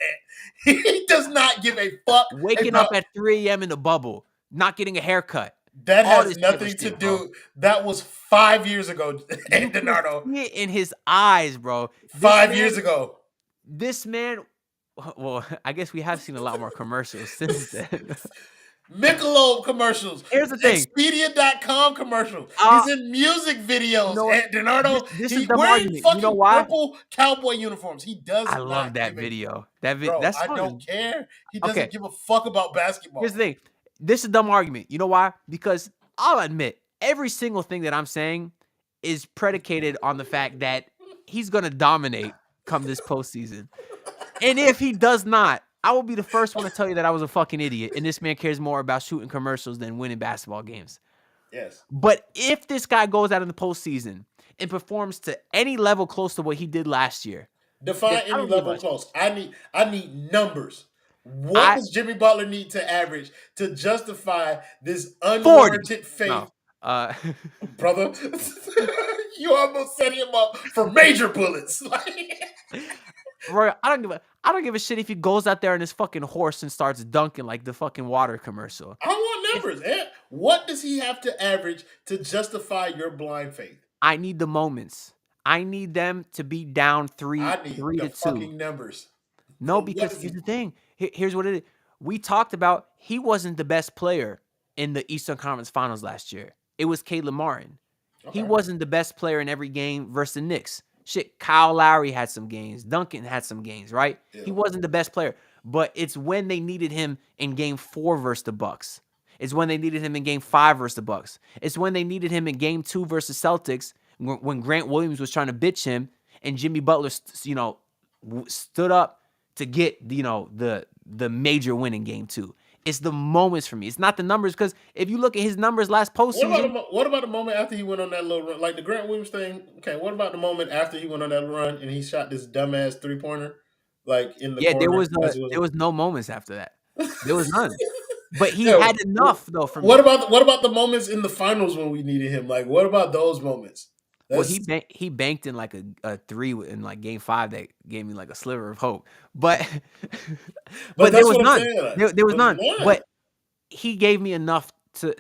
And he does not give a fuck. Waking up at 3 a.m. in the bubble, not getting a haircut. That All has this type of nothing to shit, do. bro. That was 5 years ago, You can Donardo. see it in his eyes, bro. This 5 man- years ago. This man, well, I guess we have seen a lot more commercials since then. Michelob commercials. Here's the thing. Expedia.com commercials. He's in music videos. You know what? And Donardo, This he's is dumb wearing argument. fucking You know why? purple cowboy uniforms. He does I not love that give a- video. Bro, That's I fun. don't care. He doesn't Okay. give a fuck about basketball. Here's the thing. This is a dumb argument. You know why? Because I'll admit, every single thing that I'm saying is predicated on the fact that he's going to dominate come this postseason. And if he does not, I will be the first one to tell you that I was a fucking idiot and this man cares more about shooting commercials than winning basketball games. Yes. But if this guy goes out in the postseason and performs to any level close to what he did last year, Define I any don't level give a- close. I need numbers. What does Jimmy Butler need to average to justify this 40. unwarranted faith? No. Brother, you almost set him up for major bullets. Roy, I don't give a shit if he goes out there on his fucking horse and starts dunking like the fucking water commercial. I want numbers. What does he have to average to justify your blind faith? I need the moments. I need them to be down three I need to the 2. fucking numbers. No, What because is here's he- the thing. Here's what it is. We talked about he wasn't the best player in the Eastern Conference Finals last year. It was Caleb Martin. He Okay. wasn't the best player in every game versus the Knicks. Shit, Kyle Lowry had some games. Duncan had some games, right? Yeah. He wasn't the best player. But it's when they needed him in game 4 versus the Bucks. It's when they needed him in game 5 versus the Bucks. It's when they needed him in game 2 versus Celtics when Grant Williams was trying to bitch him and Jimmy Butler, stood up to get, the major win in game 2. It's the moments for me. It's not the numbers, because if you look at his numbers last postseason, What about the moment after he went on that little run? Like the Grant Williams thing. Okay, what about the moment after he went on that run and he shot this dumbass 3-pointer? Like in the corner? there was no moments after that. There was none. But he Yeah, had enough though for me. What about the moments in the finals when we needed him? Like, what about those moments? Well, he banked in like a 3 in like game 5 that gave me like a sliver of hope. But But there that's was what I'm none. saying, like, There was there's none. none. But he gave me enough to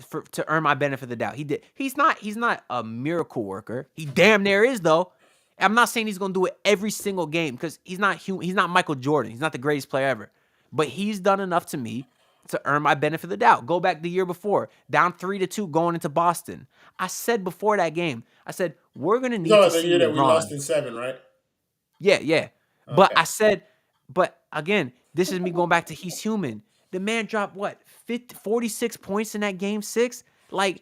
earn my benefit of the doubt. He did. He's not a miracle worker. He damn near is though. I'm not saying he's gonna do it every single game because he's not human. He's not Michael Jordan. He's not the greatest player ever. But he's done enough to me to earn my benefit of the doubt. Go back the year before, down 3-2 going into Boston. I said before that game, I said we're gonna need to the see year that we LeBron. lost in 7, right? Yeah. But Okay. I said, but again, this is me going back to he's human. The man dropped what 46 points in that game 6. Like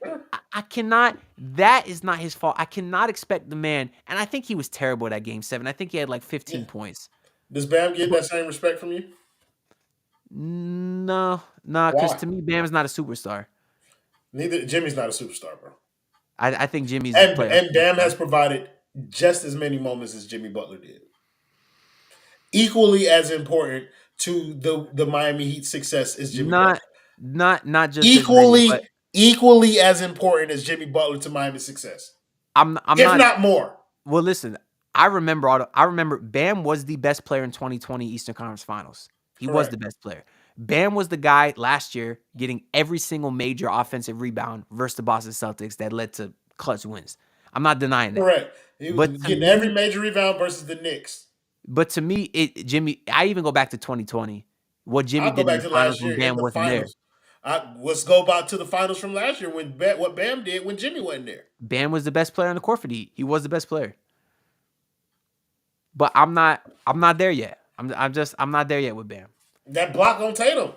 I cannot. That is not his fault. I cannot expect the man. And I think he was terrible at that game 7. I think he had like 15 points. Does Bam get that same respect from you? No, because Why? to me, Bam is not a superstar. Neither Jimmy's not a superstar, bro. I think Jimmy's And player. Bam has provided just as many moments as Jimmy Butler did. Equally as important to the Miami Heat success as Jimmy Butler. Not just as many, but Equally as important as Jimmy Butler to Miami's success. I'm If not more. Well, listen, I remember Bam was the best player in 2020 Eastern Conference Finals. He was Correct. the best player. Bam was the guy last year getting every single major offensive rebound versus the Boston Celtics that led to clutch wins. I'm not denying that. Correct. He was But to getting every me, major rebound versus the Knicks. Jimmy, I even go back to 2020. What Jimmy I'll go did in back the to finals last when year in Bam the wasn't there. finals. Let's go back to the finals from last year when what Bam did when Jimmy wasn't there. Bam was the best player on the court for the Heat. He was the best player. But I'm not there yet. I'm not there yet with Bam. That block on Tatum.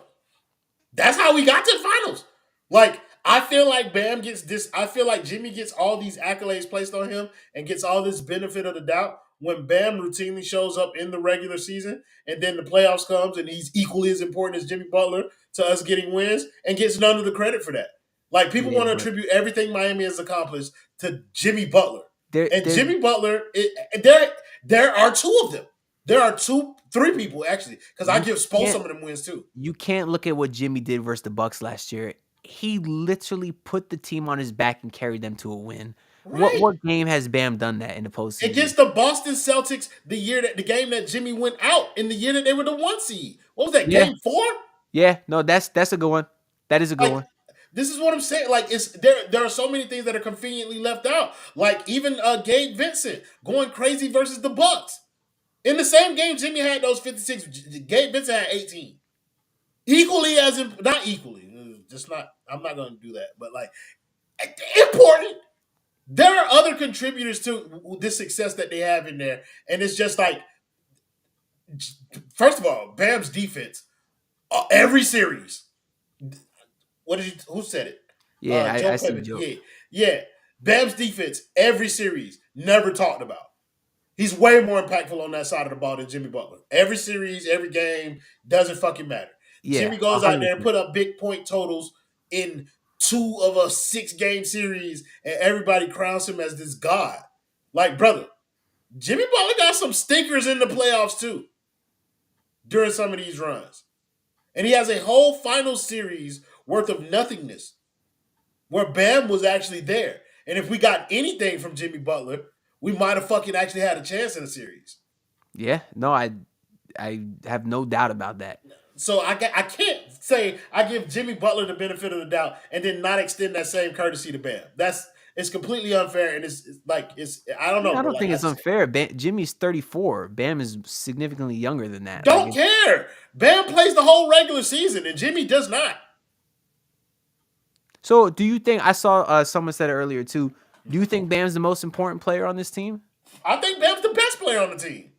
That's how we got to the finals. Like, I feel like Bam gets this. I feel like Jimmy gets all these accolades placed on him and gets all this benefit of the doubt when Bam routinely shows up in the regular season and then the playoffs comes and he's equally as important as Jimmy Butler to us getting wins and gets none of the credit for that. Like, people Yeah, want to but attribute everything Miami has accomplished to Jimmy Butler. there, And there, Jimmy Butler, there are two of them. There are three people actually, because I you give Spo can't some of them wins too. you can't look at what Jimmy did versus the Bucks last year. He literally put the team on his back and carried them to a win. Right. What game has Bam done that in the postseason? Against the Boston Celtics, the game that Jimmy went out in the year that they were the 1 seed. What was that, Yeah. game 4? Yeah, no, that's a good one. That is a good Like, one. this is what I'm saying. Like, it's there are so many things that are conveniently left out. Like, even Gabe Vincent going crazy versus the Bucks. In the same game, Jimmy had those 56. Gabe Vincent had 18. Equally as not equally, just not. I'm not going to do that, but like important. There are other contributors to this success that they have in there, and it's just like, first of all, Bam's defense every series. Who said it? Yeah, Joe I see Pivot. Joe. Yeah. Bam's defense every series never talked about. He's way more impactful on that side of the ball than Jimmy Butler. Every series, every game, doesn't fucking matter. Yeah, Jimmy goes out there and 100%. put up big point totals in 2 of a 6-game series, and everybody crowns him as this god. Like, brother, Jimmy Butler got some stinkers in the playoffs too during some of these runs. And he has a whole final series worth of nothingness where Bam was actually there. And if we got anything from Jimmy Butler, we might have fucking actually had a chance in the series. Yeah, no, I have no doubt about that. So I can't say I give Jimmy Butler the benefit of the doubt and then not extend that same courtesy to Bam. It's completely unfair, and it's I don't know. I bro. don't think it's unfair. Jimmy's 34. Bam is significantly younger than that. Don't care. Bam plays the whole regular season, and Jimmy does not. So, do you think I saw someone said it earlier too? Do you think Bam's the most important player on this team? I think Bam's the best player on the team.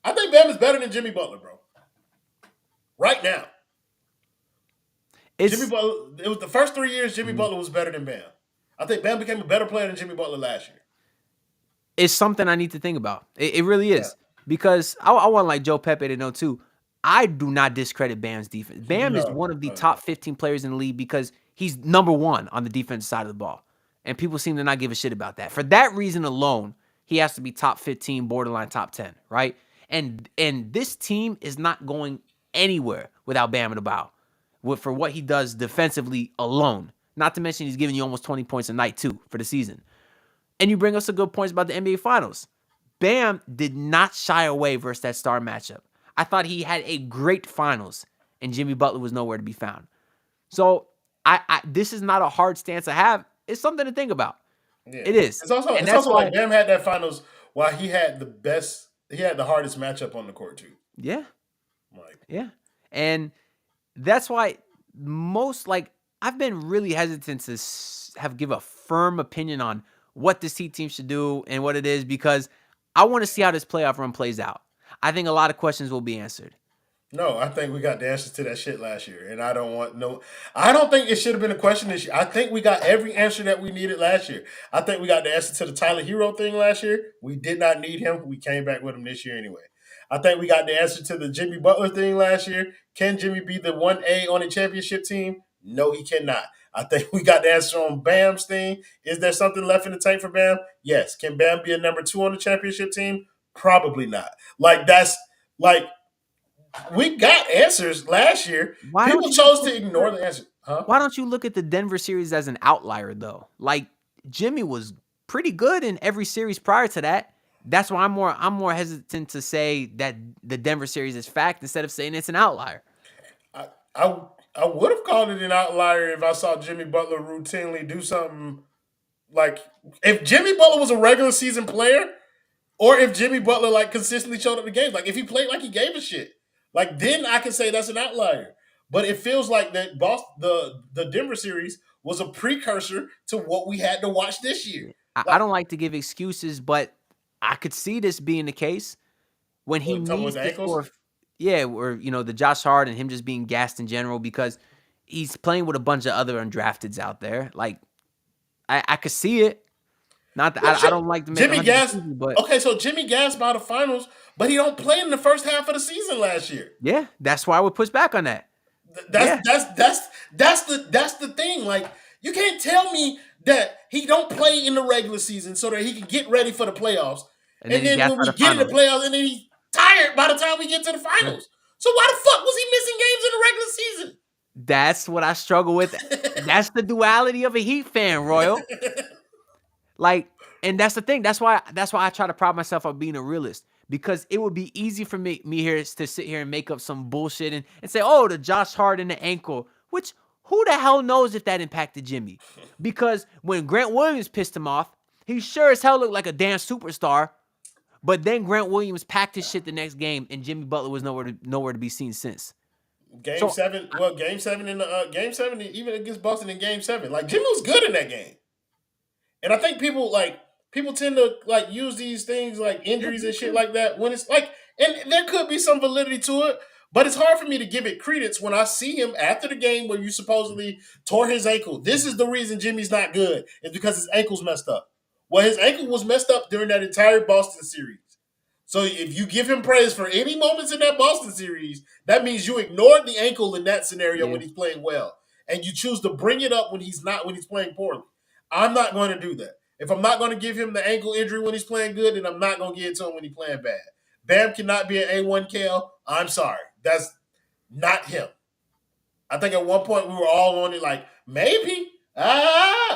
I think Bam is better than Jimmy Butler, bro. Right now. Jimmy Butler, it was the first 3 years Jimmy Butler was better than Bam. I think Bam became a better player than Jimmy Butler last year. It's something I need to think about. It really is. Yeah. Because I want like Joe Pepe to know too, I do not discredit Bam's defense. Bam is one of the top 15 players in the league because he's number 1 on the defensive side of the ball. And people seem to not give a shit about that. For that reason alone, he has to be top 15, borderline top 10, right? And this team is not going anywhere without Bam Adebayo for what he does defensively alone. Not to mention he's giving you almost 20 points a night too for the season. And you bring us some good points about the NBA Finals. Bam did not shy away versus that star matchup. I thought he had a great finals, and Jimmy Butler was nowhere to be found. So this is not a hard stance to have. It's something to think about. Yeah. It is. It's also like Bam had that finals while he had the hardest matchup on the court too. Yeah. Yeah. And that's why I've been really hesitant to give a firm opinion on what this Heat team should do and what it is because I want to see how this playoff run plays out. I think a lot of questions will be answered. No, I think we got the answers to that shit last year, and I don't think it should have been a question this year. I think we got every answer that we needed last year. I think we got the answer to the Tyler Herro thing last year. We did not need him. We came back with him this year anyway. I think we got the answer to the Jimmy Butler thing last year. Can Jimmy be the 1A on a championship team? No, he cannot. I think we got the answer on Bam's thing. Is there something left in the tank for Bam? Yes. Can Bam be a number 2 on the championship team? Probably not. We got answers last year. People chose to ignore the answer. Huh? Why don't you look at the Denver series as an outlier, though? Like, Jimmy was pretty good in every series prior to that. That's why I'm more hesitant to say that the Denver series is fact instead of saying it's an outlier. I would have called it an outlier if I saw Jimmy Butler routinely do something like if Jimmy Butler was a regular season player, or if Jimmy Butler like consistently showed up the games, like if he played like he gave a shit, like then I can say that's an outlier. But it feels like that the Denver series was a precursor to what we had to watch this year. I Like don't like to give excuses, but I could see this being the case when he what talking with needs the to ankles. score. Yeah, or the Josh Hart and him just being gassed in general because he's playing with a bunch of other undrafteds out there. Like I could see it. Not that Well, I shit, don't like to make Jimmy 100 Gas. excuses, but Okay, so Jimmy Gas by the finals, but he don't play in the first half of the season last year. yeah, that's why I would push back on that. That's Yeah, that's the thing. Like you can't tell me that he don't play in the regular season so that he can get ready for the playoffs, and then and he's then gassed when by we the get in the finals. playoffs, and then he's tired by the time we get to the Yeah. finals. So why the fuck was he missing games in the regular season? That's what I struggle with. That's the duality of a Heat fan, Royal. Like, and that's the thing. That's why I try to pride myself on being a realist. Because it would be easy for me here to sit here and make up some bullshit and say, oh, the Josh Hart and the ankle. Which who the hell knows if that impacted Jimmy? Because when Grant Williams pissed him off, he sure as hell looked like a damn superstar. But then Grant Williams packed his shit the next game, and Jimmy Butler was nowhere to be seen since. Game So seven, well, game seven in the game seven, even against Boston in game seven, like Jimmy was good in that game. And I think people tend to like use these things like injuries and shit like that when it's like, and there could be some validity to it, but it's hard for me to give it credence when I see him after the game where you supposedly tore his ankle. This is the reason Jimmy's not good. It's because his ankle's messed up. Well, his ankle was messed up during that entire Boston series. So if you give him praise for any moments in that Boston series, that means you ignored the ankle in that scenario yeah, when he's playing well, and you choose to bring it up when he's not when he's playing poorly. I'm not going to do that. If I'm not going to give him the ankle injury when he's playing good, then I'm not going to give it to him when he's playing bad. Bam cannot be an A1 Kel. I'm sorry. That's not him. I think at one point we were all on it like, maybe,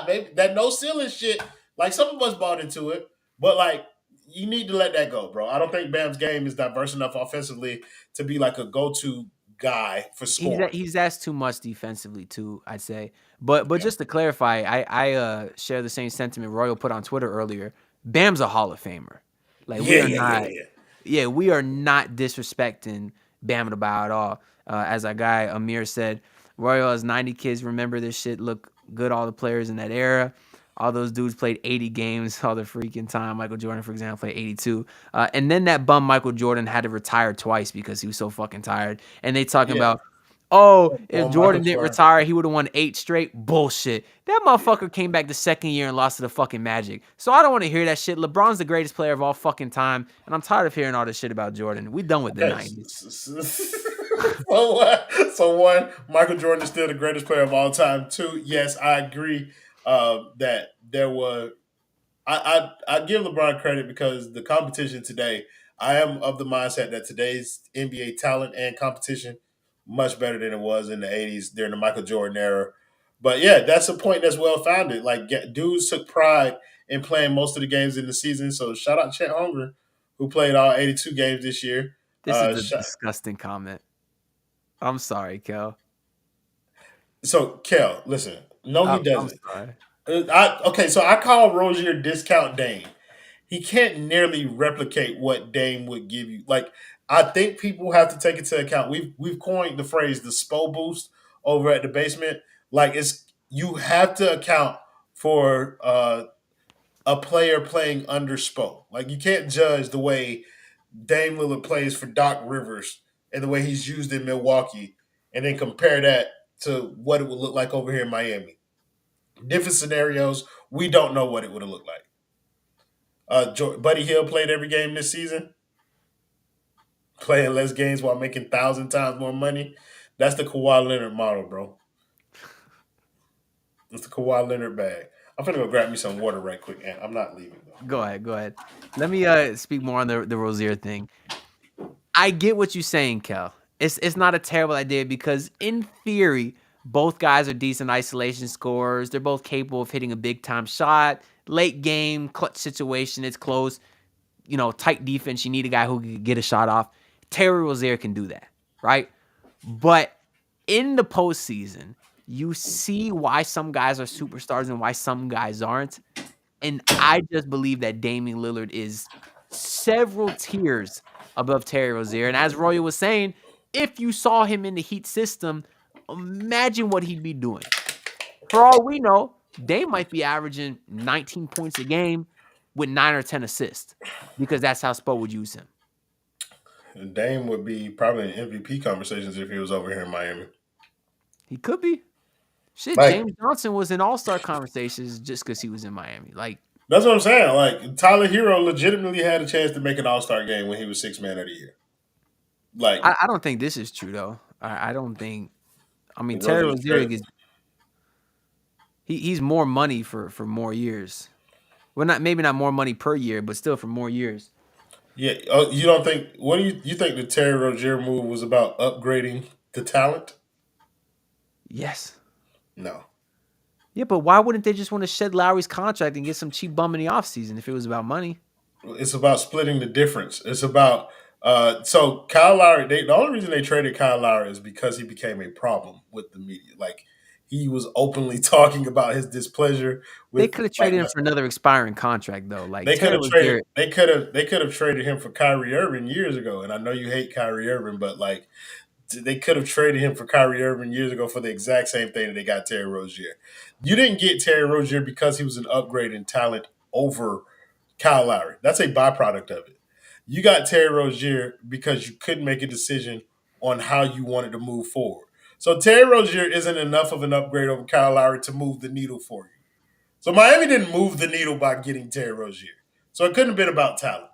maybe that no ceiling shit. Like some of us bought into it, but like you need to let that go, bro. I don't think Bam's game is diverse enough offensively to be like a go-to guy for scoring. he's asked too much defensively too, I'd say. But Yeah, just to clarify, I share the same sentiment Royal put on Twitter earlier. Bam's a Hall of Famer. Like we yeah, are yeah, yeah, not, yeah. yeah, we are not disrespecting Bam Adebayo at all. As our guy Amir said, Royal has 90 kids. Remember this shit. Look good. All the players in that era. All those dudes played 80 games all the freaking time. Michael Jordan, for example, played 82. And then that bum Michael Jordan had to retire twice because he was so fucking tired. And they talking Yeah. about, oh, if Well, Michael Jordan didn't Jordan. retire, he would have won 8 straight. Bullshit. That motherfucker came back the second year and lost to the fucking Magic. So I don't want to hear that shit. LeBron's the greatest player of all fucking time, and I'm tired of hearing all this shit about Jordan. We done with the Okay. 90s. So one, Michael Jordan is still the greatest player of all time. Two, yes, I agree that there were. I give LeBron credit because the competition today. I am of the mindset that today's NBA talent and competition much better than it was in the '80s during the Michael Jordan era. But yeah, that's a point that's well founded. Like dudes took pride in playing most of the games in the season. So shout out Chet Holmgren, who played all 82 games this year. This is a Shout, disgusting comment. I'm sorry, Kel. So, Kel, listen. No, he I'm doesn't. sorry. Okay, so I call Rozier discount Dame. He can't nearly replicate what Dame would give you. Like, I think people have to take into account. We've coined the phrase the SPO boost over at the basement. Like, it's you have to account for a player playing under SPO. Like, you can't judge the way Dame Lillard plays for Doc Rivers and the way he's used in Milwaukee, and then compare that to what it would look like over here in Miami. Different scenarios. We don't know what it would have looked like. Buddy Hill played every game this season, playing less games while making 1,000 times more money. That's the Kawhi Leonard model, bro. It's the Kawhi Leonard bag. I'm gonna go grab me some water right quick, and I'm not leaving though. Go ahead. Let me speak more on the Rozier thing. I get what you're saying, Kel. It's not a terrible idea because in theory, both guys are decent isolation scorers. They're both capable of hitting a big time shot. Late game, clutch situation, it's close. Tight defense. You need a guy who can get a shot off. Terry Rozier can do that, right? But in the postseason, you see why some guys are superstars and why some guys aren't. And I just believe that Damian Lillard is several tiers above Terry Rozier. And as Roy was saying, if you saw him in the Heat system, imagine what he'd be doing. For all we know, Dame might be averaging 19 points a game with 9 or 10 assists because that's how Spo would use him. And Dame would be probably in MVP conversations if he was over here in Miami. He could be. Shit, Like, James Johnson was in All-Star conversations just because he was in Miami. Like, that's what I'm saying. Like, Tyler Herro legitimately had a chance to make an All-Star game when he was Sixth Man of the Year. Like, I don't think this is true though. I don't think. I mean, Terry Rosier's Rozier credit. he's more money for more years. Well, maybe not more money per year, but still for more years. Yeah. Oh, you don't think? What do you think the Terry Rozier move was about? Upgrading the talent? Yes. No. Yeah, but why wouldn't they just want to shed Lowry's contract and get some cheap bum in the offseason if it was about money? It's about splitting the difference. It's about so Kyle Lowry. The only reason they traded Kyle Lowry is because he became a problem with the media. Like, he was openly talking about his displeasure They with could have like traded him for another expiring contract though. Like they could Terry have traded. Rozier, They could have traded him for Kyrie Irving years ago. And I know you hate Kyrie Irving, but like, they could have traded him for Kyrie Irving years ago for the exact same thing that they got Terry Rozier. You didn't get Terry Rozier because he was an upgrade in talent over Kyle Lowry. That's a byproduct of it. You got Terry Rozier because you couldn't make a decision on how you wanted to move forward. So Terry Rozier isn't enough of an upgrade over Kyle Lowry to move the needle for you. So Miami didn't move the needle by getting Terry Rozier. So it couldn't have been about talent.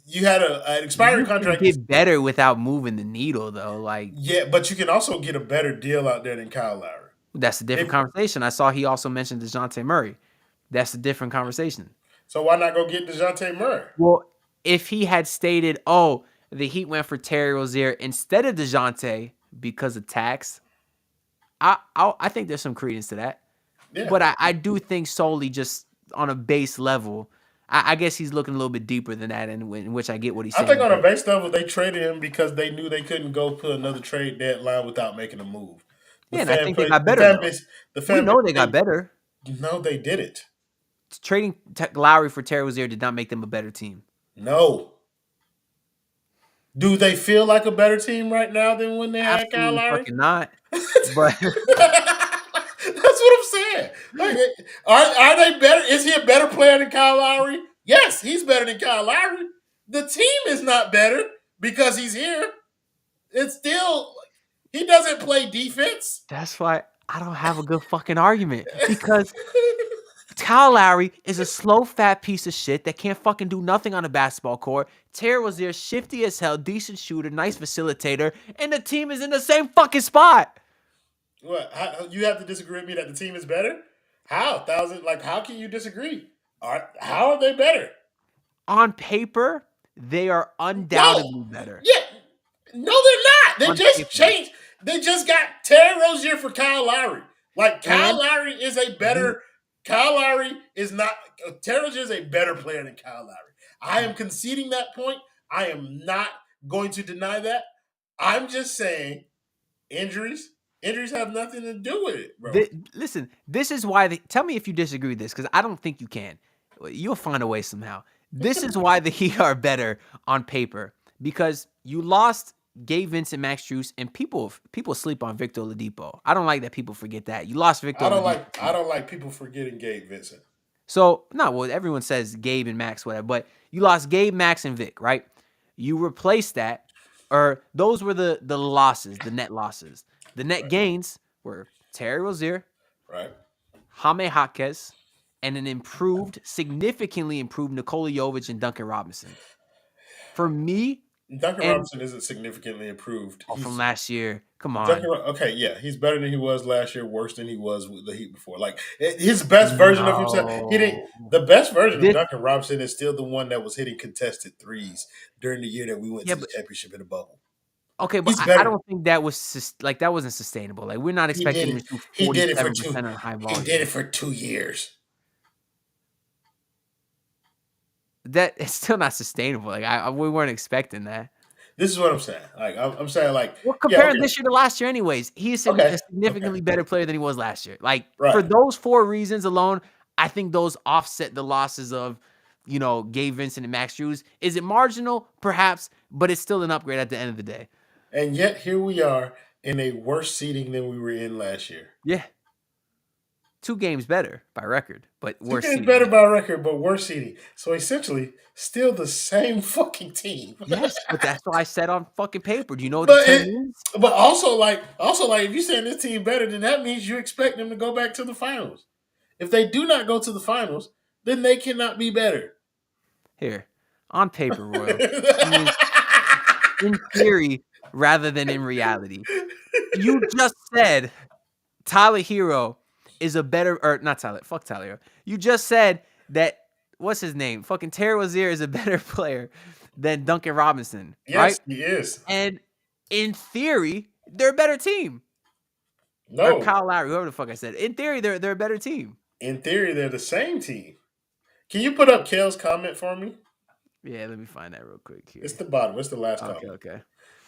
You had an expiring you can contract. get better without moving the needle though. Like, Yeah, but you can also get a better deal out there than Kyle Lowry. that's a different If, conversation. I saw he also mentioned DeJounte Murray. That's a different conversation. so why not go get DeJounte Murray? Well, if he had stated, "Oh, the Heat went for Terry Rozier instead of DeJounte because of tax," I think there's some credence to that. Yeah. But I do think solely just on a base level, I guess he's looking a little bit deeper than that, in which I get what he's I saying. think on a base level, they traded him because they knew they couldn't go put another trade deadline without making a move. Yeah, and I think they got better. We know they got better. No, they didn't. Trading Lowry for Terry Rozier did not make them a better team. No. Do they feel like a better team right now than when they had Kyle Absolutely Lowry? fucking not. But that's what I'm saying. Like, are they better? Is he a better player than Kyle Lowry? Yes, he's better than Kyle Lowry. The team is not better because he's here. It's still, he doesn't play defense. that's why I don't have a good fucking argument, because Kyle Lowry is a slow, fat piece of shit that can't fucking do nothing on a basketball court. Terry Rozier, shifty as hell, decent shooter, nice facilitator, and the team is in the same fucking spot. What? You have to disagree with me that the team is better? How? How can you disagree? How are they better? On paper, they are undoubtedly better. Yeah. No, they're not. They just paper. changed. They just got Terry Rozier for Kyle Lowry. Like, Kyle Lowry is a better. Kyle Lowry is not. Terry Rozier is a better player than Kyle Lowry. I am conceding that point. I am not going to deny that. I'm just saying injuries have nothing to do with it, bro. Listen, this is why tell me if you disagree with this, because I don't think you can. You'll find a way somehow. This is why the Heat are better on paper, because you lost Gabe Vincent, Max Strus, and people sleep on Victor Oladipo. I don't like that people forget that. You lost Victor Oladipo. I don't like people forgetting Gabe Vincent. So, everyone says Gabe and Max, whatever, but you lost Gabe, Max, and Vic, right? You replaced that, or those were the losses, the net losses. The net gains were Terry Rozier, right, Jaime Jaquez, and an significantly improved Nikola Jovic and Duncan Robinson. For me, Duncan Robinson isn't significantly improved. From last year. Come on. Okay, yeah, he's better than he was last year, worse than he was with the Heat before. Like, his best version of himself, the best version of Duncan Robinson is still the one that was hitting contested threes during the year that we went to the championship in the bubble. Okay, but I don't think that wasn't sustainable. Like, we're not expecting him to do 47% on high volume. He did it for 2 years. That it's still not sustainable. Like, we weren't expecting that. This is what I'm saying. Like I'm saying, like, Well, yeah, comparing okay, this year to last year, anyways, he is a okay, significantly better player than he was last year. Like for right. those 4 reasons alone, I think those offset the losses of, Gabe Vincent and Max Strus. Is it marginal? Perhaps, but it's still an upgrade at the end of the day. And yet here we are in a worse seeding than we were in last year. Yeah. 2 games better by record, but Two worse games seeding. better by record, but worse seeding. So essentially, still the same fucking team. Yes, but that's what I said on fucking paper. Do you know what the But term means? but also like, if you're saying this team better, then that means you expect them to go back to the finals. If they do not go to the finals, then they cannot be better. Here, on paper, Royal. It means in theory rather than in reality. You just said Tyler Herro is a better, or not Tyler, fuck Tyler Herro. You just said that, what's his name? Fucking Terry Rozier is a better player than Duncan Robinson, Yes, right? he is. And in theory, they're a better team. Or No, Kyle Lowry, whoever the fuck I said. In theory, they're a better team. in theory, they're the same team. Can you put up Kale's comment for me? Yeah, let me find that real quick here. It's the bottom. It's the last Okay, comment. okay.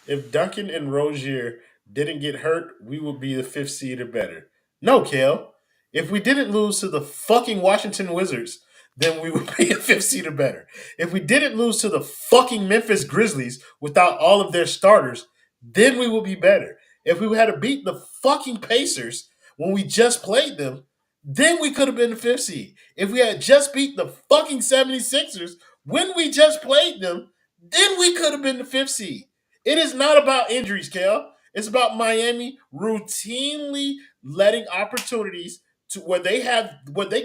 If Duncan and Rozier didn't get hurt, we would be the 5th seed or better. No, Kale. If we didn't lose to the fucking Washington Wizards, then we would be a 5th seed or better. If we didn't lose to the fucking Memphis Grizzlies without all of their starters, then we would be better. If we had to beat the fucking Pacers when we just played them, then we could have been the 5th seed. If we had just beat the fucking 76ers when we just played them, then we could have been the 5th seed. It is not about injuries, Kel. It's about Miami routinely letting opportunities to where they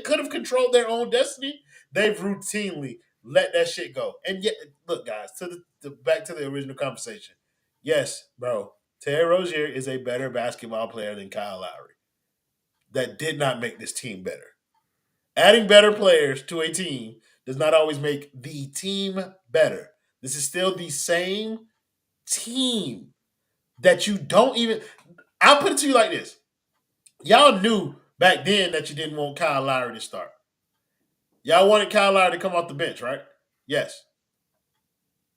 could have controlled their own destiny. They've routinely let that shit go. And yet, look, guys, back to the original conversation. Yes, bro, Terry Rozier is a better basketball player than Kyle Lowry. That did not make this team better. Adding better players to a team does not always make the team better. This is still the same team that you don't even. I'll put it to you like this. Y'all knew back then that you didn't want Kyle Lowry to start. Y'all wanted Kyle Lowry to come off the bench, right? Yes.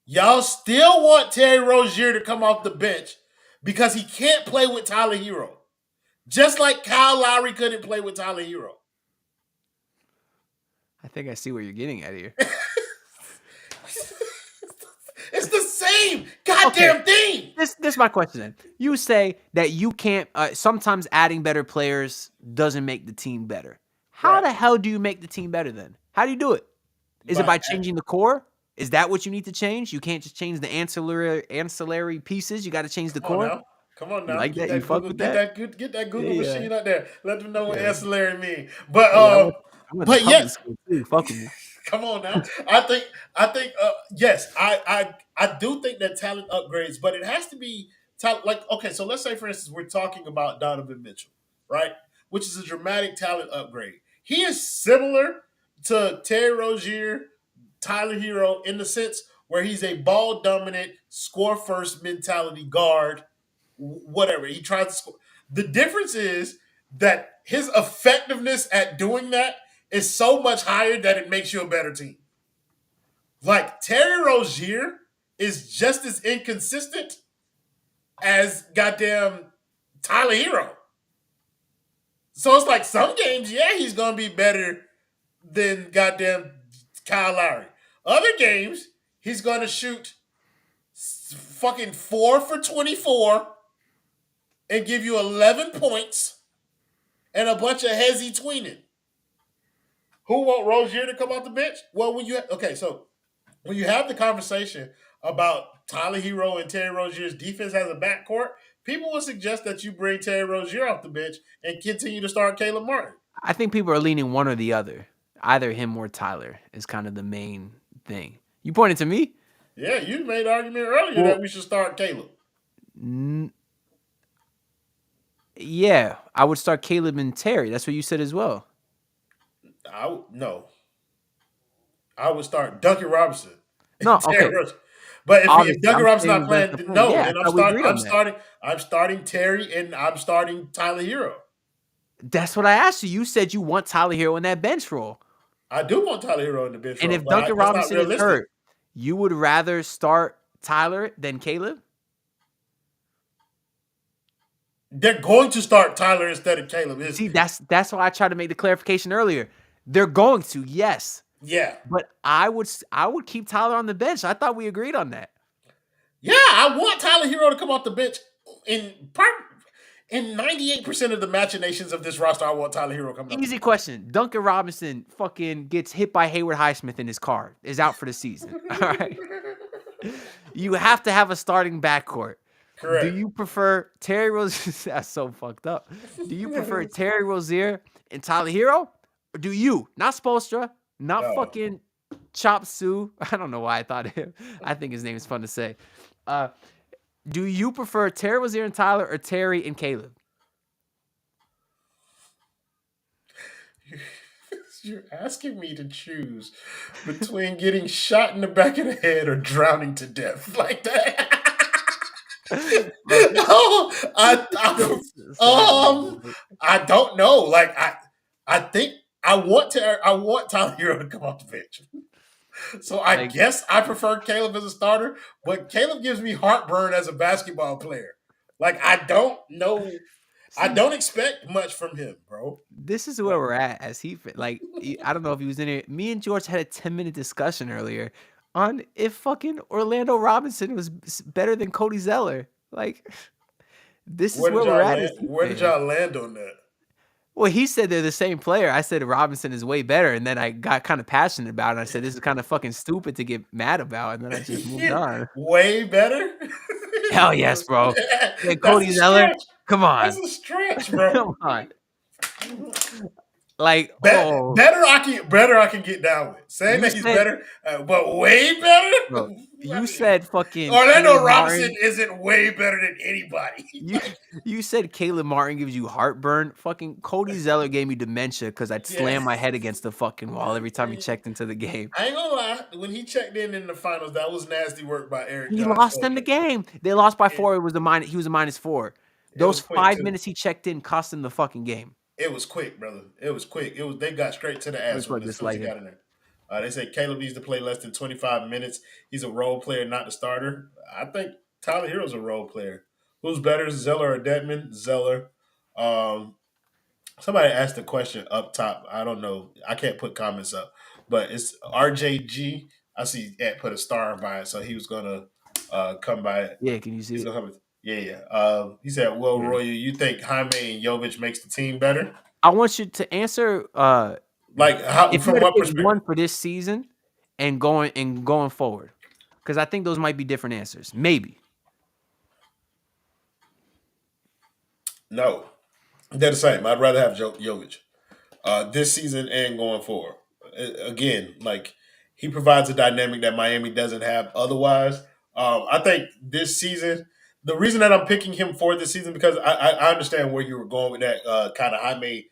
Y'all still want Terry Rozier to come off the bench because he can't play with Tyler Herro. Just like Kyle Lowry couldn't play with Tyler Herro. I think I see where you're getting at here. It's the same goddamn thing. This is my question then. You say that you can't, sometimes adding better players doesn't make the team better. How the hell do you make the team better then? How do you do it? Is it by changing the core? Is that what you need to change? You can't just change the ancillary pieces. You got to change the core. Come on now. You like Get that? You fuck with that? Get that Google Yeah. machine out there. Let them know what Yeah. ancillary mean. I But went to public school too. Fuck with me. come on now. I think yes, I do think that talent upgrades, but it has to be talent. Like, okay, so let's say for instance we're talking about Donovan Mitchell, right? Which is a dramatic talent upgrade. He is similar to Terry Rozier, Tyler Herro in the sense where he's a ball dominant, score first mentality guard, whatever. He tries to score. The difference is that his effectiveness at doing that is so much higher that it makes you a better team. Like Terry Rozier is just as inconsistent as goddamn Tyler Herro. So it's like some games, yeah, he's gonna be better than goddamn Kyle Lowry. Other games, he's gonna shoot fucking 4 for 24 and give you 11 points and a bunch of hezzy tweening. Who want Rozier to come off the bench? Well, when you have the conversation about Tyler Herro and Terry Rozier's defense as a backcourt, people would suggest that you bring Terry Rozier off the bench and continue to start Caleb Martin. I think people are leaning one or the other. Either him or Tyler is kind of the main thing. You pointed to me? Yeah, you made the argument earlier that we should start Caleb. Yeah, I would start Caleb and Terry. That's what you said as well. No. I would start Duncan Robinson. No, okay. But if Obviously, Duncan I'm Robinson's saying not playing, that's the point. no, Yeah, then I thought we agreed on that. I'm starting Terry and I'm starting Tyler Herro. That's what I asked you. You said you want Tyler Herro in that bench role. I do want Tyler Herro in the bench And role, if but Duncan that's not Robinson is realistic. hurt, you would rather start Tyler than Caleb? They're going to start Tyler instead of Caleb. See, that's why I tried to make the clarification earlier. They're going to, yes. Yeah. But I would keep Tyler on the bench. I thought we agreed on that. Yeah, I want Tyler Herro to come off the bench in 98% of the machinations of this roster. I want Tyler Herro coming off. Easy question. Duncan Robinson fucking gets hit by Hayward Highsmith in his car. Is out for the season. All right. You have to have a starting backcourt. Correct. Do you prefer Terry Rozier? That's so fucked up. Do you prefer Terry Rozier and Tyler Herro? Or do you? Not Spoelstra. Not fucking Chop Suey. I don't know why I thought of him. I think his name is fun to say. Do you prefer Terry Rozier and Tyler or Terry and Caleb? You're asking me to choose between getting shot in the back of the head or drowning to death like that. I don't know. Like I think I want Tyler Herro to come off the bench. So I guess I prefer Caleb as a starter, but Caleb gives me heartburn as a basketball player. Like I don't know. I don't expect much from him, bro. This is where we're at as he like. I don't know if he was in it. Me and George had a 10-minute discussion earlier on if fucking Orlando Robinson was better than Cody Zeller. Like, this is where we're at. Where did y'all land on that? Well, he said they're the same player. I said Robinson is way better, and then I got kind of passionate about it. I said this is kind of fucking stupid to get mad about, and then I just moved on. Way better? Hell yes, bro. Yeah, Cody Zeller, come on. That's a stretch, bro. Come on. Like better, I can get down with saying that he's better, but way better. Bro, you said fucking Orlando Robinson isn't way better than anybody. You said Caleb Martin gives you heartburn. Fucking Cody Zeller gave me dementia because I'd slam my head against the fucking wall every time he checked into the game. I ain't gonna lie, when he checked in the finals, that was nasty work by Eric. He lost them the game. They lost by 4. He was a -4. Those 5 minutes he checked in cost him the fucking game. It was quick, brother. It was quick. They got straight to the ass when he got in there. They say Caleb needs to play less than 25 minutes. He's a role player, not the starter. I think Tyler Herro's a role player. Who's better, Zeller or Dedmon? Zeller. Somebody asked a question up top. I don't know. I can't put comments up, but it's RJG. I see Ed put a star by it, so he was gonna come by it. Yeah, can you see it? Yeah. He said, "Well, Roy, you think Jaime and Jovic makes the team better?" I want you to answer. Like, how, from what perspective? One for this season and going forward, because I think those might be different answers. Maybe. No, they're the same. I'd rather have Jovic this season and going forward. Again, like he provides a dynamic that Miami doesn't have otherwise. I think this season. The reason that I'm picking him for this season because I understand where you were going with that kind of Jaime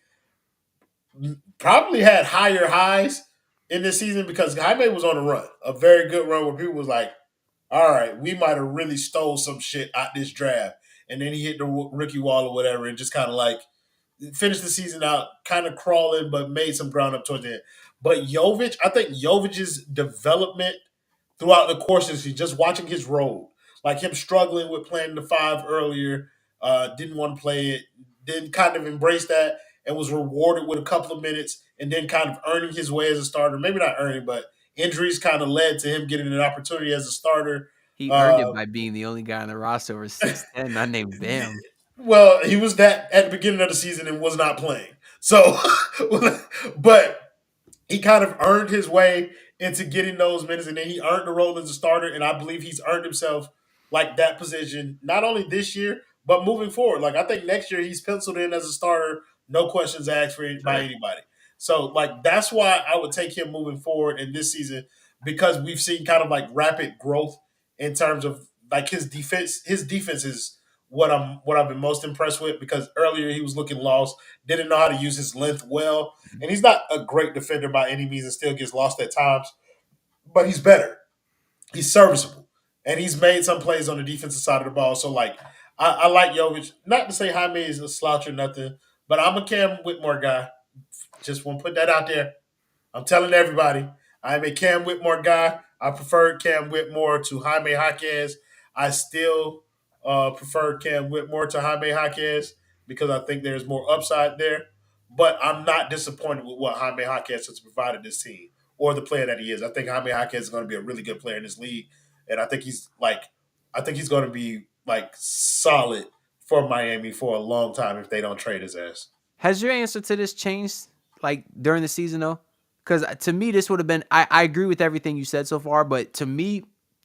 probably had higher highs in this season because Jaime was on a run, a very good run where people was like, all right, we might have really stole some shit out this draft. And then he hit the rookie wall or whatever and just kind of like finished the season out kind of crawling but made some ground up towards the end. But Jovic, I think Jovic's development throughout the course of the season, just watching his road, like him struggling with playing the 5 earlier, didn't want to play it, didn't kind of embrace that and was rewarded with a couple of minutes and then kind of earning his way as a starter. Maybe not earning, but injuries kind of led to him getting an opportunity as a starter. He earned it by being the only guy on the roster over 6'10", not named Bam. Well, he was that at the beginning of the season and was not playing. So, but he kind of earned his way into getting those minutes, and then he earned the role as a starter, and I believe he's earned himself like that position, not only this year, but moving forward. Like, I think next year he's penciled in as a starter, no questions asked by anybody. So, like, that's why I would take him moving forward in this season because we've seen kind of, like, rapid growth in terms of, like, his defense. His defense is what I've been most impressed with because earlier he was looking lost, didn't know how to use his length well, and he's not a great defender by any means and still gets lost at times, but he's better. He's serviceable, and he's made some plays on the defensive side of the ball. So, like, I like Jovic. Not to say Jaime is a slouch or nothing, but I'm a Cam Whitmore guy. Just want to put that out there. I'm telling everybody, I'm a Cam Whitmore guy. I preferred Cam Whitmore to Jaime Jaquez. I still prefer Cam Whitmore to Jaime Jaquez because I think there's more upside there. But I'm not disappointed with what Jaime Jaquez has provided this team or the player that he is. I think Jaime Jaquez is going to be a really good player in this league, and I think he's going to be like solid for Miami for a long time if they don't trade his ass. Has your answer to this changed like during the season though? Because to me, this would have been. I agree with everything you said so far, but to me,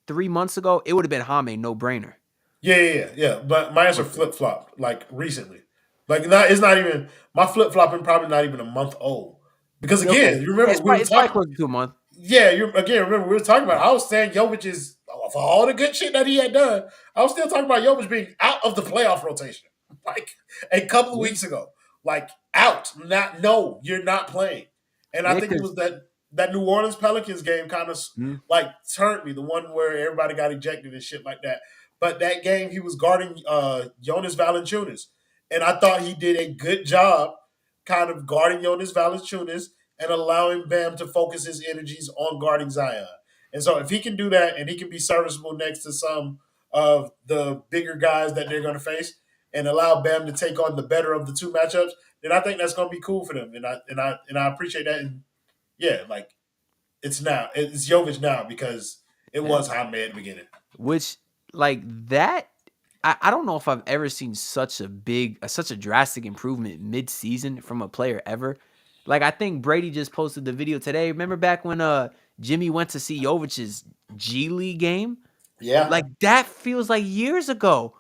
3 months ago, it would have been Jaime, no brainer. Yeah. But my answer flip flopped like recently. Like not, it's not even my flip flopping probably not even a month old. Because Okay, again, you yeah, remember we were it's probably talking. close to a month. Yeah, you again remember we were talking about. I was saying Jovic is for all the good shit that he had done. I was still talking about Jovic being out of the playoff rotation, like a couple of Yeah, weeks ago. Like out, not no, you're not playing. And I yeah, think it was that New Orleans Pelicans game kind of like turned me. The one where everybody got ejected and shit like that. But that game he was guarding Jonas Valanciunas, and I thought he did a good job, kind of guarding Jonas Valanciunas and allowing Bam to focus his energies on guarding Zion. And so if he can do that and he can be serviceable next to some of the bigger guys that they're going to face and allow Bam to take on the better of the two matchups, then I think that's going to be cool for them. And I appreciate that. And yeah, like it's Jovic now because it yeah. was Jaime at the beginning. Which like that, I don't know if I've ever seen such a drastic improvement mid-season from a player ever. Like I think Brady just posted the video today. Remember back when Jimmy went to see Jovic's G League game? Yeah. Like that feels like years ago.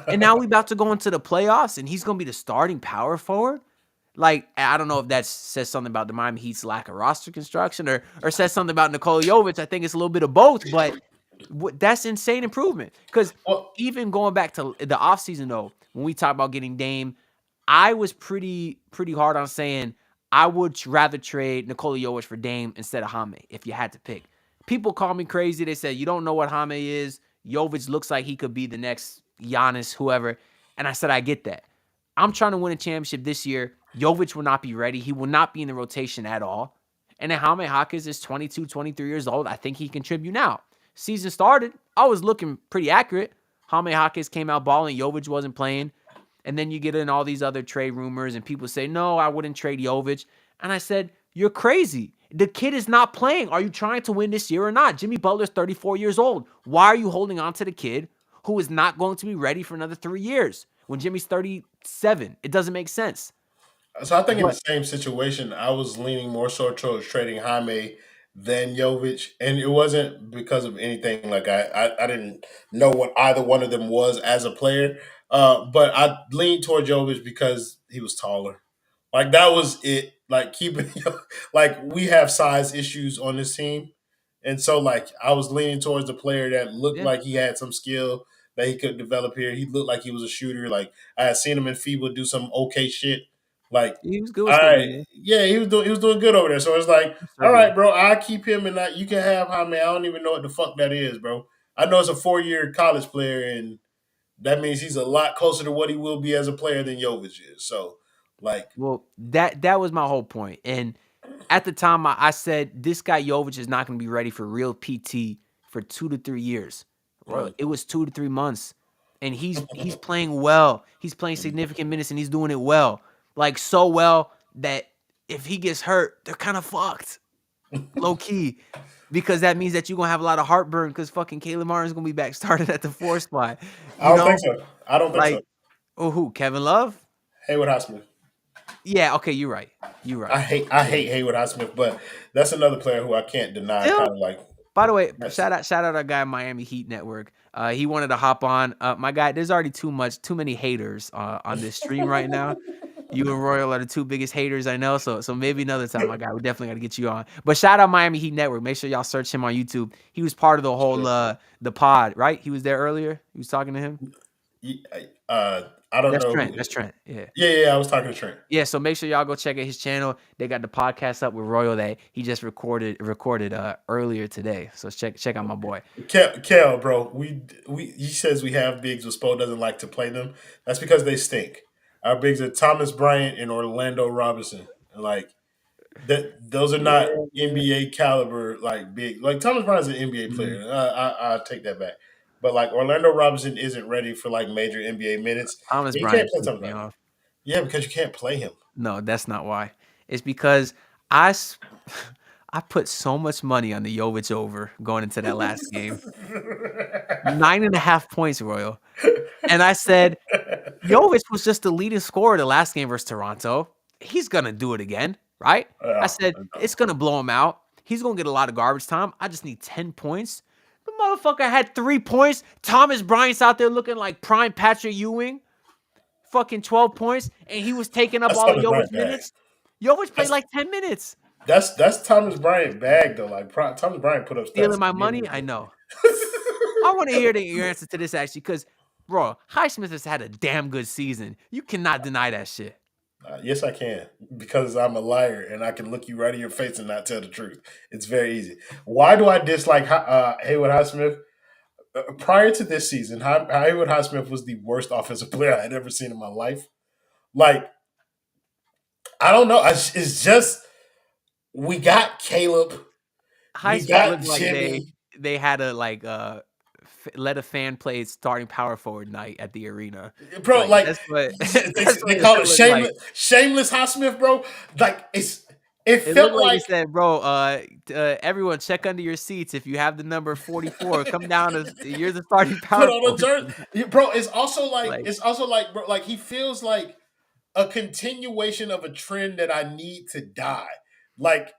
And now we about to go into the playoffs and he's gonna be the starting power forward. Like, I don't know if that says something about the Miami Heat's lack of roster construction or says something about Nikola Jovic. I think it's a little bit of both, but that's insane improvement. Because Well, even going back to the offseason, though, when we talk about getting Dame, I was pretty hard on saying I would rather trade Nikola Jovic for Dame instead of Jaime if you had to pick. People call me crazy. They say, you don't know what Jaime is. Jovic looks like he could be the next Giannis, whoever. And I said, I get that. I'm trying to win a championship this year. Jovic will not be ready. He will not be in the rotation at all. And then Jaime Jaquez is 22, 23 years old. I think he can contribute now. Season started, I was looking pretty accurate. Jaime Jaquez came out balling. Jovic wasn't playing. And then you get in all these other trade rumors and people say, no, I wouldn't trade Jovic. And I said, you're crazy. The kid is not playing. Are you trying to win this year or not? Jimmy Butler's 34 years old. Why are you holding on to the kid who is not going to be ready for another 3 years when Jimmy's 37? It doesn't make sense. so I think in the But same situation, I was leaning more so towards trading Jaime than Jovic, and it wasn't because of anything. Like I didn't know what either one of them was as a player, but I leaned toward Jovic because he was taller. Like that was it. Like keeping like we have size issues on this team, and so like I was leaning towards the player that looked yeah, like he had some skill that he could develop here. He looked like he was a shooter. Like I had seen him in FIBA do some okay shit. Like, he was good with all Scotty. right, Yeah. yeah, he was doing good over there. So it's like, So all good. right, bro, I keep him and you can have Jaime. I don't even know what the fuck that is, bro. I know it's a 4-year college player, and that means he's a lot closer to what he will be as a player than Jovic is. So, like, Well, that was my whole point. And at the time, I said this guy Jovic is not going to be ready for real PT for 2 to 3 years. Well, mm. it was 2 to 3 months, and he's playing well. He's playing significant minutes, and he's doing it well, like so well that if he gets hurt, they're kind of fucked, low key, because that means that you're gonna have a lot of heartburn because fucking Caleb Martin's gonna be back started at the 4 spot. I You don't think know, so. I don't think so. like oh who Kevin Love? Hayward Highsmith. Yeah, okay, you're right. You're right. I hate Hayward Highsmith, but that's another player who I can't deny. Still, Kind of like, by the way, that's, shout out our guy Miami Heat Network. He wanted to hop on. My guy, there's already too many haters on this stream right now. You and Royal are the two biggest haters I know. So maybe another time, my guy, we definitely got to get you on. But shout out Miami Heat Network. Make sure y'all search him on YouTube. He was part of the whole the pod, right? He was there earlier. He was talking to him. I don't That's know. Trent. That's Trent. Yeah. Yeah, I was talking to Trent. Yeah, so make sure y'all go check out his channel. They got the podcast up with Royal that he just recorded earlier today. So check out my boy. Kel, bro, he says we have bigs, but Spo doesn't like to play them. That's because they stink. Our bigs are Thomas Bryant and Orlando Robinson. And like Those are not NBA caliber like big. Like Thomas Bryant's an NBA Mhm. player. I take that back. But like Orlando Robinson isn't ready for like major NBA minutes. Thomas You can't Bryant play pissed Thomas me Bryant. off. Yeah, because you can't play him. No, that's not why. It's because I s- I put so much money on the Jovic over going into that last game. 9.5 points, Royal. And I said, Jovic was just the leading scorer the last game versus Toronto. He's going to do it again, right? I said, it's going to blow him out. He's going to get a lot of garbage time. I just need 10 points. The motherfucker had 3 points. Thomas Bryant's out there looking like prime Patrick Ewing. Fucking 12 points. And he was taking up That's all the Thomas Jovic Bryant bag. minutes. Jovic played That's like 10 minutes. that's Thomas Bryant bag though. Like Thomas Bryant put up stats. Stealing my money? I know. I want to hear your answer to this actually, because, bro, Highsmith has had a damn good season. You cannot deny that shit. Yes, I can because I'm a liar and I can look you right in your face and not tell the truth. It's very easy. Why do I dislike Haywood Highsmith? Prior to this season, Haywood Highsmith was the worst offensive player I had ever seen in my life. Like, I don't know. It's just we got Caleb, we Highsmith got looked like Jimmy. they had a let a fan play starting power forward night at the arena. Bro, like That's what they, that's they what call it it looked like. shameless Highsmith, bro. Like it It looked felt like like it said, bro, everyone check under your seats. If you have the number 44, come down as you're the starting put power on a forward. jersey, bro. It's also Like like, bro, like he feels like a continuation of a trend that I need to die. Like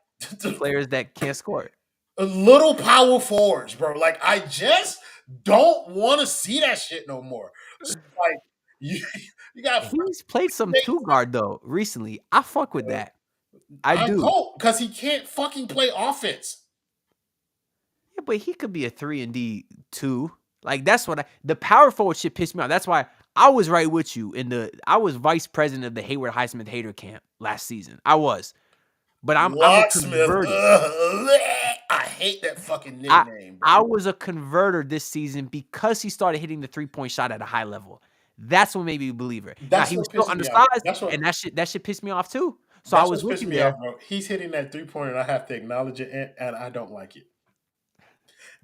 players that can't score. little power forwards, bro. Like I just don't want to see that shit no more. So, like you, you got He's played some two guard though recently. I fuck with that. I I do. don't because he can't fucking play offense. Yeah, but he could be a 3-and-D too. Like that's what the power forward shit pissed me off. That's why I was right with you I was vice president of the Hayward Highsmith hater camp last season. I was. But I'm a Locksmith. converted. I hate that fucking I nickname, I bro. was a converter this season because he started hitting the 3-point shot at a high level. That's what made me a believer. Now That's he was what still pisses me off. undersized, and that shit pissed me off too. So I That's was what with pissed you me off, there. bro. He's hitting that 3-pointer, and I have to acknowledge it, and I don't like it.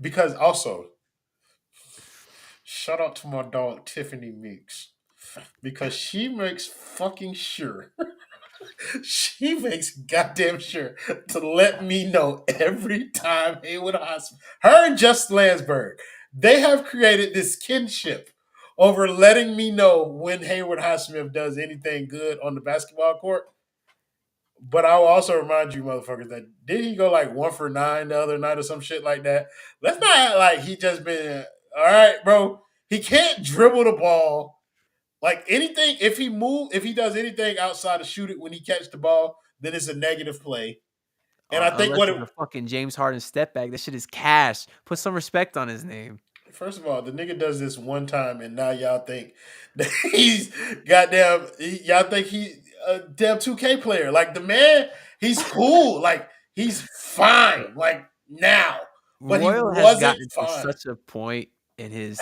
Because also, shout out to my dog Tiffany Meeks. Because she makes fucking sure. She makes goddamn sure to let me know every time Haywood Hospital, her and Just Landsberg, they have created this kinship over letting me know when Hayward Highsmith does anything good on the basketball court. But I will also remind you, motherfuckers, that did he go like 1 for 9 the other night or some shit like that? Let's not act like he just been all right, bro. He can't dribble the ball. Like anything, if he does anything outside of shoot it when he catch the ball, then it's a negative play. And I think Unless what it's it a fucking James Harden step back. That shit is cash. Put some respect on his name. first of all, the nigga does this one time, and now y'all think that he's goddamn. Y'all think he a damn 2K player. Like the man, he's cool. Like he's fine. Like now, but he Royal has wasn't gotten to fine. such a point in his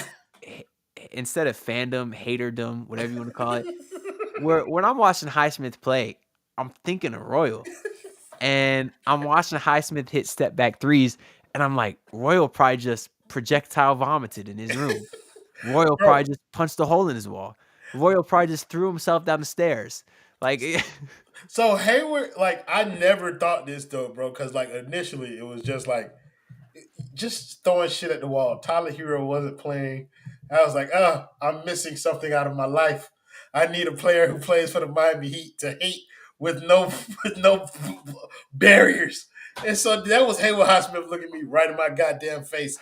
instead of fandom, haterdom, whatever you want to call it, where when I'm watching Highsmith play, I'm thinking of Royal. And I'm watching Highsmith hit step back threes, and I'm like, Royal probably just projectile vomited in his room. Royal Bro, probably just punched a hole in his wall. Royal probably just threw himself down the stairs. Like, so Hayward, like I never thought this though, bro, because like initially it was just like just throwing shit at the wall. Tyler Herro wasn't playing. I was like, oh, I'm missing something out of my life. I need a player who plays for the Miami Heat to hate with no with no barriers. And so that was Haywood Highsmith looking me right in my goddamn face,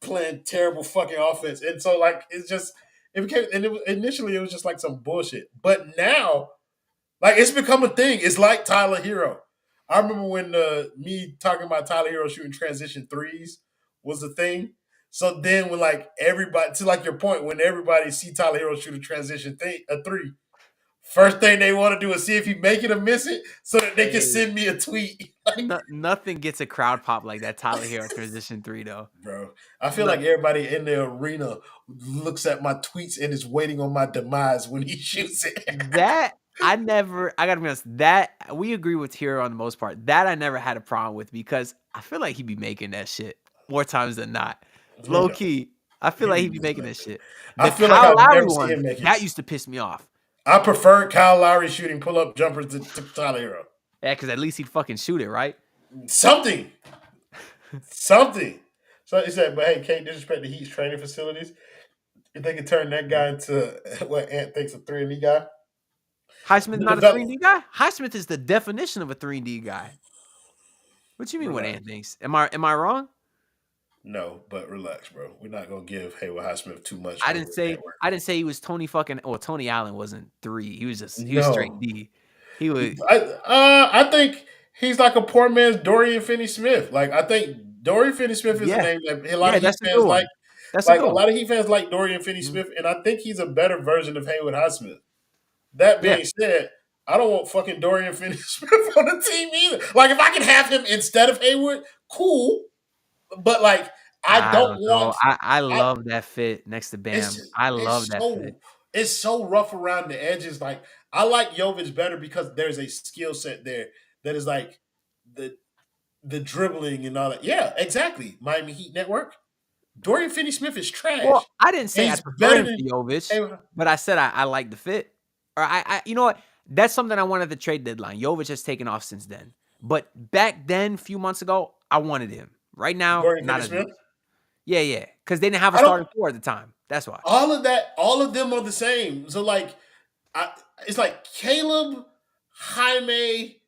playing terrible fucking offense. And so like it's just it became and initially it was just like some bullshit. But now like it's become a thing. It's like Tyler Herro. I remember when me talking about Tyler Herro shooting transition threes was the thing. So then when like everybody to like your point, when everybody see Tyler Herro shoot a transition a three, first thing they want to do is see if he make it or miss it so that they can send me a tweet. Like, nothing gets a crowd pop like that Tyler Herro transition three, though. bro, I feel No- like everybody in the arena looks at my tweets and is waiting on my demise when he shoots it. I gotta be honest, that we agree with Hero on the most part. That I never had a problem with because I feel like he'd be making that shit more times than not. He Low don't. key, I feel He like be he'd be using making that that shit. shit. I The feel like Kyle I've Lowry never seen one, him make that it. used to piss me off. I prefer Kyle Lowry shooting pull-up jumpers to Tyler Herro. Yeah, because at least he'd fucking shoot it, right? Something. Something. So he said, but hey, can't disrespect the Heat's training facilities. If they could turn that guy into what Ant thinks a 3-and-D guy. Highsmith The not a develop- 3-and-D guy? Highsmith is the definition of a 3-and-D guy. What you mean what Relax. Ant thinks? Am I wrong? No, but relax, bro. We're not gonna give Hayward Highsmith too much. I over didn't at say work. I didn't say he was Tony fucking well, Tony Allen wasn't 3. He was straight No. D. He was I think he's like a poor man's Dorian Finney-Smith. Like I think Dorian Finney-Smith is a yeah. name that a lot Yeah, of Heat that's a fans good like. one. That's a Like good a one. lot of Heat fans like Dorian Finney-Smith, and I think he's a better version of Hayward Highsmith. That Yeah. being said, I don't want fucking Dorian Finney-Smith on the team either. Like if I can have him instead of Hayward, cool. But like I I don't don't know. want. I I love that fit next to it's Bam. just, I love that fit. it's so rough around the edges. Like I like Jovic better because there's a skill set there that is like the dribbling and all that. Yeah, exactly. Miami Heat Network. Dorian Finney-Smith is Well, trash. I didn't say And I he's prefer better him than to Jovic, Hayward. but I said I like the fit. Or I you know what? That's something I wanted at the trade deadline. Jovic has taken off since then. But back then, a few months ago, I wanted him. Right now, Dorian not as Finney-Smith. much. Yeah. Because they didn't have a I don't. starting four at the time. That's why. All of them are the same. So like, it's like Caleb, Jaime,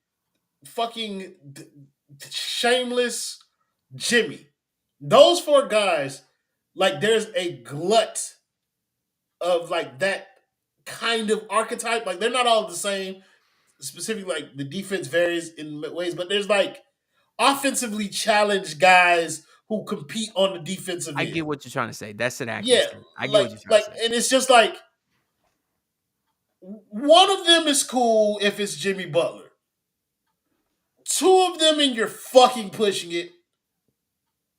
fucking Shameless, Jimmy. Those 4 guys, like, there's a glut of like that kind of archetype. Like, they're not all the same. Specifically, like the defense varies in ways, but there's like offensively challenged guys who compete on the defensive I end. get what you're trying to say. That's an accurate Yeah, statement. I get what you're trying like, to say. and it's just like one of them is cool if it's Jimmy Butler. 2 of them and you're fucking pushing it.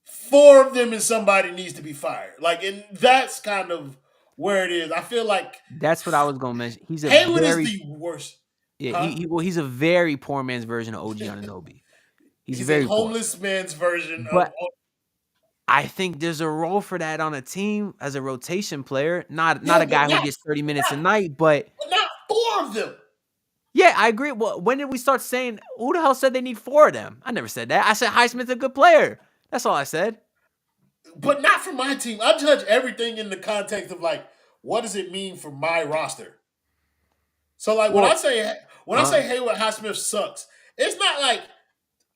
4 of them and somebody needs to be fired. Like, and that's kind of where it is. I feel like That's what I was gonna mention. He's a Hayward very is the worst. yeah. Huh? He's a very poor man's version of OG Anunoby. He's He's very a poor. homeless man's version But of. I think there's a role for that on a team as a rotation player, not Yeah, a guy but who gets 30 minutes a night. But not 4 of them. yeah, I agree. Well, when did we start saying who the hell said they need 4 of them? I never said that. I said Highsmith's a good player. That's all I said. But not for my team. I judge everything in the context of like, what does it mean for my roster? So like when I say Hayward Highsmith sucks, it's not like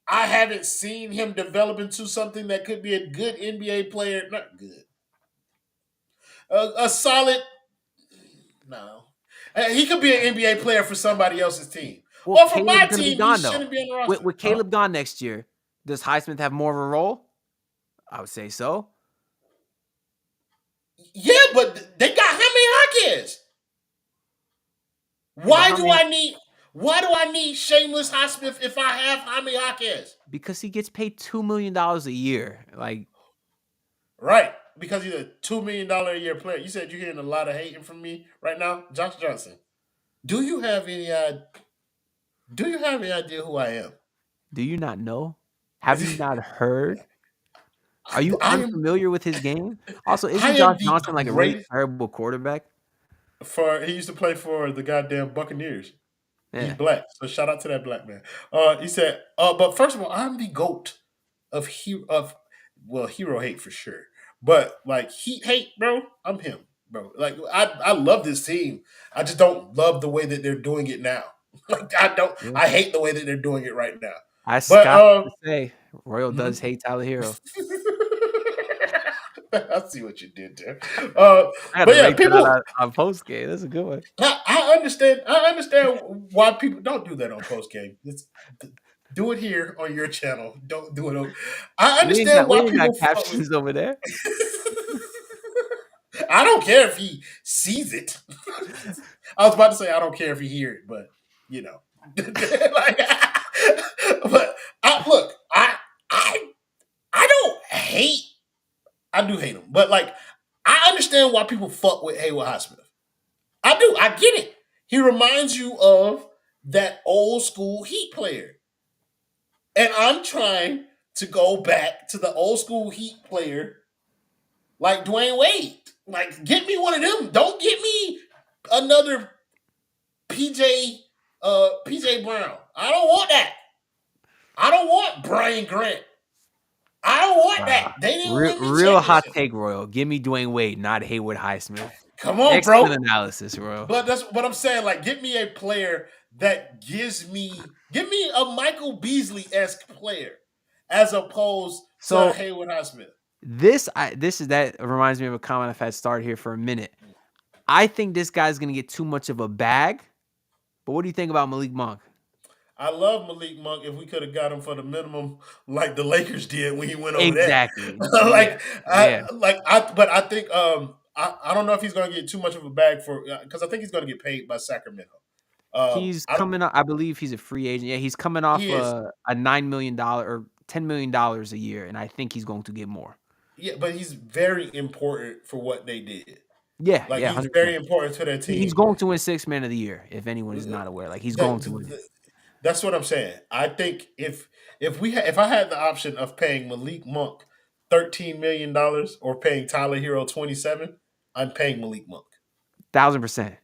I haven't seen him develop into something that could be a good NBA player. Not good. A solid. No. He could be an NBA player for somebody else's team. Well, for my Caleb's gonna be team, gone, he though. shouldn't be on the roster. With Caleb gone next year, does Highsmith have more of a role? I would say so. Yeah, but they got Jaime Jaquez. Why do I need Shameless Highsmith if I have Jaime Jaquez? Because he gets paid $2 million a year. Like, Right. Because he's a $2 million a year player. You said you're hearing a lot of hating from me right now. Josh Johnson. Do you have any idea who I am? do you not know? Have you not heard? Are you unfamiliar with his game? Also, I isn't am Josh the Johnson like a really great- terrible quarterback? He used to play for the goddamn Buccaneers. He's Yeah. black. So shout out to that black man. He said, but first of all, I'm the GOAT of hero hate for sure. But like Heat hate, bro, I'm him, bro. Like I love this team. I just don't love the way that they're doing it now. Like I hate the way that they're doing it right now. I got to say, Royal Mhm. does hate Tyler Herro. I see what you did there. I But gotta yeah, make people. that on post game. That's a good one. I understand. I understand why people don't do that on post game. Do it here on your channel. Don't do it. I understand we why ain't people got captions over there. I don't care if he sees it. I was about to say I don't care if he hear it, but you know, like, but I don't hate. I do hate him, but like I understand why people fuck with Hayward Highsmith. I do. I get it. He reminds you of that old school Heat player. And I'm trying to go back to the old school Heat player like Dwayne Wade. Like, get me one of them. Don't get me another PJ Brown. I don't want that. I don't want Brian Grant. I don't want that. They didn't win me Real hot championship. take, Royal. Give me Dwayne Wade, not Haywood Highsmith. Come on, Excellent bro. analysis, Royal. But that's what I'm saying. Like, give me a player that give me a Michael Beasley-esque player as opposed So- to Haywood Highsmith. That reminds me of a comment I've had started here for a minute. I think this guy's gonna get too much of a bag. But what do you think about Malik Monk? I love Malik Monk if we could have got him for the minimum like the Lakers did when he went over Exactly. there. Yeah. But I think I don't know if he's going to get too much of a bag for because I think he's going to get paid by Sacramento. He's coming up. I believe he's a free agent. Yeah, he's coming off He is. a $9 million or $10 million a year, and I think he's going to get more. Yeah, but he's very important for what they did. Yeah, Like yeah, he's 100%. very important to their team. He's going to win Sixth Man of the Year. If anyone is not aware, like he's going to win. That's what I'm saying. I think if I had the option of paying Malik Monk $13 million or paying Tyler Herro 27, I'm paying Malik Monk. 1,000%.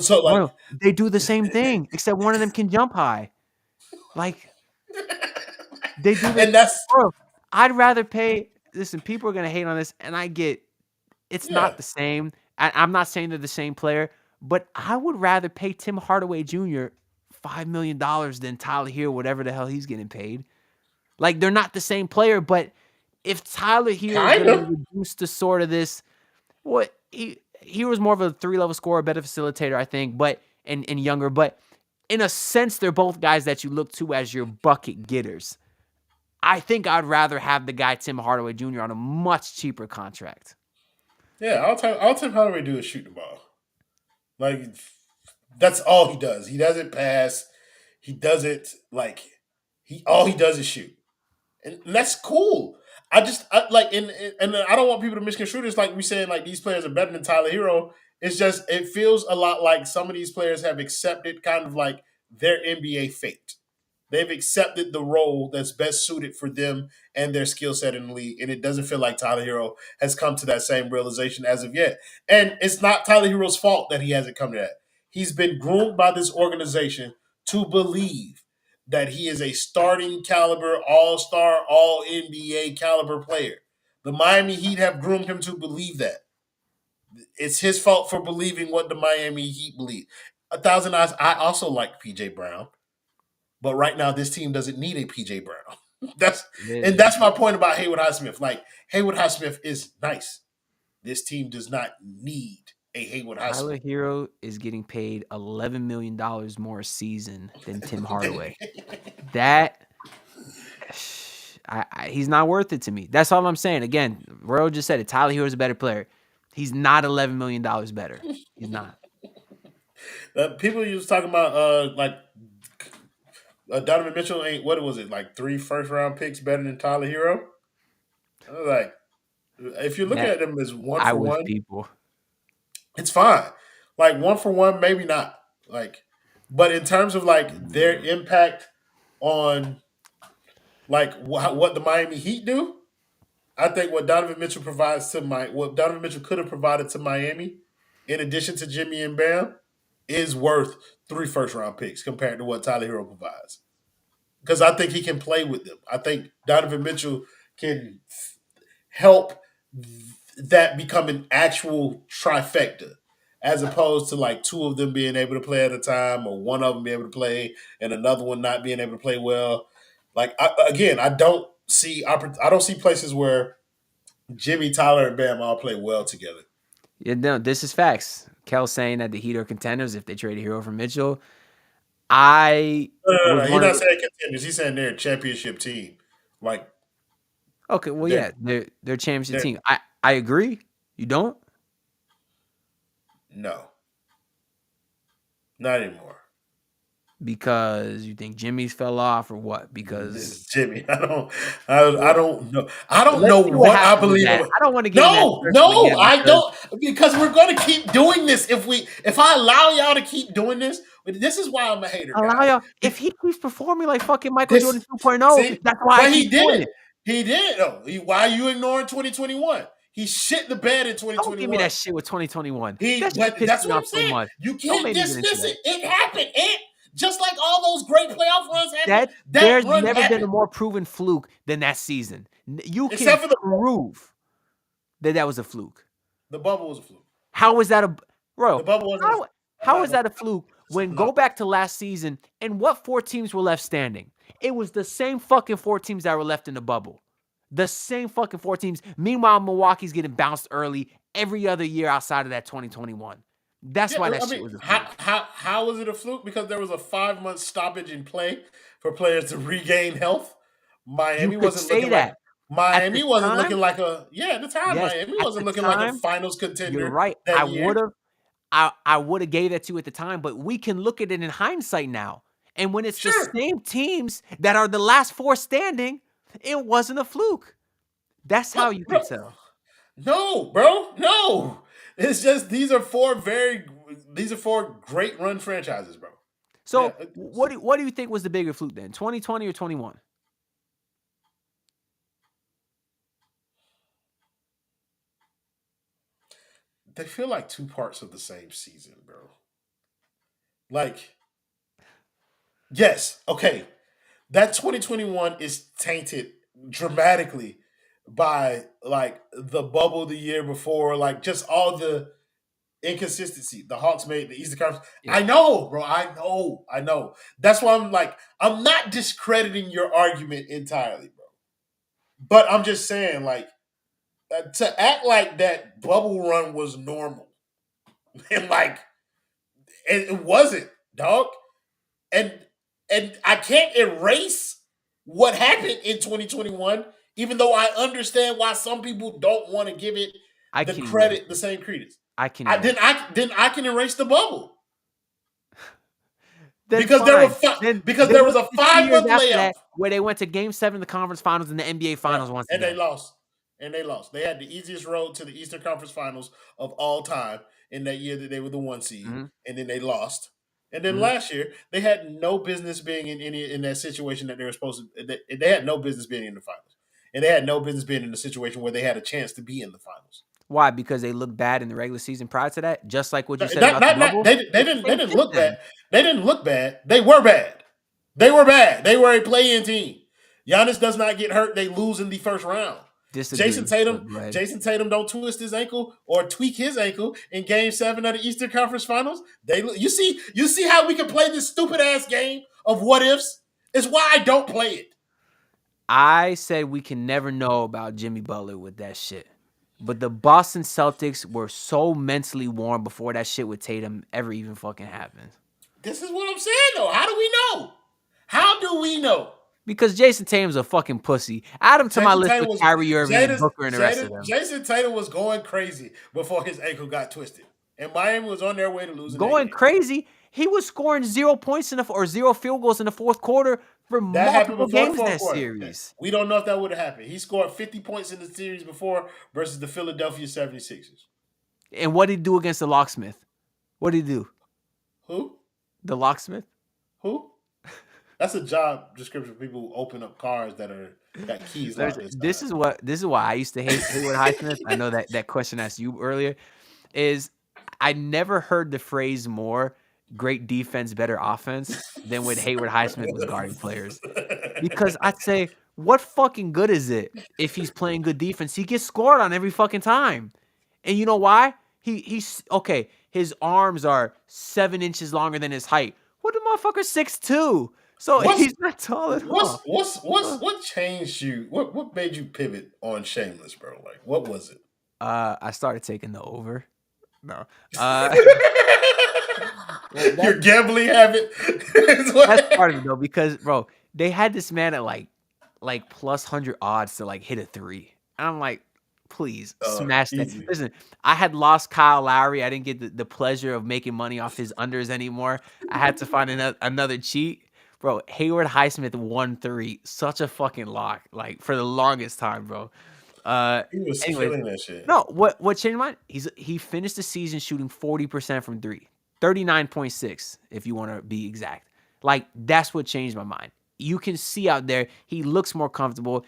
So like Bro, they do the same thing, except one of them can jump high. Like they do. And that's bro. I'd rather pay. Listen, people are gonna hate on this, and I get it's not the same. I'm not saying they're the same player, but I would rather pay Tim Hardaway Jr. $5 million than Tyler Herro, whatever the hell he's getting paid. Like they're not the same player, but if Tyler Herro is going to reduce to sort of this, what he was more of a 3-level scorer, better facilitator, I think, but and younger. But in a sense, they're both guys that you look to as your bucket getters. I think I'd rather have the guy Tim Hardaway Jr. on a much cheaper contract. Yeah, all Tim Hardaway do is shoot the ball. Like that's all he does. He doesn't pass. He doesn't all he does is shoot, and that's cool. I don't want people to misconstrue this like we saying like these players are better than Tyler Herro. It's just it feels a lot like some of these players have accepted kind of like their NBA fate. They've accepted the role that's best suited for them and their skill set in the league. And it doesn't feel like Tyler Herro has come to that same realization as of yet. And it's not Tyler Herro's fault that he hasn't come to that. He's been groomed by this organization to believe that he is a starting caliber, all-star, all-NBA caliber player. The Miami Heat have groomed him to believe that. It's his fault for believing what the Miami Heat believe. 1,000 eyes. I also like PJ Brown. But right now, this team doesn't need a PJ Brown. That's my point about Haywood Highsmith. Like Haywood Highsmith is nice. This team does not need a Haywood Highsmith. Tyler Herro is getting paid $11 million more a season than Tim Hardaway. He's not worth it to me. That's all I'm saying. Again, Royal just said it. Tyler Herro is a better player. He's not $11 million better. He's not. People used talking about Donovan Mitchell ain't, what was it, like 3 first-round picks better than Tyler Herro? I was like, if you're looking at them as one for one, people. It's fine. Like 1 for 1, maybe not. Like, but in terms of like their impact on like what the Miami Heat do, I think what Donovan Mitchell could have provided to Miami, in addition to Jimmy and Bam, is worth 3 first-round picks compared to what Tyler Herro provides. Because I think he can play with them. I think Donovan Mitchell can help that become an actual trifecta, as opposed to like 2 of them being able to play at a time, or 1 of them being able to play and another one not being able to play well. Like I don't see places where Jimmy, Tyler, and Bam all play well together. Yeah, no, this is facts. Kel's saying that the Heat are contenders if they trade a Herro for Mitchell. No, he's not saying contenders. He's saying they're a championship team. Like, okay, well, yeah, they're a championship team. I agree. You don't? No, not anymore. Because you think Jimmy's fell off or what? This Because is Jimmy. I don't know. I don't let's know see what what I happens with believe. that. I don't want to get in that No, circle no, again I because don't, because we're going to keep doing this. If I allow y'all to keep doing this, but this is why I'm a hater, allow guys. y'all. If he keeps performing like fucking Michael Jordan This 2.0, see, that's why I but he keep doing did. it. He did. Though. Why are you ignoring 2021? He shit the bed in Don't give me 2021. that shit with 2021. That shit But pissed that's me what off I'm so saying. much. You Don't can't make me get into dismiss that. it. It happened. Just like all those great playoff runs happened. That That there's run never been a happened. more proven fluke than that season. You can Except for prove that was a fluke. the bubble was a fluke. How is that a bro? The bubble wasn't. How is that a fluke when No. go back to last season and what 4 teams were left standing? It was the same fucking 4 teams that were left in the bubble. The same fucking 4 teams. Meanwhile, Milwaukee's getting bounced early every other year outside of that 2021. That's why that shit was a fluke. How was it a fluke? Because there was a 5-month stoppage in play for players to regain health. Miami could wasn't say looking that. like At the Miami wasn't time, looking like a at the time. yes, Miami at wasn't the looking like a time, finals you're contender right. that year. I would have gave that to you at the time, but we can look at it in hindsight now. And when it's the Sure. same teams that are the last 4 standing, it wasn't a fluke. That's how you can tell. No, bro. No. It's just these are 4 great run franchises, bro. So Yeah. what do you think was the bigger fluke then? 2020 or 21? They feel like 2 parts of the same season, bro. Like, yes, okay. That 2021 is tainted dramatically by like the bubble the year before, like just all the inconsistency. The Hawks made the Eastern Conference. Yeah. I know, bro. I know. That's why I'm like, I'm not discrediting your argument entirely, bro. But I'm just saying, like, to act like that bubble run was normal, and like it wasn't, dog. And I can't erase what happened in 2021, even though I understand why some people don't want to give it the same credence. I can. Then I can erase the bubble. Then Because fine. there was a 5-month after layoff that where they went to Game 7 of the conference finals and the NBA finals once and again. they lost. They had the easiest road to the Eastern Conference Finals of all time in that year that they were the 1 seed, and then they lost. And then last year they had no business being in that situation that they were supposed to. They had no business being in the finals, and they had no business being in a situation where they had a chance to be in the finals. Why? Because they looked bad in the regular season prior to that, just like what you said about the bubble. They didn't look bad. They didn't look bad. They were bad. They were bad. They were a play-in team. Giannis does not get hurt. They lose in the first round. Disagree, Jason Tatum don't twist his ankle or tweak his ankle in Game 7 of the Eastern Conference Finals. You see how we can play this stupid ass game of what ifs? It's why I don't play it. I said we can never know about Jimmy Butler with that shit. But the Boston Celtics were so mentally warm before that shit with Tatum ever even fucking happened. This is what I'm saying, though. How do we know? How do we know? Because Jason Tatum's a fucking pussy. Add him to my list with Kyrie Irving and Booker and the rest of them. Jason Tatum was going crazy before his ankle got twisted. And Miami was on their way to losing. Going crazy? He was scoring 0 points or 0 field goals in the fourth quarter for multiple games in that series. We don't know if that would have happened. He scored 50 points in the series before versus the Philadelphia 76ers. And what did he do against the locksmith? What did he do? Who? The locksmith? Who? That's a job description for people who open up cars that got keys. This is why I used to hate Hayward Highsmith. I know that question I asked you earlier is I never heard the phrase more great defense, better offense than when Hayward Highsmith was guarding players. Because I'd say, what fucking good is it if he's playing good defense? He gets scored on every fucking time. And you know why? He's okay, his arms are 7 inches longer than his height. What the motherfucker 6'2"? So he's not tall at all. What changed you? What made you pivot on Shameless, bro? Like, what was it? I started taking the over. No. Your gambling habit. That's part of it though, because bro, they had this man at like plus 100 odds to like hit a 3. And I'm like, Please smash that. Easy. Listen, I had lost Kyle Lowry. I didn't get the pleasure of making money off his unders anymore. I had to find another cheat. Bro, Hayward Highsmith 1-3. Such a fucking lock. Like for the longest time, bro. He was Anyways, killing that shit. no, what changed my mind? He finished the season shooting 40% from three. 39.6, if you want to be exact. Like, that's what changed my mind. You can see out there, he looks more comfortable.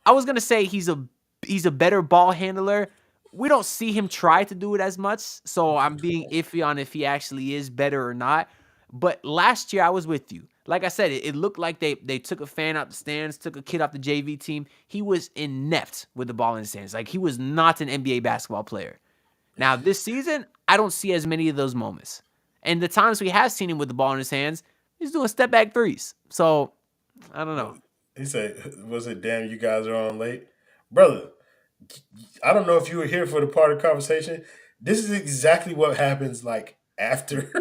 I was gonna say he's a better ball handler. We don't see him try to do it as much, so I'm being iffy on if he actually is better or not. But last year I was with you. Like I said, it looked like they took a fan out the stands, took a kid off the JV team. He was inept with the ball in his hands. Like he was not an NBA basketball player. Now this season, I don't see as many of those moments. And the times we have seen him with the ball in his hands, he's doing step back threes. So I don't know. He said, "Was it damn you guys are on late, brother?" I don't know if you were here for the part of the conversation. This is exactly what happens like after.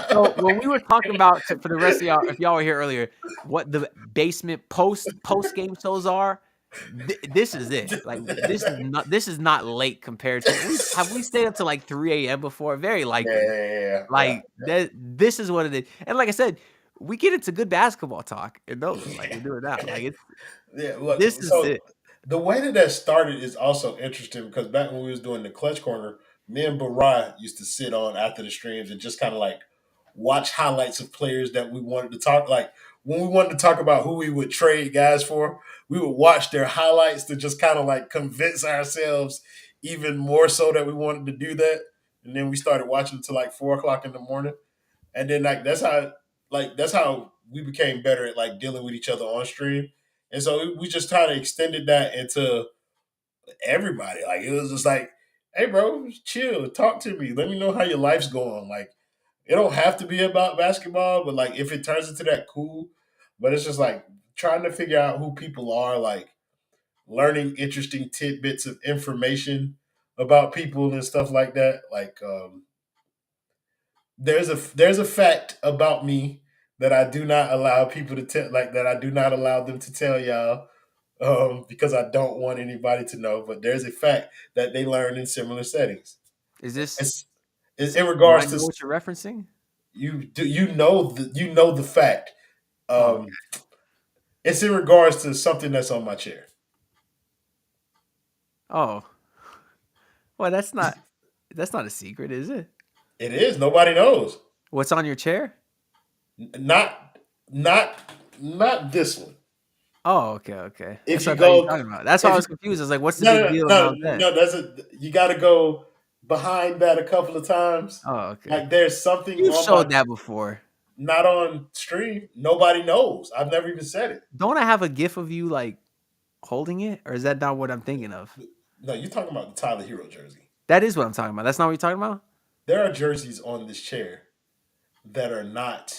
So when we were talking about for the rest of y'all, if y'all were here earlier, what the basement post game shows are, this is it. Like this is not late compared to. Have we stayed up to like 3 a.m. before? Very likely. Yeah. Like this is what it is. And like I said, we get into good basketball talk and those like we do it now. Like it's Look, this is so it. the way that started is also interesting because back when we was doing the clutch corner, me and Baraj used to sit on after the streams and just kind of like watch highlights of players that we wanted to talk. Like when we wanted to talk about who we would trade guys for, we would watch their highlights to just kind of like convince ourselves even more so that we wanted to do that. And then we started watching until like 4 o'clock in the morning. And then that's how we became better at like dealing with each other on stream. And so we just kind of extended that into everybody. Like it was just like, hey bro, chill, talk to me. Let me know how your life's going. Like it don't have to be about basketball, but like if it turns into that, cool. But it's just like trying to figure out who people are, like learning interesting tidbits of information about people and stuff like that. Like there's a fact about me that I do not allow people to tell, like that I do not allow them to tell y'all because I don't want anybody to know. But there's a fact that they learn in similar settings. Is this? It's in Do I regards know to what you're referencing? you know the fact. Oh, It's in regards to something that's on my chair. oh. Well, that's not a secret, is it? It is. Nobody knows. What's on your chair? Not not this one. Oh, okay. If That's what you I thought you were go, talking about. That's why I was confused. I was like, what's the no, big deal no, about that? no. You got to go behind that a couple of times. Oh, okay. Like there's something You've on showed my, that before. not on stream. Nobody knows. I've never even said it. Don't I have a gif of you like holding it? Or is that not what I'm thinking of? No, you're talking about the Tyler Herro jersey. That is what I'm talking about. That's not what you're talking about? There are jerseys on this chair that are not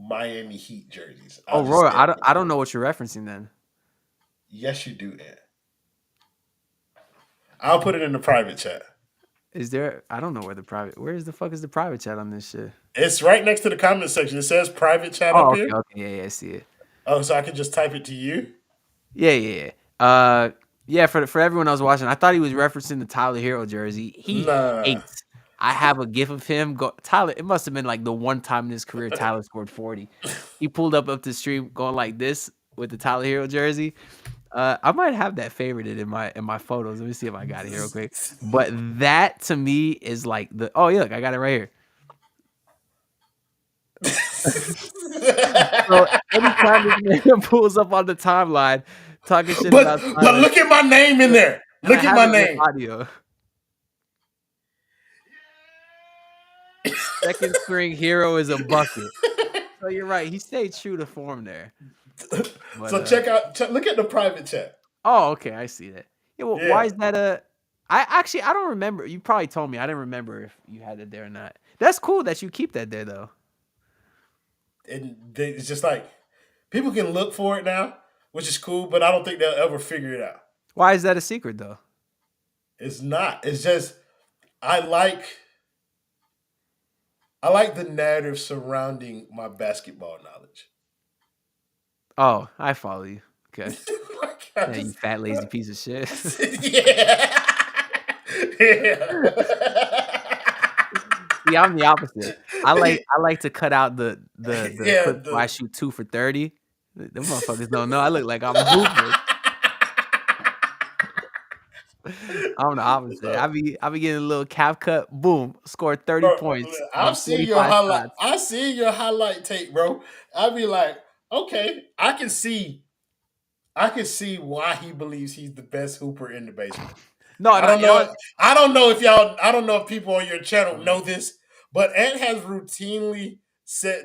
Miami Heat jerseys. Oh, Roy, I don't know what you're referencing then. Yes, you do, Ed. I'll put it in the private chat. Is there? I don't know where the fuck is the private chat on this shit? It's right next to the comment section. It says private chat Oh, up okay, here. okay, yeah, I see it. Oh, so I can just type it to you? Yeah. Yeah, for everyone else watching, I thought he was referencing the Tyler Herro jersey. He hates. I have a gif of him. Tyler, it must have been like the one time in his career Tyler scored 40. He pulled up the stream going like this with the Tyler Herro jersey. I might have that favorited in my photos. Let me see if I got it here real quick. But that to me is like yeah, look, I got it right here. So anytime this man pulls up on the timeline talking shit about Tyler, but look at my name in there. Look at my name. Audio. Second string hero is a bucket. So you're right. He stayed true to form there. But, so look at the private chat. Oh, okay. I see that. Yeah, well, Yeah. why is that I don't remember. You probably told me. I didn't remember if you had it there or not. That's cool that you keep that there though. And it's just like people can look for it now, which is cool, but I don't think they'll ever figure it out. Why is that a secret though? It's not. It's just I like the narrative surrounding my basketball knowledge. Oh, I follow you. Okay. Yeah, you fat lazy piece of shit. yeah. Yeah. See, I'm the opposite. I like to cut out the Yeah, clips where I shoot 2 for 30. The motherfuckers don't know. I look like I'm hooping. I'm the opposite. I be getting a little cap cut, boom, scored 30 bro, points I've on seen your 45 highlight. shots. I seen your highlight tape, bro. I'd be like, okay, I can see why he believes he's the best hooper in the basement. No, I no, don't you know know. what? I don't know if y'all. I don't know if people on your channel know this, but Ant has routinely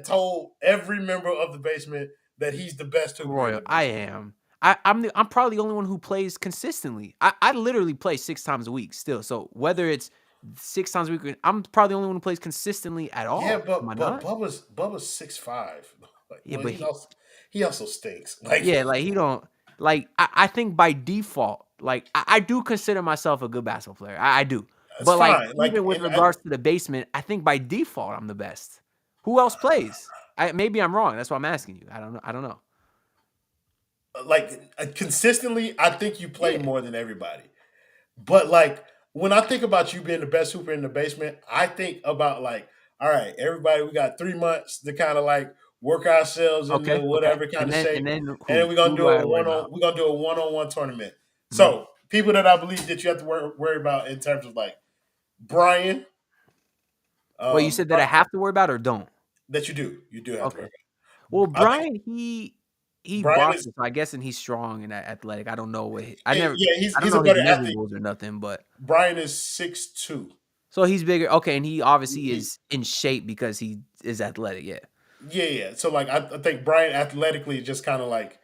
told every member of the basement that he's the best hooper in Royal, the I basement. am. I'm probably the only one who plays consistently. I literally play 6 times a week still. So whether it's 6 times a week, I'm probably the only one who plays consistently at Yeah, all. Am I but not? Bubba's 6'5". Like, Yeah, well, but he also stinks. Like, yeah, like he don't like. I think by default, like I do consider myself a good basketball player. I do, it's but like fine. even Like, with and regards to the basement, I think by default I'm the best. Who else plays? Maybe I'm wrong. That's why I'm asking you. I don't know. I don't know. consistently, I think you play Yeah. more than everybody. But like when I think about you being the best hooper in the basement, I think about like, all right, everybody, we got 3 months to kind of like work ourselves into Okay. Okay. whatever kind of And shape, then and then who? Who do I worry about? we're gonna do a one-on-one tournament. Mhm. So people that I believe that you have to worry about in terms of like Brian, Well, you said that I have to worry about or don't? that you do have to worry Okay. Well, about. I think Brian, he Brian is boxes, so I guess, and he's strong and athletic. I don't know what yeah, I don't he's a know his better athlete. measurables or nothing, but Brian is 6'2". so he's bigger. Okay, and he obviously He, is in shape because he is athletic. Yeah. yeah, yeah. So like I think Brian athletically is just kind of like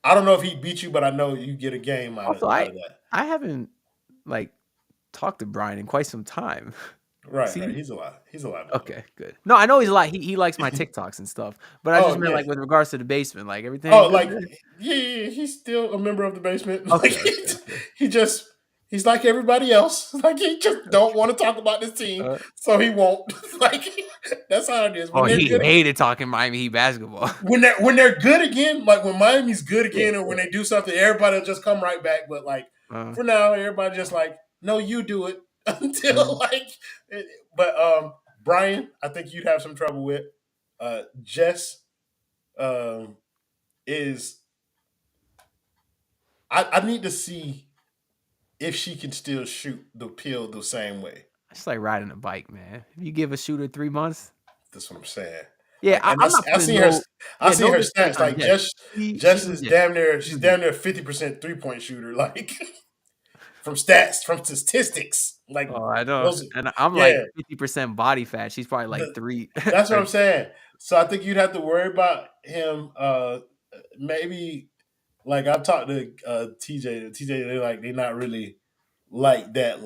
I don't know if he beat you, but I know you get a game Also, out of that. I haven't like talked to Brian in quite some time. Right, right. See? He's a lot better. Okay, good. No, I know he's a lot. He likes my TikToks and stuff, but I just Oh meant yeah. like with regards to the basement, like everything Oh, good like there? yeah, he's still a member of the basement. Like Okay, okay, okay. he just he's like everybody else. Like he just don't want to talk about this team, Uh, so he won't. Like that's how it is. When oh, they're he good, hated talking Miami Heat basketball. when they're good again, like when Miami's good Yeah, again, or when yeah. they do something, everybody will just come right back. But like Uh, for now, everybody just like, no, you do it until mm. like. But Brian, I think you'd have some trouble with. Jess um, is. I need to see if she can still shoot the pill the same way. It's like riding a bike, man. If you give a shooter 3 months, That's what I'm saying. yeah, Like, and I'm not I putting seen her. no, I yeah, seen no her disrespect stats. on Like Jess. Jess She's is legit. damn near. She's She's legit. damn near 50% 3-point shooter. Like from stats, from statistics. Like Oh, I know. those. And I'm like Yeah, 50% body fat. She's probably like the, 3 that's what or I'm saying. So I think you'd have to worry about him. Maybe like I've talked to TJ. TJ, they're not really like that.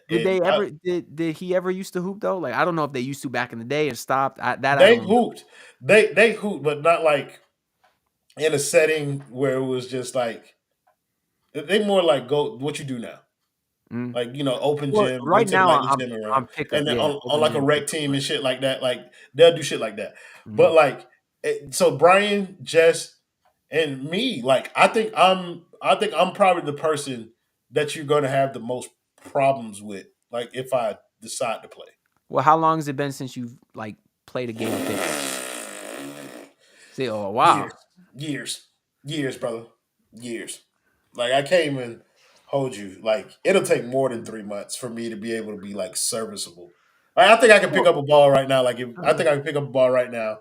did they And ever did he ever used to hoop though? Like I don't know if they used to back in the day and stopped. I they don't remember. hooped. They hooped, but not like in a setting where it was just like they more like go what you do now. Mm. Like open Well, gym, go right to now like the gym around, I'm pickup. and then Yeah, on open like a gym rec pickup. team Right. and shit like that. Like they'll do shit like that. Mhm. But like, so Brian, Jess, and me, like I think I'm probably the person that you're gonna have the most problems with. Like if I decide to play. Well, how long has it been since you've like played a game of pickup? See, oh wow. Years, years, brother, years. Like I can't even hold you. Like it'll take more than 3 months for me to be able to be like serviceable. Like, I think I can pick Well, up a ball right now. Like if I uh, think I can pick up a ball right now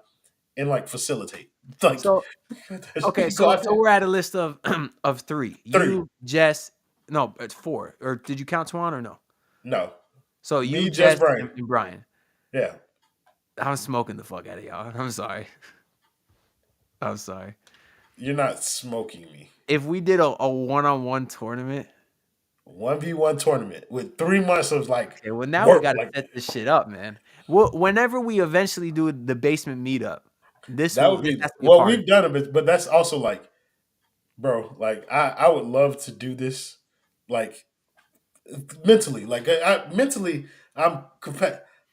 and like facilitate. Like so okay, go so outside. we're at a list of of 3. Three. You, Jess, no, it's 4. Or did you count Twan or no? No. So you, Me, just Jess, and, Brian. and Brian. Yeah. I'm smoking the fuck out of y'all. I'm sorry. I'm sorry. You're not smoking me. If we did a one-on-one tournament, 1v1 tournament with 3 months of like okay, well now we work. got to Like set this shit up, man. Well, whenever we eventually do the basement meetup, this that would this be has to be a well, part of we've done it, but that's also like, bro, like I would love to do this like mentally. Like mentally I'm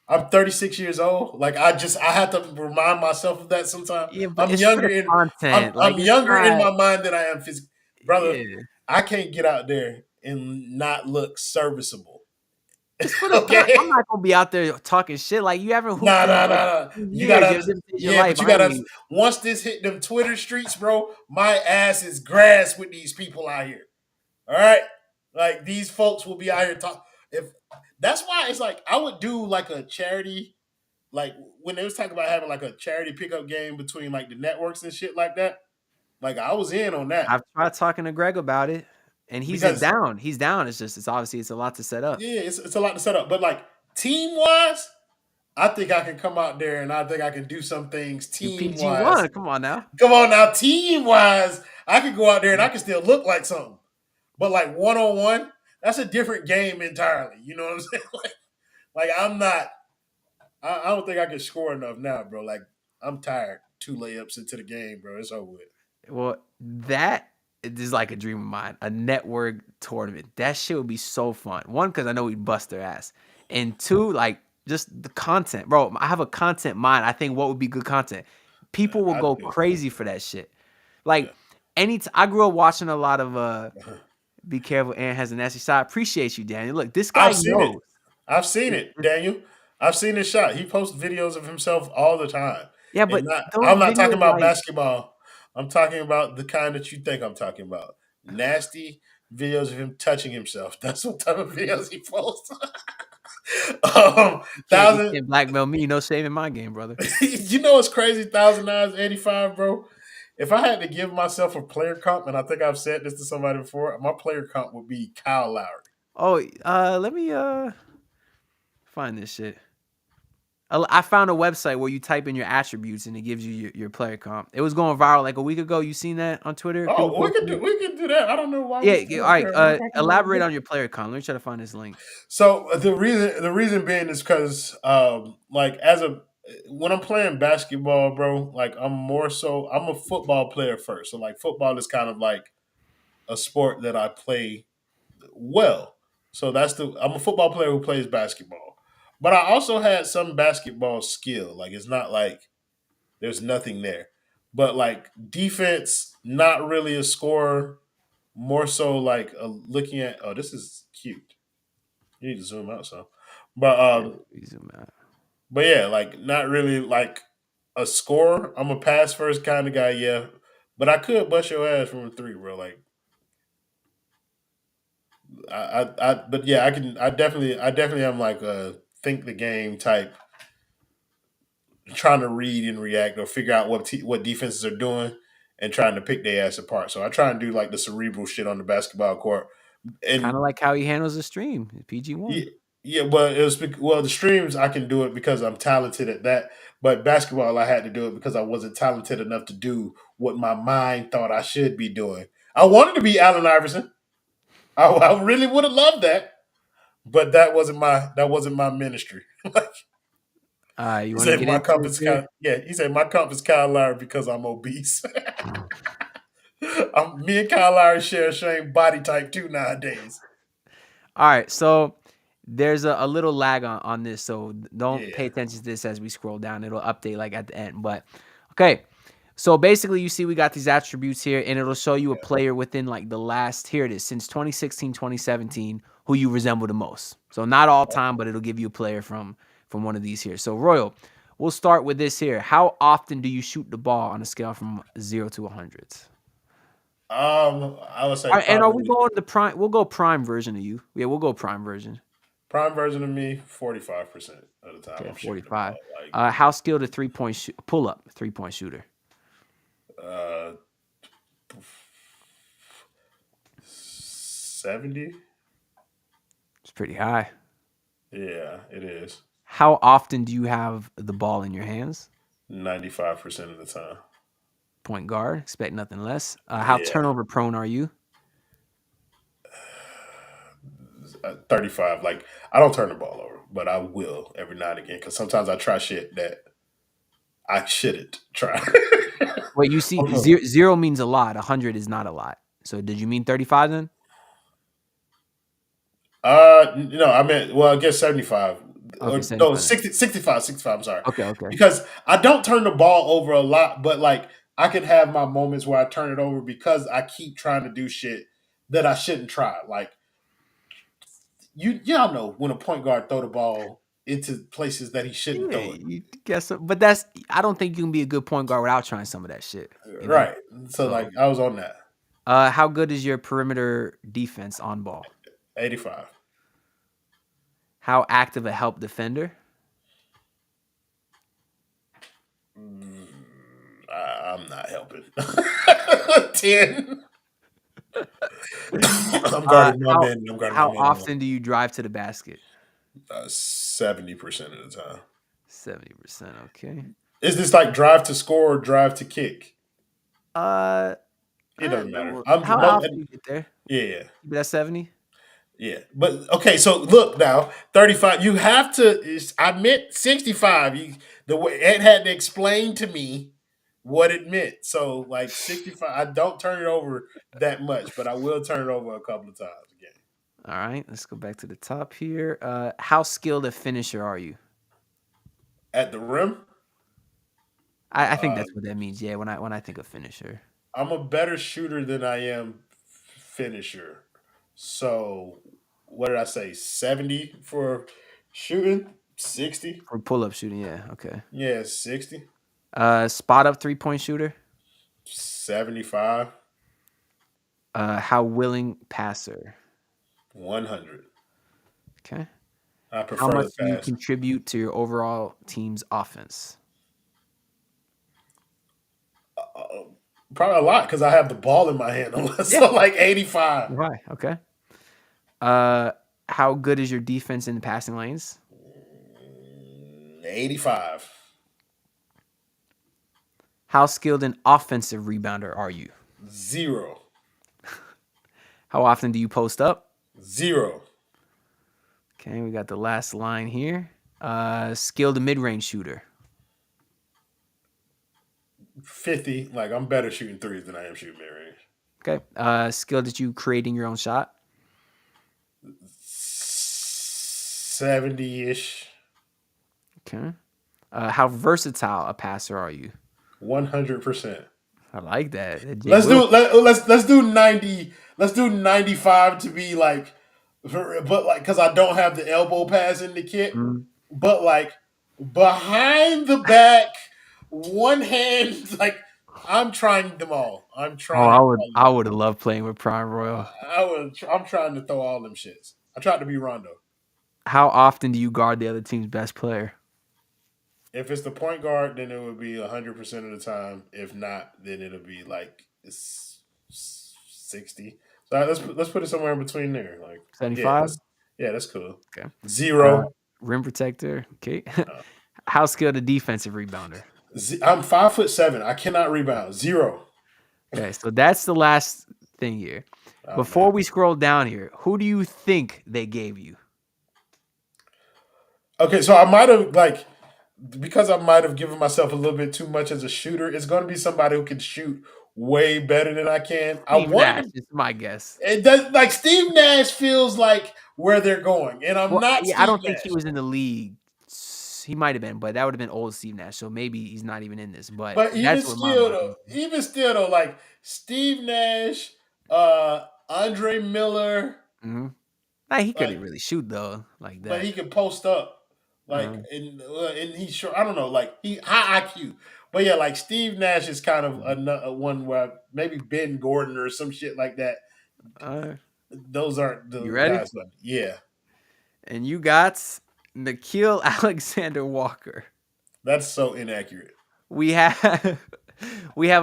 I'm 36 years old. Like I have to remind myself of that it. sometimes. Yeah, but I'm it's for younger the in I'm content. Like I'm it's younger in not. my mind than I am physically. brother. Yeah. I can't get out there and not look serviceable. It's for the I'm Okay. not gonna be out there talking shit. Like you haven't hooped Nah, in nah, like nah, nah. 2 You years. gotta, This is your yeah, life. but you I gotta. ain't. Once this hit them Twitter streets, bro, my ass is grass with these people out here. All right, like these folks will be out here talking. If that's why it's like I would do like a charity, like when they was talking about having like a charity pickup game between like the networks and shit like that. Like I was in on that I've tried talking to Greg about it, and he's because down. He's down. It's obviously it's a lot to set up. yeah, it's a lot to set up. But like team wise, I think I can come out there and I think I can do some things You team PG one. wise. Come on now. Come on now, team wise, I can go out there and I can still look like something. But like 1-on-1, that's a different game entirely. You know what I'm saying? Like I'm not. I don't think I can score enough now, bro. Like I'm tired. 2 layups into the game, bro. It's over with. Well, that is like a dream of mine. A network tournament. That shit would be so fun. One, because I know we'd bust their ass, and two, like just the content, bro. I have a content mind. I think what would be good content. People will I go do. crazy for that shit. Like Yeah. I grew up watching a lot of Be Careful, Aaron Has a Nasty Shot. I appreciate you, Daniel. Look, this guy I've seen it. knows. I've seen it, Daniel. I've seen his shot. He posts videos of himself all the time. Yeah, And but not those I'm not talking videos, about like, basketball. I'm talking about the kind that you think I'm talking about. Nasty videos of him touching himself. That's what type of videos he posts. you Thousand can't blackmail me. No shame in my game, brother. you know what's crazy? 1,085, bro. If I had to give myself a player comp, and I think I've said this to somebody before, my player comp would be Kyle Lowry. Oh, let me find this shit. I found a website where you type in your attributes and it gives you your player comp. It was going viral like a week ago. You seen that on Twitter? People Oh, posting it? we can do that. I don't know why Yeah, we yeah, still all up right. there. I'm talking about Elaborate this. on your player comp. Let me try to find this link. So the reason being is because like when I'm playing basketball, bro, like I'm a football player first. So like football is kind of like a sport that I play well. So I'm a football player who plays basketball. But I also had some basketball skill. Like it's not like there's nothing there. But like defense, not really a scorer, more so like looking at this is cute. You need to zoom out some. But Yeah, let me zoom out. but yeah, like not really like a scorer. I'm a pass first kind of guy, yeah. But I could bust your ass from a 3, bro. Like but yeah, I definitely am like a think the game type, trying to read and react or figure out what defenses are doing and trying to pick their ass apart. So I try and do like the cerebral shit on the basketball court. Kind And of like how he handles the stream. PG yeah, one. yeah, but the streams I can do it because I'm talented at that. But basketball, I had to do it because I wasn't talented enough to do what my mind thought I should be doing. I wanted to be Allen Iverson. I really would have loved that, but that wasn't my ministry. You He want to said get my into comp this is here? Kyle. Yeah, he said my comp is Kyle Lowry because I'm obese. Me and Kyle Lowry share the same body type too nowadays. All right, so there's a little lag on this, so don't pay Yeah, attention to this as we scroll down. It'll update like at the end. But okay, so basically you see we got these attributes here, and it'll show you a player within like the last, here it is, since 2016, 2017, who you resemble the most. So not all time, but it'll give you a player from one of these here. So Royal, we'll start with this here. How often do you shoot the ball on a scale from 0 to 100? I would say And are we probably going the prime? We'll go prime version of you. Yeah, we'll go prime version. prime version of me. 45% of the time Okay, I'm shooting the 45. ball. Like How skilled a 3-point pull up 3-point shooter? uh, 70. It's pretty high. Yeah, it is. How often do you have the ball in your hands? 95% of the time. Point guard. Expect nothing less. How Yeah, turnover prone are you? 35. Like I don't turn the ball over, but I will every now and again because sometimes I try shit that I shouldn't try. Wait, you see, zero means a lot. 100 is not a lot. So did you mean 35 then? No, I meant, well, I guess 75 Okay, no, 75. 65, I'm sorry. Okay. Because I don't turn the ball over a lot, but like I could have my moments where I turn it over because I keep trying to do shit that I shouldn't try. Like y'all know when a point guard throw the ball into places that he shouldn't Yeah, throw it. you guess so. But I don't think you can be a good point guard without trying some of that shit. You know? Right. So like I was on that. How good is your perimeter defense on ball? 85. How active a help defender? I'm not helping. 10. I'm guarding my How man. I'm guarding my how man. often do you drive to the basket? 70% of the time. 70%. Okay. Is this like drive to score or drive to kick? Uh, It doesn't matter. how often do you get there? Yeah. Keep it at 70. Yeah. But okay, so look now, 35. You have to I meant 65. The way Ed had to explain to me what it meant. So like 65, I don't turn it over that much, but I will turn it over a couple of times again. All right, let's go back to the top here. How skilled a finisher are you? At the rim, I think that's what that means. Yeah, when I think of finisher. I'm a better shooter than I am finisher. So what did I say? 70 for shooting? 60? For pull-up shooting, yeah, okay. Yeah, 60. Spot up 3-point shooter. 75. How willing passer? 100. Okay. I How prefer much the do you pass. contribute to your overall team's offense? Probably a lot because I have the ball in my hand. So like 85. Why? Okay. How good is your defense in the passing lanes? 85. How skilled an offensive rebounder are you? 0. How often do you post up? 0. Okay, we got the last line here. Skilled mid-range shooter. 50. Like I'm better shooting threes than I am shooting mid range. Okay. Skilled at you creating your own shot. 70-ish. Okay. How versatile a passer are you? 100%. I like that. Let's do 90. Let's do 95 to be like, but like because I don't have the elbow pass in the kit, but like behind the back, one hand, like I'm trying them all. I'm trying. I would have loved playing with Prime Royal. I'm trying to throw all them shits. I tried to be Rondo. How often do you guard the other team's best player? If it's the point guard, then it would be 100% of the time. If not, then it'll be like 60. So let's put it somewhere in between there. Like 75? That's cool. Okay. 0. Rim protector. Okay. How skilled a defensive rebounder? I'm 5'7". I cannot rebound. 0. Okay, so that's the last thing here. Before we scroll down here, who do you think they gave you? Okay, so I might have because I might have given myself a little bit too much as a shooter. It's going to be somebody who can shoot way better than I can. Steve Nash is my guess. It does like Steve Nash feels like where they're going, and I'm not. Yeah, I don't think he was in the league. He might have been, but that would have been old Steve Nash. So maybe he's not even in this. But even still though, like Steve Nash, Andre Miller. Mm-hmm. Nah, he couldn't really shoot though, like that. But he could post up, like and he's sure. I don't know, like he high IQ. But yeah, like Steve Nash is kind of a one where maybe Ben Gordon or some shit like that. Those aren't the guys. Yeah. And you got Nikhil Alexander Walker. That's so inaccurate. We have a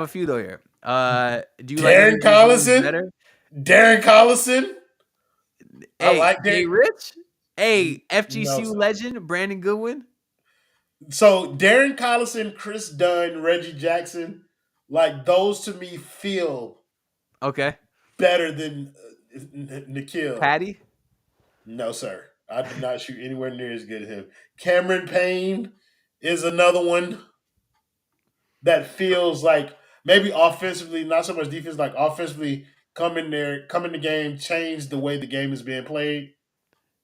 few though here. Do you Darren like Collison? better? Darren Collison? Hey, I like Jay Rich? Hey, FGC No, legend Brandon Goodwin? So Darren Collison, Chris Dunn, Reggie Jackson, like those to me feel better than Nikhil. Patty? No, sir. I did not shoot anywhere near as good as him. Cameron Payne is another one that feels like maybe offensively, not so much defense, like offensively come in the game, change the way the game is being played.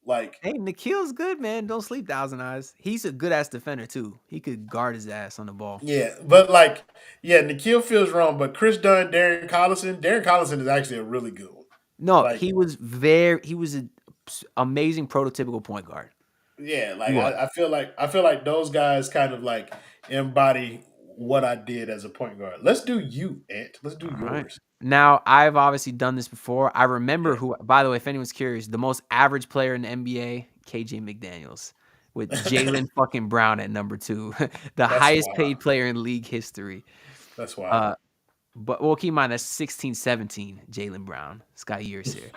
Like, Hey, Nikhil's good, man. Don't sleep, Thousand Eyes. He's a good ass defender too. He could guard his ass on the ball. yeah, but like, yeah, Nikhil feels wrong, but Chris Dunn, Darren Collison is actually a really good one. No, Like, he was an amazing prototypical point guard. yeah, He like was. I feel like those guys kind of like embody what I did as a point guard. Let's do you, Ant. Let's do All right. yours. Now, I've obviously done this before. I remember Yeah. who, by the way, if anyone's curious, the most average player in the NBA, KJ McDaniels, with Jalen fucking Brown at number 2, the That's highest wild. paid player in league history. That's wild. But we'll keep in mind that's 16-17, Jalen Brown. It's got years here.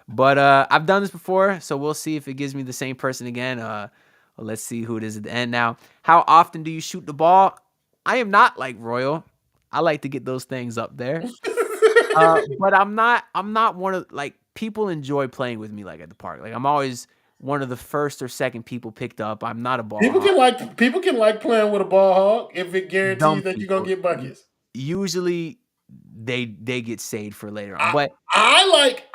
But I've done this before, so we'll see if it gives me the same person again. Let's see who it is at the end. Now, how often do you shoot the ball? I am not like Royal. I like to get those things up there. But I'm not one of, like, people enjoy playing with me, like, at the park. Like, I'm always one of the first or second people picked up. I'm not a ball People can like playing with a ball hog if it guarantees dumb that you're gonna people. get buckets. Usually they get saved for later on. But I like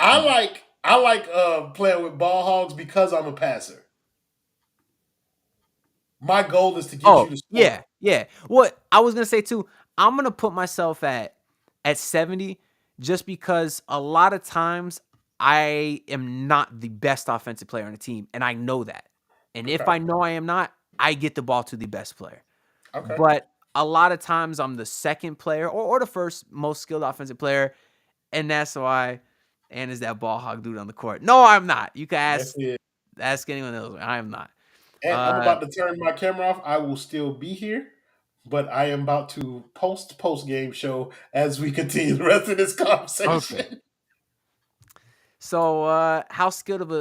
playing with ball hogs because I'm a passer. My goal is to get you to score. yeah. What I was gonna say too, I'm gonna put myself at 70 just because a lot of times I am not the best offensive player on the team, and I know that. And if Okay. I know I am not, I get the ball to the best player. Okay. But a lot of times I'm the second player or the first most skilled offensive player, and that's why and is that ball hog dude on the court. No, I'm not. You can ask anyone else. I am not. And I'm about to turn my camera off. I will still be here, but I am about to post game show as we continue the rest of this conversation. Okay. So, how skilled of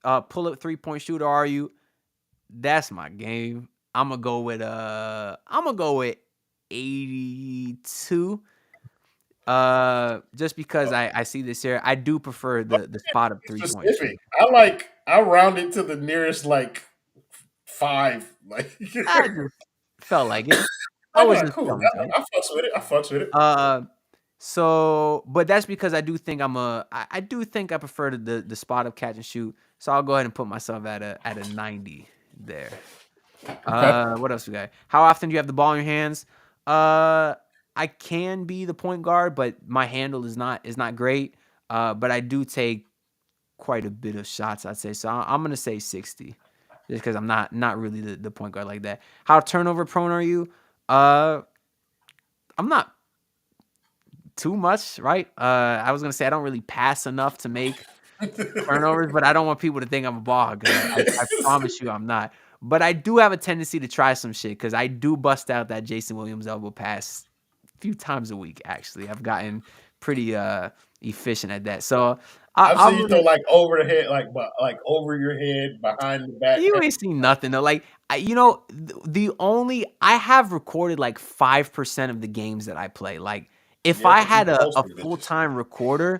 a pull-up 3-point shooter are you? That's my game. I'm gonna go with 82. Just because I see this here, I do prefer the spot up 3-point shooter. Specific. I round it to the nearest like 5. Like I just felt like it. I I'm was like, just cool. feeling it. I fucks with it. So, but that's because I do think I do think I prefer the spot up catch and shoot. So I'll go ahead and put myself at a 90 there. What else we got? How often do you have the ball in your hands? I can be the point guard, but my handle is not great. But I do take quite a bit of shots, I'd say. So I'm gonna say 60, just because I'm not really the point guard like that. How turnover prone are you? I'm not too much, right? I was gonna say I don't really pass enough to make turnovers, but I don't want people to think I'm a ball hog. I promise you I'm not. But I do have a tendency to try some shit because I do bust out that Jason Williams elbow pass a few times a week, actually. I've gotten pretty efficient at that. So I've seen you throw like over the head, like over your head, behind the back. You ain't seen nothing though. Like I have recorded like 5% of the games that I play. Like if I had a full-time recorder,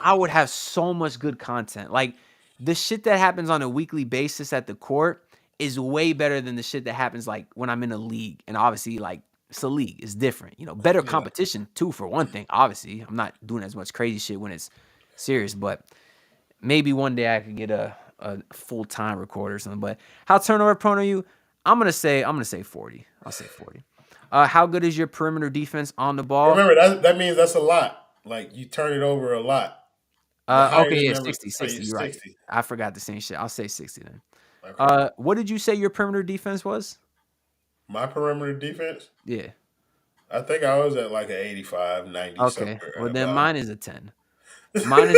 I would have so much good content. Like the shit that happens on a weekly basis at the court is way better than the shit that happens like when I'm in a league. And obviously, like, it's a league. It's different. You know, better competition too, for one thing. Obviously, I'm not doing as much crazy shit when it's serious, but maybe one day I could get a full-time recorder or something. But how turnover prone are you? I'm gonna say 40. I'll say 40. How good is your perimeter defense on the ball? Remember that means that's a lot. Like you turn it over a lot. Okay, yeah, 60. You're right. I forgot the same shit. I'll say 60 then. Okay. What did you say your perimeter defense was? My perimeter defense? Yeah. I think I was at like an 85, 90 okay. somewhere. Well, then mine is a 10. Mine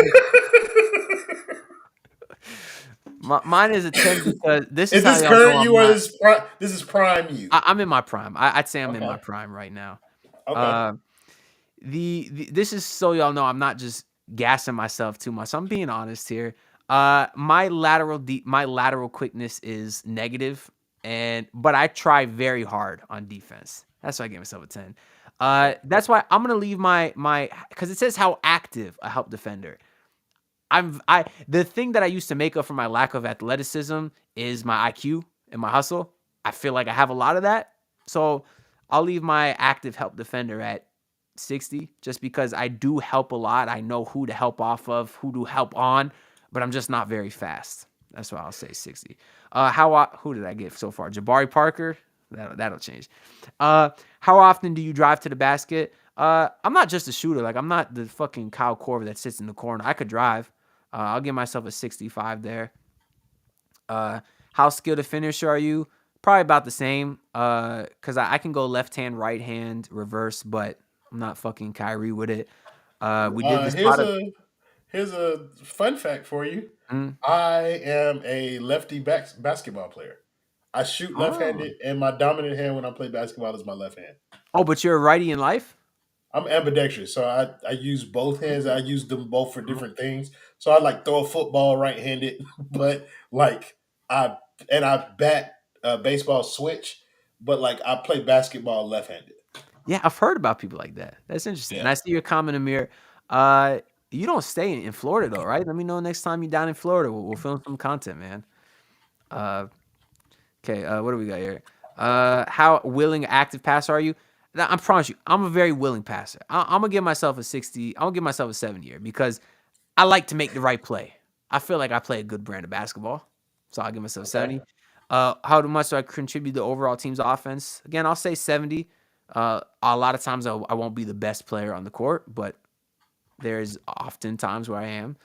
is a 10 because this is this how current you or this is prime you? I'm in my prime. I'd say I'm in my prime right now. Okay. This is so y'all know I'm not just gassing myself too much. I'm being honest here. My lateral quickness is negative, but I try very hard on defense. That's why I gave myself a 10. That's why I'm gonna leave my because it says how active a help defender. The thing that I used to make up for my lack of athleticism is my IQ and my hustle. I feel like I have a lot of that, so I'll leave my active help defender at 60 just because I do help a lot. I know who to help off of, who to help on, but I'm just not very fast. That's why I'll say 60. Who did I get so far? Jabari Parker. That'll change. How often do you drive to the basket? I'm not just a shooter. Like I'm not the fucking Kyle Korver that sits in the corner. I could drive. I'll give myself a 65 there. How skilled a finisher are you? Probably about the same. Cause I can go left hand, right hand, reverse, but I'm not fucking Kyrie with it. We did this Here's pot of. a fun fact for you. Mm, I am a lefty basketball player. I shoot oh. left-handed, and my dominant hand when I play basketball is my left hand. Oh, but you're a righty in life? I'm ambidextrous, so I use both hands. I use them both for different things. So I like throw a football right-handed, but like I I bat baseball switch, but like I play basketball left-handed. Yeah, I've heard about people like that. That's interesting. Yeah. And I see your comment, Amir. Uh, you don't stay in Florida though, right? Let me know next time you're down in Florida. We'll film some content, man. Uh, okay. What do we got here? How willing, active passer are you? Now, I promise you, I'm a very willing passer. I'm gonna give myself a 60. I'm gonna give myself a 70 here because I like to make the right play. I feel like I play a good brand of basketball, so I'll give myself Okay. 70. How much do I contribute to the overall team's offense? Again, I'll say 70. A lot of times I won't be the best player on the court, but there's often times where I am.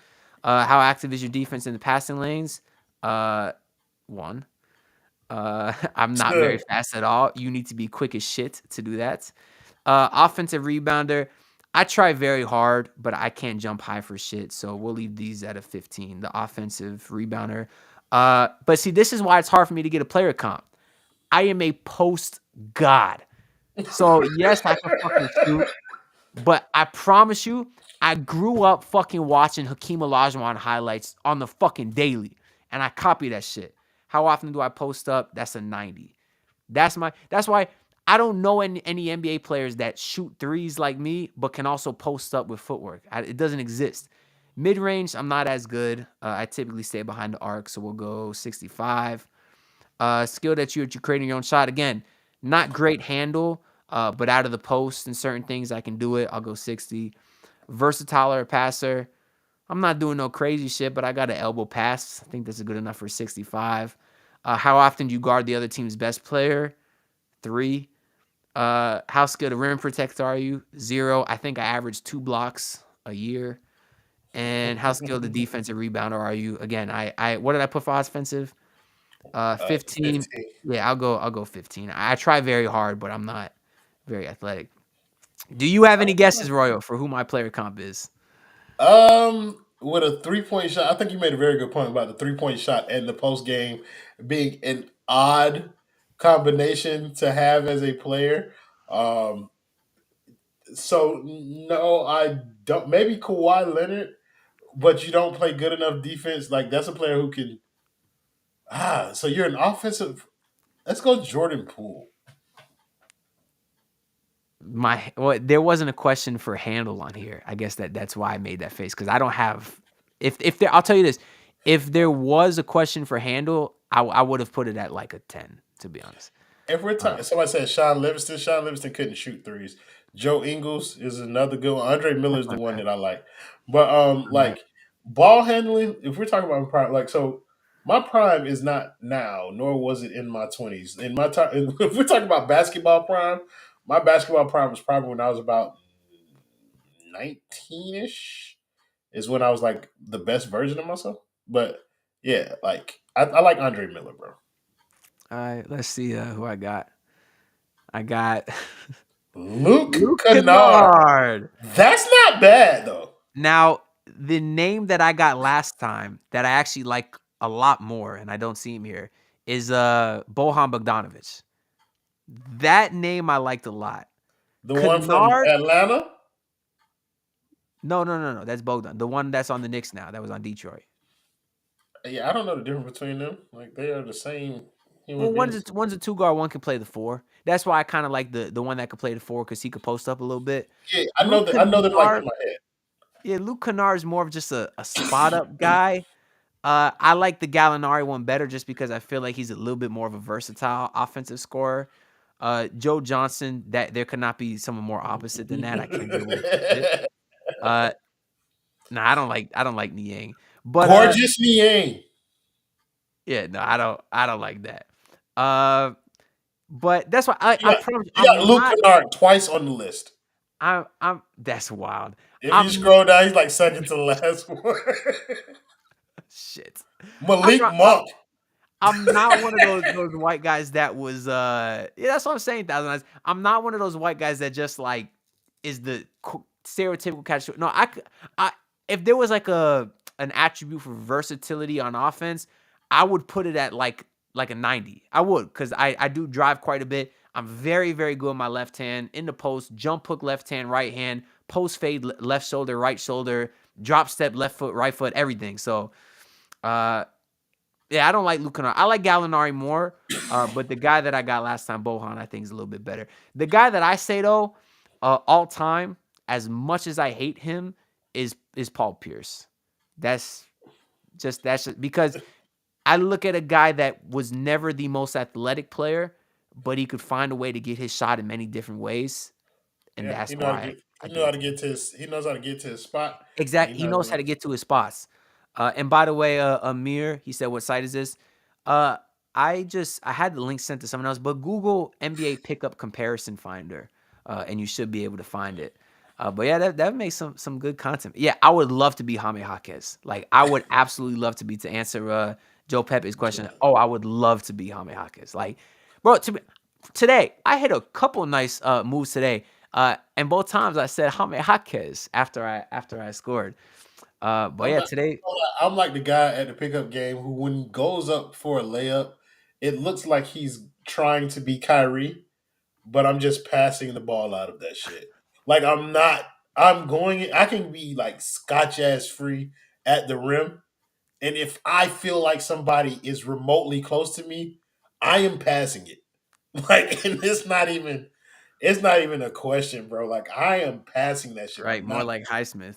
How active is your defense in the passing lanes? 1. I'm not very fast at all. You need to be quick as shit to do that. Offensive rebounder. I try very hard, but I can't jump high for shit. So we'll leave these at a 15. The offensive rebounder. But see, this is why it's hard for me to get a player comp. I am a post god. So yes, I can fucking shoot, but I promise you, I grew up fucking watching Hakeem Olajuwon highlights on the fucking daily, and I copy that shit. How often do I post up? That's a 90. That's why I don't know any NBA players that shoot threes like me, but can also post up with footwork. It doesn't exist. Mid range, I'm not as good. I typically stay behind the arc, so we'll go 65. Skill that you're creating your own shot. Again, not great handle, but out of the post and certain things I can do it. I'll go 60. Versatile or passer. I'm not doing no crazy shit, but I got an elbow pass. I think that's good enough for 65. How often do you guard the other team's best player? 3. How skilled a rim protector are you? 0. I think I average 2 blocks a year. And how skilled the defensive rebounder are you? Again, I what did I put for offensive? 15. 15. Yeah, I'll go 15. I try very hard, but I'm not very athletic. Do you have any guesses, Royal, for who my player comp is? With a 3-point shot, I think you made a very good point about the 3-point shot and the post game being an odd combination to have as a player. Um, so no, I don't. Maybe Kawhi Leonard, but you don't play good enough defense. Like that's a player who can. So you're an offensive. Let's go Jordan Poole. There wasn't a question for handle on here. I guess that's why I made that face because I don't have. If there, I'll tell you this. If there was a question for handle, I would have put it at like a 10. To be honest. If we're talking, somebody said Sean Livingston. Sean Livingston couldn't shoot threes. Joe Ingles is another good one. Andre Miller is the one that I like. But like ball handling, if we're talking about prime, like so, my prime is not now, nor was it in my 20s. In my time, if we're talking about basketball prime, my basketball prime was probably when I was about 19ish. Is when I was like the best version of myself. But yeah, like I like Andre Miller, bro. All right, let's see who I got. I got Luke Luke Kennard. Kennard. That's not bad though. Now, the name that I got last time that I actually like a lot more, and I don't see him here, is Bohan Bogdanovic. That name I liked a lot. The one from Kennard? Atlanta. No. That's Bogdan. The one that's on the Knicks now. That was on Detroit. Yeah, I don't know the difference between them. Like they are the same Well, human beings. one's a 2 guard, one can play the 4. That's why I kind of like the one that could play the 4 because he could post up a little bit. Yeah, I know Luke that. I know them like Kennard, in my head. yeah, Luke Kennard is more of just a spot up guy. I like the Gallinari one better just because I feel like he's a little bit more of a versatile offensive scorer. Joe Johnson, that there could not be someone more opposite than that. I can't get away from it. I don't like Niang. But Gorgeous Niang. Yeah, no, I don't like that. But that's why I You promise got I'm Luke not. Kennard twice on the list. I'm. That's wild. If you I'm scroll down, he's like second to the last one. shit. I'm Malik not. Monk. I'm not one of those white guys that was yeah, that's what I'm saying, Thousand Eyes. I'm not one of those white guys that just like is the stereotypical catch. No, I if there was like an attribute for versatility on offense, I would put it at like a 90. I would, because I do drive quite a bit. I'm very, very good with my left hand in the post, jump hook left hand, right hand, post fade left shoulder, right shoulder, drop step left foot, right foot, everything. So yeah, I don't like Luke Kennard. I like Gallinari more, but the guy that I got last time, Bohan, I think is a little bit better. The guy that I say though, all time, as much as I hate him, is Paul Pierce. That's just because I look at a guy that was never the most athletic player, but he could find a way to get his shot in many different ways, and Yeah, that's he know how to why get. I He give know how it to to him. get to his. He knows how to get to his spot. And Exactly. He knows how to get to his spots. And by the way, Amir, he said, "What site is this?" Uh, I had the link sent to someone else, but Google NBA Pickup Comparison Finder, and you should be able to find it. But yeah, that makes some good content. Yeah, I would love to be Jaime Jaquez. Like, I would absolutely love to be, to answer Joe Pepe's question. Oh, I would love to be Jaime Jaquez. Like, bro, today I hit a couple nice moves today. And both times I said Jaime Jaquez after I scored. But yeah, today, I'm like the guy at the pickup game who, when he goes up for a layup, it looks like he's trying to be Kyrie, but I'm just passing the ball out of that shit. Like, I'm not. I'm going. I can be like scotch ass free at the rim, and if I feel like somebody is remotely close to me, I am passing it. Like, and it's not even a question, bro. Like, I am passing that shit. right, I'm more not. like Highsmith.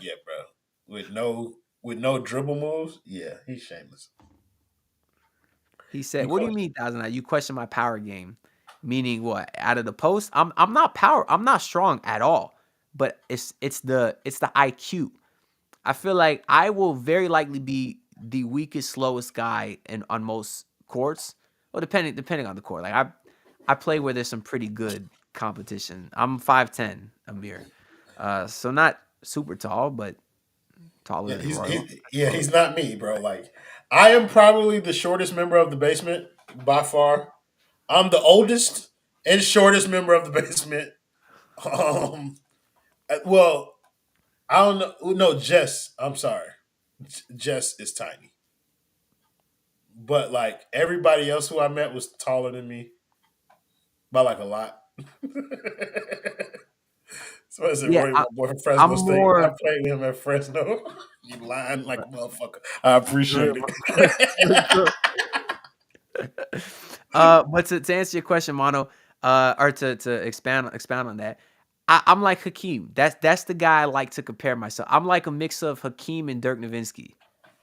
Yeah, bro. With no dribble moves, yeah, he's shameless. He said, You "What do you coach. mean, Thousand Eye? You question my power game? Meaning what? Out of the post? I'm not power. I'm not strong at all. But it's the IQ. I feel like I will very likely be the weakest, slowest guy on most courts. Well, depending on the court. Like, I play where there's some pretty good competition. I'm 5'10", Amir. So not super tall, but taller Yeah, than Royal, I he's suppose. not me, bro. Like, I am probably the shortest member of the basement by far. I'm the oldest and shortest member of the basement. Um, well, I don't know. No, Jess. I'm sorry, Jess is tiny, but like everybody else who I met was taller than me by like a lot. So I said, Yeah, Roy, my boy from I'm Fresno State. I more. played with him at Fresno. You lying like a motherfucker. I appreciate Look it. good. But to answer your question, Mono, or to expound on that, I'm like Hakeem. That's the guy I like to compare myself. I'm like a mix of Hakeem and Dirk Nowitzki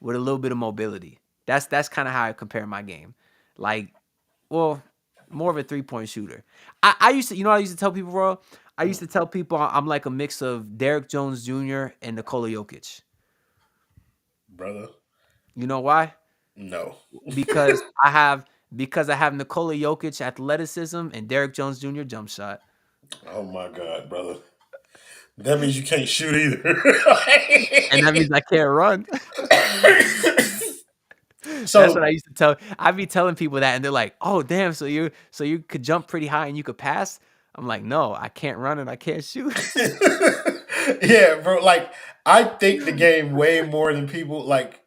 with a little bit of mobility. That's kind of how I compare my game. Like, well, more of a 3-point shooter. I used to, I used to tell people, bro. I used to tell people I'm like a mix of Derrick Jones Jr. and Nikola Jokic. Brother, You know why? no. Because I have Nikola Jokic athleticism and Derrick Jones Jr. jump shot. Oh my God, brother. That means you can't shoot either. And that means I can't run. That's what I So used to tell. I'd be telling people that, and they're like, "Oh, damn! So you could jump pretty high and you could pass." I'm like, "No, I can't run and I can't shoot." yeah, bro. Like, I think the game way more than people. Like,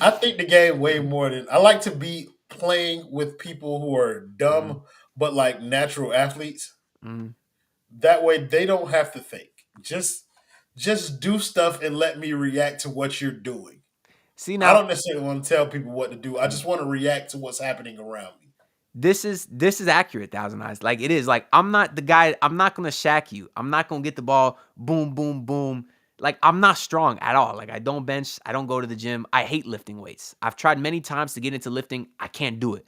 I think the game way more than I like to be playing with people who are Mm, dumb but like natural athletes. mm. That way, they don't have to think. Just do stuff and let me react to what you're doing. See I now, don't necessarily want to tell people what to do. I mm, just want to react to what's happening around me. this is accurate, Thousand Eyes. Like, it is. Like, I'm not the guy. I'm not gonna shack you. I'm not gonna get the ball. Boom, boom, boom. Like, I'm not strong at all. Like, I don't bench. I don't go to the gym. I hate lifting weights. I've tried many times to get into lifting. I can't do it.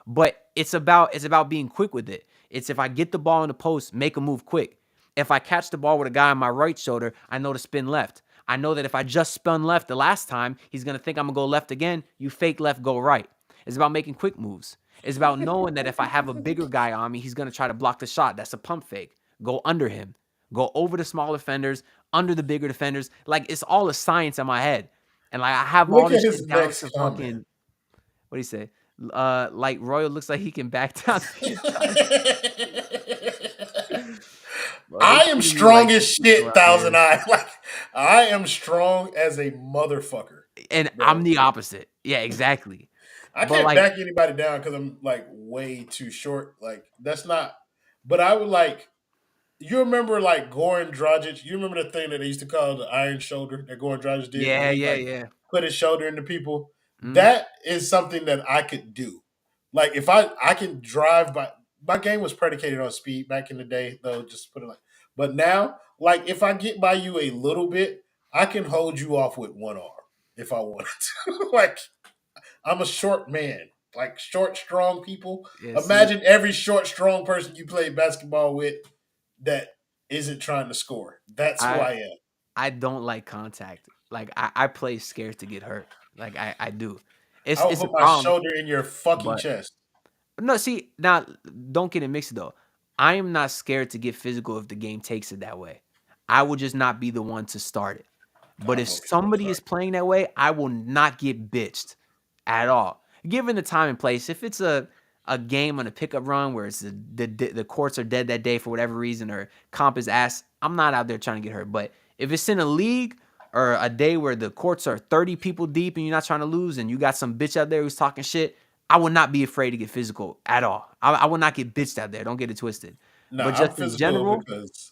But it's about being quick with it. It's if I get the ball in the post, make a move quick. If I catch the ball with a guy on my right shoulder, I know to spin left. I know that if I just spun left the last time, he's going to think I'm going to go left again. You fake left, go right. It's about making quick moves. It's about knowing that if I have a bigger guy on me, he's going to try to block the shot. That's a pump fake. Go under him. Go over the smaller defenders, under the bigger defenders. Like, it's all a science in my head. And like, I have all Look at this his shit down next to comment. fucking, what do you say? Like Royal looks like he can back down the entire. Bro, they I am treating me like strong as shit shit, around Thousand here. Eye. Like I am strong as a motherfucker. And Bro. I'm the opposite. Yeah, exactly. I But can't like, back anybody down because I'm like way too short. Like that's not. But I would like. You remember like Goran Dragic? You remember the thing that they used to call the Iron Shoulder that Goran Dragic did, where yeah, he like yeah. put his shoulder into people? Mm. That is something that I could do. Like if I can drive by. My game was predicated on speed back in the day, though. Just put it like. But now, like if I get by you a little bit, I can hold you off with one arm if I wanted to. Like I'm a short man. Like short, strong people. Yeah, see, Imagine every short, strong person you play basketball with that isn't trying to score. That's who I I am. I don't like contact. Like I play scared to get hurt. Like I do. I will It's a put my problem, shoulder in your fucking but chest. no, see, now don't get it mixed though. I am not scared to get physical if the game takes it that way. I will just not be the one to start it. But if I'm okay with somebody is that. playing that way, I will not get bitched at all. Given the time and place, if it's a game on a pickup run where it's the courts are dead that day for whatever reason or comp is ass, I'm not out there trying to get hurt. But if it's in a league or a day where the courts are 30 people deep and you're not trying to lose and you got some bitch out there who's talking shit, I would not be afraid to get physical at all. I would not get bitched out there. Don't get it twisted. No, But just in general,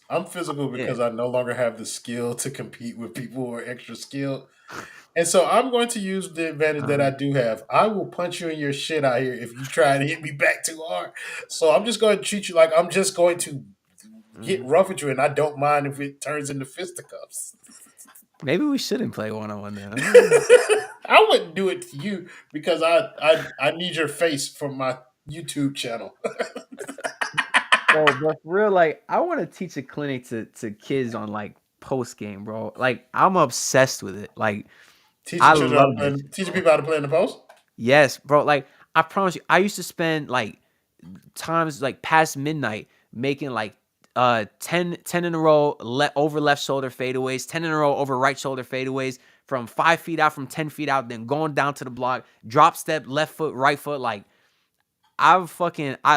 I'm physical yeah. because I no longer have the skill to compete with people who are extra skilled. And so I'm going to use the advantage that I Um, do have. I will punch you in your shit out here if you try to hit me back too hard. So I'm just going to treat you like I'm just going to get mhm. rough with you, and I don't mind if it turns into fisticuffs. Maybe we shouldn't play one-on-one then. I don't know. I wouldn't do it to you because I need your face from my YouTube channel. Bro, but for real, like I want to teach a clinic to kids on like post game, bro. Like I'm obsessed with it. Like I love this shit, Teaching bro. people how to play in the post. Yes, bro. Like I promise you, I used to spend like times like past midnight making like 10 in a row over left shoulder fadeaways, 10 in a row over right shoulder fadeaways from 5 feet out, from 10 feet out, then going down to the block, drop step, left foot, right foot. Like I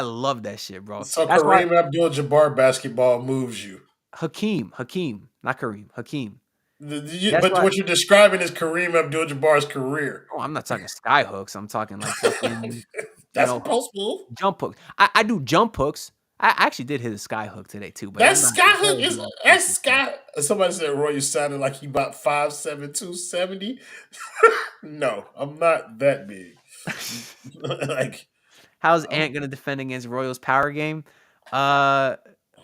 love that shit, bro. So That's why Kareem Abdul-Jabbar basketball moves you. Hakeem, not Kareem, Hakeem. That's But why. what you're describing is Kareem Abdul-Jabbar's career. Oh, I'm not talking sky hooks. I'm talking like fucking, That's a post move. jump hooks. I do jump hooks. I actually did hit a sky hook today too, but I'm That's not. Sky That Hook. would be like That's Sky. Somebody said Roy, you sounded like he about 5'7", 270. No, I'm not that big. Like How's I'm Ant gonna defend against Royals power game? Uh,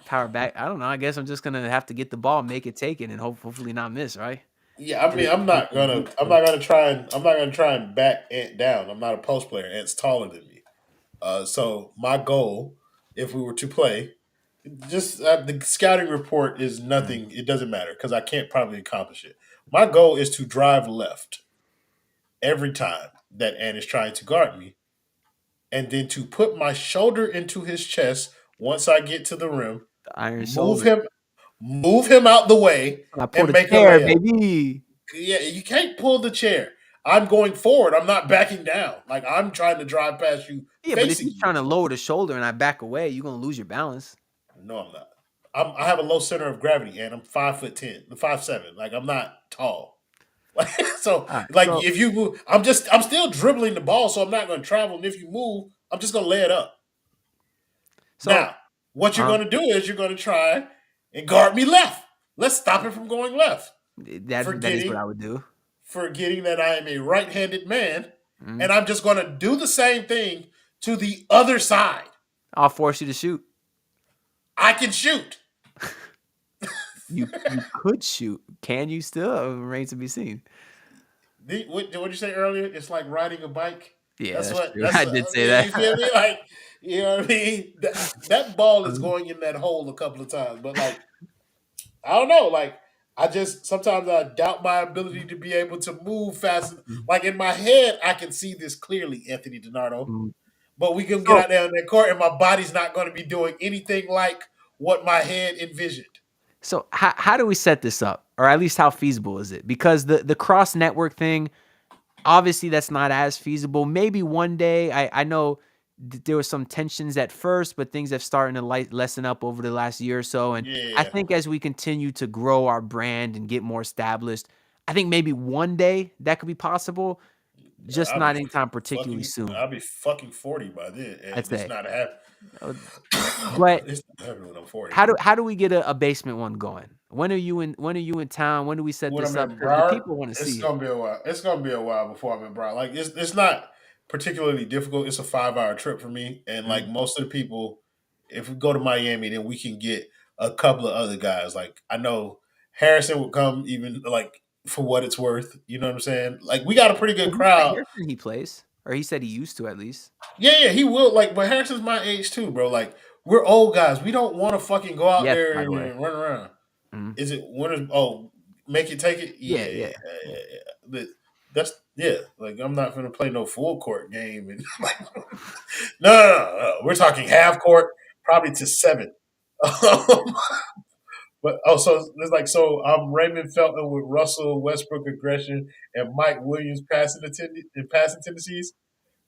Power back. I don't know. I guess I'm just gonna have to get the ball, make it, take it, and hopefully not miss. Right? Yeah, I mean, Hit the deep shot. I'm not gonna try and back Ant down. I'm not a post player. Ant's taller than me. So my goal, if we were to play, just the scouting report is Mhm. nothing. It doesn't matter because I can't probably accomplish it. My goal is to drive left every time that Ant is trying to guard me, and then to put my shoulder into his chest once I get to the rim, The iron move shoulder. him, move him out the way, I pulled and a make a chair, layup. baby. Yeah, you can't pull the chair. I'm going forward. I'm not backing down. Like I'm trying to drive past you, Yeah, but if facing you're you. trying to lower the shoulder and I back away, you're gonna lose your balance. No, I'm not. I have a low center of gravity, and I'm 5'10", 5'7". Like I'm not tall. Like so, All right. like So if you move, I'm still dribbling the ball, so I'm not going to travel. And if you move, I'm just going to lay it up. so Now, what you're uh, going to do is you're going to try and guard me left. Let's stop him from going left. that is what I Forgetting would do. forgetting that I am a right-handed man, Mhm. and I'm just going to do the same thing to the other side. I'll force you to shoot. I can shoot. You could shoot. Can you still? Remains to be seen. What did you say earlier? It's like riding a bike. Yeah, That's that's what. true. That's I did say you that. feel me? Like you know what I mean. That ball is going in that hole a couple of times, but like I don't know. Like Sometimes I doubt my ability to be able to move fast. Mhm. Like in my head, I can see this clearly, Anthony DiNardo. Mhm. But we can get So out there on that court, and my body's not going to be doing anything like what my head envisioned. So how do we set this up, or at least how feasible is it? Because the cross network thing, obviously that's not as feasible. Maybe one day. I know there were some tensions at first, but things have started to lessen up over the last year or so. And I Yeah, think as we continue to grow our brand and get more established, I think maybe one day that could be possible. Just I'll be not anytime particularly fucking, soon, I'll be fucking 40 by then, I'd and it's say. not happening. Uh, But It's not happening when I'm 40. how do we get a basement one going? When are you in town? When do we set When this I'm up? in Because the Broward, people want to it's see it. gonna be a while. It's gonna be a while before I'm in Broward. Like it's not particularly difficult. It's a 5 hour trip for me, and like Mhm. most of the people, if we go to Miami, then we can get a couple of other guys. Like I know Harrison would come, even like for what it's worth. You know what I'm saying? Like we got a pretty good Well, crowd. He plays, or he said he used to at least. Yeah, he will. Like, but Harrison's my age too, bro. Like we're old guys. We don't want to fucking go out Yes, there by the way. and run around. Mhm. Is it winners? Oh, make it take it. Yeah, Yeah, yeah, yeah, yeah. yeah. That's yeah. Like I'm not gonna play no full court game and like no. We're talking half court, probably to 7. But so there's like so I'm Raymond Felton with Russell Westbrook aggression and Mike Williams passing tendencies.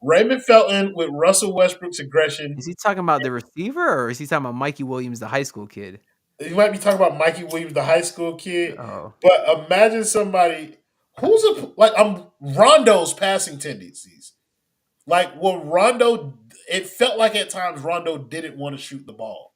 Raymond Felton with Russell Westbrook's aggression. Is he talking about the receiver, or is he talking about Mikey Williams, the high school kid? You might be talking about Mikey Williams, the high school kid, Oh, but imagine somebody I'm Rondo's passing tendencies. Like when Rondo, it felt like at times Rondo didn't want to shoot the ball,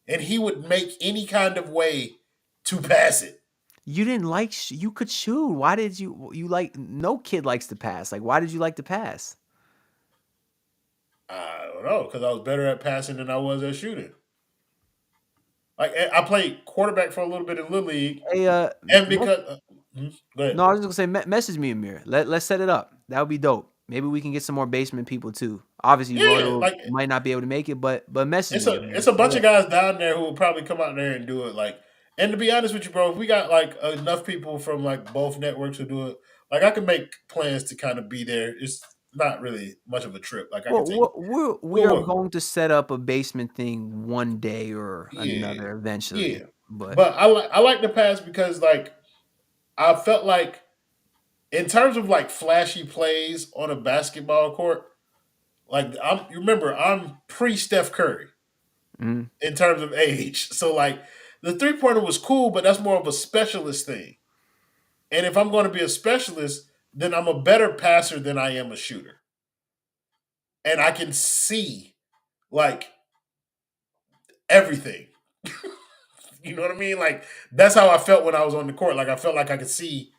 and he would make any kind of way to pass it. you didn't like you could shoot. Why did you like? No kid likes to pass. Like, why did you like to pass? I don't know because I was better at passing than I was at shooting. Like I played quarterback for a little bit in Little League, Hey, and because go ahead. no, I was just gonna say, message me, Amir. Let's set it up. That would be dope. Maybe we can get some more basement people too. Obviously, Yeah, Roto like might not be able to make it, but message it's me, a Amir. bunch of guys down there who will probably come out there and do it. Like, and to be honest with you, bro, if we got like enough people from like both networks to do it, like I can make plans to kind of be there. It's not really much of a trip. Like I can Well, take. we We'll are work. going to set up a basement thing one day or Yeah, another yeah. eventually. But But I like the pass because like I felt like in terms of like flashy plays on a basketball court, like you remember I'm pre Steph Curry mm, in terms of age. So like the 3 pointer was cool, but that's more of a specialist thing. And if I'm going to be a specialist, then I'm a better passer than I am a shooter. And I can see like everything. You know what I mean? Like that's how I felt when I was on the court. Like I felt like I could see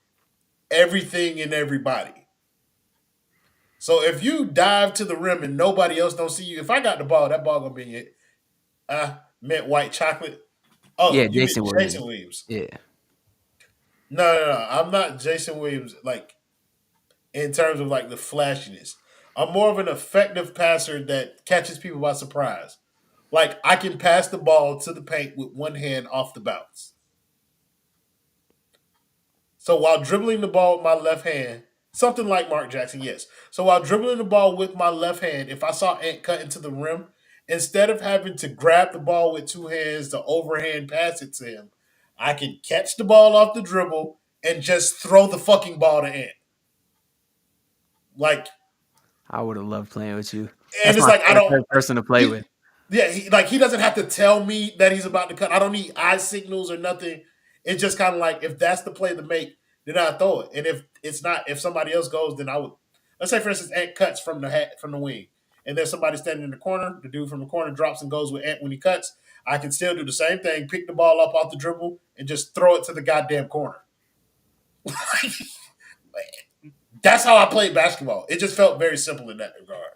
everything and everybody. So if you dive to the rim and nobody else don't see you, if I got the ball, that ball gonna be in your mint white chocolate. Oh, yeah, you meant Jason Jason Williams. Williams. Yeah. No. I'm not Jason Williams like in terms of like the flashiness. I'm more of an effective passer that catches people by surprise. Like I can pass the ball to the paint with one hand off the bounce. So while dribbling the ball with my left hand, something like Mark Jackson, yes. So while dribbling the ball with my left hand, if I saw Ant cut into the rim, instead of having to grab the ball with 2 hands to overhand pass it to him, I can catch the ball off the dribble and just throw the fucking ball to Ant. Like, I would have loved playing with you. and That's it's my like I don't. favorite person to play with. Yeah, he doesn't have to tell me that he's about to cut. I don't need eye signals or nothing. It's just kind of like if that's the play to make, then I throw it. And if it's not, if somebody else goes, then I would. Let's say, for instance, Ant cuts from the wing, and there's somebody standing in the corner. The dude from the corner drops and goes with Ant when he cuts. I can still do the same thing: pick the ball up off the dribble and just throw it to the goddamn corner. That's how I played basketball. It just felt very simple in that regard.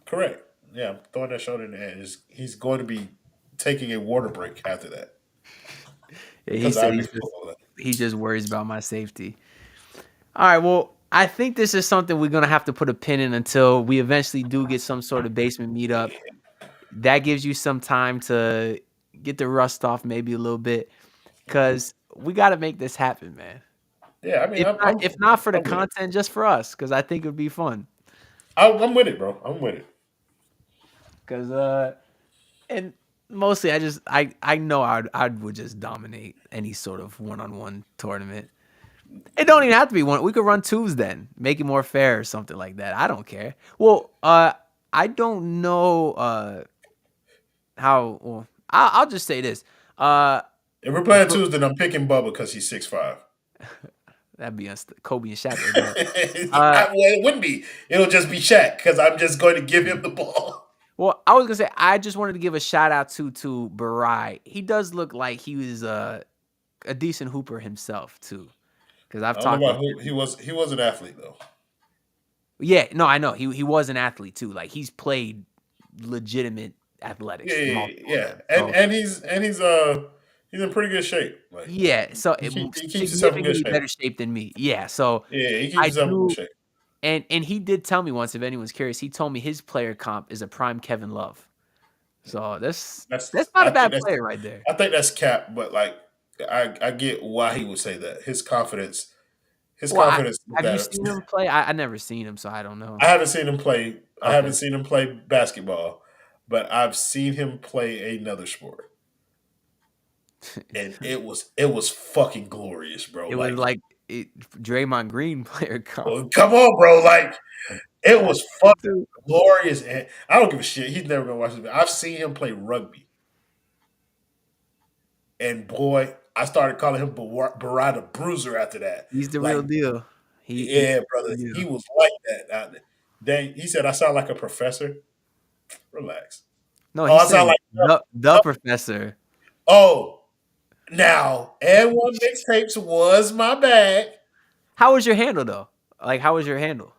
Correct. Yeah, I'm throwing that shoulder in the air. He's going to be taking a water break after that Yeah, he because said I'd be full of it. he just worries about my safety. All right, well, I think this is something we're gonna have to put a pin in until we eventually do get some sort of basement meetup. That gives you some time to get the rust off maybe a little bit, because we got to make this happen, man. Yeah, I mean, If not for the I'm with it. content, just for us, because I think it would be fun. I'm with it, bro. I'm with it. Because and mostly I know I would just dominate any sort of one-on-one tournament. It don't even have to be one. We could run twos then, make it more fair or something like that. I don't care. Well, I don't know how. Well, I'll just say this. If we're playing twos, then I'm picking Bubba because he's 6'5". That'd be Kobe and Shaq right there. Well, it wouldn't be. It'll just be Shaq because I'm just going to give him the ball. Well, I was gonna say I just wanted to give a shout out to Barai. He does look like he was a decent hooper himself too. Because I've I don't talked know to about who he was. He was an athlete though. Yeah, no, I know. He was an athlete too. Like he's played legitimate athletics. Yeah. So, And he's in pretty good shape. Like yeah, so he keeps himself in good significantly shape. better shape than me. Yeah, so Yeah, he keeps I himself in do. good shape. And he did tell me once, if anyone's curious, he told me his player comp is a prime Kevin Love. So that's not a bad player right there. I think that's cap, but like I get why he would say that. His confidence. Have you seen him play? I never seen him, so I don't know. I haven't seen him play. I Okay. haven't seen him play basketball, but I've seen him play another sport, and it was fucking glorious, bro. It was like Draymond Green player comp. Oh, come on, bro. Like it was fucking glorious, and I don't give a shit. He's never gonna watch this. I've seen him play rugby, and boy, I started calling him Barai the Bruiser after that. He's the Like, real deal. Brother, he was like that. Dang, he said I sound like a professor. Relax. No, I he said sound like the professor. Oh, now and one mixtapes was my bag. How was your handle though? Like, how was your handle?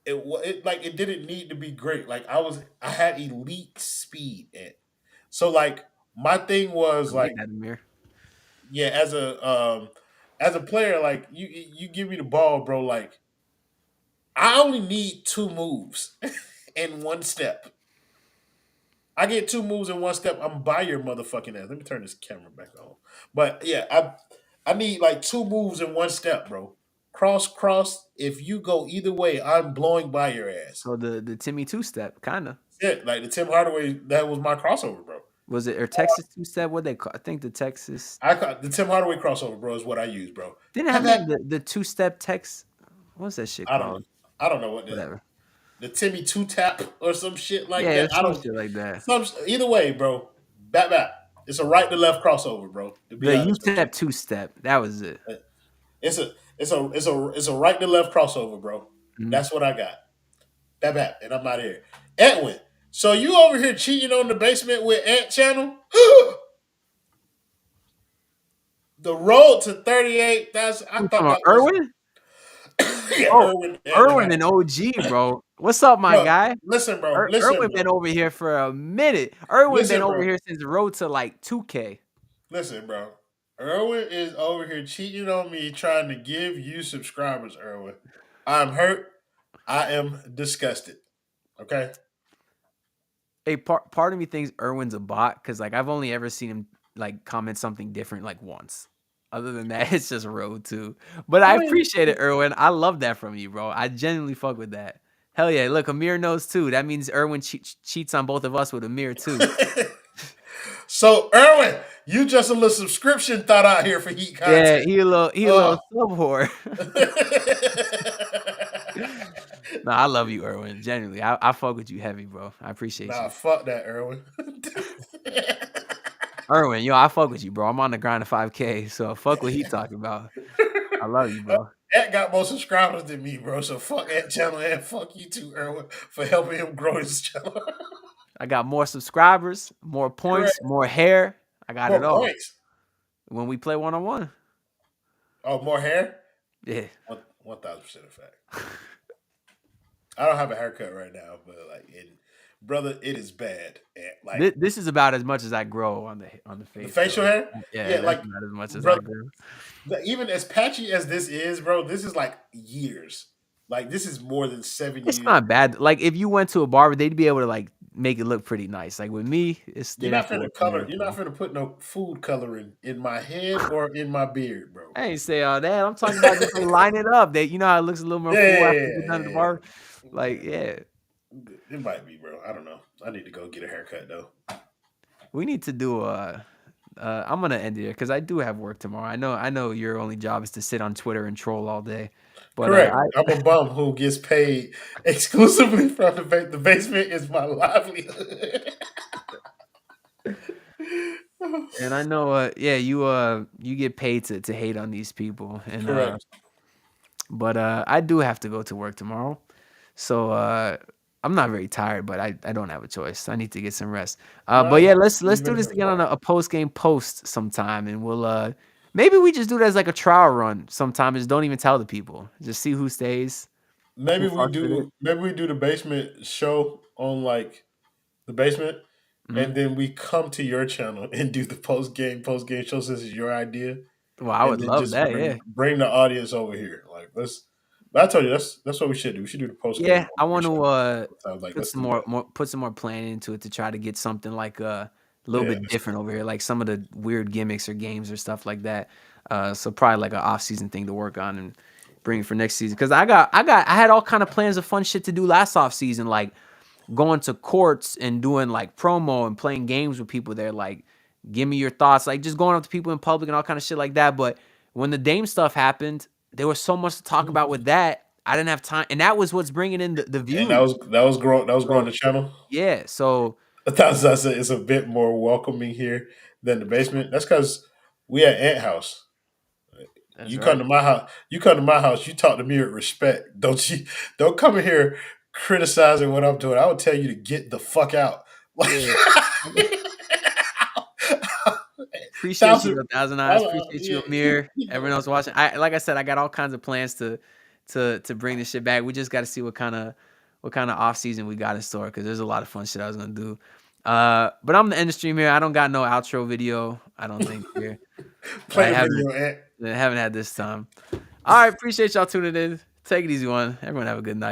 It didn't need to be great. Like I had elite speed in. So like my thing was I like like that, Amir. yeah, as a player, like you give me the ball, bro. Like I only need 2 moves in 1 step. I get 2 moves in 1 step. I'm by your motherfucking ass. Let me turn this camera back on. But yeah, I need like 2 moves in 1 step, bro. Cross. If you go either way, I'm blowing by your ass. So the Timmy 2-step, kind of. Yeah, like the Tim Hardaway, that was my crossover, bro. Was it or Texas 2-step? What they call? I think the Texas The Tim Hardaway crossover, bro, is what I use, bro. didn't it have the 2-step Tex. What's that shit called? I don't know what Whatever. the Timmy 2-tap or some shit like Yeah, that. I don't shit like that. either way, bro. Back. It's a right to left crossover, bro. To be The honest, UTEP 2-step. That was it. it's a right to left crossover, bro. Mhm. That's what I got. Back, and I'm out of here. Edwin, so you over here cheating on the basement with Ant Channel? The road to 38,000. I thought that was Irwin? yeah, Oh, Irwin got and OG, bro. What's up, my guy? Listen, bro. Irwin been over here for a minute. Irwin been over bro. here since the road to like 2K. Listen, bro. Irwin is over here cheating on me, trying to give you subscribers, Irwin. I'm hurt. I am disgusted. Okay? Hey, part of me thinks Irwin's a bot because like I've only ever seen him like comment something different like once. Other than that, it's just road to. But I appreciate it, Irwin. I love that from you, bro. I genuinely fuck with that. Hell yeah. Look, Amir knows too. That means Irwin cheats on both of us with Amir too. So, Irwin, you just a little subscription thought out here for Heat content. Yeah, he a little sub whore. No, I love you, Irwin. Genuinely. I fuck with you heavy, bro. I appreciate you. Nah, fuck that, Irwin. Irwin, yo, I fuck with you, bro. I'm on the grind of 5K, so fuck what he talking about. I love you, bro. Ant got more subscribers than me, bro. So fuck Ant channel and fuck you too, Irwin, for helping him grow his channel. I got more subscribers, more points, more hair. I got it all. Points. When we play 1-on-1. Oh, more hair? Yeah. 1,000% a fact. I don't have a haircut right now, but brother, it is bad. Like this is about as much as I grow on the face. The facial hair? Yeah, like not as much as I grow. Even as patchy as this is, bro, this is like years. Like this is more than 7 years. It's not bad. Like if you went to a barber, they'd be able to like make it look pretty nice. Like with me, it's You're they'd have not to finna work on color. it. You're not finna put no food coloring in my head or in my beard, bro. I ain't say all that. I'm talking about just like line it up. That you know how it looks a little more full after you get done at the Yeah, bar. Like, yeah. it might be, bro. I don't know. I need to go get a haircut though. We need to do I'm gonna end it here because I do have work tomorrow. I know your only job is to sit on Twitter and troll all day. But Correct. I'm a bum who gets paid exclusively from the basement is my livelihood. and I know yeah, you get paid to hate on these people. And Correct. but I do have to go to work tomorrow. So I'm not very tired, but I don't have a choice. I need to get some rest. But yeah, let's do this again on a post game post sometime, and we'll maybe we just do it as like a trial run sometime. Just don't even tell the people. Just see who stays. Maybe Who we fucks with it. do. Maybe we do the basement show on like the basement, Mhm. and then we come to your channel and do the post game show since it's your idea, Well, I and would then love just that. Yeah, bring the audience over here. Like let's. But I told you that's what we should do. We should do the post game. yeah. I want to Sounds like put let's some do that. put some more planning into it to try to get something like a little Yeah, bit different over here, like some of the weird gimmicks or games or stuff like that. So probably like an off season thing to work on and bring it for next season. Because I had all kind of plans of fun shit to do last off season, like going to courts and doing like promo and playing games with people there. Like, give me your thoughts. Like just going up to people in public and all kind of shit like that. But when the Dame stuff happened, there was so much to talk about with that. I didn't have time, and that was what's bringing in the and views. that was growing the channel. Yeah, so That's I said it's a bit more welcoming here than the basement. That's because we at Ant House. that's You come right. to my house. You come to my house. You talk to me with respect. Don't you? Don't come in here criticizing what I'm doing. I would tell you to get the fuck out. Like, Yeah. Appreciate you, thousand. 1,000 eyes. Appreciate you, Yeah, Amir. Everyone else watching. Like I said, I got all kinds of plans to bring this shit back. We just got to see what kind of off season we got in store because there's a lot of fun shit I was gonna do. But I'm the end of stream here. I don't got no outro video. I don't think here. I play the haven't video, Ant. haven't had this time. All right, appreciate y'all tuning in. Take it easy, one. Everyone have a good night.